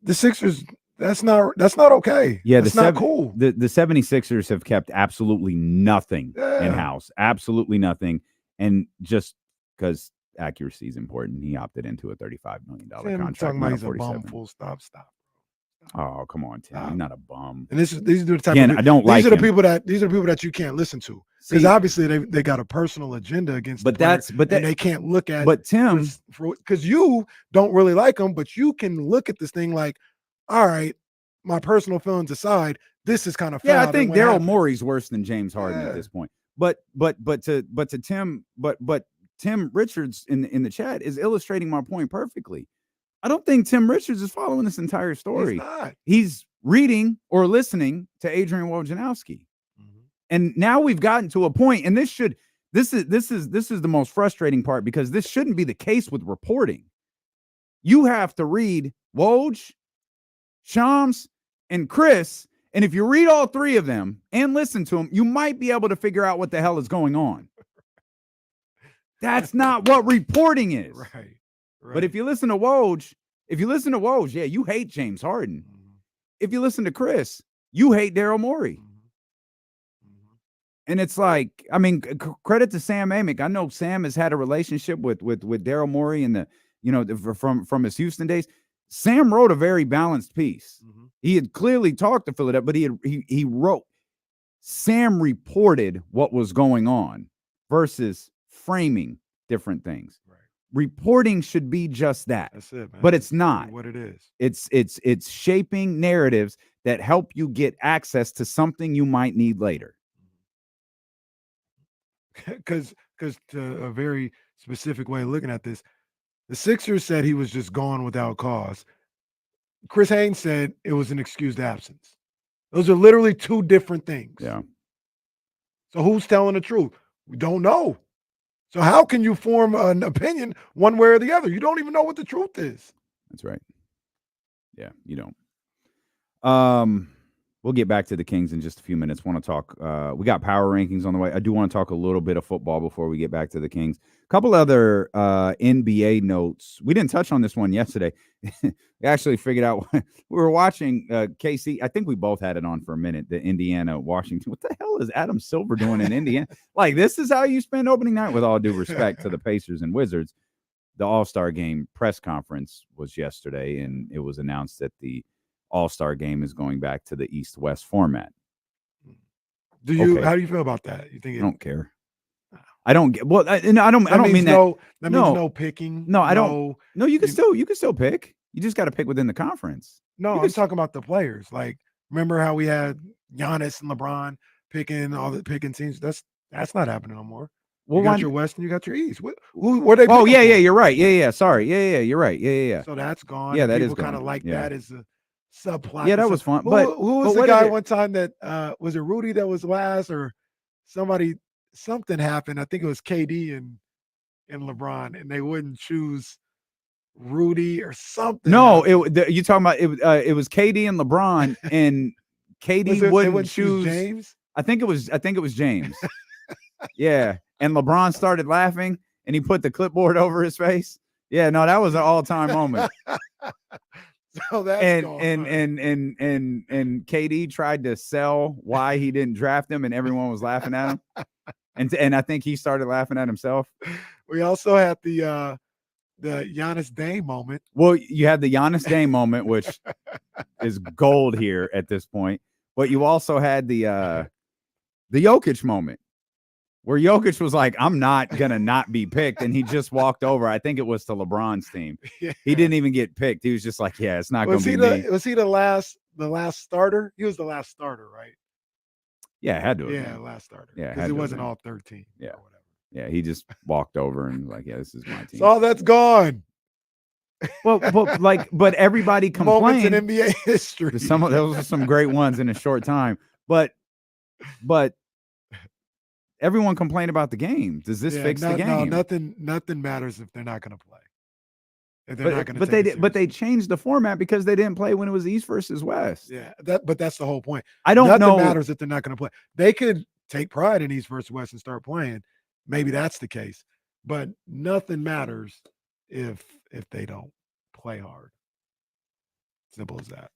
the Sixers, that's not okay. Yeah, that's not cool. The 76ers have kept absolutely nothing in-house. Absolutely nothing. And just because accuracy is important, he opted into a $35 million contract. Talking about he's a bum. Full stop. Oh, come on, Tim. He's not a bum. And these are the type Again, of I don't like these are the him. people that you can't listen to. Because obviously they got a personal agenda against the player, and they can't look at Tim, because you don't really like him, but you can look at this thing like, all right, my personal feelings aside, this is kind of I think Daryl Morey's worse than James Harden at this point. But Tim Richards in the chat is illustrating my point perfectly. I don't think Tim Richards is following this entire story. He's not. He's reading or listening to Adrian Wojnarowski. And now we've gotten to a point, and this is the most frustrating part because this shouldn't be the case with reporting. You have to read Woj, Shams, and Chris, and if you read all three of them and listen to them, you might be able to figure out what the hell is going on. That's not what reporting is. Right. But if you listen to Woj, yeah, you hate James Harden. If you listen to Chris, you hate Daryl Morey. And it's like, I mean, credit to Sam Amick. I know Sam has had a relationship with Daryl Morey and from his Houston days. Sam wrote a very balanced piece. He had clearly talked to Philadelphia, but he wrote. Sam reported what was going on versus framing different things. Reporting should be just that. That's it, man. But it's not what it is. It's shaping narratives that help you get access to something you might need later. Because to a very specific way of looking at this, the Sixers said he was just gone without cause. Chris Haynes said it was an excused absence. Those are literally two different things. Yeah. So who's telling the truth? We don't know. So how can you form an opinion one way or the other? You don't even know what the truth is. That's right. Yeah, you don't. We'll get back to the Kings in just a few minutes. Want to talk? We got power rankings on the way. I do want to talk a little bit of football before we get back to the Kings. A couple other NBA notes. We didn't touch on this one yesterday. We actually figured out we were watching KC. I think we both had it on for a minute. The Indiana Washington. What the hell is Adam Silver doing in Indiana? Like, this is how you spend opening night. With all due respect to the Pacers and Wizards, the All-Star Game press conference was yesterday, and it was announced that the All-Star Game is going back to the East-West format. Do you? Okay. How do you feel about that? You think? I don't care. I don't get. Well, I don't mean that. That means no picking. No, I don't. No, you can still pick. You just got to pick within the conference. No, I'm talking about the players. Like, remember how we had Giannis and LeBron picking teams? That's not happening no more. Well, you got your West and you got your East. Where they? Oh yeah, you're right. Yeah. Sorry. Yeah. You're right. Yeah. So that's gone. Yeah, that is People kind of gone. like that as a subplot. Yeah, that was fun. Who but was the what guy did one time that was it Rudy that was last or somebody? Something happened. I think it was KD and LeBron, and they wouldn't choose Rudy or something. No, you talking about it was KD and LeBron, and KD wouldn't choose James. I think it was James. Yeah, and LeBron started laughing, and he put the clipboard over his face. Yeah, no, that was an all-time moment. So that's and KD tried to sell why he didn't draft him, and everyone was laughing at him. And I think he started laughing at himself. We also had the Giannis Dame moment. Well, you had the Giannis Dame moment, which is gold here at this point. But you also had the Jokic moment, where Jokic was like, "I'm not gonna not be picked," and he just walked over. I think it was to LeBron's team. Yeah. He didn't even get picked. He was just like, "Yeah, it's not gonna be me." Was he the last starter? He was the last starter, right? Yeah, it had to have Yeah, been. last starter. Yeah, because it wasn't all 13. Yeah, or whatever. Yeah, he just walked over and was like, "Yeah, this is my team." So all that's gone. Well, but everybody complained. Moments in NBA history. Those are some great ones in a short time. But everyone complained about the game. Does this fix the game? No, nothing matters if they're not going to play. If they're not going to. But they changed the format because they didn't play when it was East versus West. Yeah, but that's the whole point. Nothing matters if they're not going to play. They could take pride in East versus West and start playing. Maybe that's the case. But nothing matters if they don't play hard. Simple as that.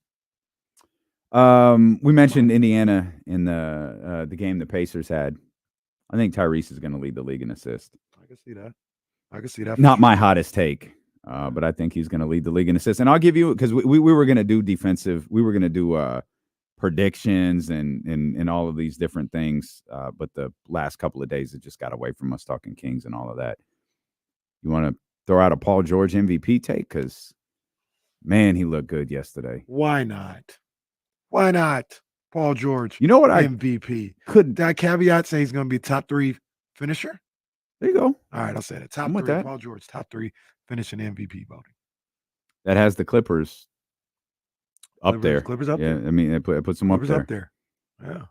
We mentioned Indiana in the game the Pacers had. I think Tyrese is going to lead the league in assists. I can see that. Not my hottest take, but I think he's going to lead the league in assists. And I'll give you, because we were going to do defensive. We were going to do predictions and all of these different things. But the last couple of days, it just got away from us talking Kings and all of that. You want to throw out a Paul George MVP take? Because, man, he looked good yesterday. Why not? Paul George, you know what? MVP. Could that caveat say he's going to be top 3 finisher? There you go. All right, I'll say that. Top 3. Paul George, top 3 finishing MVP voting. That has the Clippers up there. Clippers up there. there. I mean, it puts them Clippers up there. Yeah.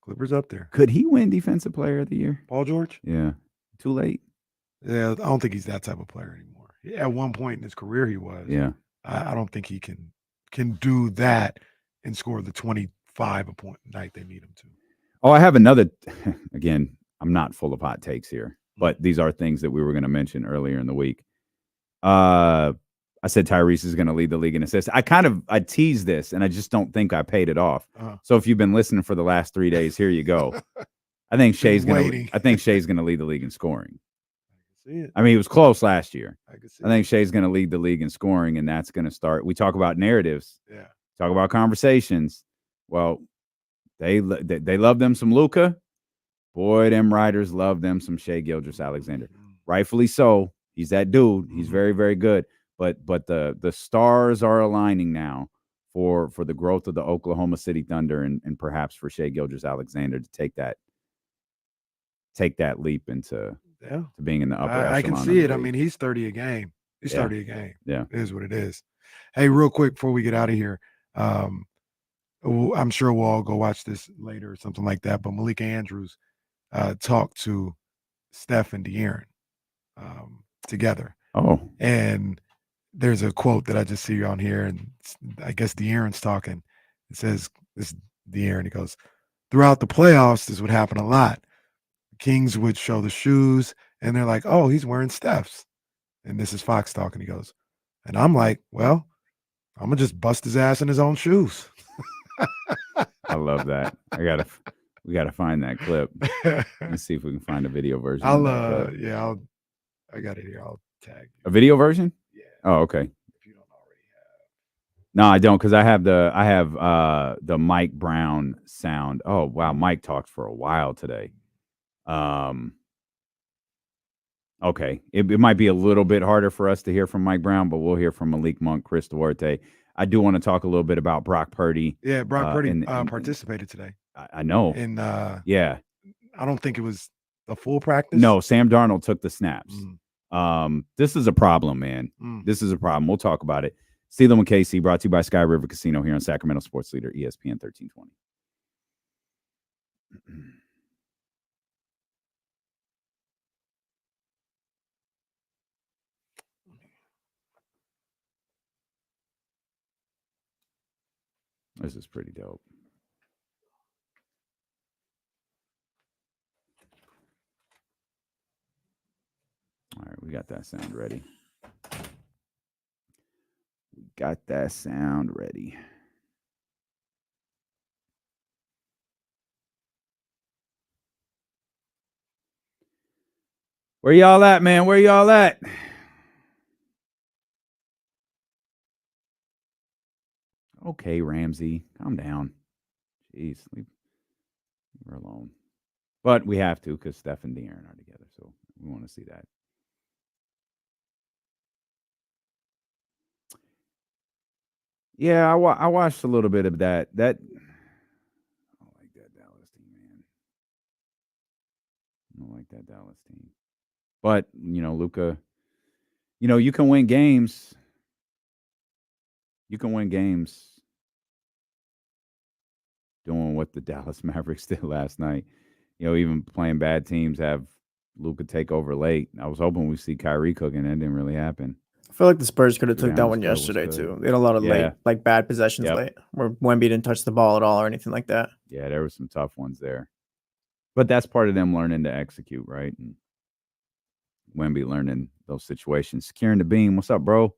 Clippers up there. Could he win Defensive Player of the Year? Paul George? Yeah. Too late. Yeah, I don't think he's that type of player anymore. At one point in his career, he was. Yeah. I don't think he can do that and score the 25 a point night they need him to. Oh, I have another. Again, I'm not full of hot takes here, but these are things that we were going to mention earlier in the week. I said Tyrese is going to lead the league in assists. I teased this, and I just don't think I paid it off. So if you've been listening for the last 3 days, here you go. I think Shay's going to lead the league in scoring. I mean, it was close last year. I think Shay's going to lead the league in scoring, and that's going to start. We talk about narratives. Yeah. Talk about conversations. Well, they love them some Luka. Boy, them writers love them some Shai Gilgeous-Alexander. Rightfully so. He's that dude. He's very, very good. But the stars are aligning now for the growth of the Oklahoma City Thunder and perhaps for Shai Gilgeous-Alexander to take that leap into to being in the upper echelon. I can see it. I mean, he's 30 a game. He's 30 a game. Yeah. It is what it is. Hey, real quick before we get out of here, I'm sure we'll all go watch this later or something like that, but Malika Andrews talked to Steph and De'Aaron together. Oh. And there's a quote that I just see on here, and I guess De'Aaron's talking. It says, this De'Aaron, he goes, throughout the playoffs, this would happen a lot. Kings would show the shoes, and they're like, oh, he's wearing Steph's. And this is Fox talking. He goes, and I'm like, well, I'm going to just bust his ass in his own shoes. I love that. We gotta find that clip. Let's see if we can find a video version. I got it here. I'll tag you. A video version? Yeah. Oh, okay. If you don't already have. No, I don't, because I have the Mike Brown sound. Oh wow, Mike talked for a while today. Okay. It might be a little bit harder for us to hear from Mike Brown, but we'll hear from Malik Monk, Chris Duarte. I do want to talk a little bit about Brock Purdy. Yeah, Brock Purdy participated today. I know. And yeah. I don't think it was a full practice. No, Sam Darnold took the snaps. Mm. This is a problem, man. This is a problem. We'll talk about it. Steelum and KC, brought to you by Sky River Casino here on Sacramento Sports Leader, ESPN 1320. This is pretty dope. All right, we got that sound ready. Where y'all at, man? Where y'all at? Okay, Ramsey, calm down. Jeez, leave her alone. But we have to because Steph and De'Aaron are together, so we want to see that. Yeah, I watched a little bit of that. I don't like that Dallas team, man. I don't like that Dallas team. But, Luka, you can win games. You can win games doing what the Dallas Mavericks did last night. Even playing bad teams, have Luka take over late. I was hoping we'd see Kyrie cooking. That didn't really happen. I feel like the Spurs could have took that one yesterday too. They had a lot of late, bad possessions late, where Wemby didn't touch the ball at all or anything like that. Yeah, there were some tough ones there. But that's part of them learning to execute, right? And Wemby learning those situations. Securing the beam. What's up, bro?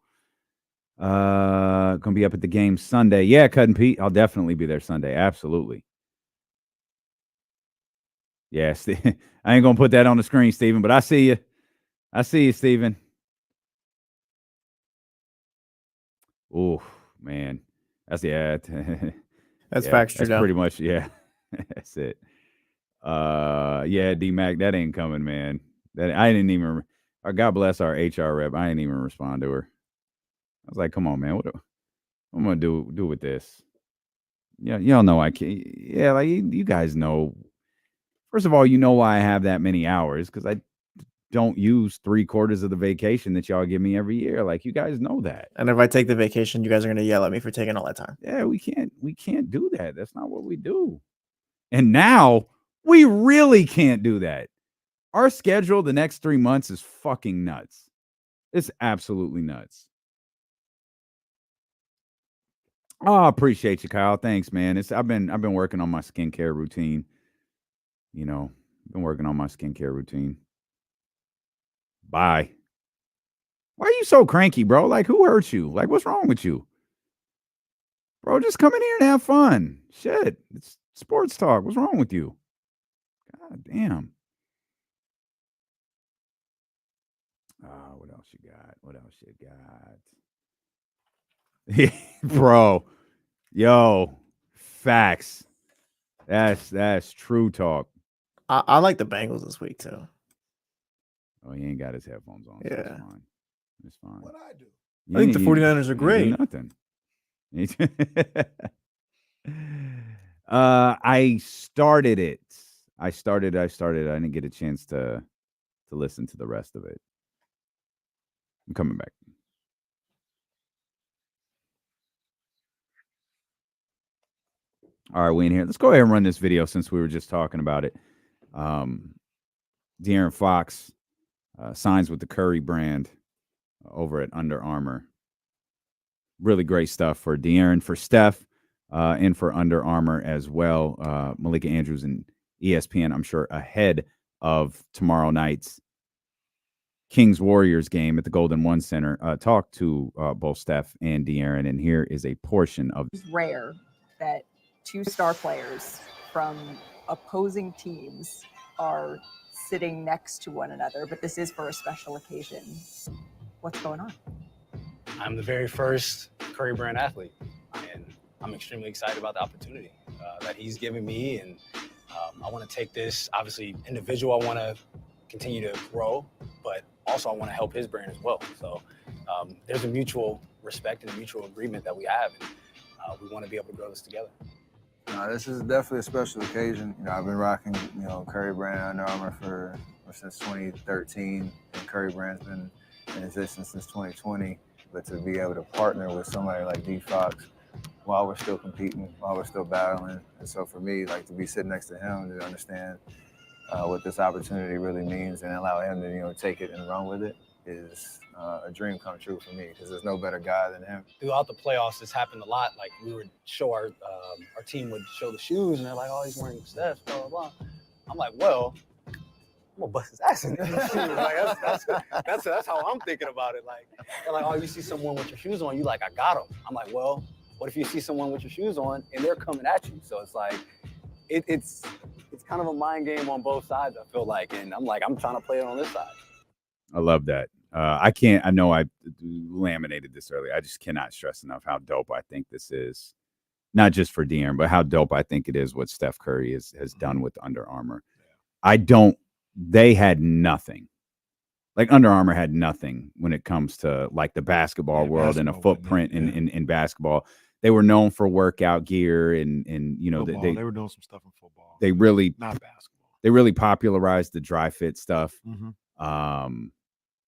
Gonna be up at the game Sunday. Yeah, Cut and Pete. I'll definitely be there Sunday. Absolutely. Yeah, I ain't gonna put that on the screen, Steven, but I see you. I see you, Steven. Oh man, that's that's facts. That's pretty much that's it. D-Mac, that ain't coming, man. That I didn't even. God bless our HR rep. I didn't even respond to her. I was like, "Come on, man. What I'm gonna do with this?" Yeah, y'all know I can't. Yeah, like you guys know. First of all, you know why I have that many hours, because I don't use 3/4 of the vacation that y'all give me every year. Like, you guys know that. And if I take the vacation, you guys are going to yell at me for taking all that time. Yeah, we can't do that. That's not what we do. And now we really can't do that. Our schedule the next 3 months is fucking nuts. It's absolutely nuts. Oh, I appreciate you, Kyle. Thanks, man. I've been working on my skincare routine. Been working on my skincare routine. Bye. Why are you so cranky, bro? Like, who hurt you? Like, what's wrong with you? Bro, just come in here and have fun. Shit. It's sports talk. What's wrong with you? God damn. What else you got? Yeah, bro. Yo, facts. That's true talk. I like the Bengals this week too. Oh, he ain't got his headphones on. Yeah. So it's fine. What I do? I think the 49ers are great. Nothing. I started it. I started. I didn't get a chance to listen to the rest of it. I'm coming back. All right, we in here. Let's go ahead and run this video since we were just talking about it. De'Aaron Fox signs with the Curry brand over at Under Armour. Really great stuff for De'Aaron, for Steph, and for Under Armour as well. Malika Andrews and ESPN, I'm sure, ahead of tomorrow night's Kings-Warriors game at the Golden One Center. Talked to both Steph and De'Aaron, and here is a portion of. It's rare that two star players from opposing teams are sitting next to one another, but this is for a special occasion. What's going on? I'm the very first Curry brand athlete, and I'm extremely excited about the opportunity that he's given me. And I want to take this, obviously, individual. I want to continue to grow, but also I want to help his brand as well. So there's a mutual respect and a mutual agreement that we have, and we want to be able to grow this together. This is definitely a special occasion. I've been rocking, Curry brand Under Armour since 2013, and Curry brand's been in existence since 2020. But to be able to partner with somebody like D Fox while we're still competing, while we're still battling, and so for me, to be sitting next to him to understand what this opportunity really means and allow him to take it and run with it is a dream come true for me, because there's no better guy than him. Throughout the playoffs, this happened a lot. Like, we would show our team would show the shoes, and they're like, "Oh, he's wearing Steph's," blah blah blah. I'm like, well, I'm gonna bust his ass in these shoes. Like, that's how I'm thinking about it. Like, they're like, "Oh, you see someone with your shoes on, you like, I got him." I'm like, well, what if you see someone with your shoes on and they're coming at you? So it's like, it's kind of a mind game on both sides, I feel like, and I'm trying to play it on this side. I love that. I know I laminated this earlier. I just cannot stress enough how dope I think this is. Not just for De'Aaron, but how dope I think it is what Steph Curry has done with Under Armour. They had nothing. Like, Under Armour had nothing when it comes to like the basketball world and a footprint in basketball. They were known for workout gear and football, they were doing some stuff in football. They really not basketball. They really popularized the dry fit stuff. Mm-hmm.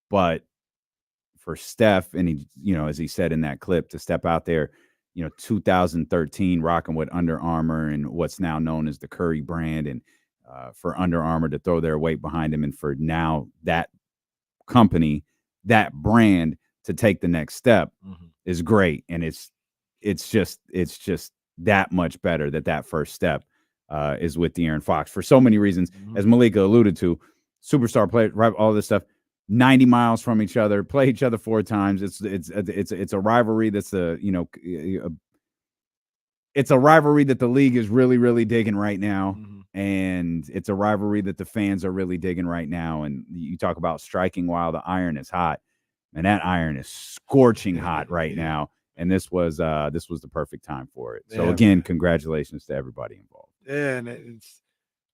But for Steph, and he, as he said in that clip, to step out there, 2013, rocking with Under Armour and what's now known as the Curry brand, and for Under Armour to throw their weight behind him, and for now that company, that brand, to take the next step is great. And it's just that much better that first step is with De'Aaron Fox for so many reasons, as Malika alluded to. Superstar player, right? All this stuff. 90 miles from each other, play each other 4 times. It's a rivalry that's it's a rivalry that the league is really, really digging right now. And it's a rivalry that the fans are really digging right now. And you talk about striking while the iron is hot, and that iron is scorching hot right now. And this was the perfect time for it. So again, congratulations to everybody involved. Yeah, and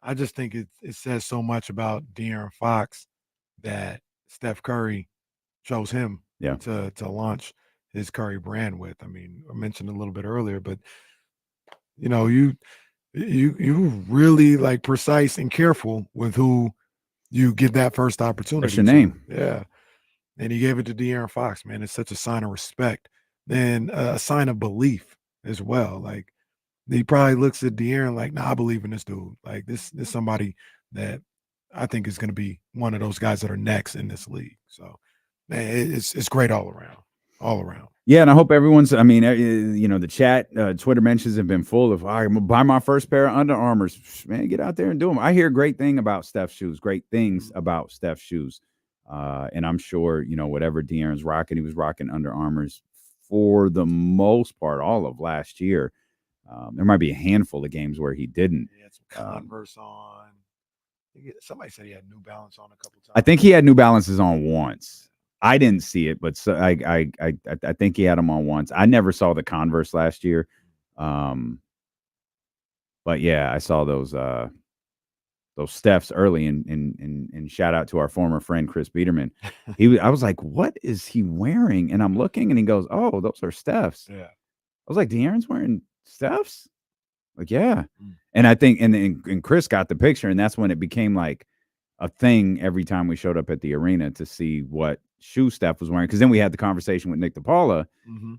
I just think it says so much about De'Aaron Fox that Steph Curry chose him to launch his Curry brand with. I mean, I mentioned a little bit earlier, but you really like precise and careful with who you give that first opportunity. What's your name? Yeah. And he gave it to De'Aaron Fox, man. It's such a sign of respect and a sign of belief as well. Like, he probably looks at De'Aaron like, nah, I believe in this dude. Like, this is somebody that I think is going to be one of those guys that are next in this league. So, man, it's great all around. Yeah, and I hope everyone's, the chat, Twitter mentions have been full of, all right, I'm going to buy my first pair of Under Armours. Man, get out there and do them. I hear great things about Steph's shoes. And I'm sure, whatever De'Aaron's rocking, he was rocking Under Armours for the most part all of last year. There might be a handful of games where he didn't. He had some Converse on. Somebody said he had New Balance on a couple times. I think he had New Balances on once. I didn't see it, but I think he had them on once. I never saw the Converse last year. But yeah, I saw those Stephs early, and shout out to our former friend Chris Biederman. I was like, what is he wearing? And I'm looking, and he goes, oh, those are Stephs. Yeah. was like, De'Aaron's wearing Steph's? Like, yeah. And I think, and Chris got the picture, and that's when it became like a thing every time we showed up at the arena to see what shoe Steph was wearing. Because then we had the conversation with Nick DePaula.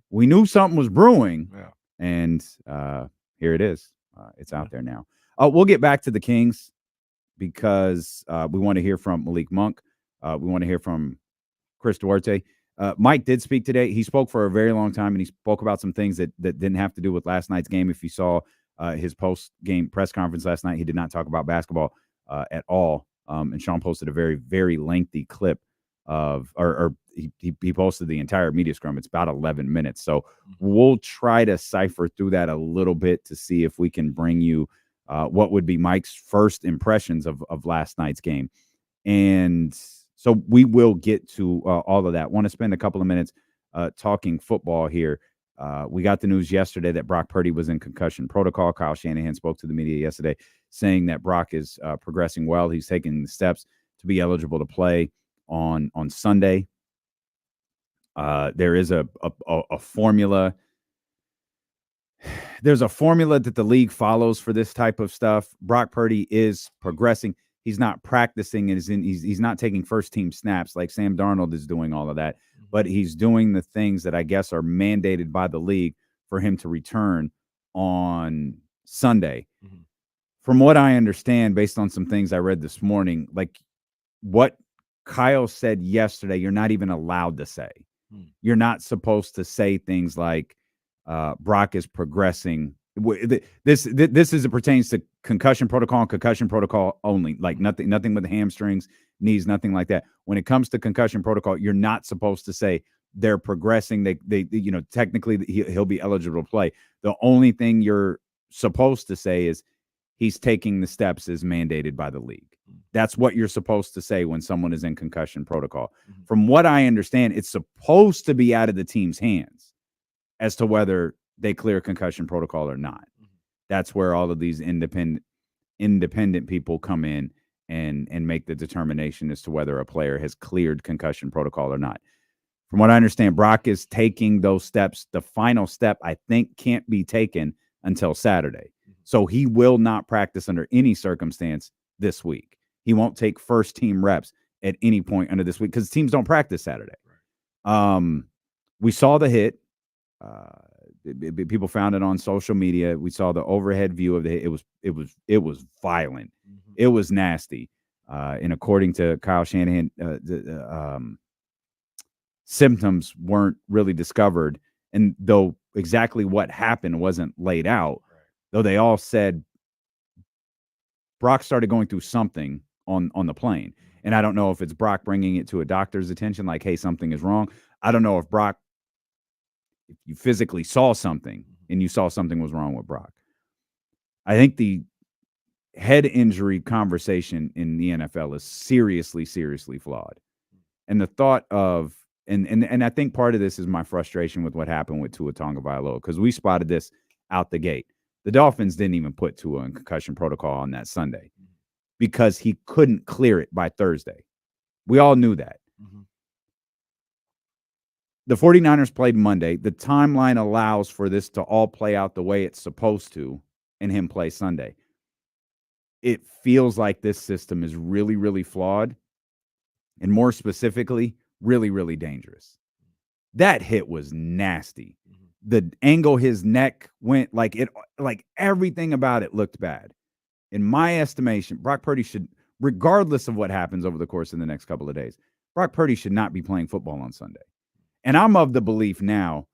We knew something was brewing, and here it is. It's out there now. We'll get back to the Kings because we want to hear from Malik Monk. We want to hear from Chris Duarte. Mike did speak today. He spoke for a very long time, and he spoke about some things that didn't have to do with last night's game. If you saw his post-game press conference last night, he did not talk about basketball at all. And Sean posted a very, very lengthy clip of, or he posted the entire media scrum. It's about 11 minutes. So we'll try to cipher through that a little bit to see if we can bring you what would be Mike's first impressions of last night's game. And so we will get to all of that. Want to spend a couple of minutes talking football here. We got the news yesterday that Brock Purdy was in concussion protocol. Kyle Shanahan spoke to the media yesterday saying that Brock is progressing well. He's taking the steps to be eligible to play on Sunday. There is a formula. There's a formula that the league follows for this type of stuff. Brock Purdy is progressing. He's not practicing and he's not taking first team snaps like Sam Darnold is doing all of that, but he's doing the things that I guess are mandated by the league for him to return on Sunday. From what I understand, based on some things I read this morning, like what Kyle said yesterday, you're not even allowed to say. You're not supposed to say things like Brock is progressing. This as it pertains to concussion protocol and concussion protocol only, like nothing with the hamstrings, knees, nothing like that. When it comes to concussion protocol, you're not supposed to say they're progressing. They technically he'll be eligible to play. The only thing you're supposed to say is he's taking the steps as mandated by the league. That's what you're supposed to say when someone is in concussion protocol. From what I understand, it's supposed to be out of the team's hands as to whether they clear concussion protocol or not. That's where all of these independent people come in and make the determination as to whether a player has cleared concussion protocol or not. From what I understand, Brock is taking those steps. The final step, I think, can't be taken until Saturday. So he will not practice under any circumstance this week. He won't take first team reps at any point under this week because teams don't practice Saturday. We saw the hit. People found it on social media. We saw the overhead view of the hit. It was violent. It was nasty. And according to Kyle Shanahan, symptoms weren't really discovered. And though exactly what happened wasn't laid out, though they all said Brock started going through something on the plane. And I don't know if it's Brock bringing it to a doctor's attention, like, hey, something is wrong. I don't know if Brock, if you physically saw something and you saw something was wrong with Brock. I think the head injury conversation in the NFL is seriously, seriously flawed. And the thought of, and I think part of this is my frustration with what happened with Tua Tagovailoa, because we spotted this out the gate. The Dolphins didn't even put Tua in concussion protocol on that Sunday because he couldn't clear it by Thursday. We all knew that. The 49ers played Monday. The timeline allows for this to all play out the way it's supposed to and him play Sunday. It feels like this system is really, really flawed and more specifically, really, really dangerous. That hit was nasty. The angle his neck went, like everything about it looked bad. In my estimation, Brock Purdy should, regardless of what happens over the course of the next couple of days, Brock Purdy should not be playing football on Sunday. And I'm of the belief now,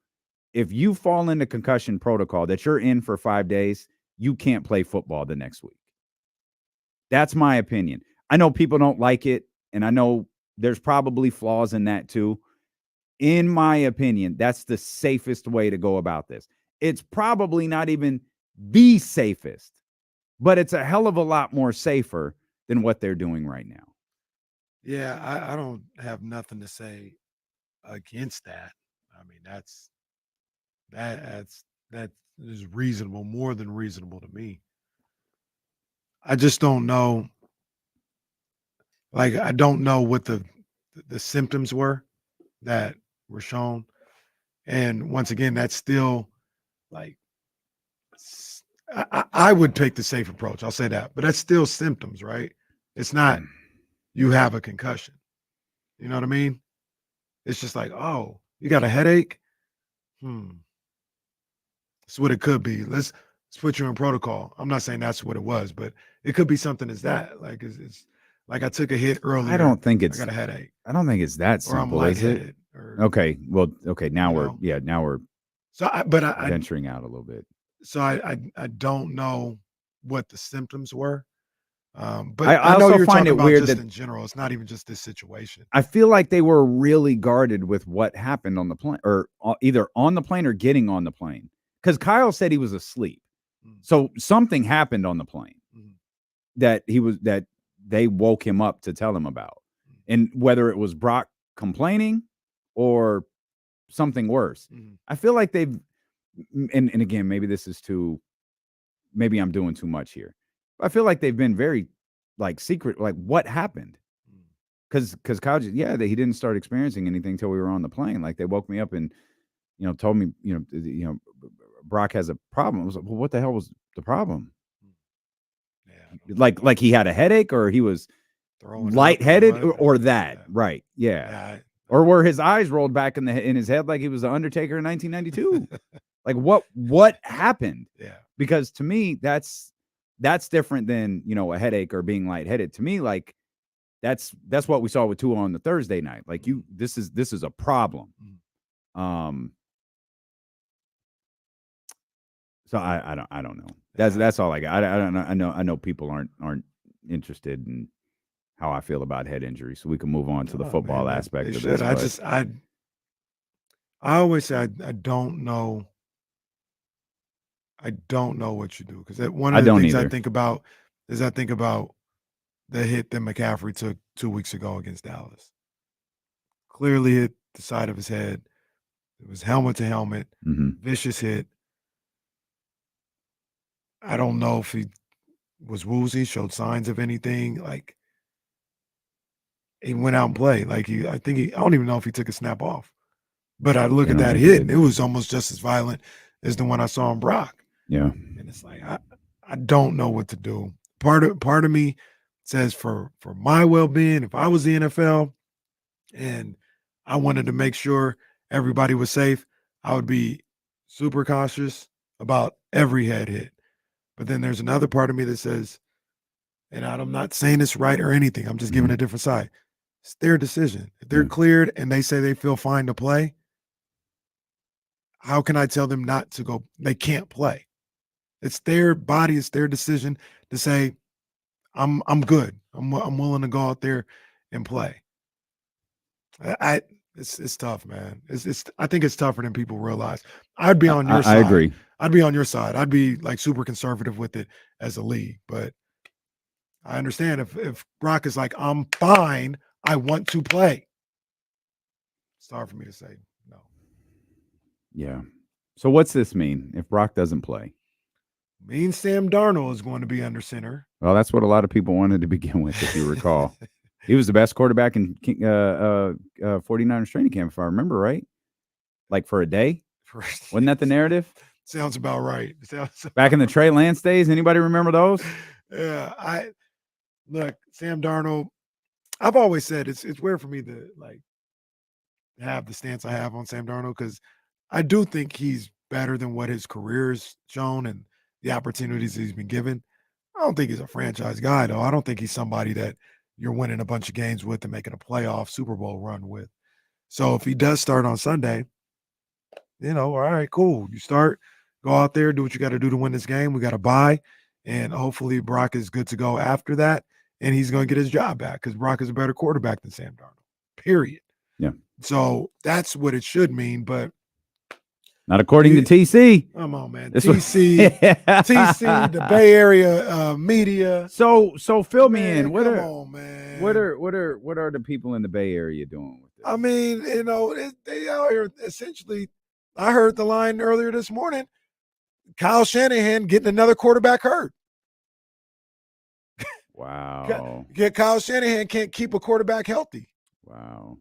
if you fall into concussion protocol that you're in for 5 days, you can't play football the next week. That's my opinion. I know people don't like it, and I know there's probably flaws in that too. In my opinion, that's the safest way to go about this. It's probably not even the safest, but it's a hell of a lot more safer than what they're doing right now. Yeah, I don't have nothing to say against that. I mean, that is reasonable, more than reasonable to me. I just don't know. Like, I don't know what the symptoms were that were shown. And once again, that's still like I would take the safe approach. I'll say that, but that's still symptoms, right? It's not you have a concussion. You know what I mean? It's just like, oh, you got a headache. That's what it could be. Let's put you in protocol. I'm not saying that's what it was, but it could be something as that. Like it's like I took a hit earlier. I don't think it's. I got a headache. I don't think it's that Or I'm simple, is it? lightheaded, or, Okay. Well, okay. Now you know. now we're So, I venturing out a little bit. So I don't know what the symptoms were. But I I know also you're find talking it about weird just that in general. It's not even just this situation. I feel like they were really guarded with what happened on the plane, or either on the plane or getting on the plane, because Kyle said he was asleep. So something happened on the plane that they woke him up to tell him about, and whether it was Brock complaining or something worse, I feel like they've. And again, maybe I'm doing too much here. I feel like they've been very like secret, like what happened? Because Kyle, he didn't start experiencing anything until we were on the plane. Like they woke me up and told me Brock has a problem. I was like, well, what the hell was the problem? Like he had a headache, or he was lightheaded, or that, right? Yeah. Or were his eyes rolled back in his head like he was the Undertaker in 1992? Like what happened? Yeah. Because to me, that's different than a headache or being lightheaded. To me, like that's what we saw with Tua on the Thursday night. Like this is a problem. So I don't know. That's all I got. I don't know. I know people aren't interested in how I feel about head injuries, so we can move on to the football aspect of this. I always say I don't know. I don't know what you do, because one of the things I think about is the hit that McCaffrey took 2 weeks ago against Dallas. Clearly hit the side of his head. It was helmet to helmet, vicious hit. I don't know if he was woozy, showed signs of anything. Like he went out and played. Like I don't even know if he took a snap off. But I look at that hit, and it was almost just as violent as the one I saw on Brock. Yeah. And it's like I don't know what to do. Part of me says for my well-being, if I was the NFL and I wanted to make sure everybody was safe, I would be super cautious about every head hit. But then there's another part of me that says, and I'm not saying it's right or anything, I'm just giving a different side. It's their decision. If they're cleared and they say they feel fine to play, how can I tell them not to go? They can't play. It's their body. It's their decision to say, I'm good. I'm willing to go out there and play. It's tough, man. I think it's tougher than people realize. I'd be on your side. I agree. I'd be on your side. I'd be like super conservative with it as a league, but I understand if Brock is like, I'm fine, I want to play. It's hard for me to say no. Yeah. So what's this mean if Brock doesn't play? Means Sam Darnold is going to be under center. Well, that's what a lot of people wanted to begin with, if you recall. He was the best quarterback in 49ers training camp, if I remember right. Like for a day. Wasn't that the narrative? Sounds about right. Back in the Trey Lance days, anybody remember those? Yeah, look, Sam Darnold. I've always said it's weird for me to like have the stance I have on Sam Darnold, because I do think he's better than what his career has shown and the opportunities he's been given. I don't think he's a franchise guy, though. I don't think he's somebody that you're winning a bunch of games with and making a playoff Super Bowl run with. So if he does start on Sunday, all right, cool. You start, go out there, do what you got to do to win this game. We got to bye, and hopefully Brock is good to go after that, and he's going to get his job back, because Brock is a better quarterback than Sam Darnold, period. Yeah. So that's what it should mean, but not according to TC. Come on, man. TC, the Bay Area media. So fill me in. Come on, man. What are the people in the Bay Area doing with this? I mean, they out here essentially. I heard the line earlier this morning. Kyle Shanahan getting another quarterback hurt. Wow. Kyle Shanahan can't keep a quarterback healthy. Wow.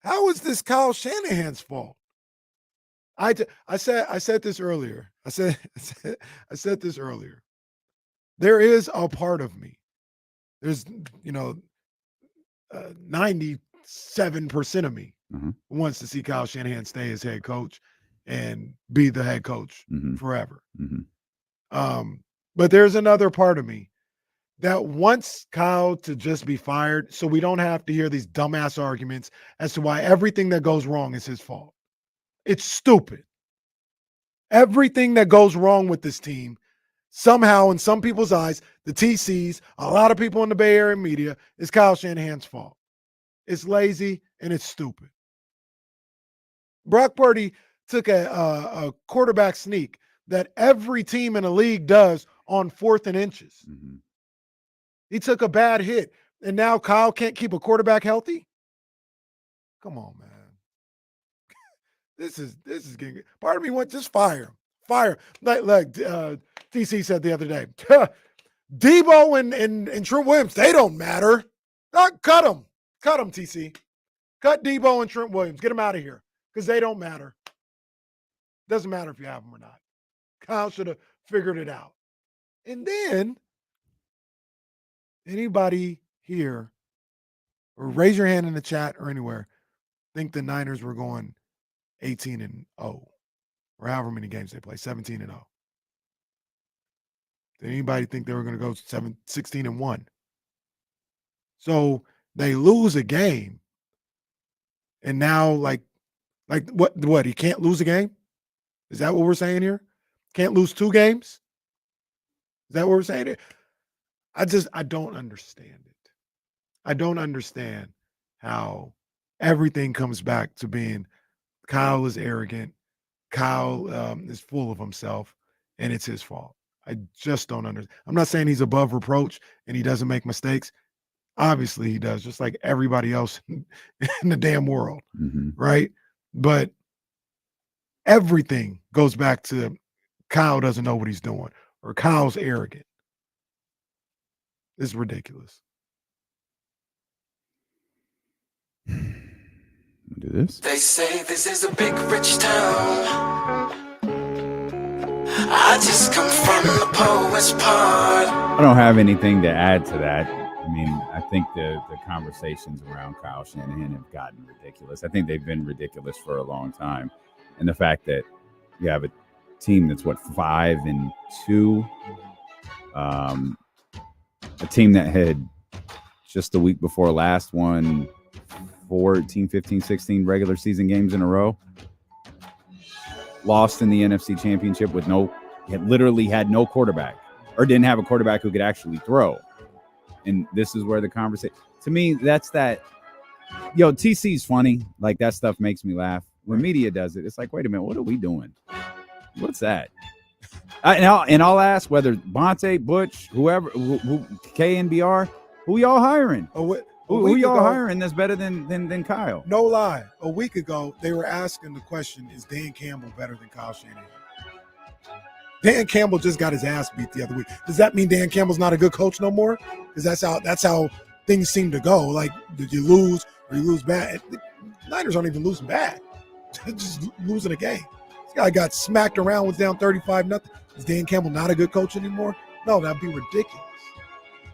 How is this Kyle Shanahan's fault? I said this earlier. I said this earlier. There is a part of me. There's 97% of me who wants to see Kyle Shanahan stay as head coach and be the head coach forever. But there's another part of me that wants Kyle to just be fired so we don't have to hear these dumbass arguments as to why everything that goes wrong is his fault. It's stupid. Everything that goes wrong with this team, somehow in some people's eyes, the TCs, a lot of people in the Bay Area media, is Kyle Shanahan's fault. It's lazy and it's stupid. Brock Purdy took a quarterback sneak that every team in the league does on 4th and inches. He took a bad hit, and now Kyle can't keep a quarterback healthy? Come on, man. This is getting – part of me wants just fire him. Fire. Like TC said the other day. Debo and Trent Williams, they don't matter. Cut them. Cut them, TC. Cut Debo and Trent Williams. Get them out of here because they don't matter. Doesn't matter if you have them or not. Kyle should have figured it out. And then anybody here, or raise your hand in the chat or anywhere, think the Niners were going 18-0 or however many games they play, 17-0. Did anybody think they were going to go 16-1? So they lose a game, and now like what? He can't lose a game? Is that what we're saying here? Can't lose 2 games? Is that what we're saying here? I don't understand it. I don't understand how everything comes back to being Kyle is arrogant, Kyle is full of himself, and it's his fault. I just don't understand. I'm not saying he's above reproach and he doesn't make mistakes. Obviously he does, just like everybody else in the damn world, right? But everything goes back to Kyle doesn't know what he's doing or Kyle's arrogant. It's ridiculous. Do this. They say this is a big rich town. I just come from the poet's part. I don't have anything to add to that. I mean, I think the conversations around Kyle Shanahan have gotten ridiculous. I think they've been ridiculous for a long time. And the fact that you have a team that's 5-2, a team that had just the week before last won 14, 15, 16 regular season games in a row, lost in the NFC Championship with literally had no quarterback or didn't have a quarterback who could actually throw. And this is where the conversation, to me, that's that, TC's funny. Like, that stuff makes me laugh. When media does it, it's like, wait a minute, what are we doing? What's that? And I'll ask whether Bonte, Butch, whoever, who KNBR, who y'all hiring? Who y'all hiring that's better than Kyle? No lie. A week ago, they were asking the question, is Dan Campbell better than Kyle Shanahan? Dan Campbell just got his ass beat the other week. Does that mean Dan Campbell's not a good coach no more? Because that's how things seem to go. Like, did you lose or you lose bad? The Niners aren't even losing bad. Just losing a game. This guy got smacked around, was down 35-0. Is Dan Campbell not a good coach anymore? No, that'd be ridiculous.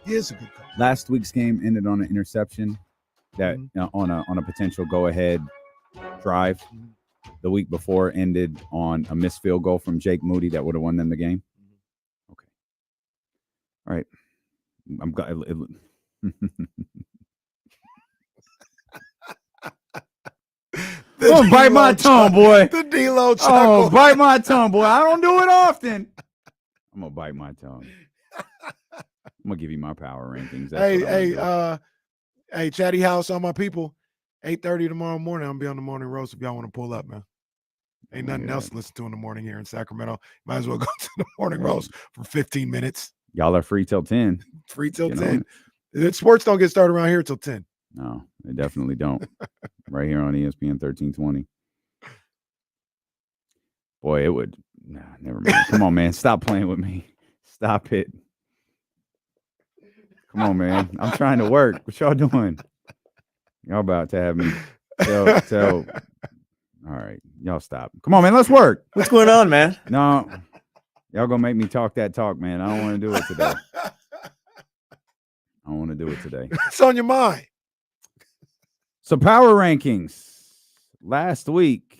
He is a good coach. Last week's game ended on an interception that on a potential go-ahead drive. The week before ended on a missed field goal from Jake Moody that would have won them the game. Okay. All right. I'm gonna bite my tongue, boy. The D-Lo chuckle. Oh, bite my tongue, boy. I don't do it often. I'm gonna bite my tongue. I'm gonna give you my power rankings. Hey, Chatty House, all my people. 8:30 tomorrow morning. I'm gonna be on the morning roast if y'all want to pull up, man. Ain't nothing else to listen to in the morning here in Sacramento. Might as well go to the morning roast for 15 minutes. Y'all are free till 10. Free till 10. Sports don't get started around here till 10. No, they definitely don't. Right here on ESPN 1320. Boy, it would. Nah, never mind. Come on, man. Stop playing with me. Stop it. Come on, man. I'm trying to work. What y'all doing? Y'all about to have me tell All right. Y'all stop. Come on, man. Let's work. What's going on, man? No. Y'all going to make me talk that talk, man. I don't want to do it today. I don't want to do it today. It's on your mind. So power rankings. Last week,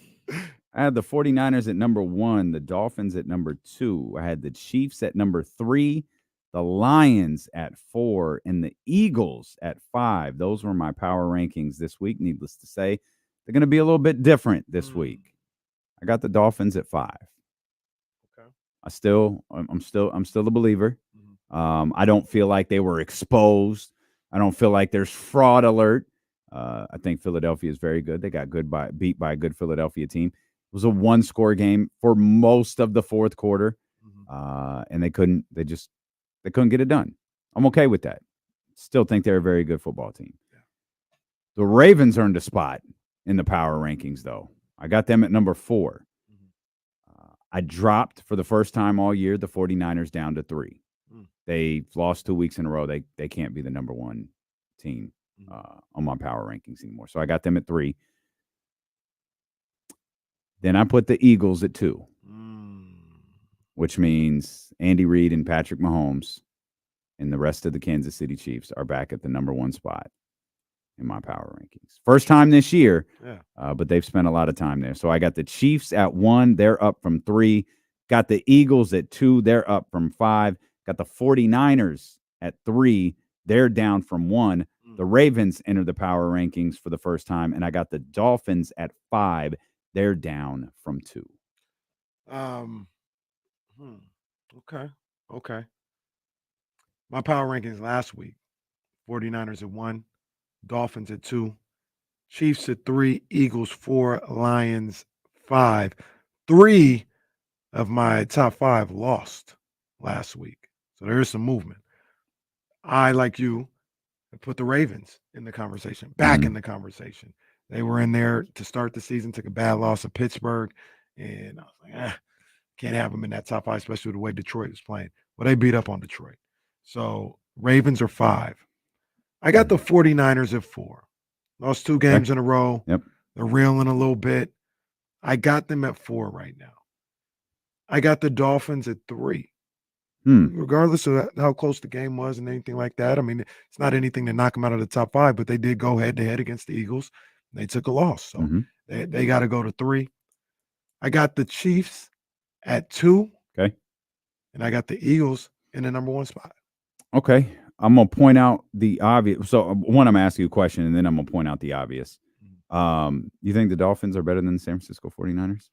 I had the 49ers at number 1, the Dolphins at number 2. I had the Chiefs at number 3, the Lions at 4, and the Eagles at 5. Those were my power rankings this week. Needless to say, they're going to be a little bit different this week. I got the Dolphins at 5. Okay. I'm still a believer. I don't feel like they were exposed. I don't feel like there's fraud alert. I think Philadelphia is very good. They got beat by a good Philadelphia team. It was a 1-score game for most of the fourth quarter, and they couldn't get it done. I'm okay with that. Still think they're a very good football team. Yeah. The Ravens earned a spot in the power rankings, though. I got them at number 4. I dropped for the first time all year the 49ers down to 3. They've lost 2 weeks in a row. They can't be the number 1 team on my power rankings anymore. So I got them at 3. Then I put the Eagles at 2, which means Andy Reid and Patrick Mahomes and the rest of the Kansas City Chiefs are back at the number 1 spot in my power rankings. First time this year, but they've spent a lot of time there. So I got the Chiefs at 1. They're up from 3. Got the Eagles at 2. They're up from 5. Got the 49ers at 3. They're down from 1. The Ravens entered the power rankings for the first time, and I got the Dolphins at 5. They're down from 2. Okay. My power rankings last week: 49ers at 1, Dolphins at 2, Chiefs at 3, Eagles 4, Lions 5. 3 of my top 5 lost last week. So there is some movement. I, like you, put the Ravens in the conversation, back in the conversation. They were in there to start the season, took a bad loss at Pittsburgh, and I was like, can't have them in that top 5, especially the way Detroit is playing. Well, they beat up on Detroit. So Ravens are 5. I got the 49ers at 4. Lost 2 games in a row. Yep. They're reeling a little bit. I got them at 4 right now. I got the Dolphins at 3. Regardless of how close the game was and anything like that. I mean, it's not anything to knock them out of the top 5, but they did go head-to-head against the Eagles. They took a loss. So they got to go to 3. I got the Chiefs at 2. Okay. And I got the Eagles in the number 1 spot. Okay. I'm going to point out the obvious. So, one, I'm going to ask you a question, and then I'm going to point out the obvious. You think the Dolphins are better than the San Francisco 49ers?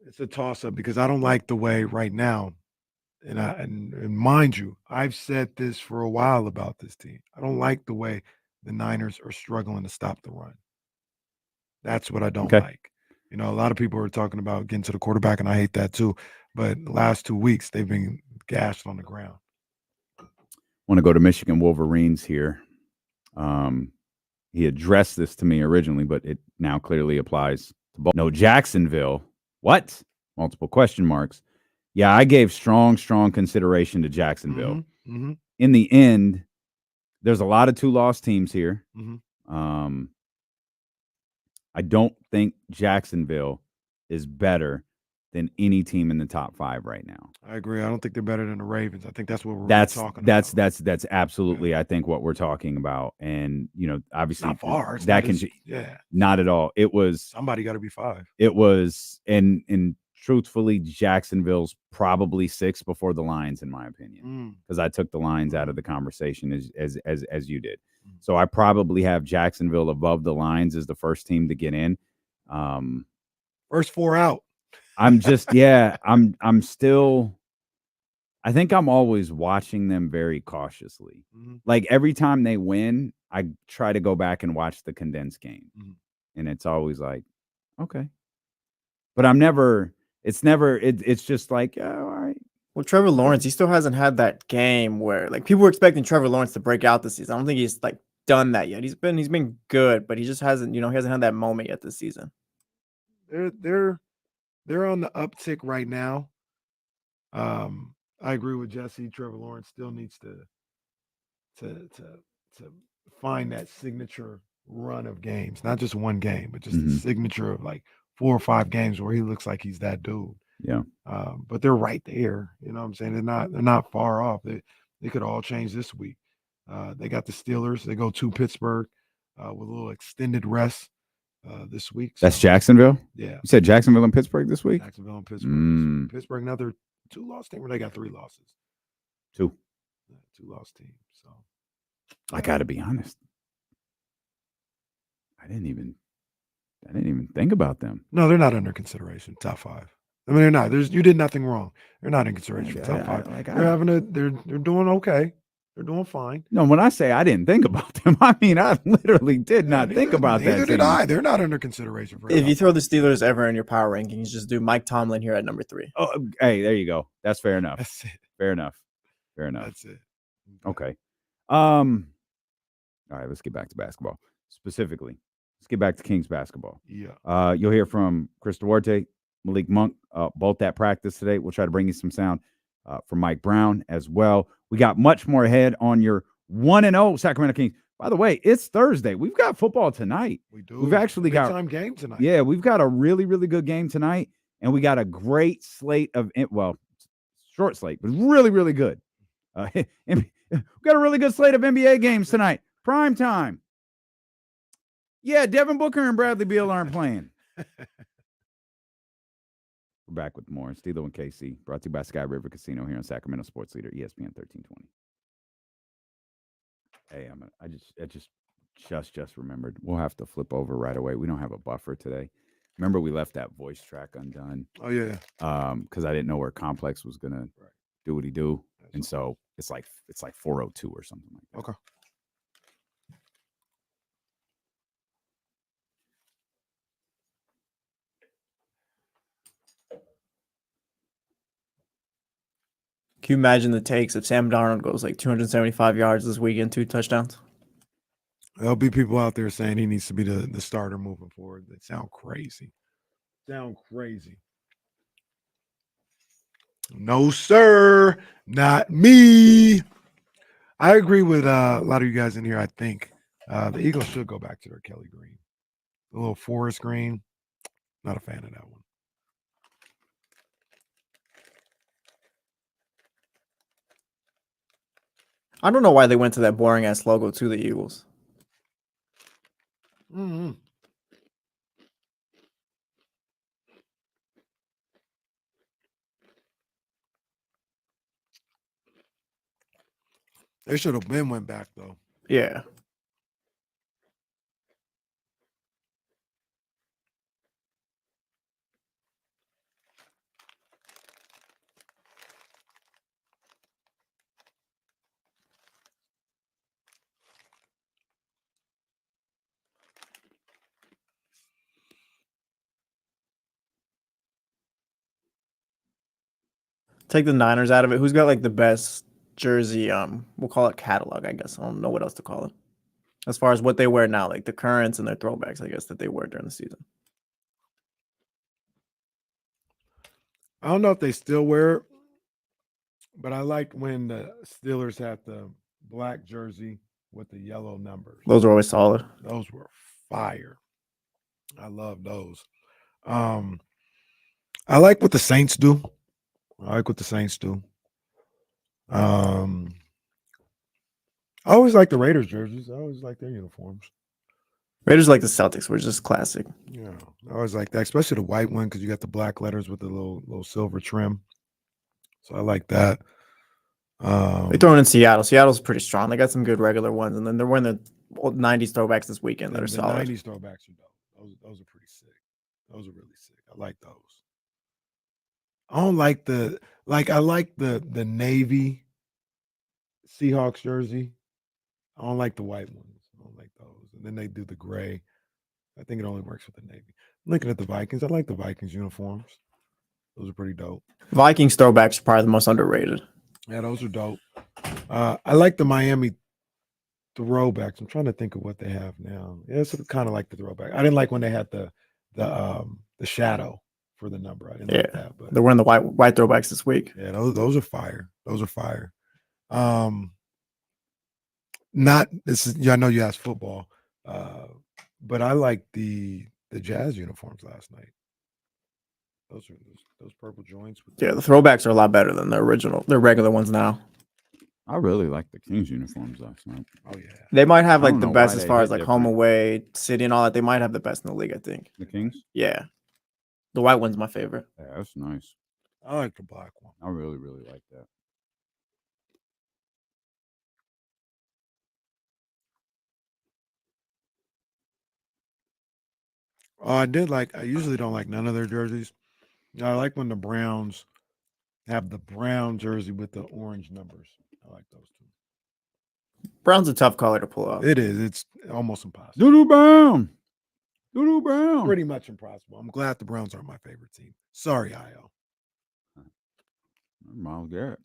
It's a toss-up because I don't like the way right now, and mind you, I've said this for a while about this team. I don't like the way the Niners are struggling to stop the run. That's what I don't like. You know, a lot of people are talking about getting to the quarterback, and I hate that too. But the last 2 weeks, they've been gashed on the ground. Want to go to Michigan Wolverines here. He addressed this to me originally, but it now clearly applies to both. No, Jacksonville. What? Multiple question marks. Yeah, I gave strong consideration to Jacksonville. In the end, there's a lot of 2-loss teams here. I don't think Jacksonville is better than any team in the top 5 right now. I agree. I don't think they're better than the Ravens. I think that's what we're talking about. That's absolutely, I think, what we're talking about. And, you know, obviously not far. Not at all. It was somebody got to be 5. It was, and truthfully, Jacksonville's probably 6 before the Lions, in my opinion, because I took the Lions out of the conversation as you did. So I probably have Jacksonville above the Lions as the first team to get in. First 4 out. I'm just, I'm still, I think I'm always watching them very cautiously. Like every time they win, I try to go back and watch the condensed game. And it's always like, okay. But it's just like, oh, all right. Well, Trevor Lawrence, he still hasn't had that game where like people were expecting Trevor Lawrence to break out this season. I don't think he's like done that yet. He's been good, but he just hasn't, he hasn't had that moment yet this season. They're on the uptick right now. I agree with Jesse. Trevor Lawrence still needs to find that signature run of games, not just one game, but just the signature of like 4 or 5 games where he looks like he's that dude. Yeah. But they're right there. You know what I'm saying? They're not far off. They could all change this week. They got the Steelers. They go to Pittsburgh with a little extended rest this week. That's Jacksonville? Yeah. You said Jacksonville and Pittsburgh this week? Jacksonville and Pittsburgh. Pittsburgh, another 2-loss team, or they got 3 losses? 2. 2-loss team. So I got to be honest. I didn't even think about them. No, they're not under consideration. Top 5. I mean, they're not. You did nothing wrong. They're not in consideration for top 5. They're doing okay. They're doing fine. No, when I say I didn't think about them, I mean I literally did not think about that. Neither did I. They're not under consideration for. If you throw the Steelers ever in your power rankings, just do Mike Tomlin here at number 3. Oh, hey, there you go. That's fair enough. That's it. Fair enough. That's it. Okay. All right, let's get back to basketball. Specifically, let's get back to Kings basketball. Yeah. You'll hear from Chris Duarte, Malik Monk, both at practice today. We'll try to bring you some sound from Mike Brown as well. We got much more ahead on your 1-0 Sacramento Kings. By the way, it's Thursday. We've got football tonight. We do. We've actually got big-time game tonight. Yeah, we've got a really, really good game tonight, and we got a great slate of short slate, but really, really good. We got a really good slate of NBA games tonight. Prime time. Yeah, Devin Booker and Bradley Beal aren't playing. We're back with more. Stilo and KC, brought to you by Sky River Casino here on Sacramento Sports Leader, ESPN 1320. Hey, I just remembered. We'll have to flip over right away. We don't have a buffer today. Remember, we left that voice track undone. Oh yeah. Because I didn't know where Complex was gonna do what he do, and so it's like 402 or something like that. Okay. Can you imagine the takes if Sam Darnold goes like 275 yards this weekend, 2 touchdowns? There'll be people out there saying he needs to be the starter moving forward. That sound crazy. No, sir. Not me. I agree with a lot of you guys in here. I think the Eagles should go back to their Kelly Green. The little forest green. Not a fan of that one. I don't know why they went to that boring ass logo to the Eagles. Mm-hmm. They should have went back though. Yeah. Take the Niners out of it. Who's got like the best jersey? We'll call it catalog, I guess. I don't know what else to call it. As far as what they wear now, like the currents and their throwbacks, I guess, that they wear during the season. I don't know if they still wear it, but I liked when the Steelers had the black jersey with the yellow numbers. Those are always solid. Those were fire. I love those. I like what the Saints do. I always like the Raiders jerseys. I always like their uniforms. Raiders like the Celtics, which is classic. Yeah, I always like that, especially the white one because you got the black letters with the little silver trim. So I like that. They throw it in Seattle. Seattle's pretty strong. They got some good regular ones, and then they're wearing the old 90s throwbacks this weekend that are solid. The 90s throwbacks are dope. Those are pretty sick. Those are really sick. I like those. I don't like I like the Navy Seahawks jersey. I don't like the white ones. I don't like those. And then they do the gray. I think it only works with the Navy. I'm looking at the Vikings. I like the Vikings uniforms. Those are pretty dope. Vikings throwbacks are probably the most underrated. Yeah, those are dope. I like the Miami throwbacks. I'm trying to think of what they have now. Yeah, it's kind of like the throwback. I didn't like when they had the shadow for the number. I didn't like that. But they're wearing the white throwbacks this week. Yeah, those are fire. Those are fire. Not this is. I know you asked football. But I like the Jazz uniforms last night. Those purple joints. With Yeah, the throwbacks are a lot better than the original, the regular ones now. I really like the Kings uniforms last night. Oh yeah, They might have I like don't the know best why as they far as hit like home different. away, city, and all that. They might have the best in the league, I think. The Kings? Yeah, the white one's my favorite. Yeah, that's nice. I like the black one. I really, really like that. Oh, I did like. I usually don't like none of their jerseys. I like when the Browns have the brown jersey with the orange numbers. I like those two. Brown's a tough color to pull off. It is. It's almost impossible. Doodoo Brown. Doodoo Brown. Pretty much impossible. I'm glad the Browns aren't my favorite team. Sorry, IO. Miles Garrett.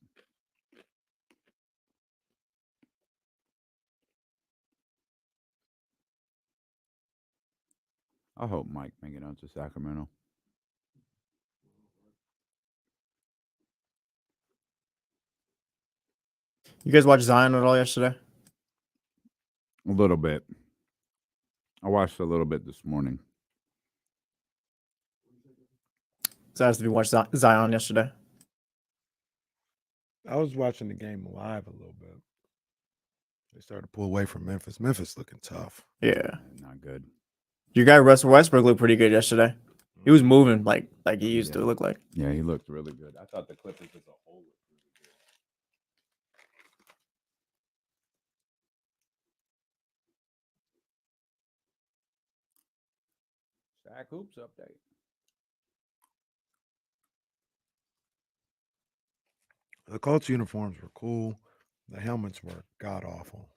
I hope Mike make it out to Sacramento. You guys watch Zion at all yesterday? A little bit. I watched a little bit this morning. So as to be watched Zion yesterday. I was watching the game live a little bit. They started to pull away from Memphis. Memphis looking tough. Yeah, not good. Your guy Russell Westbrook looked pretty good yesterday. He was moving like he used to look like. Yeah, he looked really good. I thought the Clippers as a whole looked really good. Shaq Hoops update. The Colts uniforms were cool. The helmets were god awful.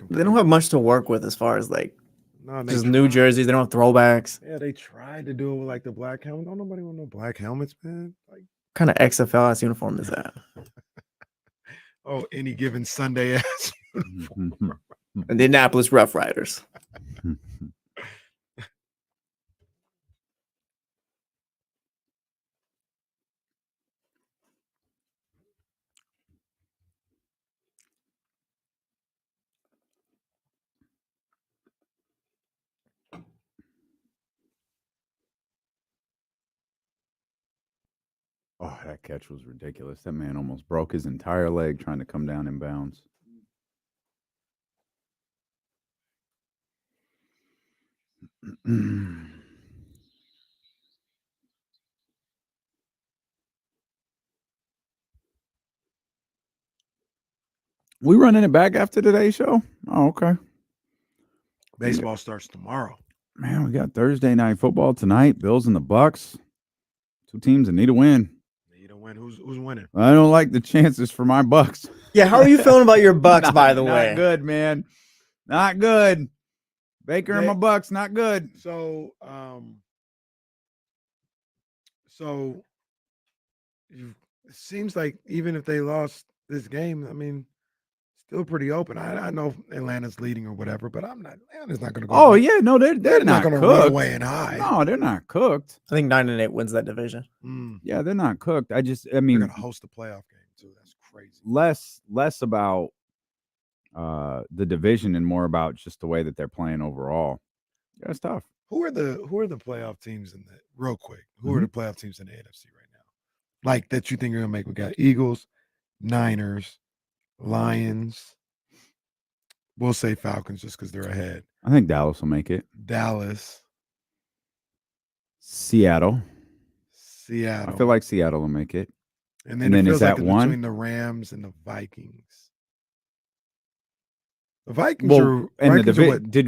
They don't have much to work with as far as like No, they just new jerseys. They don't have throwbacks. Yeah, they tried to do it with like the black helmet. Don't nobody want no black helmets, man. Like, What kind of XFL ass uniform is that? oh, any given Sunday ass uniform. Indianapolis Rough Riders. Oh, that catch was ridiculous. That man almost broke his entire leg trying to come down in bounds. We running it back after today's show? Oh, okay. Baseball starts tomorrow. Man, we got Thursday night football tonight. Bills and the Bucks. Two teams that need a win. Need a win. Who's winning? I don't like the chances for my Bucks. Yeah, how are you feeling about your Bucks, by the way? Not good, man. Not good. Baker and my Bucks, not good. So it seems like even if they lost this game, I mean, still pretty open. I know Atlanta's leading or whatever, but Atlanta's not going to go. Oh yeah, no, they're not going to cooked. run away and hide. No, they're not cooked. I think 9-8 wins that division. Yeah, they're not cooked. I mean, They're going to host the playoff game too. That's crazy. less about the division and more about just the way that they're playing overall. Yeah, it's tough. Who are the playoff teams in the real quick? Who are the playoff teams in the NFC right now? Like that you think you're gonna make? We got Eagles, Niners, Lions. We'll say Falcons just because they're ahead. I think Dallas will make it. Dallas, Seattle. Seattle. I feel like Seattle will make it. And then is feels that like it's one between the Rams and the Vikings. The Vikings well, are and Vikings the are what? did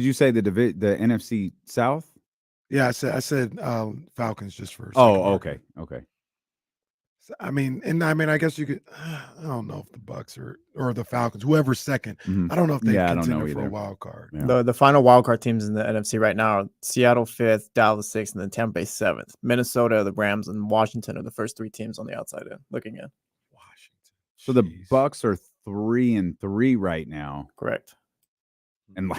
you say the NFC South? Yeah, I said Falcons just for. Oh, okay. So, I mean, I guess you could. I don't know if the Bucks or the Falcons, whoever's second. I don't know if they contend for a wild card. Yeah. The final wild card teams in the NFC right now are Seattle 5th, Dallas 6th, and then Tampa Bay 7th. Minnesota, the Rams, and Washington are the first three teams on the outside in looking in. So the Bucks are 3-3 right now. Correct. And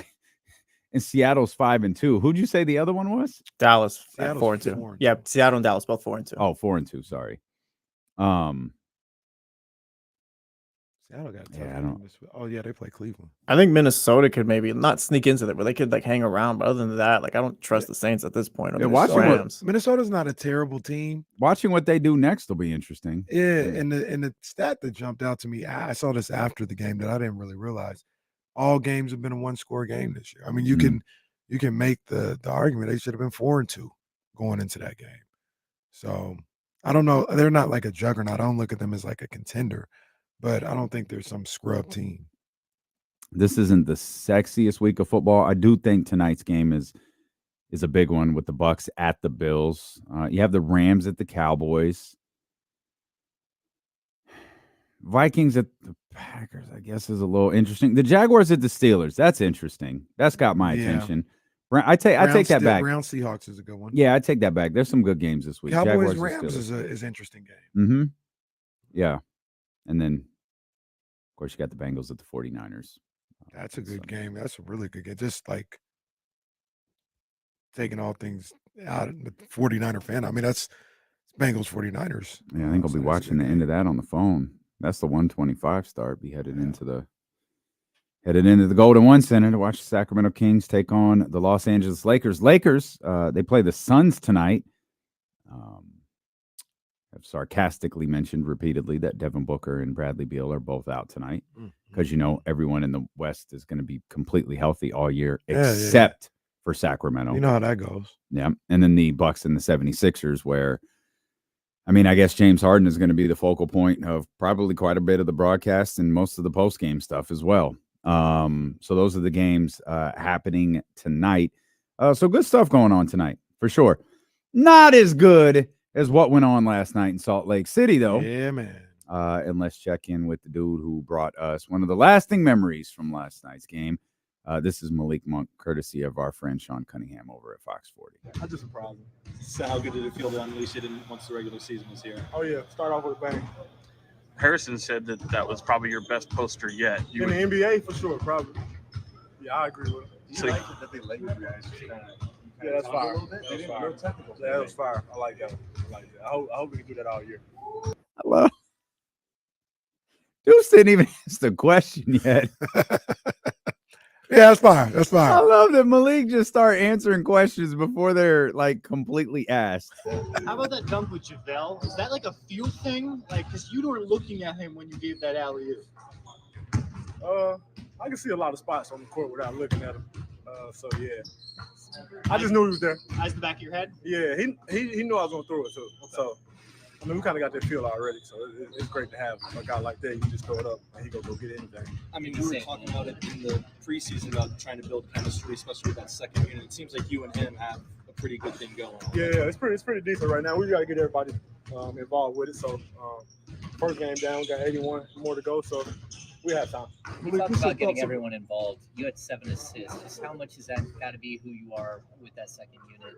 and Seattle's 5-2. Who'd you say the other one was? Dallas at Seattle's 4-2. 4-2. Yeah, Seattle and Dallas both 4-2. Oh, 4-2. Sorry. Seattle got a tough Yeah, I game don't. this week. Oh yeah, they play Cleveland. I think Minnesota could maybe not sneak into that, but they could like hang around. But other than that, like I don't trust the Saints at this point. Yeah, Minnesota's not a terrible team. Watching what they do next will be interesting. Yeah, and the stat that jumped out to me, I saw this after the game that I didn't really realize. All games have been a one-score game this year. I mean, you can make the argument they should have been 4-2 going into that game. So I don't know. They're not like a juggernaut. I don't look at them as like a contender, but I don't think they're some scrub team. This isn't the sexiest week of football. I do think tonight's game is a big one with the Bucs at the Bills. You have the Rams at the Cowboys. Vikings at the Packers, I guess, is a little interesting. The Jaguars at the Steelers. That's interesting. That's got my attention. I take that back. Browns Seahawks is a good one. Yeah, I take that back. There's some good games this week. Cowboys Jaguars Rams is an interesting game. Mm-hmm. Yeah. And then, of course, you got the Bengals at the 49ers. That's a good game. That's a really good game. Just like taking all things out of the 49er fan. I mean, that's Bengals 49ers. Yeah, I think I'll be watching the end of that on the phone. That's the 125 start. Be headed into the Golden One Center to watch the Sacramento Kings take on the Los Angeles Lakers. Lakers, they play the Suns tonight. I've sarcastically mentioned repeatedly that Devin Booker and Bradley Beal are both out tonight because, everyone in the West is going to be completely healthy all year except for Sacramento. You know how that goes. Yeah. And then the Bucks and the 76ers where, I guess James Harden is going to be the focal point of probably quite a bit of the broadcast and most of the post-game stuff as well. So those are the games happening tonight. So good stuff going on tonight for sure. Not as good as what went on last night in Salt Lake City, though. Yeah, man. And let's check in with the dude who brought us one of the lasting memories from last night's game. This is Malik Monk, courtesy of our friend Sean Cunningham over at Fox 40. I'm just surprised. So how good did it feel to unleash it once the regular season was here? Oh, yeah. Start off with a bang. Harrison said that was probably your best poster yet. In the NBA, for sure, probably. Yeah, I agree with him. So that they let you guys yeah, that's fire. Yeah, that was fire. I like that. I hope we can do that all year. Hello. Deuce didn't even ask the question yet. Yeah, that's fine. That's fine. I love that Malik just start answering questions before they're like completely asked. How about that dunk with JaVale? Is that like a feel thing? Like, because you weren't looking at him when you gave that alley-oop. I can see a lot of spots on the court without looking at him. So yeah, I just knew he was there. Eyes in the back of your head. Yeah, he knew I was gonna throw it too. Okay. So we kind of got that feel already. So it's great to have a guy like that. You just throw it up and he go get anything. We were talking about it in the preseason about trying to build chemistry, especially with that second unit. It seems like you and him have a pretty good thing going. Yeah, it's pretty decent right now. We got to get everybody involved with it. So first game down, we got 81 more to go. So we have time. You talked about getting everyone involved. You had 7 assists. Just how much has that got to be who you are with that second unit,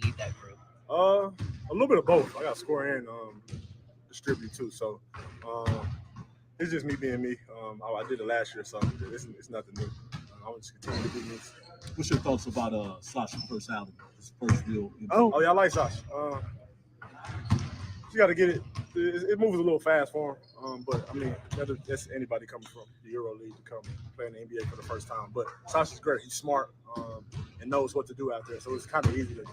lead that group? A little bit of both. I got to score and distribute too. So it's just me being me. I did it last year, so it's nothing new. I want to continue to be me. What's your thoughts about Sasha's first album, his first real? Oh yeah, I like Sasha. You got to get it. It moves a little fast for him, but that's anybody coming from the Euro League to come play in the NBA for the first time. But Sasha's great. He's smart and knows what to do out there. So it's kind of easy to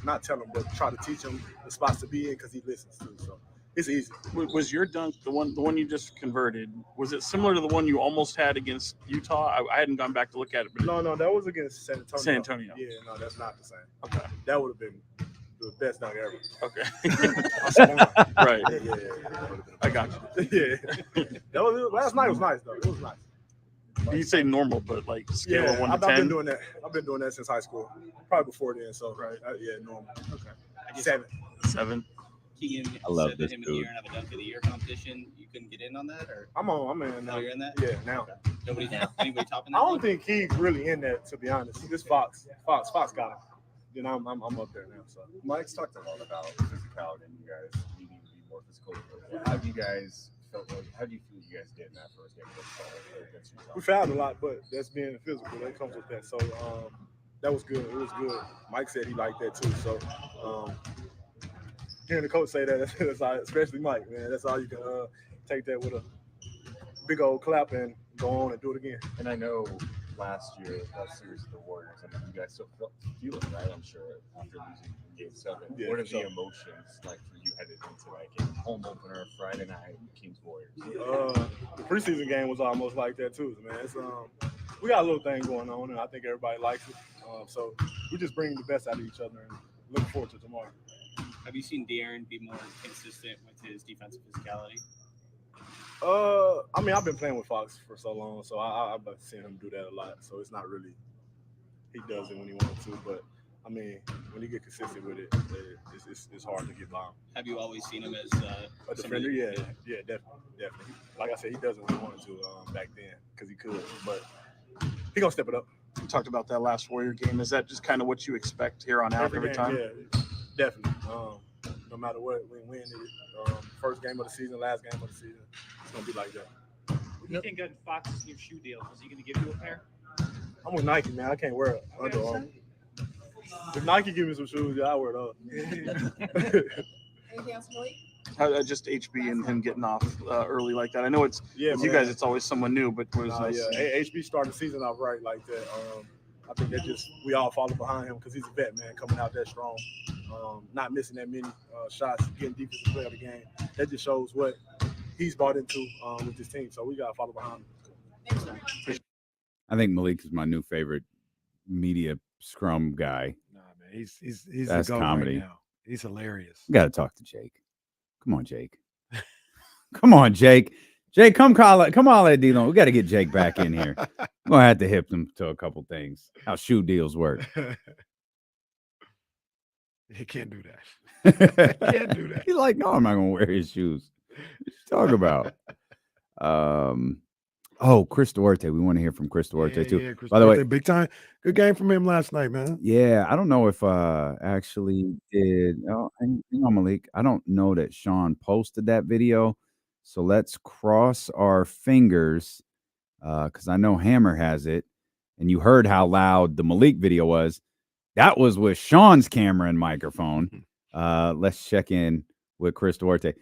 not tell him, but try to teach him the spots to be in because he listens too. So it's easy. Was your dunk the one you just converted? Was it similar to the one you almost had against Utah? I hadn't gone back to look at it. But No, that was against San Antonio. San Antonio. Yeah, no, that's not the same. Okay, that would have been the best dunk ever. Okay. Right. Yeah. I got you. Yeah. Last night was nice, though. It was nice. You say normal, but like scale of 1 to 10? I've been doing that. I've been doing that since high school. Probably before then. So, normal. Okay. 7. Keegan I love said this that him and dude. De'Aaron have a dunk of the year competition. You couldn't get in on that, or I'm in now. Oh, you're in that? Yeah, now. Okay. Nobody now. Anybody topping that? I don't think he's really in that, to be honest. This Fox got him. Then I'm up there now. So Mike's talked a lot about physicality and you guys needing to be more physical. How do you feel you guys did in that first game against Utah? We fouled a lot, but that's being physical. That comes with that. So that was good. It was good. Mike said he liked that too. So hearing the coach say that, that's all, especially Mike, man, that's all you can take that with big old clap and go on and do it again. And I know last series of the Warriors, I mean, you guys still feel it, right? I'm sure after losing Game 7. Yeah, what are sure. the emotions like for you headed into that game? Home opener Friday night, Kings Warriors. The preseason game was almost like that too, man. It's we got a little thing going on, and I think everybody likes it. So we just bring the best out of each other and looking forward to tomorrow. Have you seen De'Aaron be more consistent with his defensive physicality? I mean, I've been playing with Fox for so long, so I've been seeing him do that a lot. So it's not really he does it when he wants to, but I mean, when you get consistent with it, it's hard to get by him. Have you always seen him as a defender? Yeah, definitely. Like I said, he does it when he wanted to back then because he could, but he gonna step it up. You talked about that last Warrior game. Is that just kind of what you expect here on out every game, time? Yeah, definitely. No matter what, we win it. First game of the season, last game of the season, it's gonna be like that. What do you think of Fox's new shoe deal? Is he going to give you a pair? I'm with Nike, man. I can't wear it. Under Armour. If Nike give me some shoes, yeah, I wear it up. Anything else, Malik? Just HB and him getting off early like that. I know it's with you man. guys. It's always someone new, but was HB started the season off right like that. I think that we all follow behind him because he's a vet, man, coming out that strong, not missing that many shots, getting defensive play of the game. That just shows what he's bought into with this team. So we got to follow behind him. I think Malik is my new favorite media scrum guy. Nah, man, he's That's the GOAT comedy. right now. He's hilarious. We got to talk to Jake. Come on, Jake. Come on, Jake. Jake, come holler at D-Lo. We got to get Jake back in here. I'm going to have to hip him to a couple things. How shoe deals work. He can't do that. Can't do that. He's like, no, I'm not going to wear his shoes. What you talk about? Chris Duarte. We want to hear from Chris Duarte too. Yeah, Chris By the way, Duarte, big time. Good game from him last night, man. yeah, I don't know if actually did. Oh, hang on, Malik. I don't know that Sean posted that video. So let's cross our fingers because I know Hammer has it. And you heard how loud the Malik video was. That was with Sean's camera and microphone. Let's check in with Chris Duarte.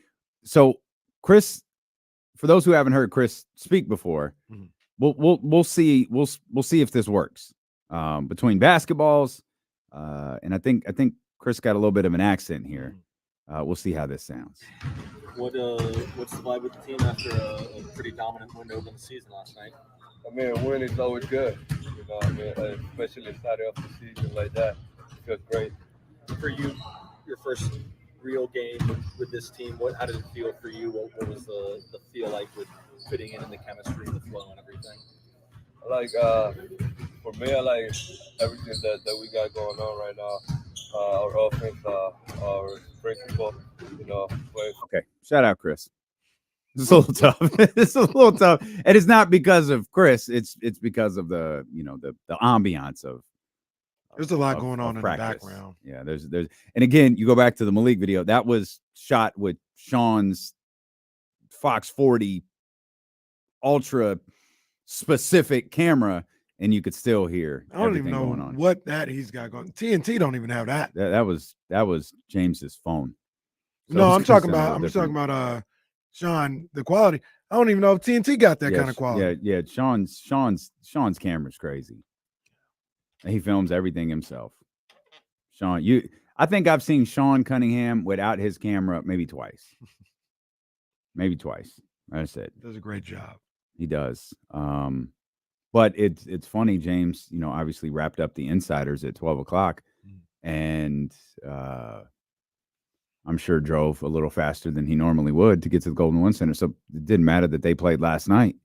So, Chris, for those who haven't heard Chris speak before, we'll see if this works between basketballs. And I think Chris got a little bit of an accent here. We'll see how this sounds. What's the vibe with the team after a pretty dominant win over the season last night? I mean, a win is always good. You know, I mean, especially starting off the season like that, it feels great. For you, your first real game with this team, how did it feel for you? What was the feel like with fitting in the chemistry, the flow, and everything? For me, I like everything that we got going on right now. Our offense, our principle, you know. Okay, shout out Chris. It's a little tough. It's a little tough, and it's not because of Chris. It's because of the ambiance of. There's a lot going on in practice. the background. Yeah, there's, and again, you go back to the Malik video. That was shot with Sean's Fox 40 ultra specific camera, and you could still hear. I don't even everything know going on. what that he's got going. TNT don't even have that. That was James's phone. So No, it's I'm talking considered about different. Sean, the quality. I don't even know if TNT got that kind of quality. Yeah. Sean's camera's crazy. He films everything himself. Sean, I think I've seen Sean Cunningham without his camera maybe twice. That's it. Does a great job. He does. But it's funny, James, obviously wrapped up the Insiders at 12 o'clock and I'm sure drove a little faster than he normally would to get to the Golden One Center. So it didn't matter that they played last night.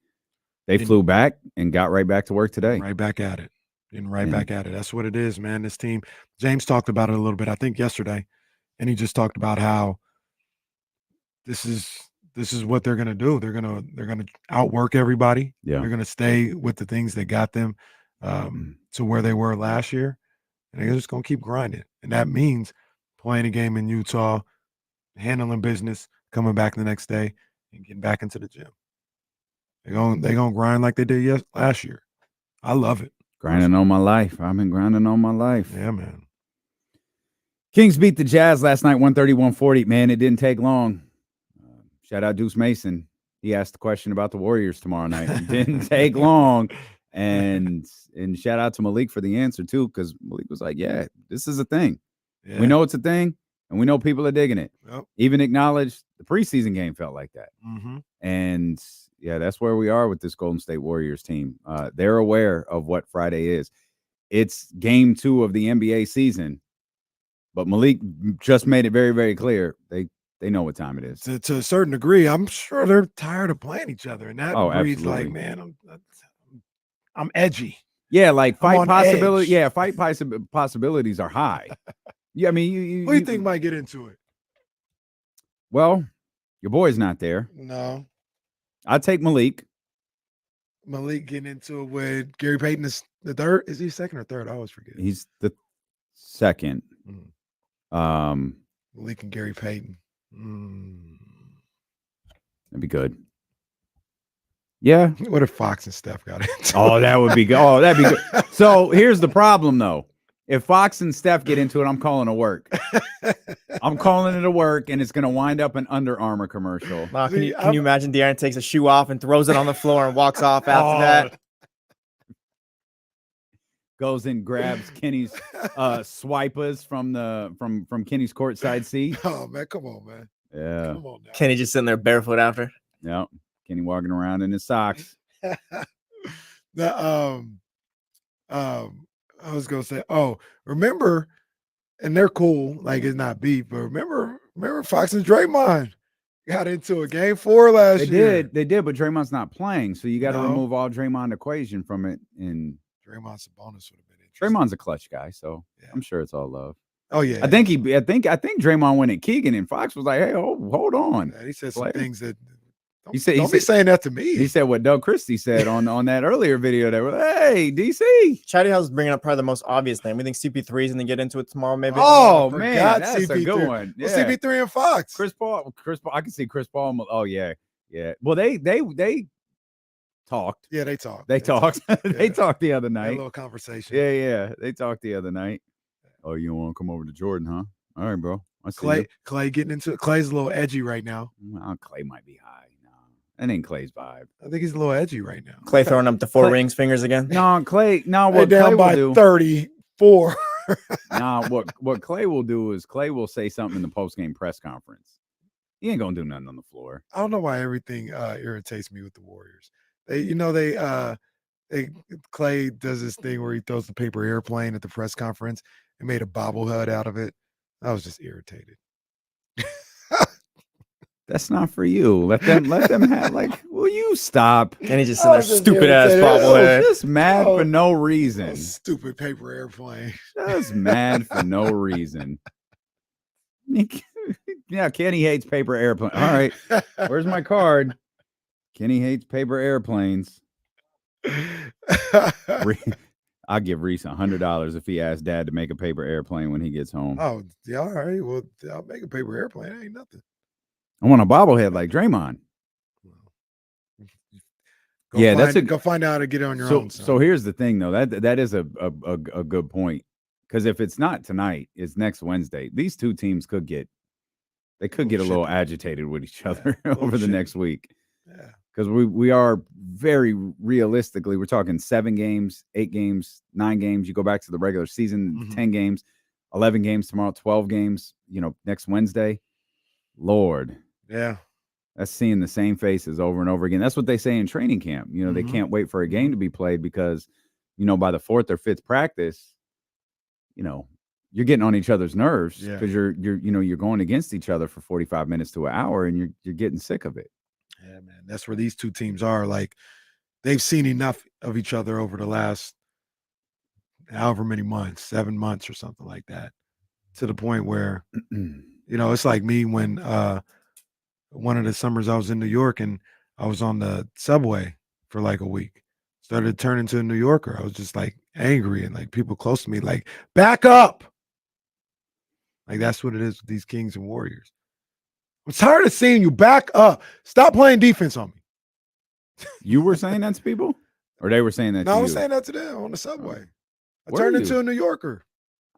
They flew back and got right back to work today. Right back at it. And back at it. That's what it is, man. This team, James talked about it a little bit, I think yesterday, and he just talked about how this is what they're gonna do. They're gonna outwork everybody. Yeah. They're gonna stay with the things that got them to where they were last year, and they're just gonna keep grinding. And that means playing a game in Utah, handling business, coming back the next day, and getting back into the gym. They're gonna grind like they did last year. I love it. Grinding on my life. I've been grinding on my life. Yeah, man. Kings beat the Jazz last night, 130-140. Man, it didn't take long. Shout out Deuce Mason. he asked the question about the Warriors tomorrow night. It didn't take long. And shout out to Malik for the answer, too, because Malik was like, yeah, this is a thing. Yeah. We know it's a thing, and we know people are digging it. Yep. Even acknowledged the preseason game felt like that. Mm-hmm. And, yeah, that's where we are with this Golden State Warriors team. They're aware of what Friday is. It's game 2 of the NBA season, but Malik just made it very, very clear. They know what time it is. To a certain degree, I'm sure they're tired of playing each other. And that breeds absolutely. like, man, I'm edgy. Yeah, like fight possibility. Yeah, fight possibilities are high. Yeah, I mean, Who do you think might get into it? Well, your boy's not there. No. I'd take Malik. Malik getting into it with Gary Payton is the third. Is he second or third? I always forget. He's the second. Malik and Gary Payton. That'd be good. Yeah. What if Fox and Steph got into Oh, that would be good. Oh, that'd be good. So here's the problem, though. If Fox and Steph get into it, I'm calling it a work. I'm calling it a work, and it's going to wind up an Under Armour commercial. Wow, can you imagine De'Aaron takes a shoe off and throws it on the floor and walks off after that? Goes and grabs Kenny's swipers from Kenny's courtside seat. Oh, man, come on, man. Yeah. Come on now. Kenny just sitting there barefoot after. Yeah. Kenny walking around in his socks. I was gonna say, remember, and they're cool, like it's not beef, but remember Fox and Draymond got into a game 4 last year. They did, but Draymond's not playing, so you got to remove all Draymond equation from it. And Draymond's a bonus would have been interesting. Draymond's a clutch guy, so I'm sure it's all love. Oh yeah, I think Draymond went at Keegan, and Fox was like, "Hey, hold on." Yeah, he said some things that. Don't be saying that to me. He said what Doug Christie said on that earlier video. They were, hey, DC. Chatty House is bringing up probably the most obvious thing. We think CP3 is going to get into it tomorrow, maybe. Oh, man, that's CP3. a good one. Yeah. Well, CP3 and Fox. Chris Paul. I can see Chris Paul. Oh, yeah. Well, they talked. Yeah, they talked. They talked. They talked the other night. A little conversation. Yeah. They talked the other night. Oh, you want to come over to Jordan, huh? All right, bro. Clay getting into it. Clay's a little edgy right now. Well, Clay might be high. That ain't Clay's vibe. I think he's a little edgy right now. Clay throwing up the 4 rings fingers again. No, Clay. No, what down Clay by will do, 34. Nah, what Clay will do is Clay will say something in the post-game press conference. He ain't gonna do nothing on the floor. I don't know why everything irritates me with the Warriors. Clay does this thing where he throws the paper airplane at the press conference and made a bobblehead out of it. I was just irritated. That's not for you. Let them have, like, will you stop? Kenny just in there stupid ass bobblehead. Just mad for no reason. Stupid paper airplane. Just mad for no reason. Yeah, Kenny hates paper airplanes. All right. Where's my card? Kenny hates paper airplanes. I'll give Reese $100 if he asks Dad to make a paper airplane when he gets home. Oh, yeah, all right. Well, I'll make a paper airplane. It ain't nothing. I want a bobblehead like Draymond. Go find out how to get it on your own. Son. So here's the thing, though. That is a good point, because if it's not tonight, it's next Wednesday. These two teams could get a little agitated with each other over the next week. Yeah, because we are very realistically, we're talking 7 games, 8 games, 9 games. You go back to the regular season, 10 games, 11 games tomorrow, 12 games. Next Wednesday. Lord. Yeah. That's seeing the same faces over and over again. That's what they say in training camp. They can't wait for a game to be played because, by the 4th or 5th practice, you're getting on each other's nerves because you're going against each other for 45 minutes to an hour and you're getting sick of it. Yeah, man. That's where these two teams are. Like, they've seen enough of each other over the last however many months, 7 months or something like that, to the point where it's like me when one of the summers I was in New York and I was on the subway for like a week. Started turning to a New Yorker. I was just like angry, and like people close to me like, back up. Like, that's what it is with these Kings and Warriors. I'm tired of seeing you back up. Stop playing defense on me. You were saying that to people? Or they were saying that to you? No, I was saying that to them on the subway. I turned into a New Yorker.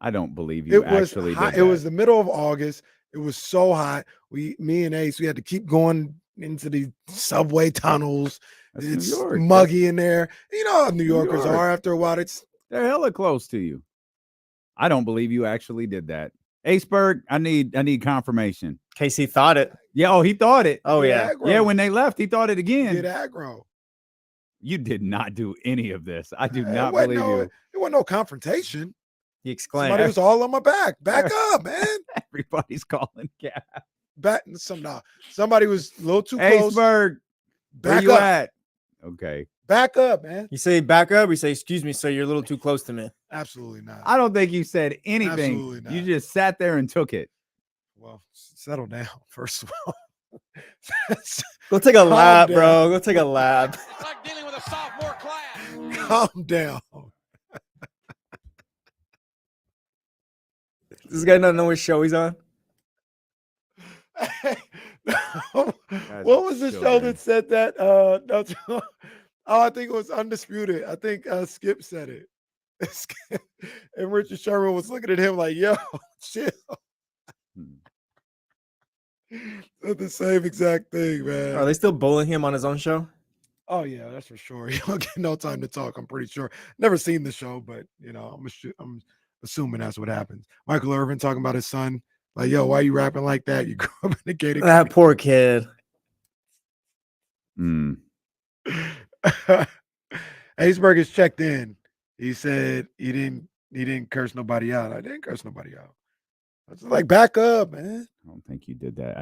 I don't believe you actually did that. It was the middle of August. It was so hot. Me and Ace, we had to keep going into these subway tunnels. That's New It's York. muggy in there. You know how New Yorkers York. are after a while. They're hella close to you. I don't believe you actually did that. Aceberg, I need confirmation. KC thought it. Yeah, he thought it. Oh, yeah. Yeah, when they left, he thought it again. Get aggro. You did not do any of this. I do It not wasn't believe you. It wasn't no confrontation. He exclaimed. Somebody was all on my back. Back up, man. Everybody's calling cap. Somebody was a little too close. Aceberg, where Back you up. at? Okay. Back up, man. You say back up. You say, excuse me, sir, you're a little too close to me. Absolutely not. I don't think you said anything. Absolutely not. You just sat there and took it. Well, settle down, first of all. Go take a Calm lap, down. bro. Go take a lap. Like dealing with a sophomore class. Calm down. Does this guy not know what show he's on? What was the show that said that? No, I think it was Undisputed. I think Skip said it. And Richard Sherman was looking at him like, yo, chill. Said the same exact thing, man. Are they still bullying him on his own show? Oh, yeah, that's for sure. He don't get no time to talk, I'm pretty sure. Never seen the show, but, you know, I'm assuming that's what happens. Michael Irvin talking about his son. Like, yo, why you rapping like that? You grew up in the gated That poor kid. Aceberg is checked in. He said he didn't curse nobody out. I didn't curse nobody out. I was like, back up, man. I don't think you did that.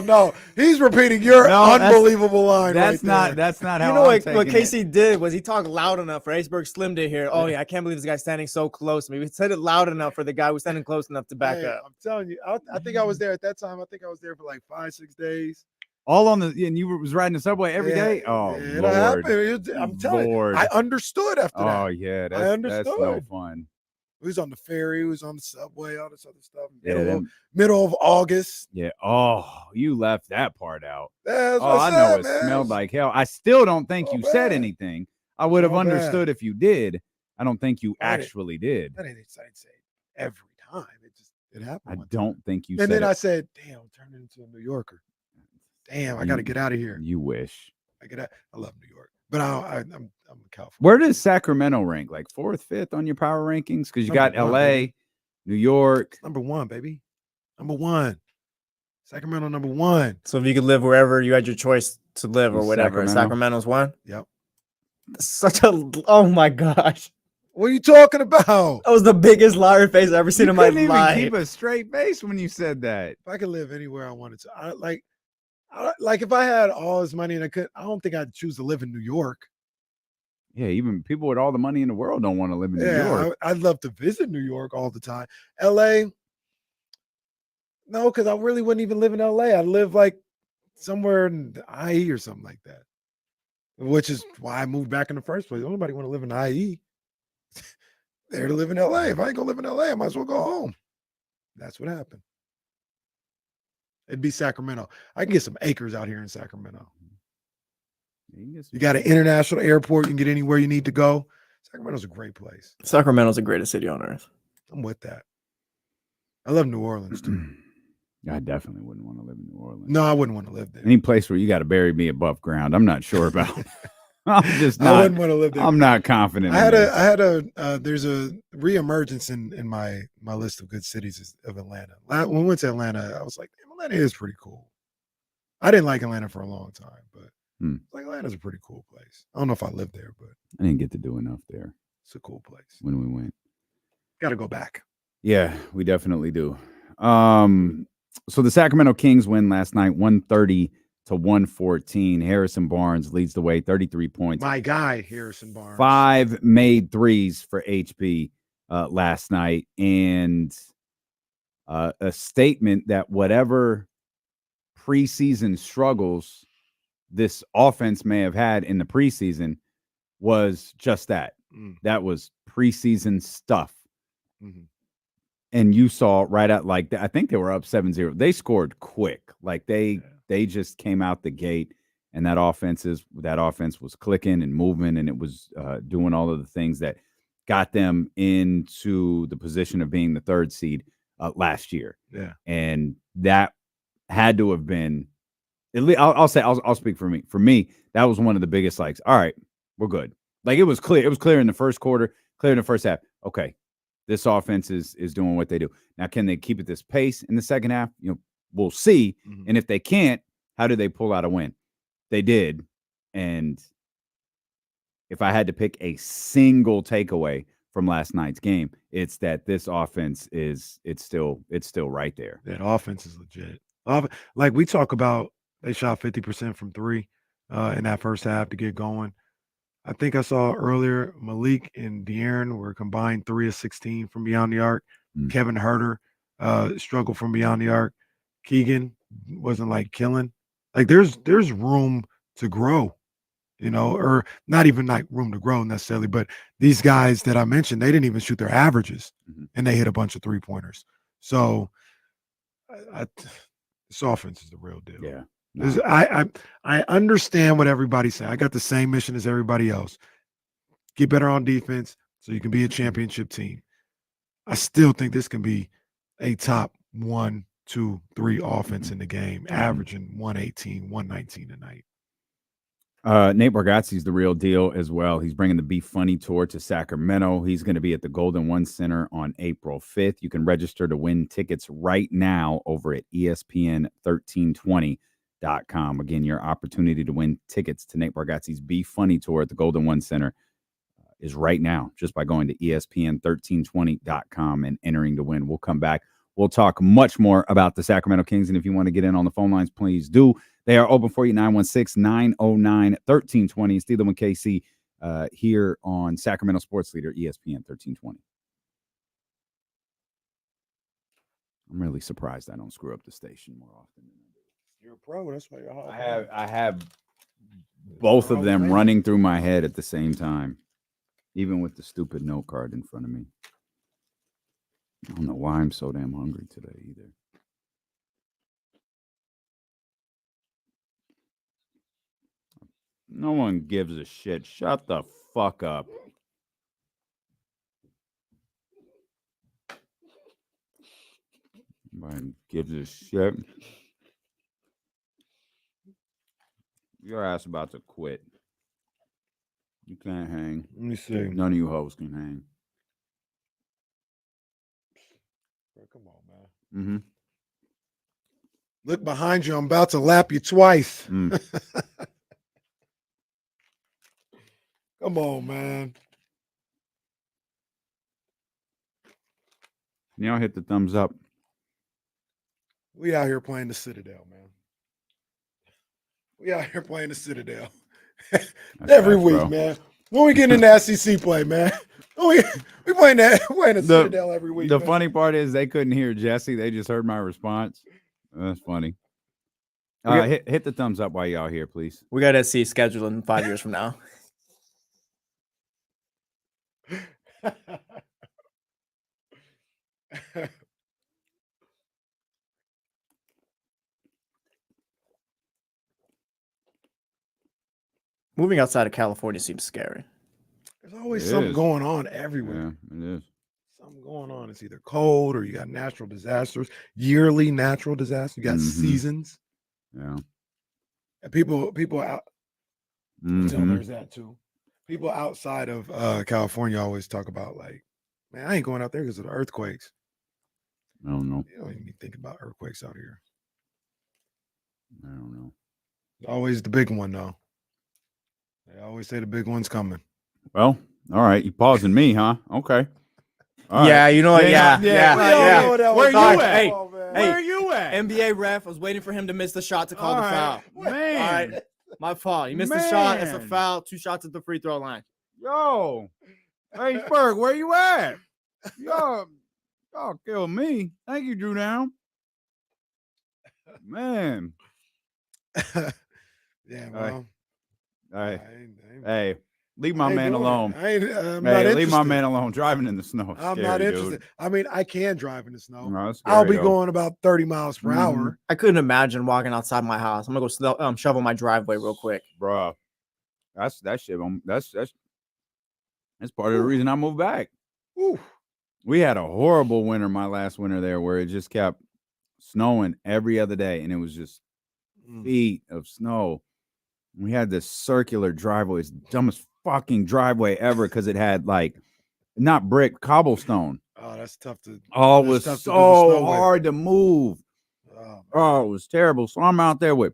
No. He's repeating your unbelievable line. That's right not. there. That's not how. You know I'm what taking Casey it. did was he talked loud enough for Aceberg Slim to hear. Oh yeah, I can't believe this guy's standing so close to me. We said it loud enough for the guy who's standing close enough to back Hey, up. I'm telling you, I think I was there at that time. I think I was there for like 5-6 days. All on the. And you was riding the subway every day. Oh it Lord. happened. I'm telling Lord. you, I understood after that. Oh yeah, I understood. that's no fun. We was on the ferry, we was on the subway, all this other stuff. Yeah, Middle of August. Yeah. Oh, you left that part out. That's Oh, what I know said, it man. smelled like hell. I still don't think you said anything. I would have So bad. understood if you did. I don't think you I didn't- actually did. I didn't say it every time. It happened. I one don't think you and said then it. I said, damn, I'm turning into a New Yorker. Damn, I got to get out of here. You wish. I love New York, but I'm a California. Where does Sacramento rank? Like 4th, 5th on your power rankings? Because you got Number one, LA, baby. New York. Number one, baby. Number one. Sacramento, number one. So if you could live wherever you had your choice to live or whatever, Sacramento. Sacramento's one. Yep. Such a oh my gosh. What are you talking about? That was the biggest liar face I've ever seen You in my couldn't even life. keep a straight face when you said that. If I could live anywhere I wanted to, like if I had all this money and I don't think I'd choose to live in New York. Yeah, even people with all the money in the world don't want to live in New York. I'd love to visit New York all the time. LA, no, because I really wouldn't even live in LA. I'd live like somewhere in the IE or something like that, which is why I moved back in the first place. Nobody want to live in IE. There to live in LA. If I ain't gonna live in LA, I might as well go home. That's what happened. It'd be Sacramento. I can get some acres out here in Sacramento. You got an international airport. You can get anywhere you need to go. Sacramento's a great place. Sacramento's the greatest city on earth. I'm with that. I love New Orleans too. I definitely wouldn't want to live in New Orleans. No, I wouldn't want to live there. Any place where you got to bury me above ground, I'm not sure about. I'm just not. I wouldn't want to live there. I'm not confident. There's a reemergence in my list of good cities of Atlanta. When we went to Atlanta, I was like, damn, Atlanta is pretty cool. I didn't like Atlanta for a long time, but like Atlanta's a pretty cool place. I don't know if I lived there, but I didn't get to do enough there. It's a cool place. When we went. Got to go back. Yeah, we definitely do. So the Sacramento Kings win last night, 130-114. Harrison Barnes leads the way, 33 points. My guy, Harrison Barnes. 5 made threes for HB last night. And a statement that whatever preseason struggles this offense may have had in the preseason was just that. That was preseason stuff. Mm-hmm. And you saw right at like I think they were up 7-0. They scored quick. Like they just came out the gate, and that offense was clicking and moving, and it was doing all of the things that got them into the position of being the 3rd seed last year. Yeah. And that had to have been, at least I'll speak for me. For me, that was one of the biggest, like, all right, we're good. Like, it was clear. It was clear in the first quarter, clear in the first half. Okay, this offense is doing what they do. Now, can they keep at this pace in the second half? We'll see. Mhm. And if they can't, how do they pull out a win? They did. And if I had to pick a single takeaway from last night's game, it's that this offense it's still right there. That offense is legit. Like we talk about, they shot 50% from three in that first half to get going. I think I saw earlier Malik and De'Aaron were combined 3 of 16 from beyond the arc. Kevin Herter struggled from beyond the arc. Keegan wasn't like killing. Like there's room to grow, or not even like room to grow necessarily, but these guys that I mentioned, they didn't even shoot their averages and they hit a bunch of 3-pointers. So this offense is the real deal. Yeah. I understand what everybody's saying. I got the same mission as everybody else. Get better on defense so you can be a championship team. I still think this can be a top 1, 2, 3 offense in the game, averaging 118, 119 a night. Nate Bargatze's the real deal as well. He's bringing the Be Funny tour to Sacramento. He's going to be at the Golden One Center on April 5th. You can register to win tickets right now over at ESPN1320.com. Again, your opportunity to win tickets to Nate Bargatze's Be Funny tour at the Golden One Center is right now, just by going to ESPN1320.com and entering to win. We'll come back. We'll talk much more about the Sacramento Kings, and if you want to get in on the phone lines, please do. They are open for you, 916-909-1320. Steeler and KC here on Sacramento Sports Leader, ESPN 1320. I'm really surprised I don't screw up the station more often. You're a pro. That's why you're hot. I have both of them running through my head at the same time, even with the stupid note card in front of me. I don't know why I'm so damn hungry today either. No one gives a shit. Shut the fuck up. Nobody gives a shit. Your ass about to quit. You can't hang. Let me see. None of you hoes can hang. Come on, man. Mm-hmm. Look behind you. I'm about to lap you twice. Mm. Come on, man. Y'all hit the thumbs up. We out here playing the Citadel, man. We out here playing the Citadel every facts, week, bro. man. When we get into SEC play, man. We playing the Citadel every week. The man. funny part is they couldn't hear Jesse. They just heard my response. That's funny. Hit the thumbs up while y'all here, please. We got SC scheduled in 5 years from now. Moving outside of California seems scary. There's always something going on everywhere. Yeah, it is. Something going on. It's either cold or you got natural disasters, yearly natural disasters. You got seasons. Yeah. And people out. So Mhm. there's that too. People outside of California always talk about like, man, I ain't going out there because of the earthquakes. I don't know. You don't even think about earthquakes out here. I don't know. Always the big one though. They always say the big one's coming. Well, all right. You pausing me, huh? Okay. All Yeah, right. you know what? Yeah. Where you at? Hey, Where are you at? NBA ref was waiting for him to miss the shot to call All the foul. right. Man. All right. My fault. You missed the shot. It's a Man. foul. 2 shots at the free throw line. Yo. Hey, Spurg, where you at? Y'all kill me. Thank you, Drew Down. Man. Yeah, All right. well. All right. Hey, leave my I ain't man doing it. alone. I'm not Hey, leave my interested. man alone. Driving in the snow. I'm Scary, not dude. interested. I mean, I can drive in the snow. No, that's I'll scary, be though. going about 30 miles per hour. I couldn't imagine walking outside my house. I'm gonna go shovel my driveway real quick, Bruh. That's that shit. That's part of the reason I moved back. Ooh. We had a horrible winter, my last winter there, where it just kept snowing every other day, and it was just feet of snow. We had this circular driveway. It's the dumbest fucking driveway ever because it had like not brick, cobblestone. Oh, that's tough to. Oh, it that's was tough to do the so snow with. hard to move. Oh, it was terrible. So I'm out there with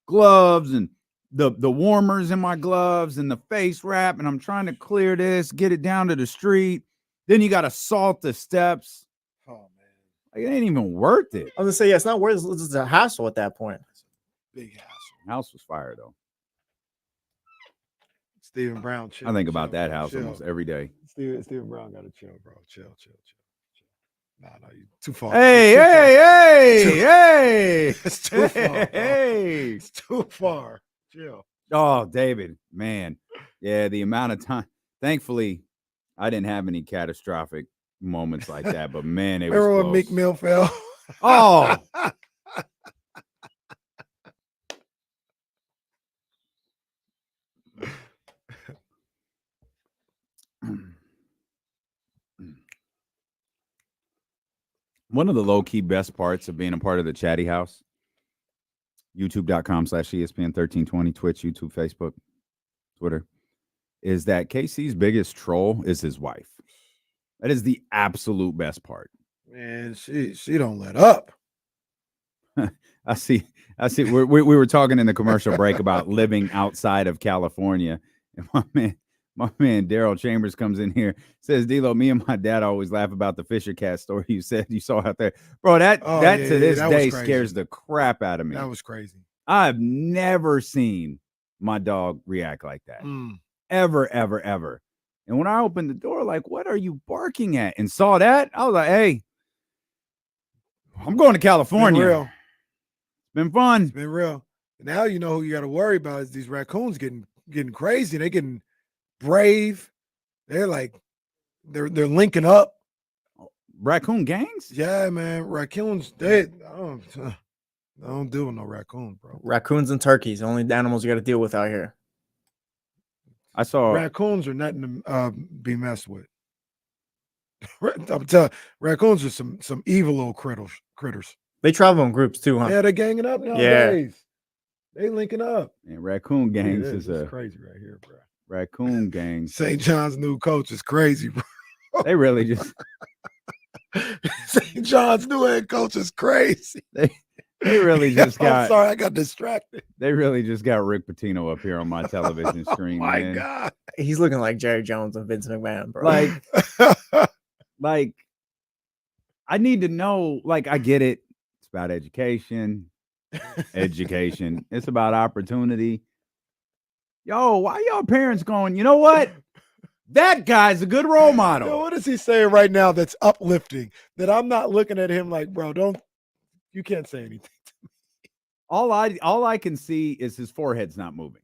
gloves and the warmers in my gloves and the face wrap, and I'm trying to clear this, get it down to the street. Then you got to salt the steps. Oh man, like, it ain't even worth it. I was gonna say, yeah, it's not worth it. It's a hassle at that point. Big hassle. House was fire though. Stephen Brown. Chill, I think about chill, that house chill. almost every day. Stephen Brown got to chill, bro. Chill. Nah, you too far. Hey. It's too far. Bro. Hey. It's too far. Chill. Oh, David, man. Yeah, the amount of time. Thankfully, I didn't have any catastrophic moments like that, but man, it was Remember when close. Meek Mill fell? Oh. One of the low-key best parts of being a part of the Chatty House, youtube.com/ESPN1320, Twitch, YouTube, Facebook, Twitter, is that KC's biggest troll is his wife. That is the absolute best part. Man, she don't let up. I see. We were talking in the commercial break about living outside of California. And my man Daryl Chambers comes in here, says, D-Lo, me and my dad always laugh about the Fisher Cat story you said you saw out there. Bro, that to this day scares the crap out of me. That was crazy. I've never seen my dog react like that. Ever. And when I opened the door, like, what are you barking at? And saw that, I was like, hey, I'm going to California. Been real. It's been fun. It's been real. Now you know who you got to worry about is these raccoons getting crazy. They getting brave. They're like they're linking up. Raccoon gangs? Yeah, man. Raccoons. I don't deal with no raccoons, bro. Raccoons and turkeys, only animals you got to deal with out here. I saw raccoons are nothing to be messed with. I'm telling you, raccoons are some evil little critters. They travel in groups too, huh? Yeah, they're ganging up nowadays. They linking up. And raccoon gangs is is crazy right here, bro. Raccoon gangs. St. John's new coach is crazy, bro. They really just St. John's new head coach is crazy. They really just got. I'm sorry, I got distracted. They really just got Rick Pitino up here on my television screen. Oh my man. God, he's looking like Jerry Jones and Vince McMahon, bro. Like, I need to know. Like, I get it. It's about education. It's about opportunity. Yo, why y'all parents going? You know what? That guy's a good role model. Yo, what is he saying right now that's uplifting? That I'm not looking at him like, bro, you can't say anything to me. All I can see is his forehead's not moving.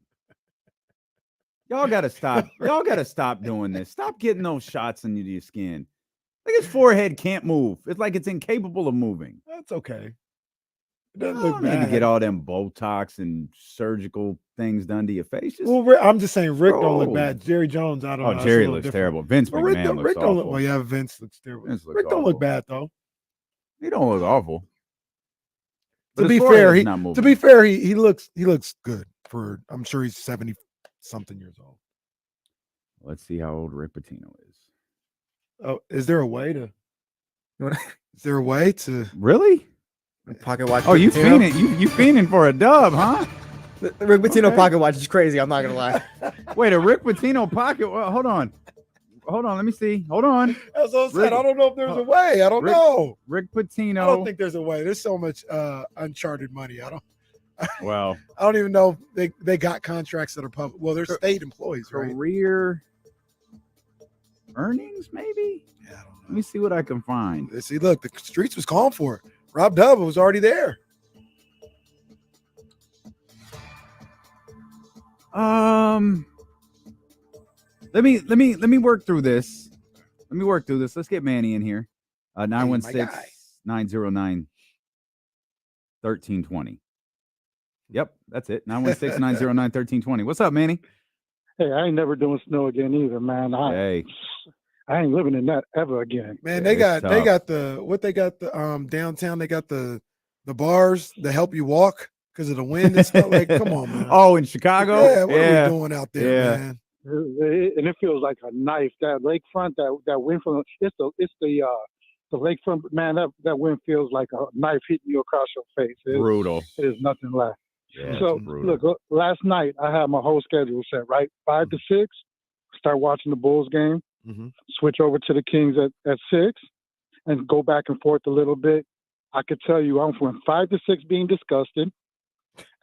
Y'all gotta stop. Y'all gotta stop doing this. Stop getting those shots into your skin. Like his forehead can't move. It's like it's incapable of moving. That's okay. It You doesn't look don't need bad. to get all them Botox and surgical things done to your face. Just, Well, I'm just saying, Rick don't look Bro. bad. Jerry Jones, I don't know. oh, It's a Jerry little looks different. terrible. Vince But Rick McMahon don't looks look. awful. Well, yeah, Vince looks terrible. Vince looks Rick don't look awful. bad though. He don't look awful. But To his be forehead's fair, not to moving. be fair, he looks good for. I'm sure he's 70-something years old. Let's see how old Rick Pitino is. Oh, is there a way to? Is there a way to really pocket watch? Oh, you Pitino? fiending? You fiending for a dub, huh? The Rick Pitino Okay. pocket watch is crazy. I'm not gonna lie. Wait, a Rick Pitino pocket? Well, hold on. Let me see. Hold on. That's what I said. Rick- I don't know if there's a way. I don't know. Rick Pitino. I don't think there's a way. There's so much uncharted money. Well, I don't even know if they got contracts that are public. Well, they're state employees, right? career earnings, maybe. Yeah, I don't know. Let me see what I can find. See, look, the streets was calling for it. Rob Dub was already there. Let me work through this. Let's get Manny in here. 916-909-1320. Yep, that's it. 916-909-1320. What's up, Manny? Hey, I ain't never doing snow again either, man. Hey. I ain't living in that ever again. Man, they got the downtown. They got the bars that help you walk because of the wind and stuff. Like, come on, man. Oh, in Chicago? Yeah, what are we doing out there, man? And it feels like a knife. That lakefront, that wind from it's the lakefront, man. That wind feels like a knife hitting you across your face. Brutal. It is nothing less. Yeah, So it's brutal. look, last night I had my whole schedule set right, 5 to 6. Start watching the Bulls game. Mm-hmm. Switch over to the Kings at 6, and go back and forth a little bit. I could tell you, I'm from 5 to 6 being disgusted,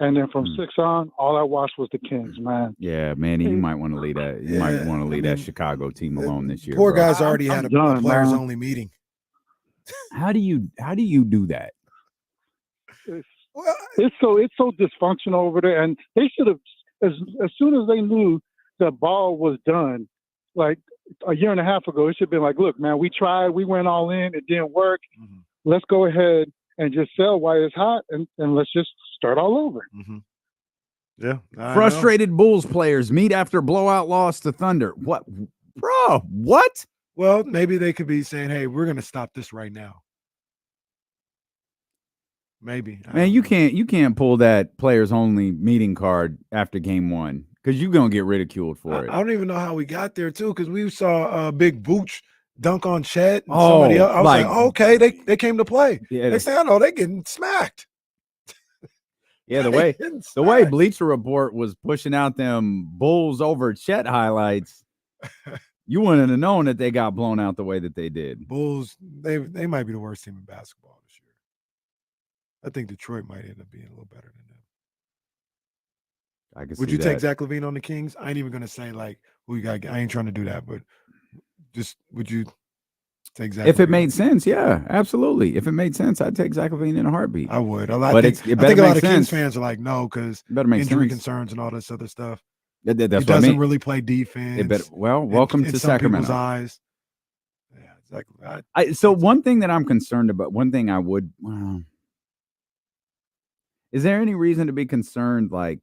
and then from 6 on, all I watched was the Kings, man. Yeah, Manny, you might want to leave that. You might want to leave that Chicago team alone this year. Poor bro. guy's already had a done, players man. only meeting. How do you do that? It's so dysfunctional over there, and they should have as soon as they knew the ball was done, like a year and a half ago, it should have been like, look, man, we tried, we went all in, it didn't work. Mm-hmm. Let's go ahead and just sell while it's hot, and let's just start all over. Mm-hmm. Yeah, I Frustrated Bulls players meet after blowout loss to Thunder. What, bro? What? Well, maybe they could be saying, "Hey, we're going to stop this right now." Maybe. Man, you can't pull that players only meeting card after game 1 because you're gonna get ridiculed for it. I don't even know how we got there too, because we saw Big Booch dunk on Chet and Oh, somebody else. I was like, like- oh, okay, they came to play. Yeah. Next thing I know, they getting smacked. Yeah, the way Bleacher Report was pushing out them Bulls over Chet highlights, you wouldn't have known that they got blown out the way that they did. Bulls, they might be the worst team in basketball this year. I think Detroit might end up being a little better than them. I can Would see you take that. Zach LaVine on the Kings? I ain't even gonna say like who you got. I ain't trying to do that, but just would you take Zach? If it LaVine? made sense, yeah, absolutely. If it made sense, I'd take Zach LaVine in a heartbeat. I would. But I it think better a lot make of Kings sense. fans are like, no, because It better make injury sense. concerns and all this other stuff. That's he what I doesn't mean. really play defense. Welcome in to some people's Sacramento. eyes. Yeah, exactly. So one thing that I'm concerned about, one thing I would, is there any reason to be concerned? Like,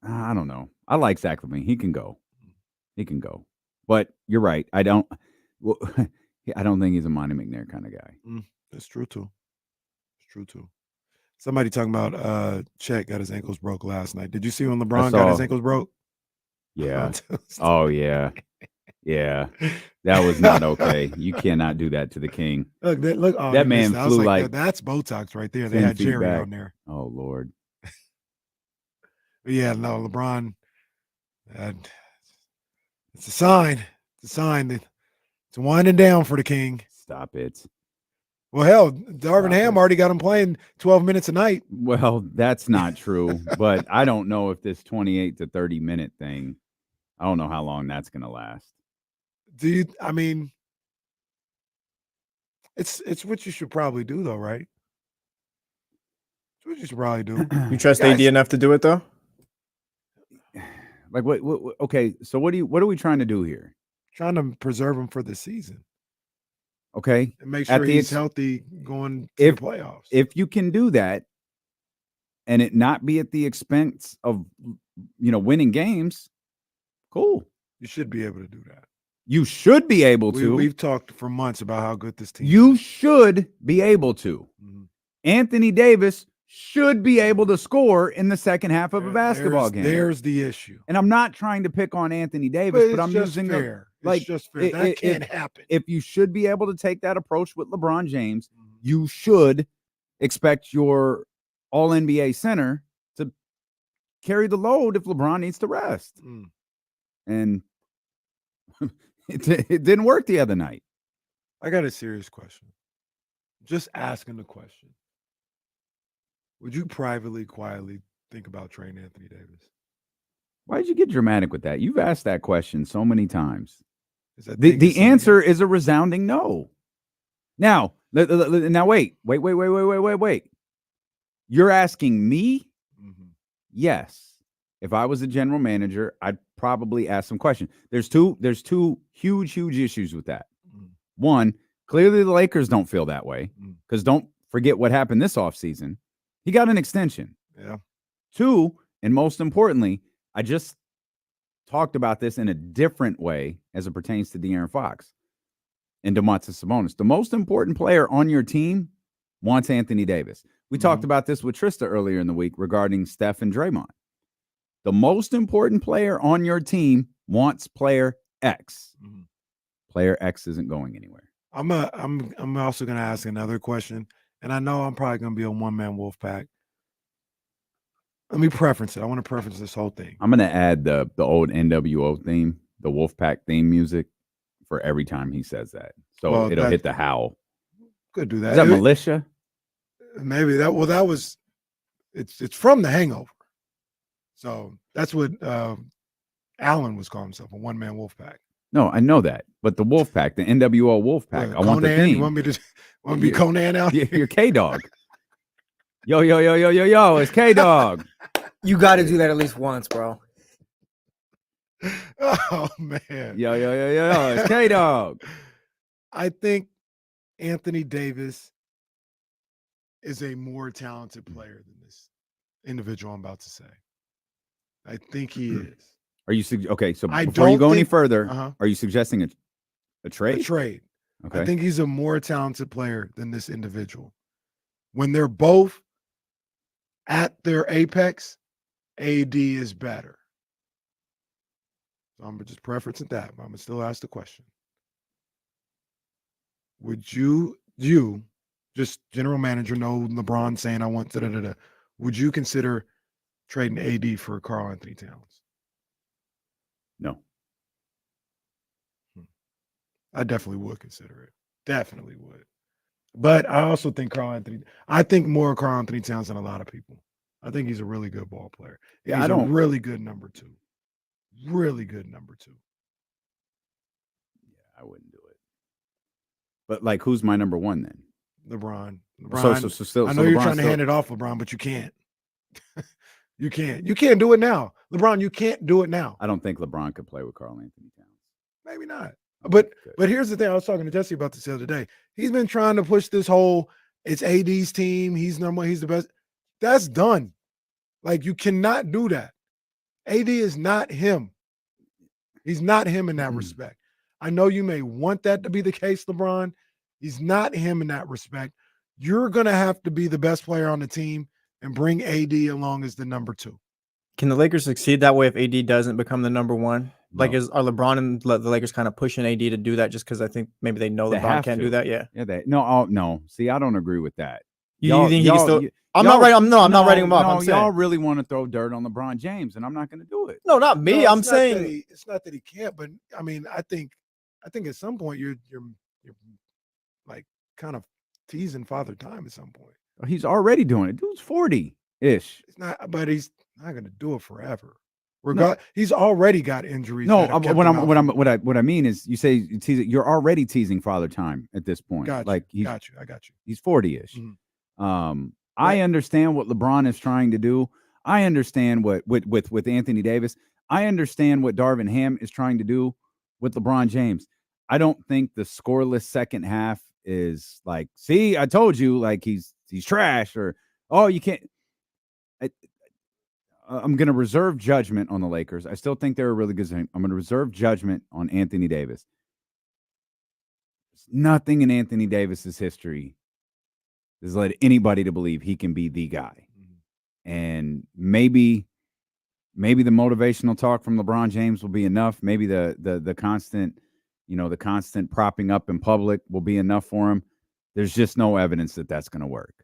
I don't know. I like Zach LaVine. He can go. But you're right. I don't think he's a Monty McNair kind of guy. That's true too. It's true too. Somebody talking about Chet got his ankles broke last night. Did you see when LeBron got his saw. ankles broke? Yeah. Oh yeah. Yeah. That was not okay. You cannot do that to the king. Look, oh, that you man missed it. I was flew like that's Botox right there. They 10 had feet Jerry back. on there. Oh Lord. But yeah, no, LeBron. It's a sign. It's a sign that it's winding down for the king. Stop it. Well, hell, Darvin Ham already got him playing 12 minutes a night. Well, that's not true. But I don't know if this 28 to 30 minute thing, I don't know how long that's going to last. I mean, it's what you should probably do, though, right? It's what you should probably do. You trust Guys, AD enough to do it though? Like what okay, so what are we trying to do here? Trying to preserve him for the season. Okay. And make At sure the he's ex- healthy going to the playoffs. If you can do that and it not be at the expense of winning games, cool. You should be able to do that. You should be able to. We've talked for months about how good this team You should be able to. Mm-hmm. Anthony Davis should be able to score in the second half of a basketball game. There's the issue. And I'm not trying to pick on Anthony Davis, but it's I'm just using fair. like It's just fair. That can't happen. If you should be able to take that approach with LeBron James, you should expect your all NBA center to carry the load if LeBron needs to rest. And it didn't work the other night. I got a serious question. Just asking the question. Would you privately, quietly think about trading Anthony Davis? Why'd you get dramatic with that? You've asked that question so many times. that The answer is a resounding no. Now wait. You're asking me? Yes. If I was a general manager, I'd probably ask some questions. There's two huge issues with that. One, clearly the Lakers don't feel that way because don't forget what happened this offseason. He got an extension. Yeah. Two, and most importantly, I just talked about this in a different way as it pertains to De'Aaron Fox and Domantas Sabonis. The most important player on your team wants Anthony Davis. We talked about this with Trista earlier in the week regarding Steph and Draymond. The most important player on your team wants player X. Player X isn't going anywhere. I'm also going to ask another question, and I know I'm probably going to be a one-man wolf pack. Let me preference it. I want to preference this whole thing. I'm going to add the old NWO theme, the Wolfpack theme music, for every time he says that. So it'll hit the howl. Could do that. Is that militia? Maybe that. Well, that was. It's from The Hangover. So that's what Allen was calling himself, a one-man wolf pack. No, I know that, but the Wolfpack, the NWO Wolfpack. I want the theme. You want me to be Conan out here? You're K-Dog. Yo, it's K-Dog. You got to do that at least once, bro. Oh, man. Yo, it's K-Dog. I think Anthony Davis is a more talented player than this individual I'm about to say. I think he is. Are you okay? So before you go any further, are you suggesting a trade? A trade. Okay. I think he's a more talented player than this individual. When they're both at their apex, AD is better. So I'm just preferencing that, but I'm gonna still ask the question. Would you just general manager, no LeBron saying I want da-da-da-da, would you consider trading AD for Karl Anthony Towns? No. I definitely would consider it. Definitely would. But I also think I think more of Karl Anthony Towns than a lot of people. I think he's a really good ball player. Yeah, he's a really good number two. Really good number two. Yeah, I wouldn't do it. But like, who's my number one then? LeBron. So I know you're trying to hand it off, LeBron, but you can't. You can't. You can't do it now. LeBron, you can't do it now. I don't think LeBron could play with Karl Anthony Towns. Maybe not. But here's the thing. I was talking to Jesse about this the other day. He's been trying to push this whole, it's AD's team. He's number one. He's the best. That's done. Like, you cannot do that. AD is not him. He's not him in that respect. I know you may want that to be the case, LeBron. He's not him in that respect. You're going to have to be the best player on the team and bring AD along as the number two. Can the Lakers succeed that way if AD doesn't become the number one? No. Like, are LeBron and the Lakers kind of pushing AD to do that just because I think maybe they know LeBron can't do that? Yeah. Yeah. No. See, I don't agree with that. You think he can still? I'm not writing him off. I'm saying y'all really want to throw dirt on LeBron James, and I'm not going to do it. No, not me. I'm saying it's not that he can't, but I mean, I think at some point you're like kind of teasing Father Time at some point. He's already doing it. Dude's 40-ish. It's not, but he's not going to do it forever. He's already got injuries. No, what I mean is, you say you're already teasing Father Time at this point. I got you. He's 40-ish. I understand what LeBron is trying to do. I understand what with Anthony Davis. I understand what Darvin Ham is trying to do with LeBron James. I don't think the scoreless second half is like, see, I told you, like he's trash, or you can't. I'm going to reserve judgment on the Lakers. I still think they're a really good team. I'm going to reserve judgment on Anthony Davis. There's nothing in Anthony Davis's history has led anybody to believe he can be the guy. And maybe the motivational talk from LeBron James will be enough. Maybe the constant, the constant propping up in public will be enough for him. There's just no evidence that that's going to work.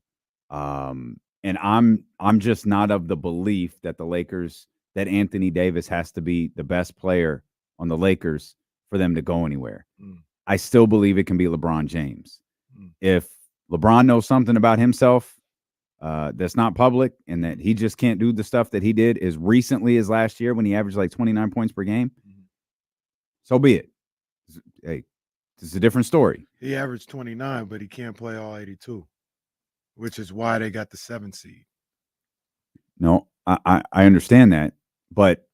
And I'm just not of the belief that that Anthony Davis has to be the best player on the Lakers for them to go anywhere. I still believe it can be LeBron James. If LeBron knows something about himself that's not public, and that he just can't do the stuff that he did as recently as last year when he averaged like 29 points per game, so be it. Hey, this is a different story. He averaged 29, but he can't play all 82. Which is why they got the 7 seed. No, I understand that. But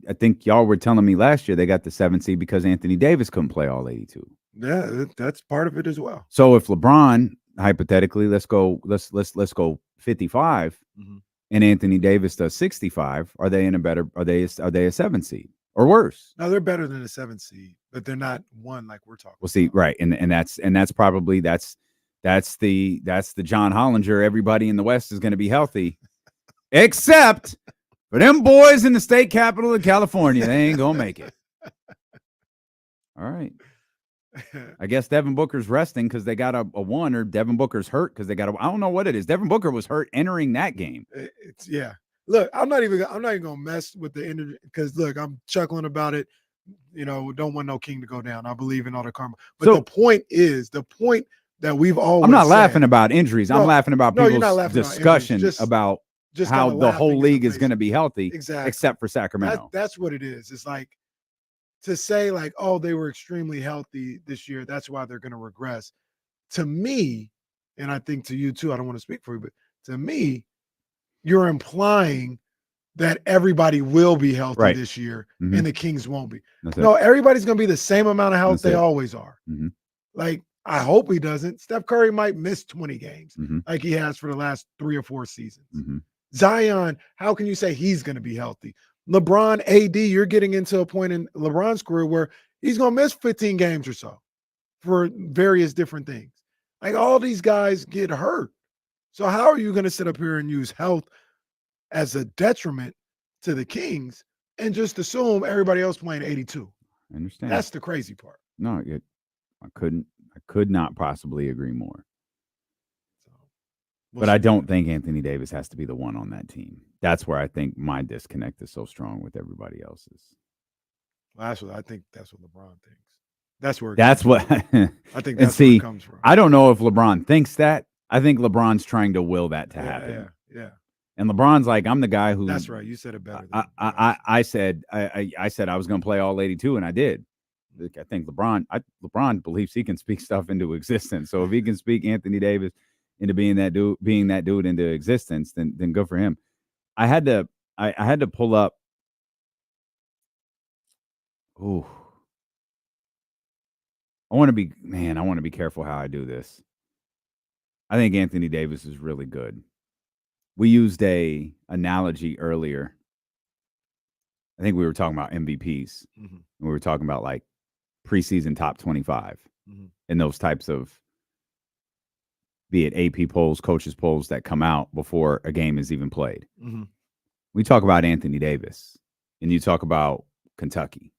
I think y'all were telling me last year they got the 7 seed because Anthony Davis couldn't play all 82. Yeah, that's part of it as well. So if LeBron, hypothetically, let's go 55, and Anthony Davis does 65, are they a 7 seed? or worse. No, they're better than a 7 seed, but they're not one like we're talking. We'll see, right? And that's probably that's the John Hollinger. Everybody in the West is going to be healthy, except for them boys in the state capital of California. They ain't gonna make it. All right. I guess Devin Booker's resting because they got a 1, or Devin Booker's hurt because they got I don't know what it is. Devin Booker was hurt entering that game. Yeah. Look, I'm not even gonna mess with the energy because look, I'm chuckling about it. You know, don't want no king to go down. I believe in all the karma. But So- the point that we've always I'm not said- laughing about injuries. No, I'm laughing about no, you're people's not laughing about discussion injuries. about just how kinda the whole laughing in league the is going to be healthy, Exactly. except for Sacramento. That's what it is. It's like to say like, oh, they were extremely healthy this year. That's why they're going to regress. To me, and I think to you too, I don't want to speak for you, but to me, you're implying that everybody will be healthy Right. this year Mhm. and the Kings won't be. That's it. No, everybody's going to be the same amount of health That's they it. always are. Mhm. Like, I hope he doesn't. Steph Curry might miss 20 games Mhm. like he has for the last 3 or 4 seasons. Mhm. Zion, how can you say he's going to be healthy? LeBron, AD, you're getting into a point in LeBron's career where he's going to miss 15 games or so for various different things. Like all these guys get hurt. So how are you going to sit up here and use health as a detriment to the Kings and just assume everybody else playing 82? I understand. That's the crazy part. No, I could not possibly agree more. We'll But see. I don't think Anthony Davis has to be the one on that team. That's where I think my disconnect is so strong with everybody else's. Well, I think that's what LeBron thinks. That's where it That's comes what from. I think and that's see, where it comes from. I don't know if LeBron thinks that. I think LeBron's trying to will that to happen. Yeah. And LeBron's like, I'm the guy who. That's right. You said it better. I said I was going to play all 82, and I did. I think LeBron believes he can speak stuff into existence. So if he can speak Anthony Davis into being that dude into existence, then good for him. I had to pull up. Ooh. I want to be careful how I do this. I think Anthony Davis is really good. We used a analogy earlier. I think we were talking about MVPs. Mhm. We were talking about like preseason top 25 Mhm. and those types of, be it AP polls, coaches polls that come out before a game is even played. Mhm. We talk about Anthony Davis and you talk about Kentucky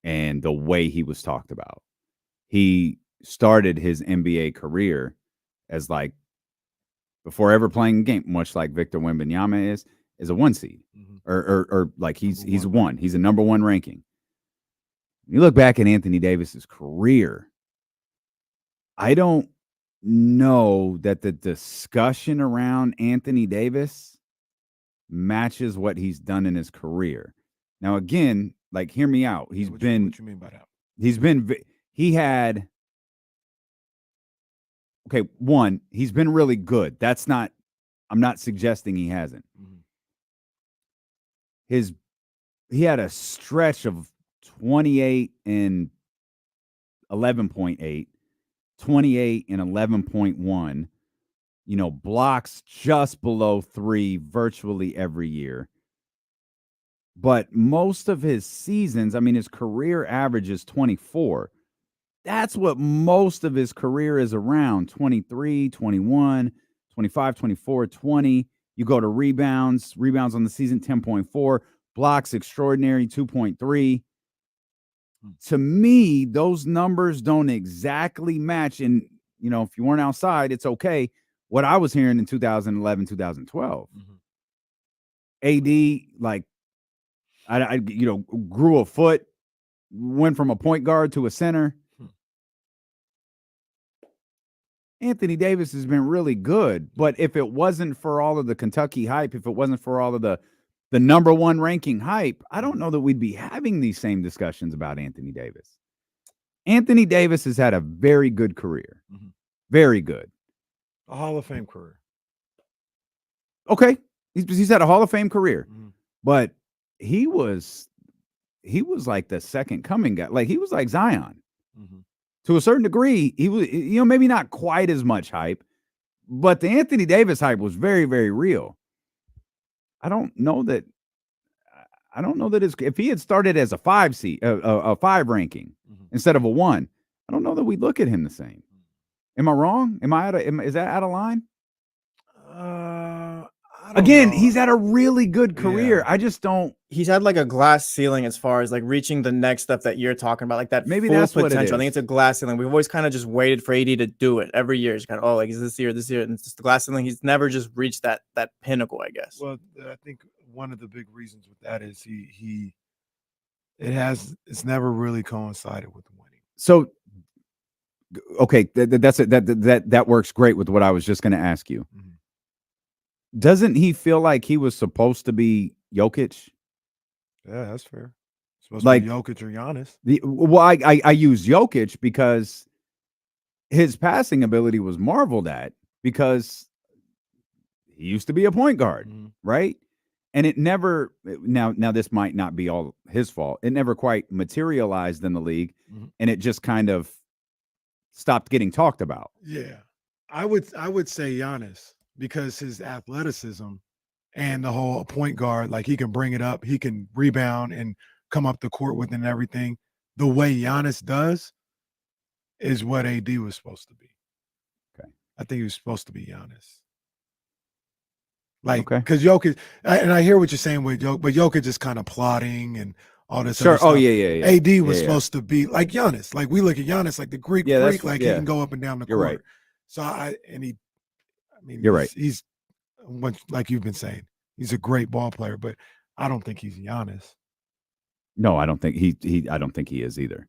and the way he was talked about. He started his NBA career as like, before ever playing a game, much like Victor Wembanyama is a 1 seed, or like he's one. He's a number 1 ranking. You look back at Anthony Davis's career, I don't know that the discussion around Anthony Davis matches what he's done in his career. Now, again, like, hear me out. What you mean by that? Okay, one, he's been really good. I'm not suggesting he hasn't. He had a stretch of 28 and 11.8, 28 and 11.1, blocks just below 3 virtually every year. But most of his seasons, his career average is 24. That's what most of his career is around, 23, 21, 25, 24, 20. You go to rebounds on the season, 10.4. Blocks, extraordinary, 2.3. To me, those numbers don't exactly match. And, if you weren't outside, it's okay. What I was hearing in 2011, 2012. AD, like, I grew a foot, went from a point guard to a center. Anthony Davis has been really good, but if it wasn't for all of the Kentucky hype, if it wasn't for all of the number 1 ranking hype, I don't know that we'd be having these same discussions about Anthony Davis. Anthony Davis has had a very good career. Very good. A Hall of Fame career. Okay. He's had a Hall of Fame career, but he was like the second coming guy. Like, he was like Zion. To a certain degree, he was, maybe not quite as much hype, but the Anthony Davis hype was very, very real. I don't know that I don't know that if he had started as a 5 seed, a 5 ranking instead of a 1, I don't know that we'd look at him the same. Am I wrong? Is that out of line? Again, he's had a really good career. I just don't. He's had like a glass ceiling as far as like reaching the next step that you're talking about, like that Maybe full that's what it potential. I is. think it's a glass ceiling. We've always kind of just waited for AD to do it every year. It's kind of like is this year, and it's just the glass ceiling. He's never just reached that pinnacle, I guess. Well, I think one of the big reasons with that is it's never really coincided with winning. So, okay, that works great with what I was just going to ask you. Doesn't he feel like he was supposed to be Jokic? Yeah, that's fair. Supposed Like to be Jokic or Giannis. I use Jokic because his passing ability was marveled at because he used to be a point guard, right? And it never now this might not be all his fault. It never quite materialized in the league, and it just kind of stopped getting talked about. Yeah, I would say Giannis because his athleticism and the whole point guard, like he can bring it up, he can rebound and come up the court with it and everything. The way Giannis does is what AD was supposed to be. Okay, I think he was supposed to be Giannis. Like, because Jokic, and I hear what you're saying with Jokic, but Jokic is kind of plotting and all this. Sure. Other stuff. Oh yeah. AD was supposed to be like Giannis. Like we look at Giannis like the Greek freak, like he can go up and down the court. Right. So You're right. He's like you've been saying, he's a great ball player, but I don't think he's Giannis. No, I don't think I don't think he is either.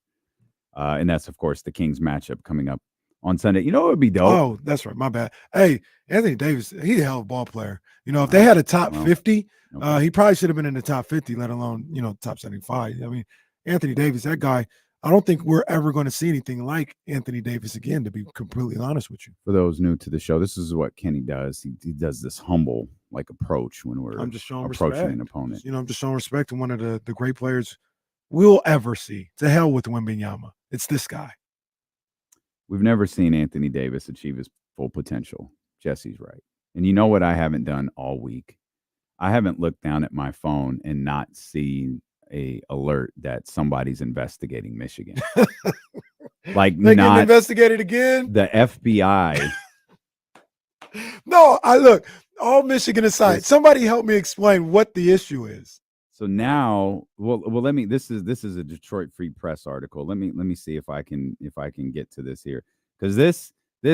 And that's of course the Kings matchup coming up on Sunday. You know what would be dope? Oh, that's right. My bad. Hey, Anthony Davis, he's a hell of a ball player. You know, if they had a top 50, he probably should have been in the top 50, let alone, top 75. I mean, Anthony Davis, that guy, I don't think we're ever going to see anything like Anthony Davis again, to be completely honest with you. For those new to the show, this is what Kenny does. He does this humble approach when we're I'm just showing approaching respect. an opponent. I'm just showing respect to one of the great players we'll ever see. To hell with Wembanyama. It's this guy. We've never seen Anthony Davis achieve his full potential. Jesse's right. And you know what I haven't done all week? I haven't looked down at my phone and not seen a alert that somebody's investigating Michigan. Like they not getting investigated again? The FBI. No, look, all Michigan aside, somebody help me explain what the issue is. So now, well, let me. This is a Detroit Free Press article. Let me see if I can get to this here, because this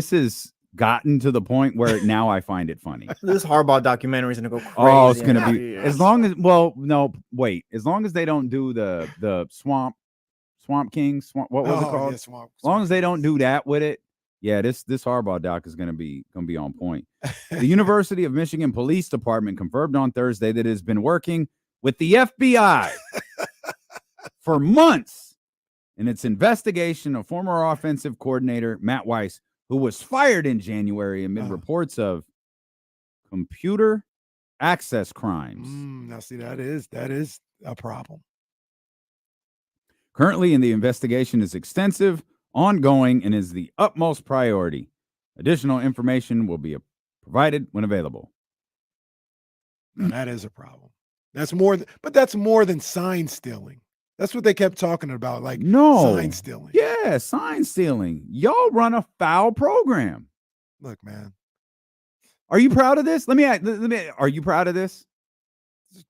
has gotten to the point where now I find it funny. This Harbaugh documentary is gonna go crazy. Oh, it's gonna be as long as as long as they don't do the Swamp Kings. What was it called? Yeah, as long as they don't do that with it. Yeah, this Harbaugh doc is gonna be on point. The University of Michigan Police Department confirmed on Thursday that it has been working with the FBI for months in its investigation of former offensive coordinator Matt Weiss, who was fired in January amid reports of computer access crimes. Now, see, that is a problem. Currently, the investigation is extensive, ongoing, and is the utmost priority. Additional information will be provided when available. Now, that is a problem. That's more than sign stealing. That's what they kept talking about, like sign stealing. Yeah, sign stealing. Y'all run a foul program. Look, man. Are you proud of this? Are you proud of this?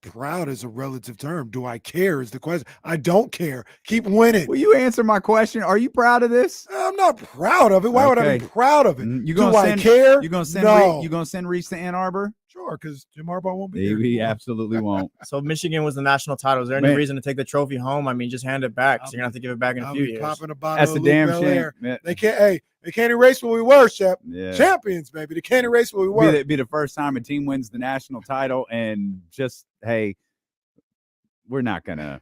Proud is a relative term. Do I care is the question. I don't care. Keep winning. Will you answer my question? Are you proud of this? I'm not proud of it. Why would I be proud of it? I care? You gonna send no. You gonna send Reese to Ann Arbor? Sure, because Jim Harbaugh won't be there. He absolutely won't. So Michigan was the national title. Is there any reason to take the trophy home? I mean, just hand it back. So you're gonna have to give it back in a few years. Popping a bottle That's of a damn Luke shame. Belair. They can't erase what we were, Shep. Yeah. Champions, baby. They can't erase what we were. It'd be the first time a team wins the national title, and just hey, we're not gonna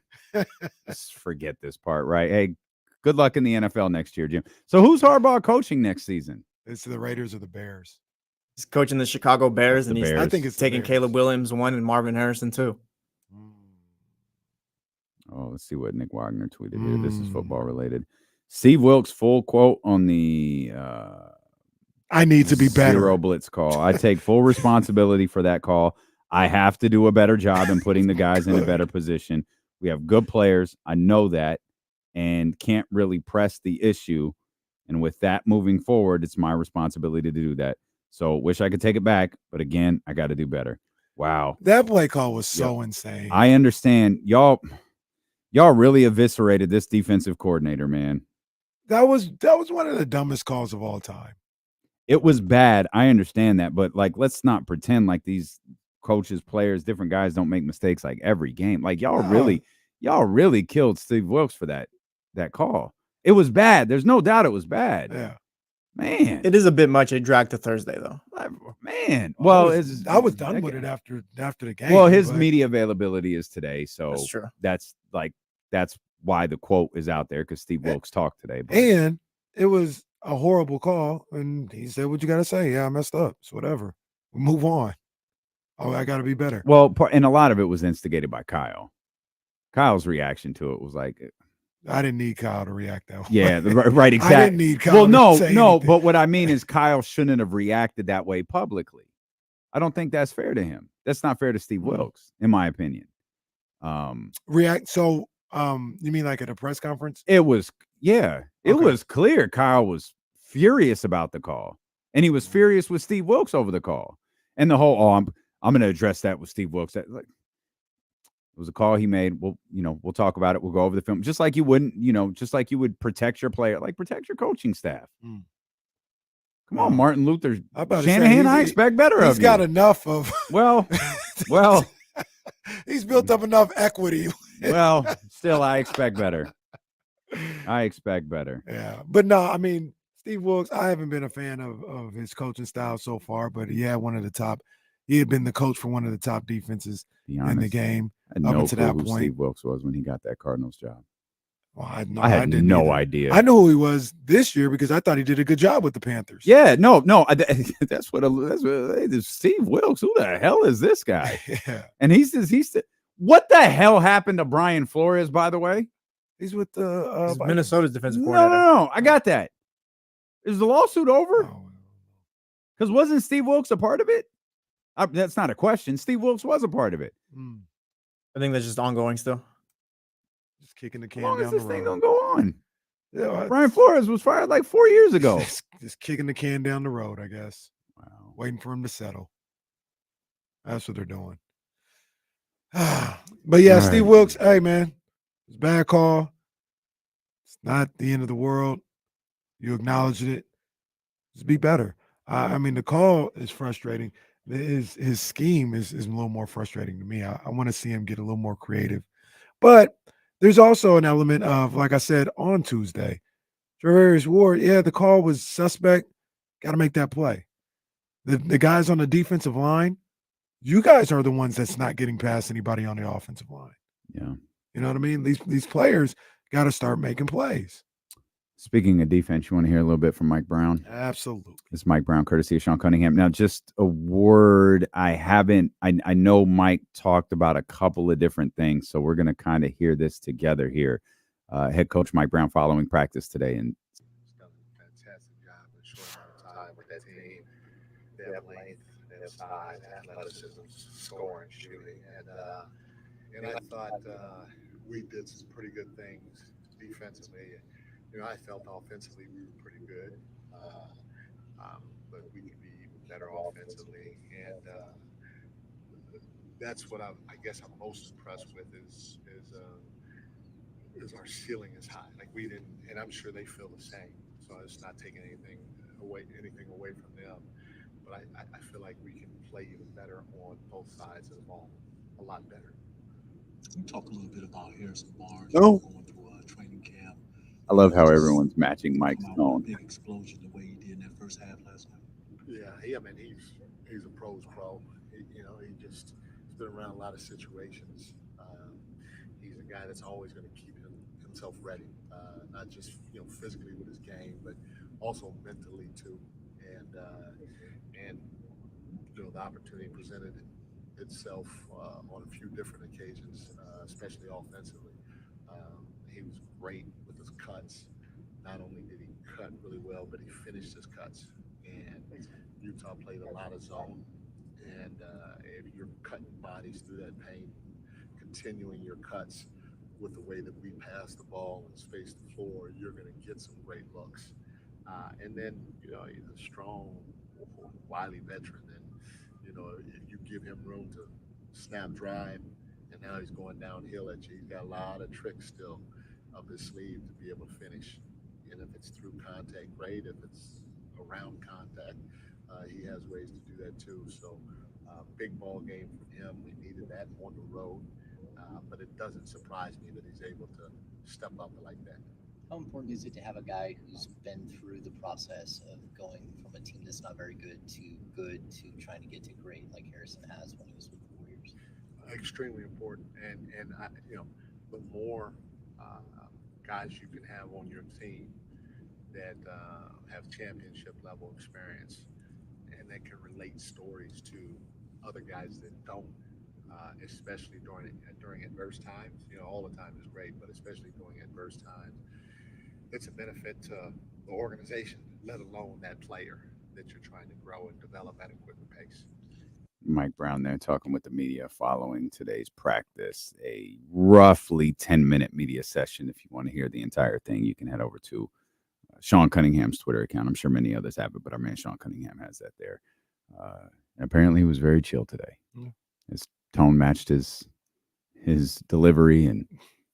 just forget this part, right? Hey, good luck in the NFL next year, Jim. So who's Harbaugh coaching next season? It's the Raiders or the Bears. He's coaching the Chicago Bears, and Bears. I think it's taking Caleb Williams 1 and Marvin Harrison 2. Oh, let's see what Nick Wagner tweeted here. This is football related. Steve Wilkes' full quote on the I need to be better. Zero blitz call. I take full responsibility for that call. I have to do a better job in putting the guys in a better position. We have good players. I know that, and can't really press the issue. And with that moving forward, it's my responsibility to do that. So wish I could take it back, but again, I got to do better. Wow. That play call was so insane. I understand. Y'all really eviscerated this defensive coordinator, man. That was one of the dumbest calls of all time. It was bad. I understand that, but like, let's not pretend like these coaches, players, different guys don't make mistakes like every game. Like y'all really killed Steve Wilkes for that call. It was bad. There's no doubt it was bad. Yeah. Man. It is a bit much. It dragged to Thursday though. Man. Well, I was done with it after the game. Well, his media availability is today, so That's true. That's why the quote is out there, because Steve Wilkes talked today. But And it was a horrible call, and he said, "What you got to say? Yeah, I messed up. It's whatever. We move on. Oh, I got to be better." well, and a lot of it was instigated by Kyle. Kyle's reaction to it was like, I didn't need Kyle to react that way. yeah, right, exactly. I didn't need Kyle. Well, to say no, anything. but what I mean is Kyle shouldn't have reacted that way publicly. I don't think that's fair to him. That's not fair to Steve Wilkes, in my opinion. React. So, you mean like at a press conference? It was clear Kyle was furious about the call, and he was furious with Steve Wilkes over the call, and the whole I'm going to address that with Steve Wilkes. It was a call he made. We'll talk about it. We'll go over the film, just like you wouldn't, just like you would protect your player, like protect your coaching staff. Come on, Martin Luther Shanahan. I expect better of you. He's got enough of. Well, he's built up enough equity. Well, still, I expect better. Yeah, but no, I mean, Steve Wilkes, I haven't been a fan of his coaching style so far, but he had he had been the coach for one of the top defenses in the game I had up no until clue that who point. Steve Wilkes was when he got that Cardinals job. Well, I had no either. idea. I knew who he was this year because I thought he did a good job with the Panthers. Yeah, no. That's what Steve Wilkes. Who the hell is this guy? Yeah. And he's what the hell happened to Brian Flores, by the way? He's with the Minnesota's defensive coordinator. No. I got that. Is the lawsuit over? Because wasn't Steve Wilkes a part of it? That's not a question. Steve Wilkes was a part of it. I think that's just ongoing still. Just kicking the can How long down is the this thing road. gonna go on? Yeah, Brian Flores was fired like 4 years ago. Just kicking the can down the road, I guess. Wow. Waiting for him to settle. That's what they're doing. But yeah, All Steve right. Wilkes, hey man, it's a bad call. It's not the end of the world. You acknowledged it. Just be better. I mean, the call is frustrating. His scheme is a little more frustrating to me. I want to see him get a little more creative. But there's also an element of, like I said on Tuesday, Travis Ward, the call was suspect. Got to make that play. The guys on the defensive line, you guys are the ones that's not getting past anybody on the offensive line. Yeah. You know what I mean? These players got to start making plays. Speaking of defense, you want to hear a little bit from Mike Brown? Absolutely. It's Mike Brown, courtesy of Sean Cunningham. Now, just a word. I know Mike talked about a couple of different things, so we're going to kind of hear this together here. Head coach Mike Brown following practice today. And fantastic job in a short amount of time with that team. They have length, they have size, athleticism, scoring, shooting. And I thought we did some pretty good things defensively. I felt offensively we were pretty good, but we could be even better offensively. And that's what I guess I'm most impressed with is our ceiling is high. Like we didn't, and I'm sure they feel the same. So it's not taking anything away from them. But I feel like we can play even better on both sides of the ball, a lot better. Can you talk a little bit about Harrison Barnes No. going through training camp? I love how everyone's matching Mike's tone. Big explosion the way he did in that first half last night. Yeah, I mean he's a pro's pro. He's been around a lot of situations. He's a guy that's always going to keep himself ready, not just physically with his game, but also mentally too. And the opportunity presented itself on a few different occasions, especially offensively. He was great with his cuts. Not only did he cut really well, but he finished his cuts. And Utah played a lot of zone, And if you're cutting bodies through that pain, continuing your cuts with the way that we pass the ball and space the floor, you're going to get some great looks. And then, he's a strong, wily veteran. And, if you give him room to snap drive, and now he's going downhill at you, he's got a lot of tricks still up his sleeve to be able to finish. And if it's through contact, great. If it's around contact, he has ways to do that too. So, big ball game from him. We needed that on the road. But it doesn't surprise me that he's able to step up like that. How important is it to have a guy who's been through the process of going from a team that's not very good to trying to get to great, like Harrison has when he was with the Warriors? Extremely important, and I, the more guys you can have on your team that have championship level experience and that can relate stories to other guys that don't. Especially during adverse times. All the time is great, but especially during adverse times, it's a benefit to the organization, let alone that player that you're trying to grow and develop at a quicker pace. Mike Brown there talking with the media following today's practice, a roughly 10-minute media session. If you want to hear the entire thing, you can head over to Sean Cunningham's Twitter account. I'm sure many others have it, but our man Sean Cunningham has that there. Apparently he was very chill today. His tone matched his delivery, and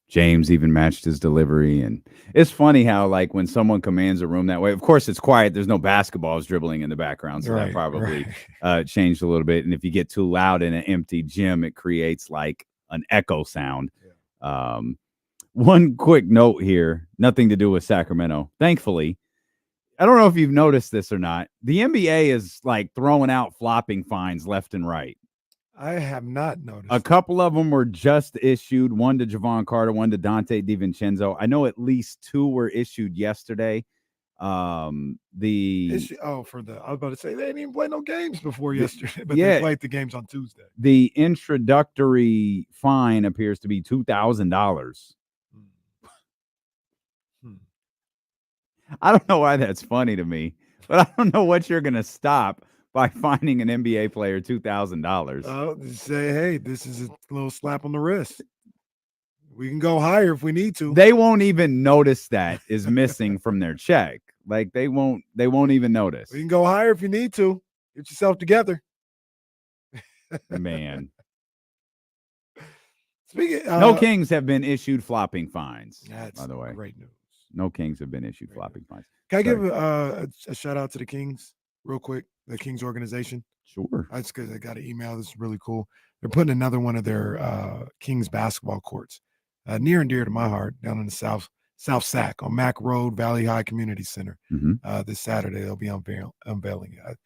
James even matched his delivery. And it's funny how, like, when someone commands a room that way, of course it's quiet. There's no basketballs dribbling in the background, so that probably changed a little bit. And if you get too loud in an empty gym, it creates like an echo sound. One quick note here, nothing to do with Sacramento. Thankfully, I don't know if you've noticed this or not. The NBA is like throwing out flopping fines left and right. I have not noticed. A couple of them were just issued, one to Javon Carter, one to Dante DiVincenzo. I know at least two were issued yesterday. I was about to say they didn't even play no games before yesterday, but they played the games on Tuesday. The introductory fine appears to be $2,000. I don't know why that's funny to me, but I don't know what you're going to stop by fining an NBA player $2,000. Oh, say, hey, this is a little slap on the wrist. We can go higher if we need to. They won't even notice that is missing from their check. Like they won't even notice. We can go higher if you need to. Get yourself together. Man. Speaking, no Kings have been issued flopping fines. That's by the way. Great news. No Kings have been issued flopping fines. Can I give a shout out to the Kings real quick? The Kings organization. Sure. That's because I got an email. This is really cool. They're putting another one of their Kings basketball courts near and dear to my heart down in the South Sac on Mack Road, Valley High Community Center. This Saturday, they'll be unveiling it.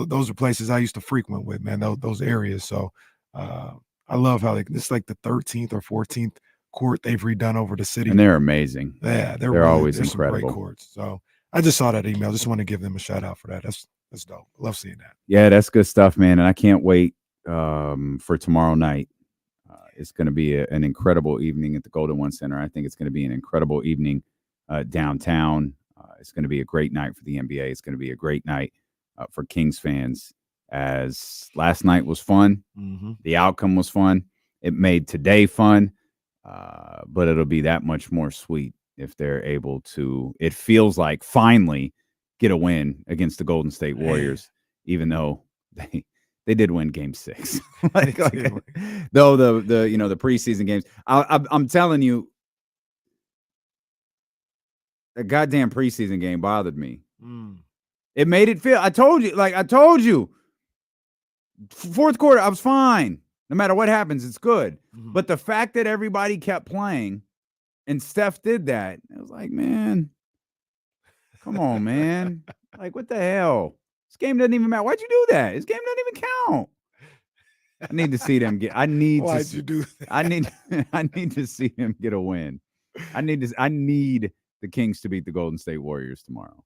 Those are places I used to frequent with, man, those areas. So I love how this is like the 13th or 14th court they've redone over the city. And they're amazing. Yeah, they're always incredible. Some great courts. So I just saw that email. Just want to give them a shout out for that. That's dope. I love seeing that. Yeah, that's good stuff, man. And I can't wait for tomorrow night. It's going to be an incredible evening at the Golden One Center. I think it's going to be an incredible evening downtown. It's going to be a great night for the NBA. It's going to be a great night for Kings fans, as last night was fun. The outcome was fun. It made today fun, but it'll be that much more sweet if they're able to, it feels like, finally get a win against the Golden State Warriors, even though they did win Game 6. Though the preseason games, I'm telling you, the goddamn preseason game bothered me. It made it feel. I told you, fourth quarter, I was fine. No matter what happens, it's good. But the fact that everybody kept playing and Steph did that, it was like, man, come on, man. Like, what the hell? This game doesn't even matter. Why'd you do that? This game doesn't even count. I need to see them get. Why'd you do that? I need to see them get a win. I need the Kings to beat the Golden State Warriors tomorrow.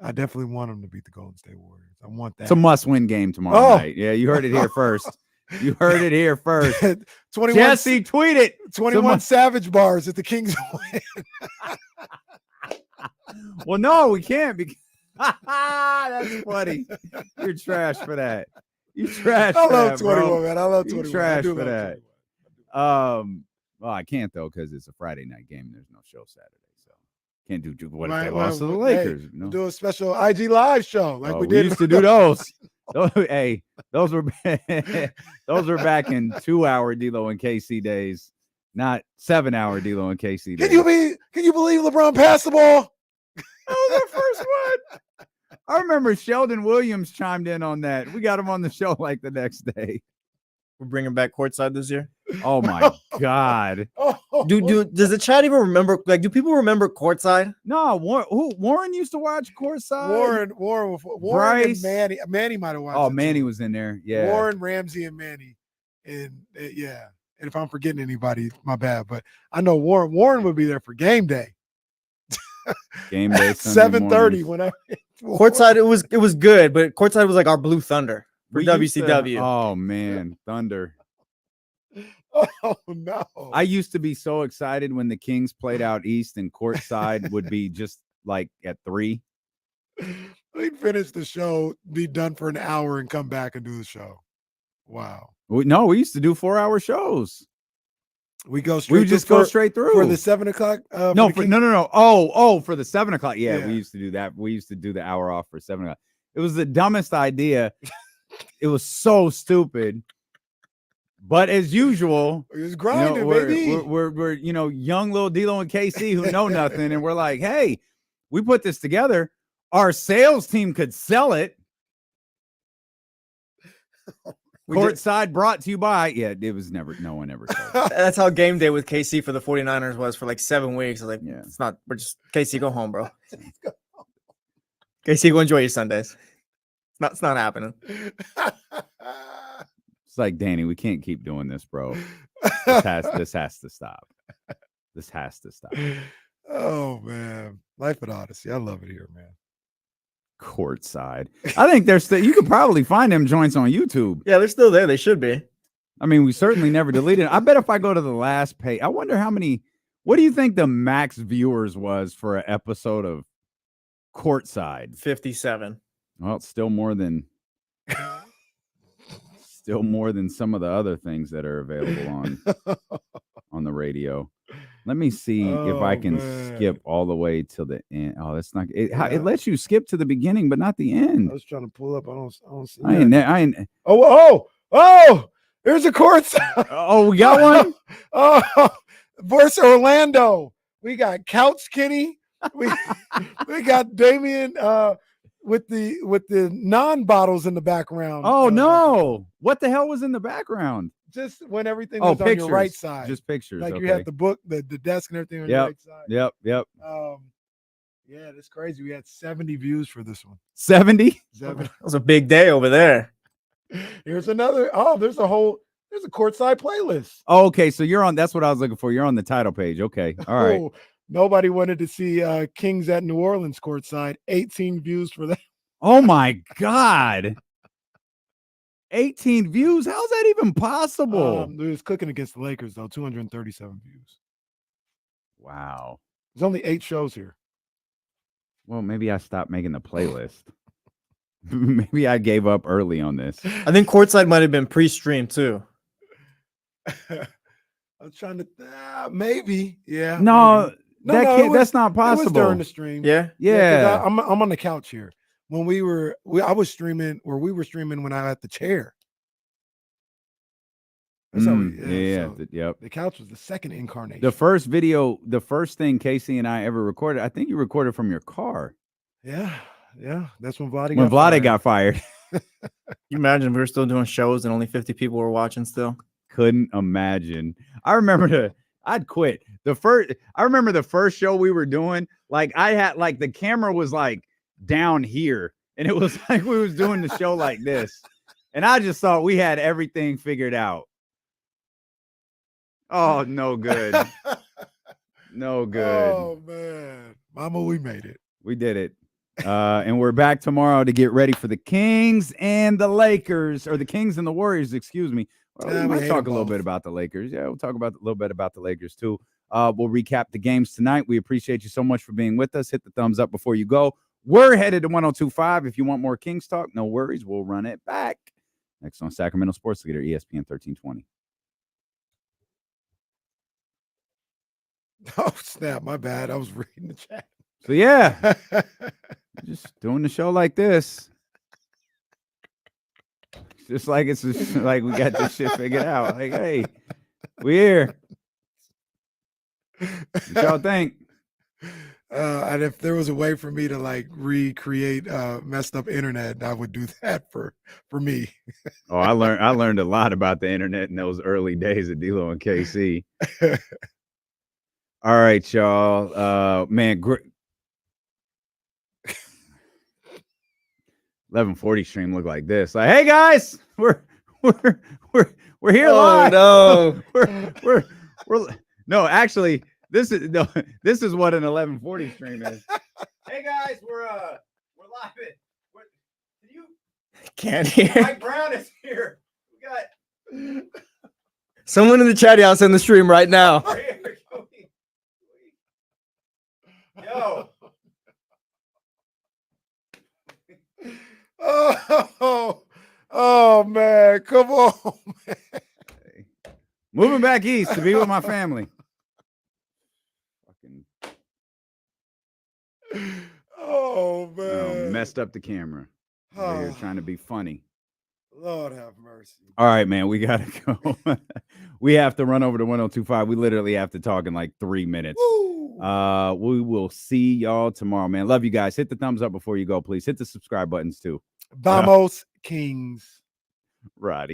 I definitely want them to beat the Golden State Warriors. I want that. It's a must-win game tomorrow night. Yeah, you heard it here first. You heard it here first. 21, Jesse, tweet it. 21 Savage bars at the Kings win. Well, no, we can't. Because that's funny. You're trash for that. You trash. I for love that, bro. 21, man. I love You 21. I trash do for love that. 21. Well, I can't though because it's a Friday night game. And there's no show Saturday, so can't do. What if Right, they lost to the hey, Lakers? we'll do a special IG live show like we we did. used to do those. Hey, those were those were back in 2-hour D'Lo and KC days, not 7-hour D'Lo and KC days. Can you believe LeBron passed the ball? That was our first one. I remember Sheldon Williams chimed in on that. We got him on the show like the next day. We're bringing back courtside this year. Oh my God. Does the chat even remember? Like, do people remember courtside? No, Warren used to watch courtside. Warren Bryce. and Manny might have watched. Oh, it Manny too. was in there. Yeah. Warren, Ramsey, and Manny, and yeah. And if I'm forgetting anybody, my bad. But I know Warren would be there for game day. Game day, 7:30. Whenever Courtside, it was good, but courtside was like our Blue Thunder for We used to- WCW. oh man, Thunder. Oh no! I used to be so excited when the Kings played out east and courtside would be just like at 3. We'd finish the show, be done for an hour, and come back and do the show. Wow. We used to do 4-hour shows. We go We straight. would just go straight through for the 7 o'clock. No, no. Oh, for the 7 o'clock. Yeah, Yeah. we used to do that. We used to do the hour off for 7 o'clock. It was the dumbest idea. It was so stupid. But as usual, it was grinding, baby. baby. We're young little D'Lo and KC who know nothing, and we're like, hey, we put this together. Our sales team could sell it. Courtside brought to you by. Yeah, it was never. No one ever sold it. That's how game day with KC for the 49ers was for like 7 weeks. I was like, it's not. We're just KC, go home, bro. KC, go enjoy your Sundays. It's not happening. It's like, Danny, we can't keep doing this, bro. This has to stop. This has to stop. Oh man, life at Odyssey. I love it here, man. Courtside. I think there's you could probably find them joints on YouTube. Yeah, they're still there. They should be. I mean, we certainly never deleted it. I bet if I go to the last page, I wonder how many. What do you think the max viewers was for an episode of Courtside? 57. Well, it's still more than some of the other things that are available on the radio. Let me see if I can skip all the way till the end. Oh, that's not it. It lets you skip to the beginning, but not the end. I was trying to pull up. I don't see. I ain't. Oh! There's a courtside. Oh, we got one. Oh, versus Orlando. We got Couch Kenny. We got Damian with the non-bottles in the background. Oh no! What the hell was in the background? Just when everything was on your right side. Just pictures. Like okay. you had the book, the desk and everything on your right side. Yep. Yeah, that's crazy. We had 70 views for this one. 70? That was a big day over there. Here's another. Oh, there's a courtside playlist. Oh, okay, so you're on. That's what I was looking for. You're on the title page. Okay, all right. Oh, nobody wanted to see Kings at New Orleans courtside. 18 views for that. Oh my God. 18 views? How's that even possible? It was cooking against the Lakers, though. 237 views. Wow. There's only 8 shows here. Well, maybe I stopped making the playlist. Maybe I gave up early on this. I think courtside might have been pre-streamed too. I was trying to maybe. Yeah. No, maybe. That's not possible. It was during the stream. Yeah. I'm on the couch here. When I was streaming, or we were streaming when I had the chair. That's how yep. The couch was the second incarnation. The first thing Casey and I ever recorded, I think you recorded from your car. Yeah. That's when Vlade got fired. You imagine if we were still doing shows and only 50 people were watching still? Couldn't imagine. I'd quit. I remember the first show we were doing, like I had like the camera was like down here and it was like we was doing the show like this. And I just thought we had everything figured out. Oh, no good. No good. Oh man. Mama, we made it. We did it. And we're back tomorrow to get ready for the Kings and the Lakers, or the Kings and the Warriors, excuse me. Well, we might talk a little bit about the Lakers. Yeah, we'll talk about a little bit about the Lakers too. We'll recap the games tonight. We appreciate you so much for being with us. Hit the thumbs up before you go. We're headed to 102.5. If you want more Kings talk, no worries. We'll run it back. Next on Sacramento Sports Leader, ESPN 1320. Oh, snap. My bad. I was reading the chat. So, yeah, just doing the show like this. Just like it's just like we got this shit figured out. Like, hey, we here. What y'all think? And if there was a way for me to like recreate messed up internet, I would do that for me. Oh, I learned a lot about the internet in those early days of D-Lo and KC. All right, y'all. Man, 1140 stream look like this. Like, hey guys, we're here live. No, we're no, actually, this is what an 1140 stream is. Hey guys, we're live. Can't hear. Mike Brown is here. We got Someone in the chat house in the stream right now. Yo. Oh man, come on, man. Moving back east to be with my family. Oh man. Messed up the camera. We're trying to be funny. Lord have mercy. All right, man, we gotta go. We have to run over to 1025. We literally have to talk in like 3 minutes. We will see y'all tomorrow, man. Love you guys. Hit the thumbs up before you go, please. Hit the subscribe buttons too. Vamos, Kings. Roddy.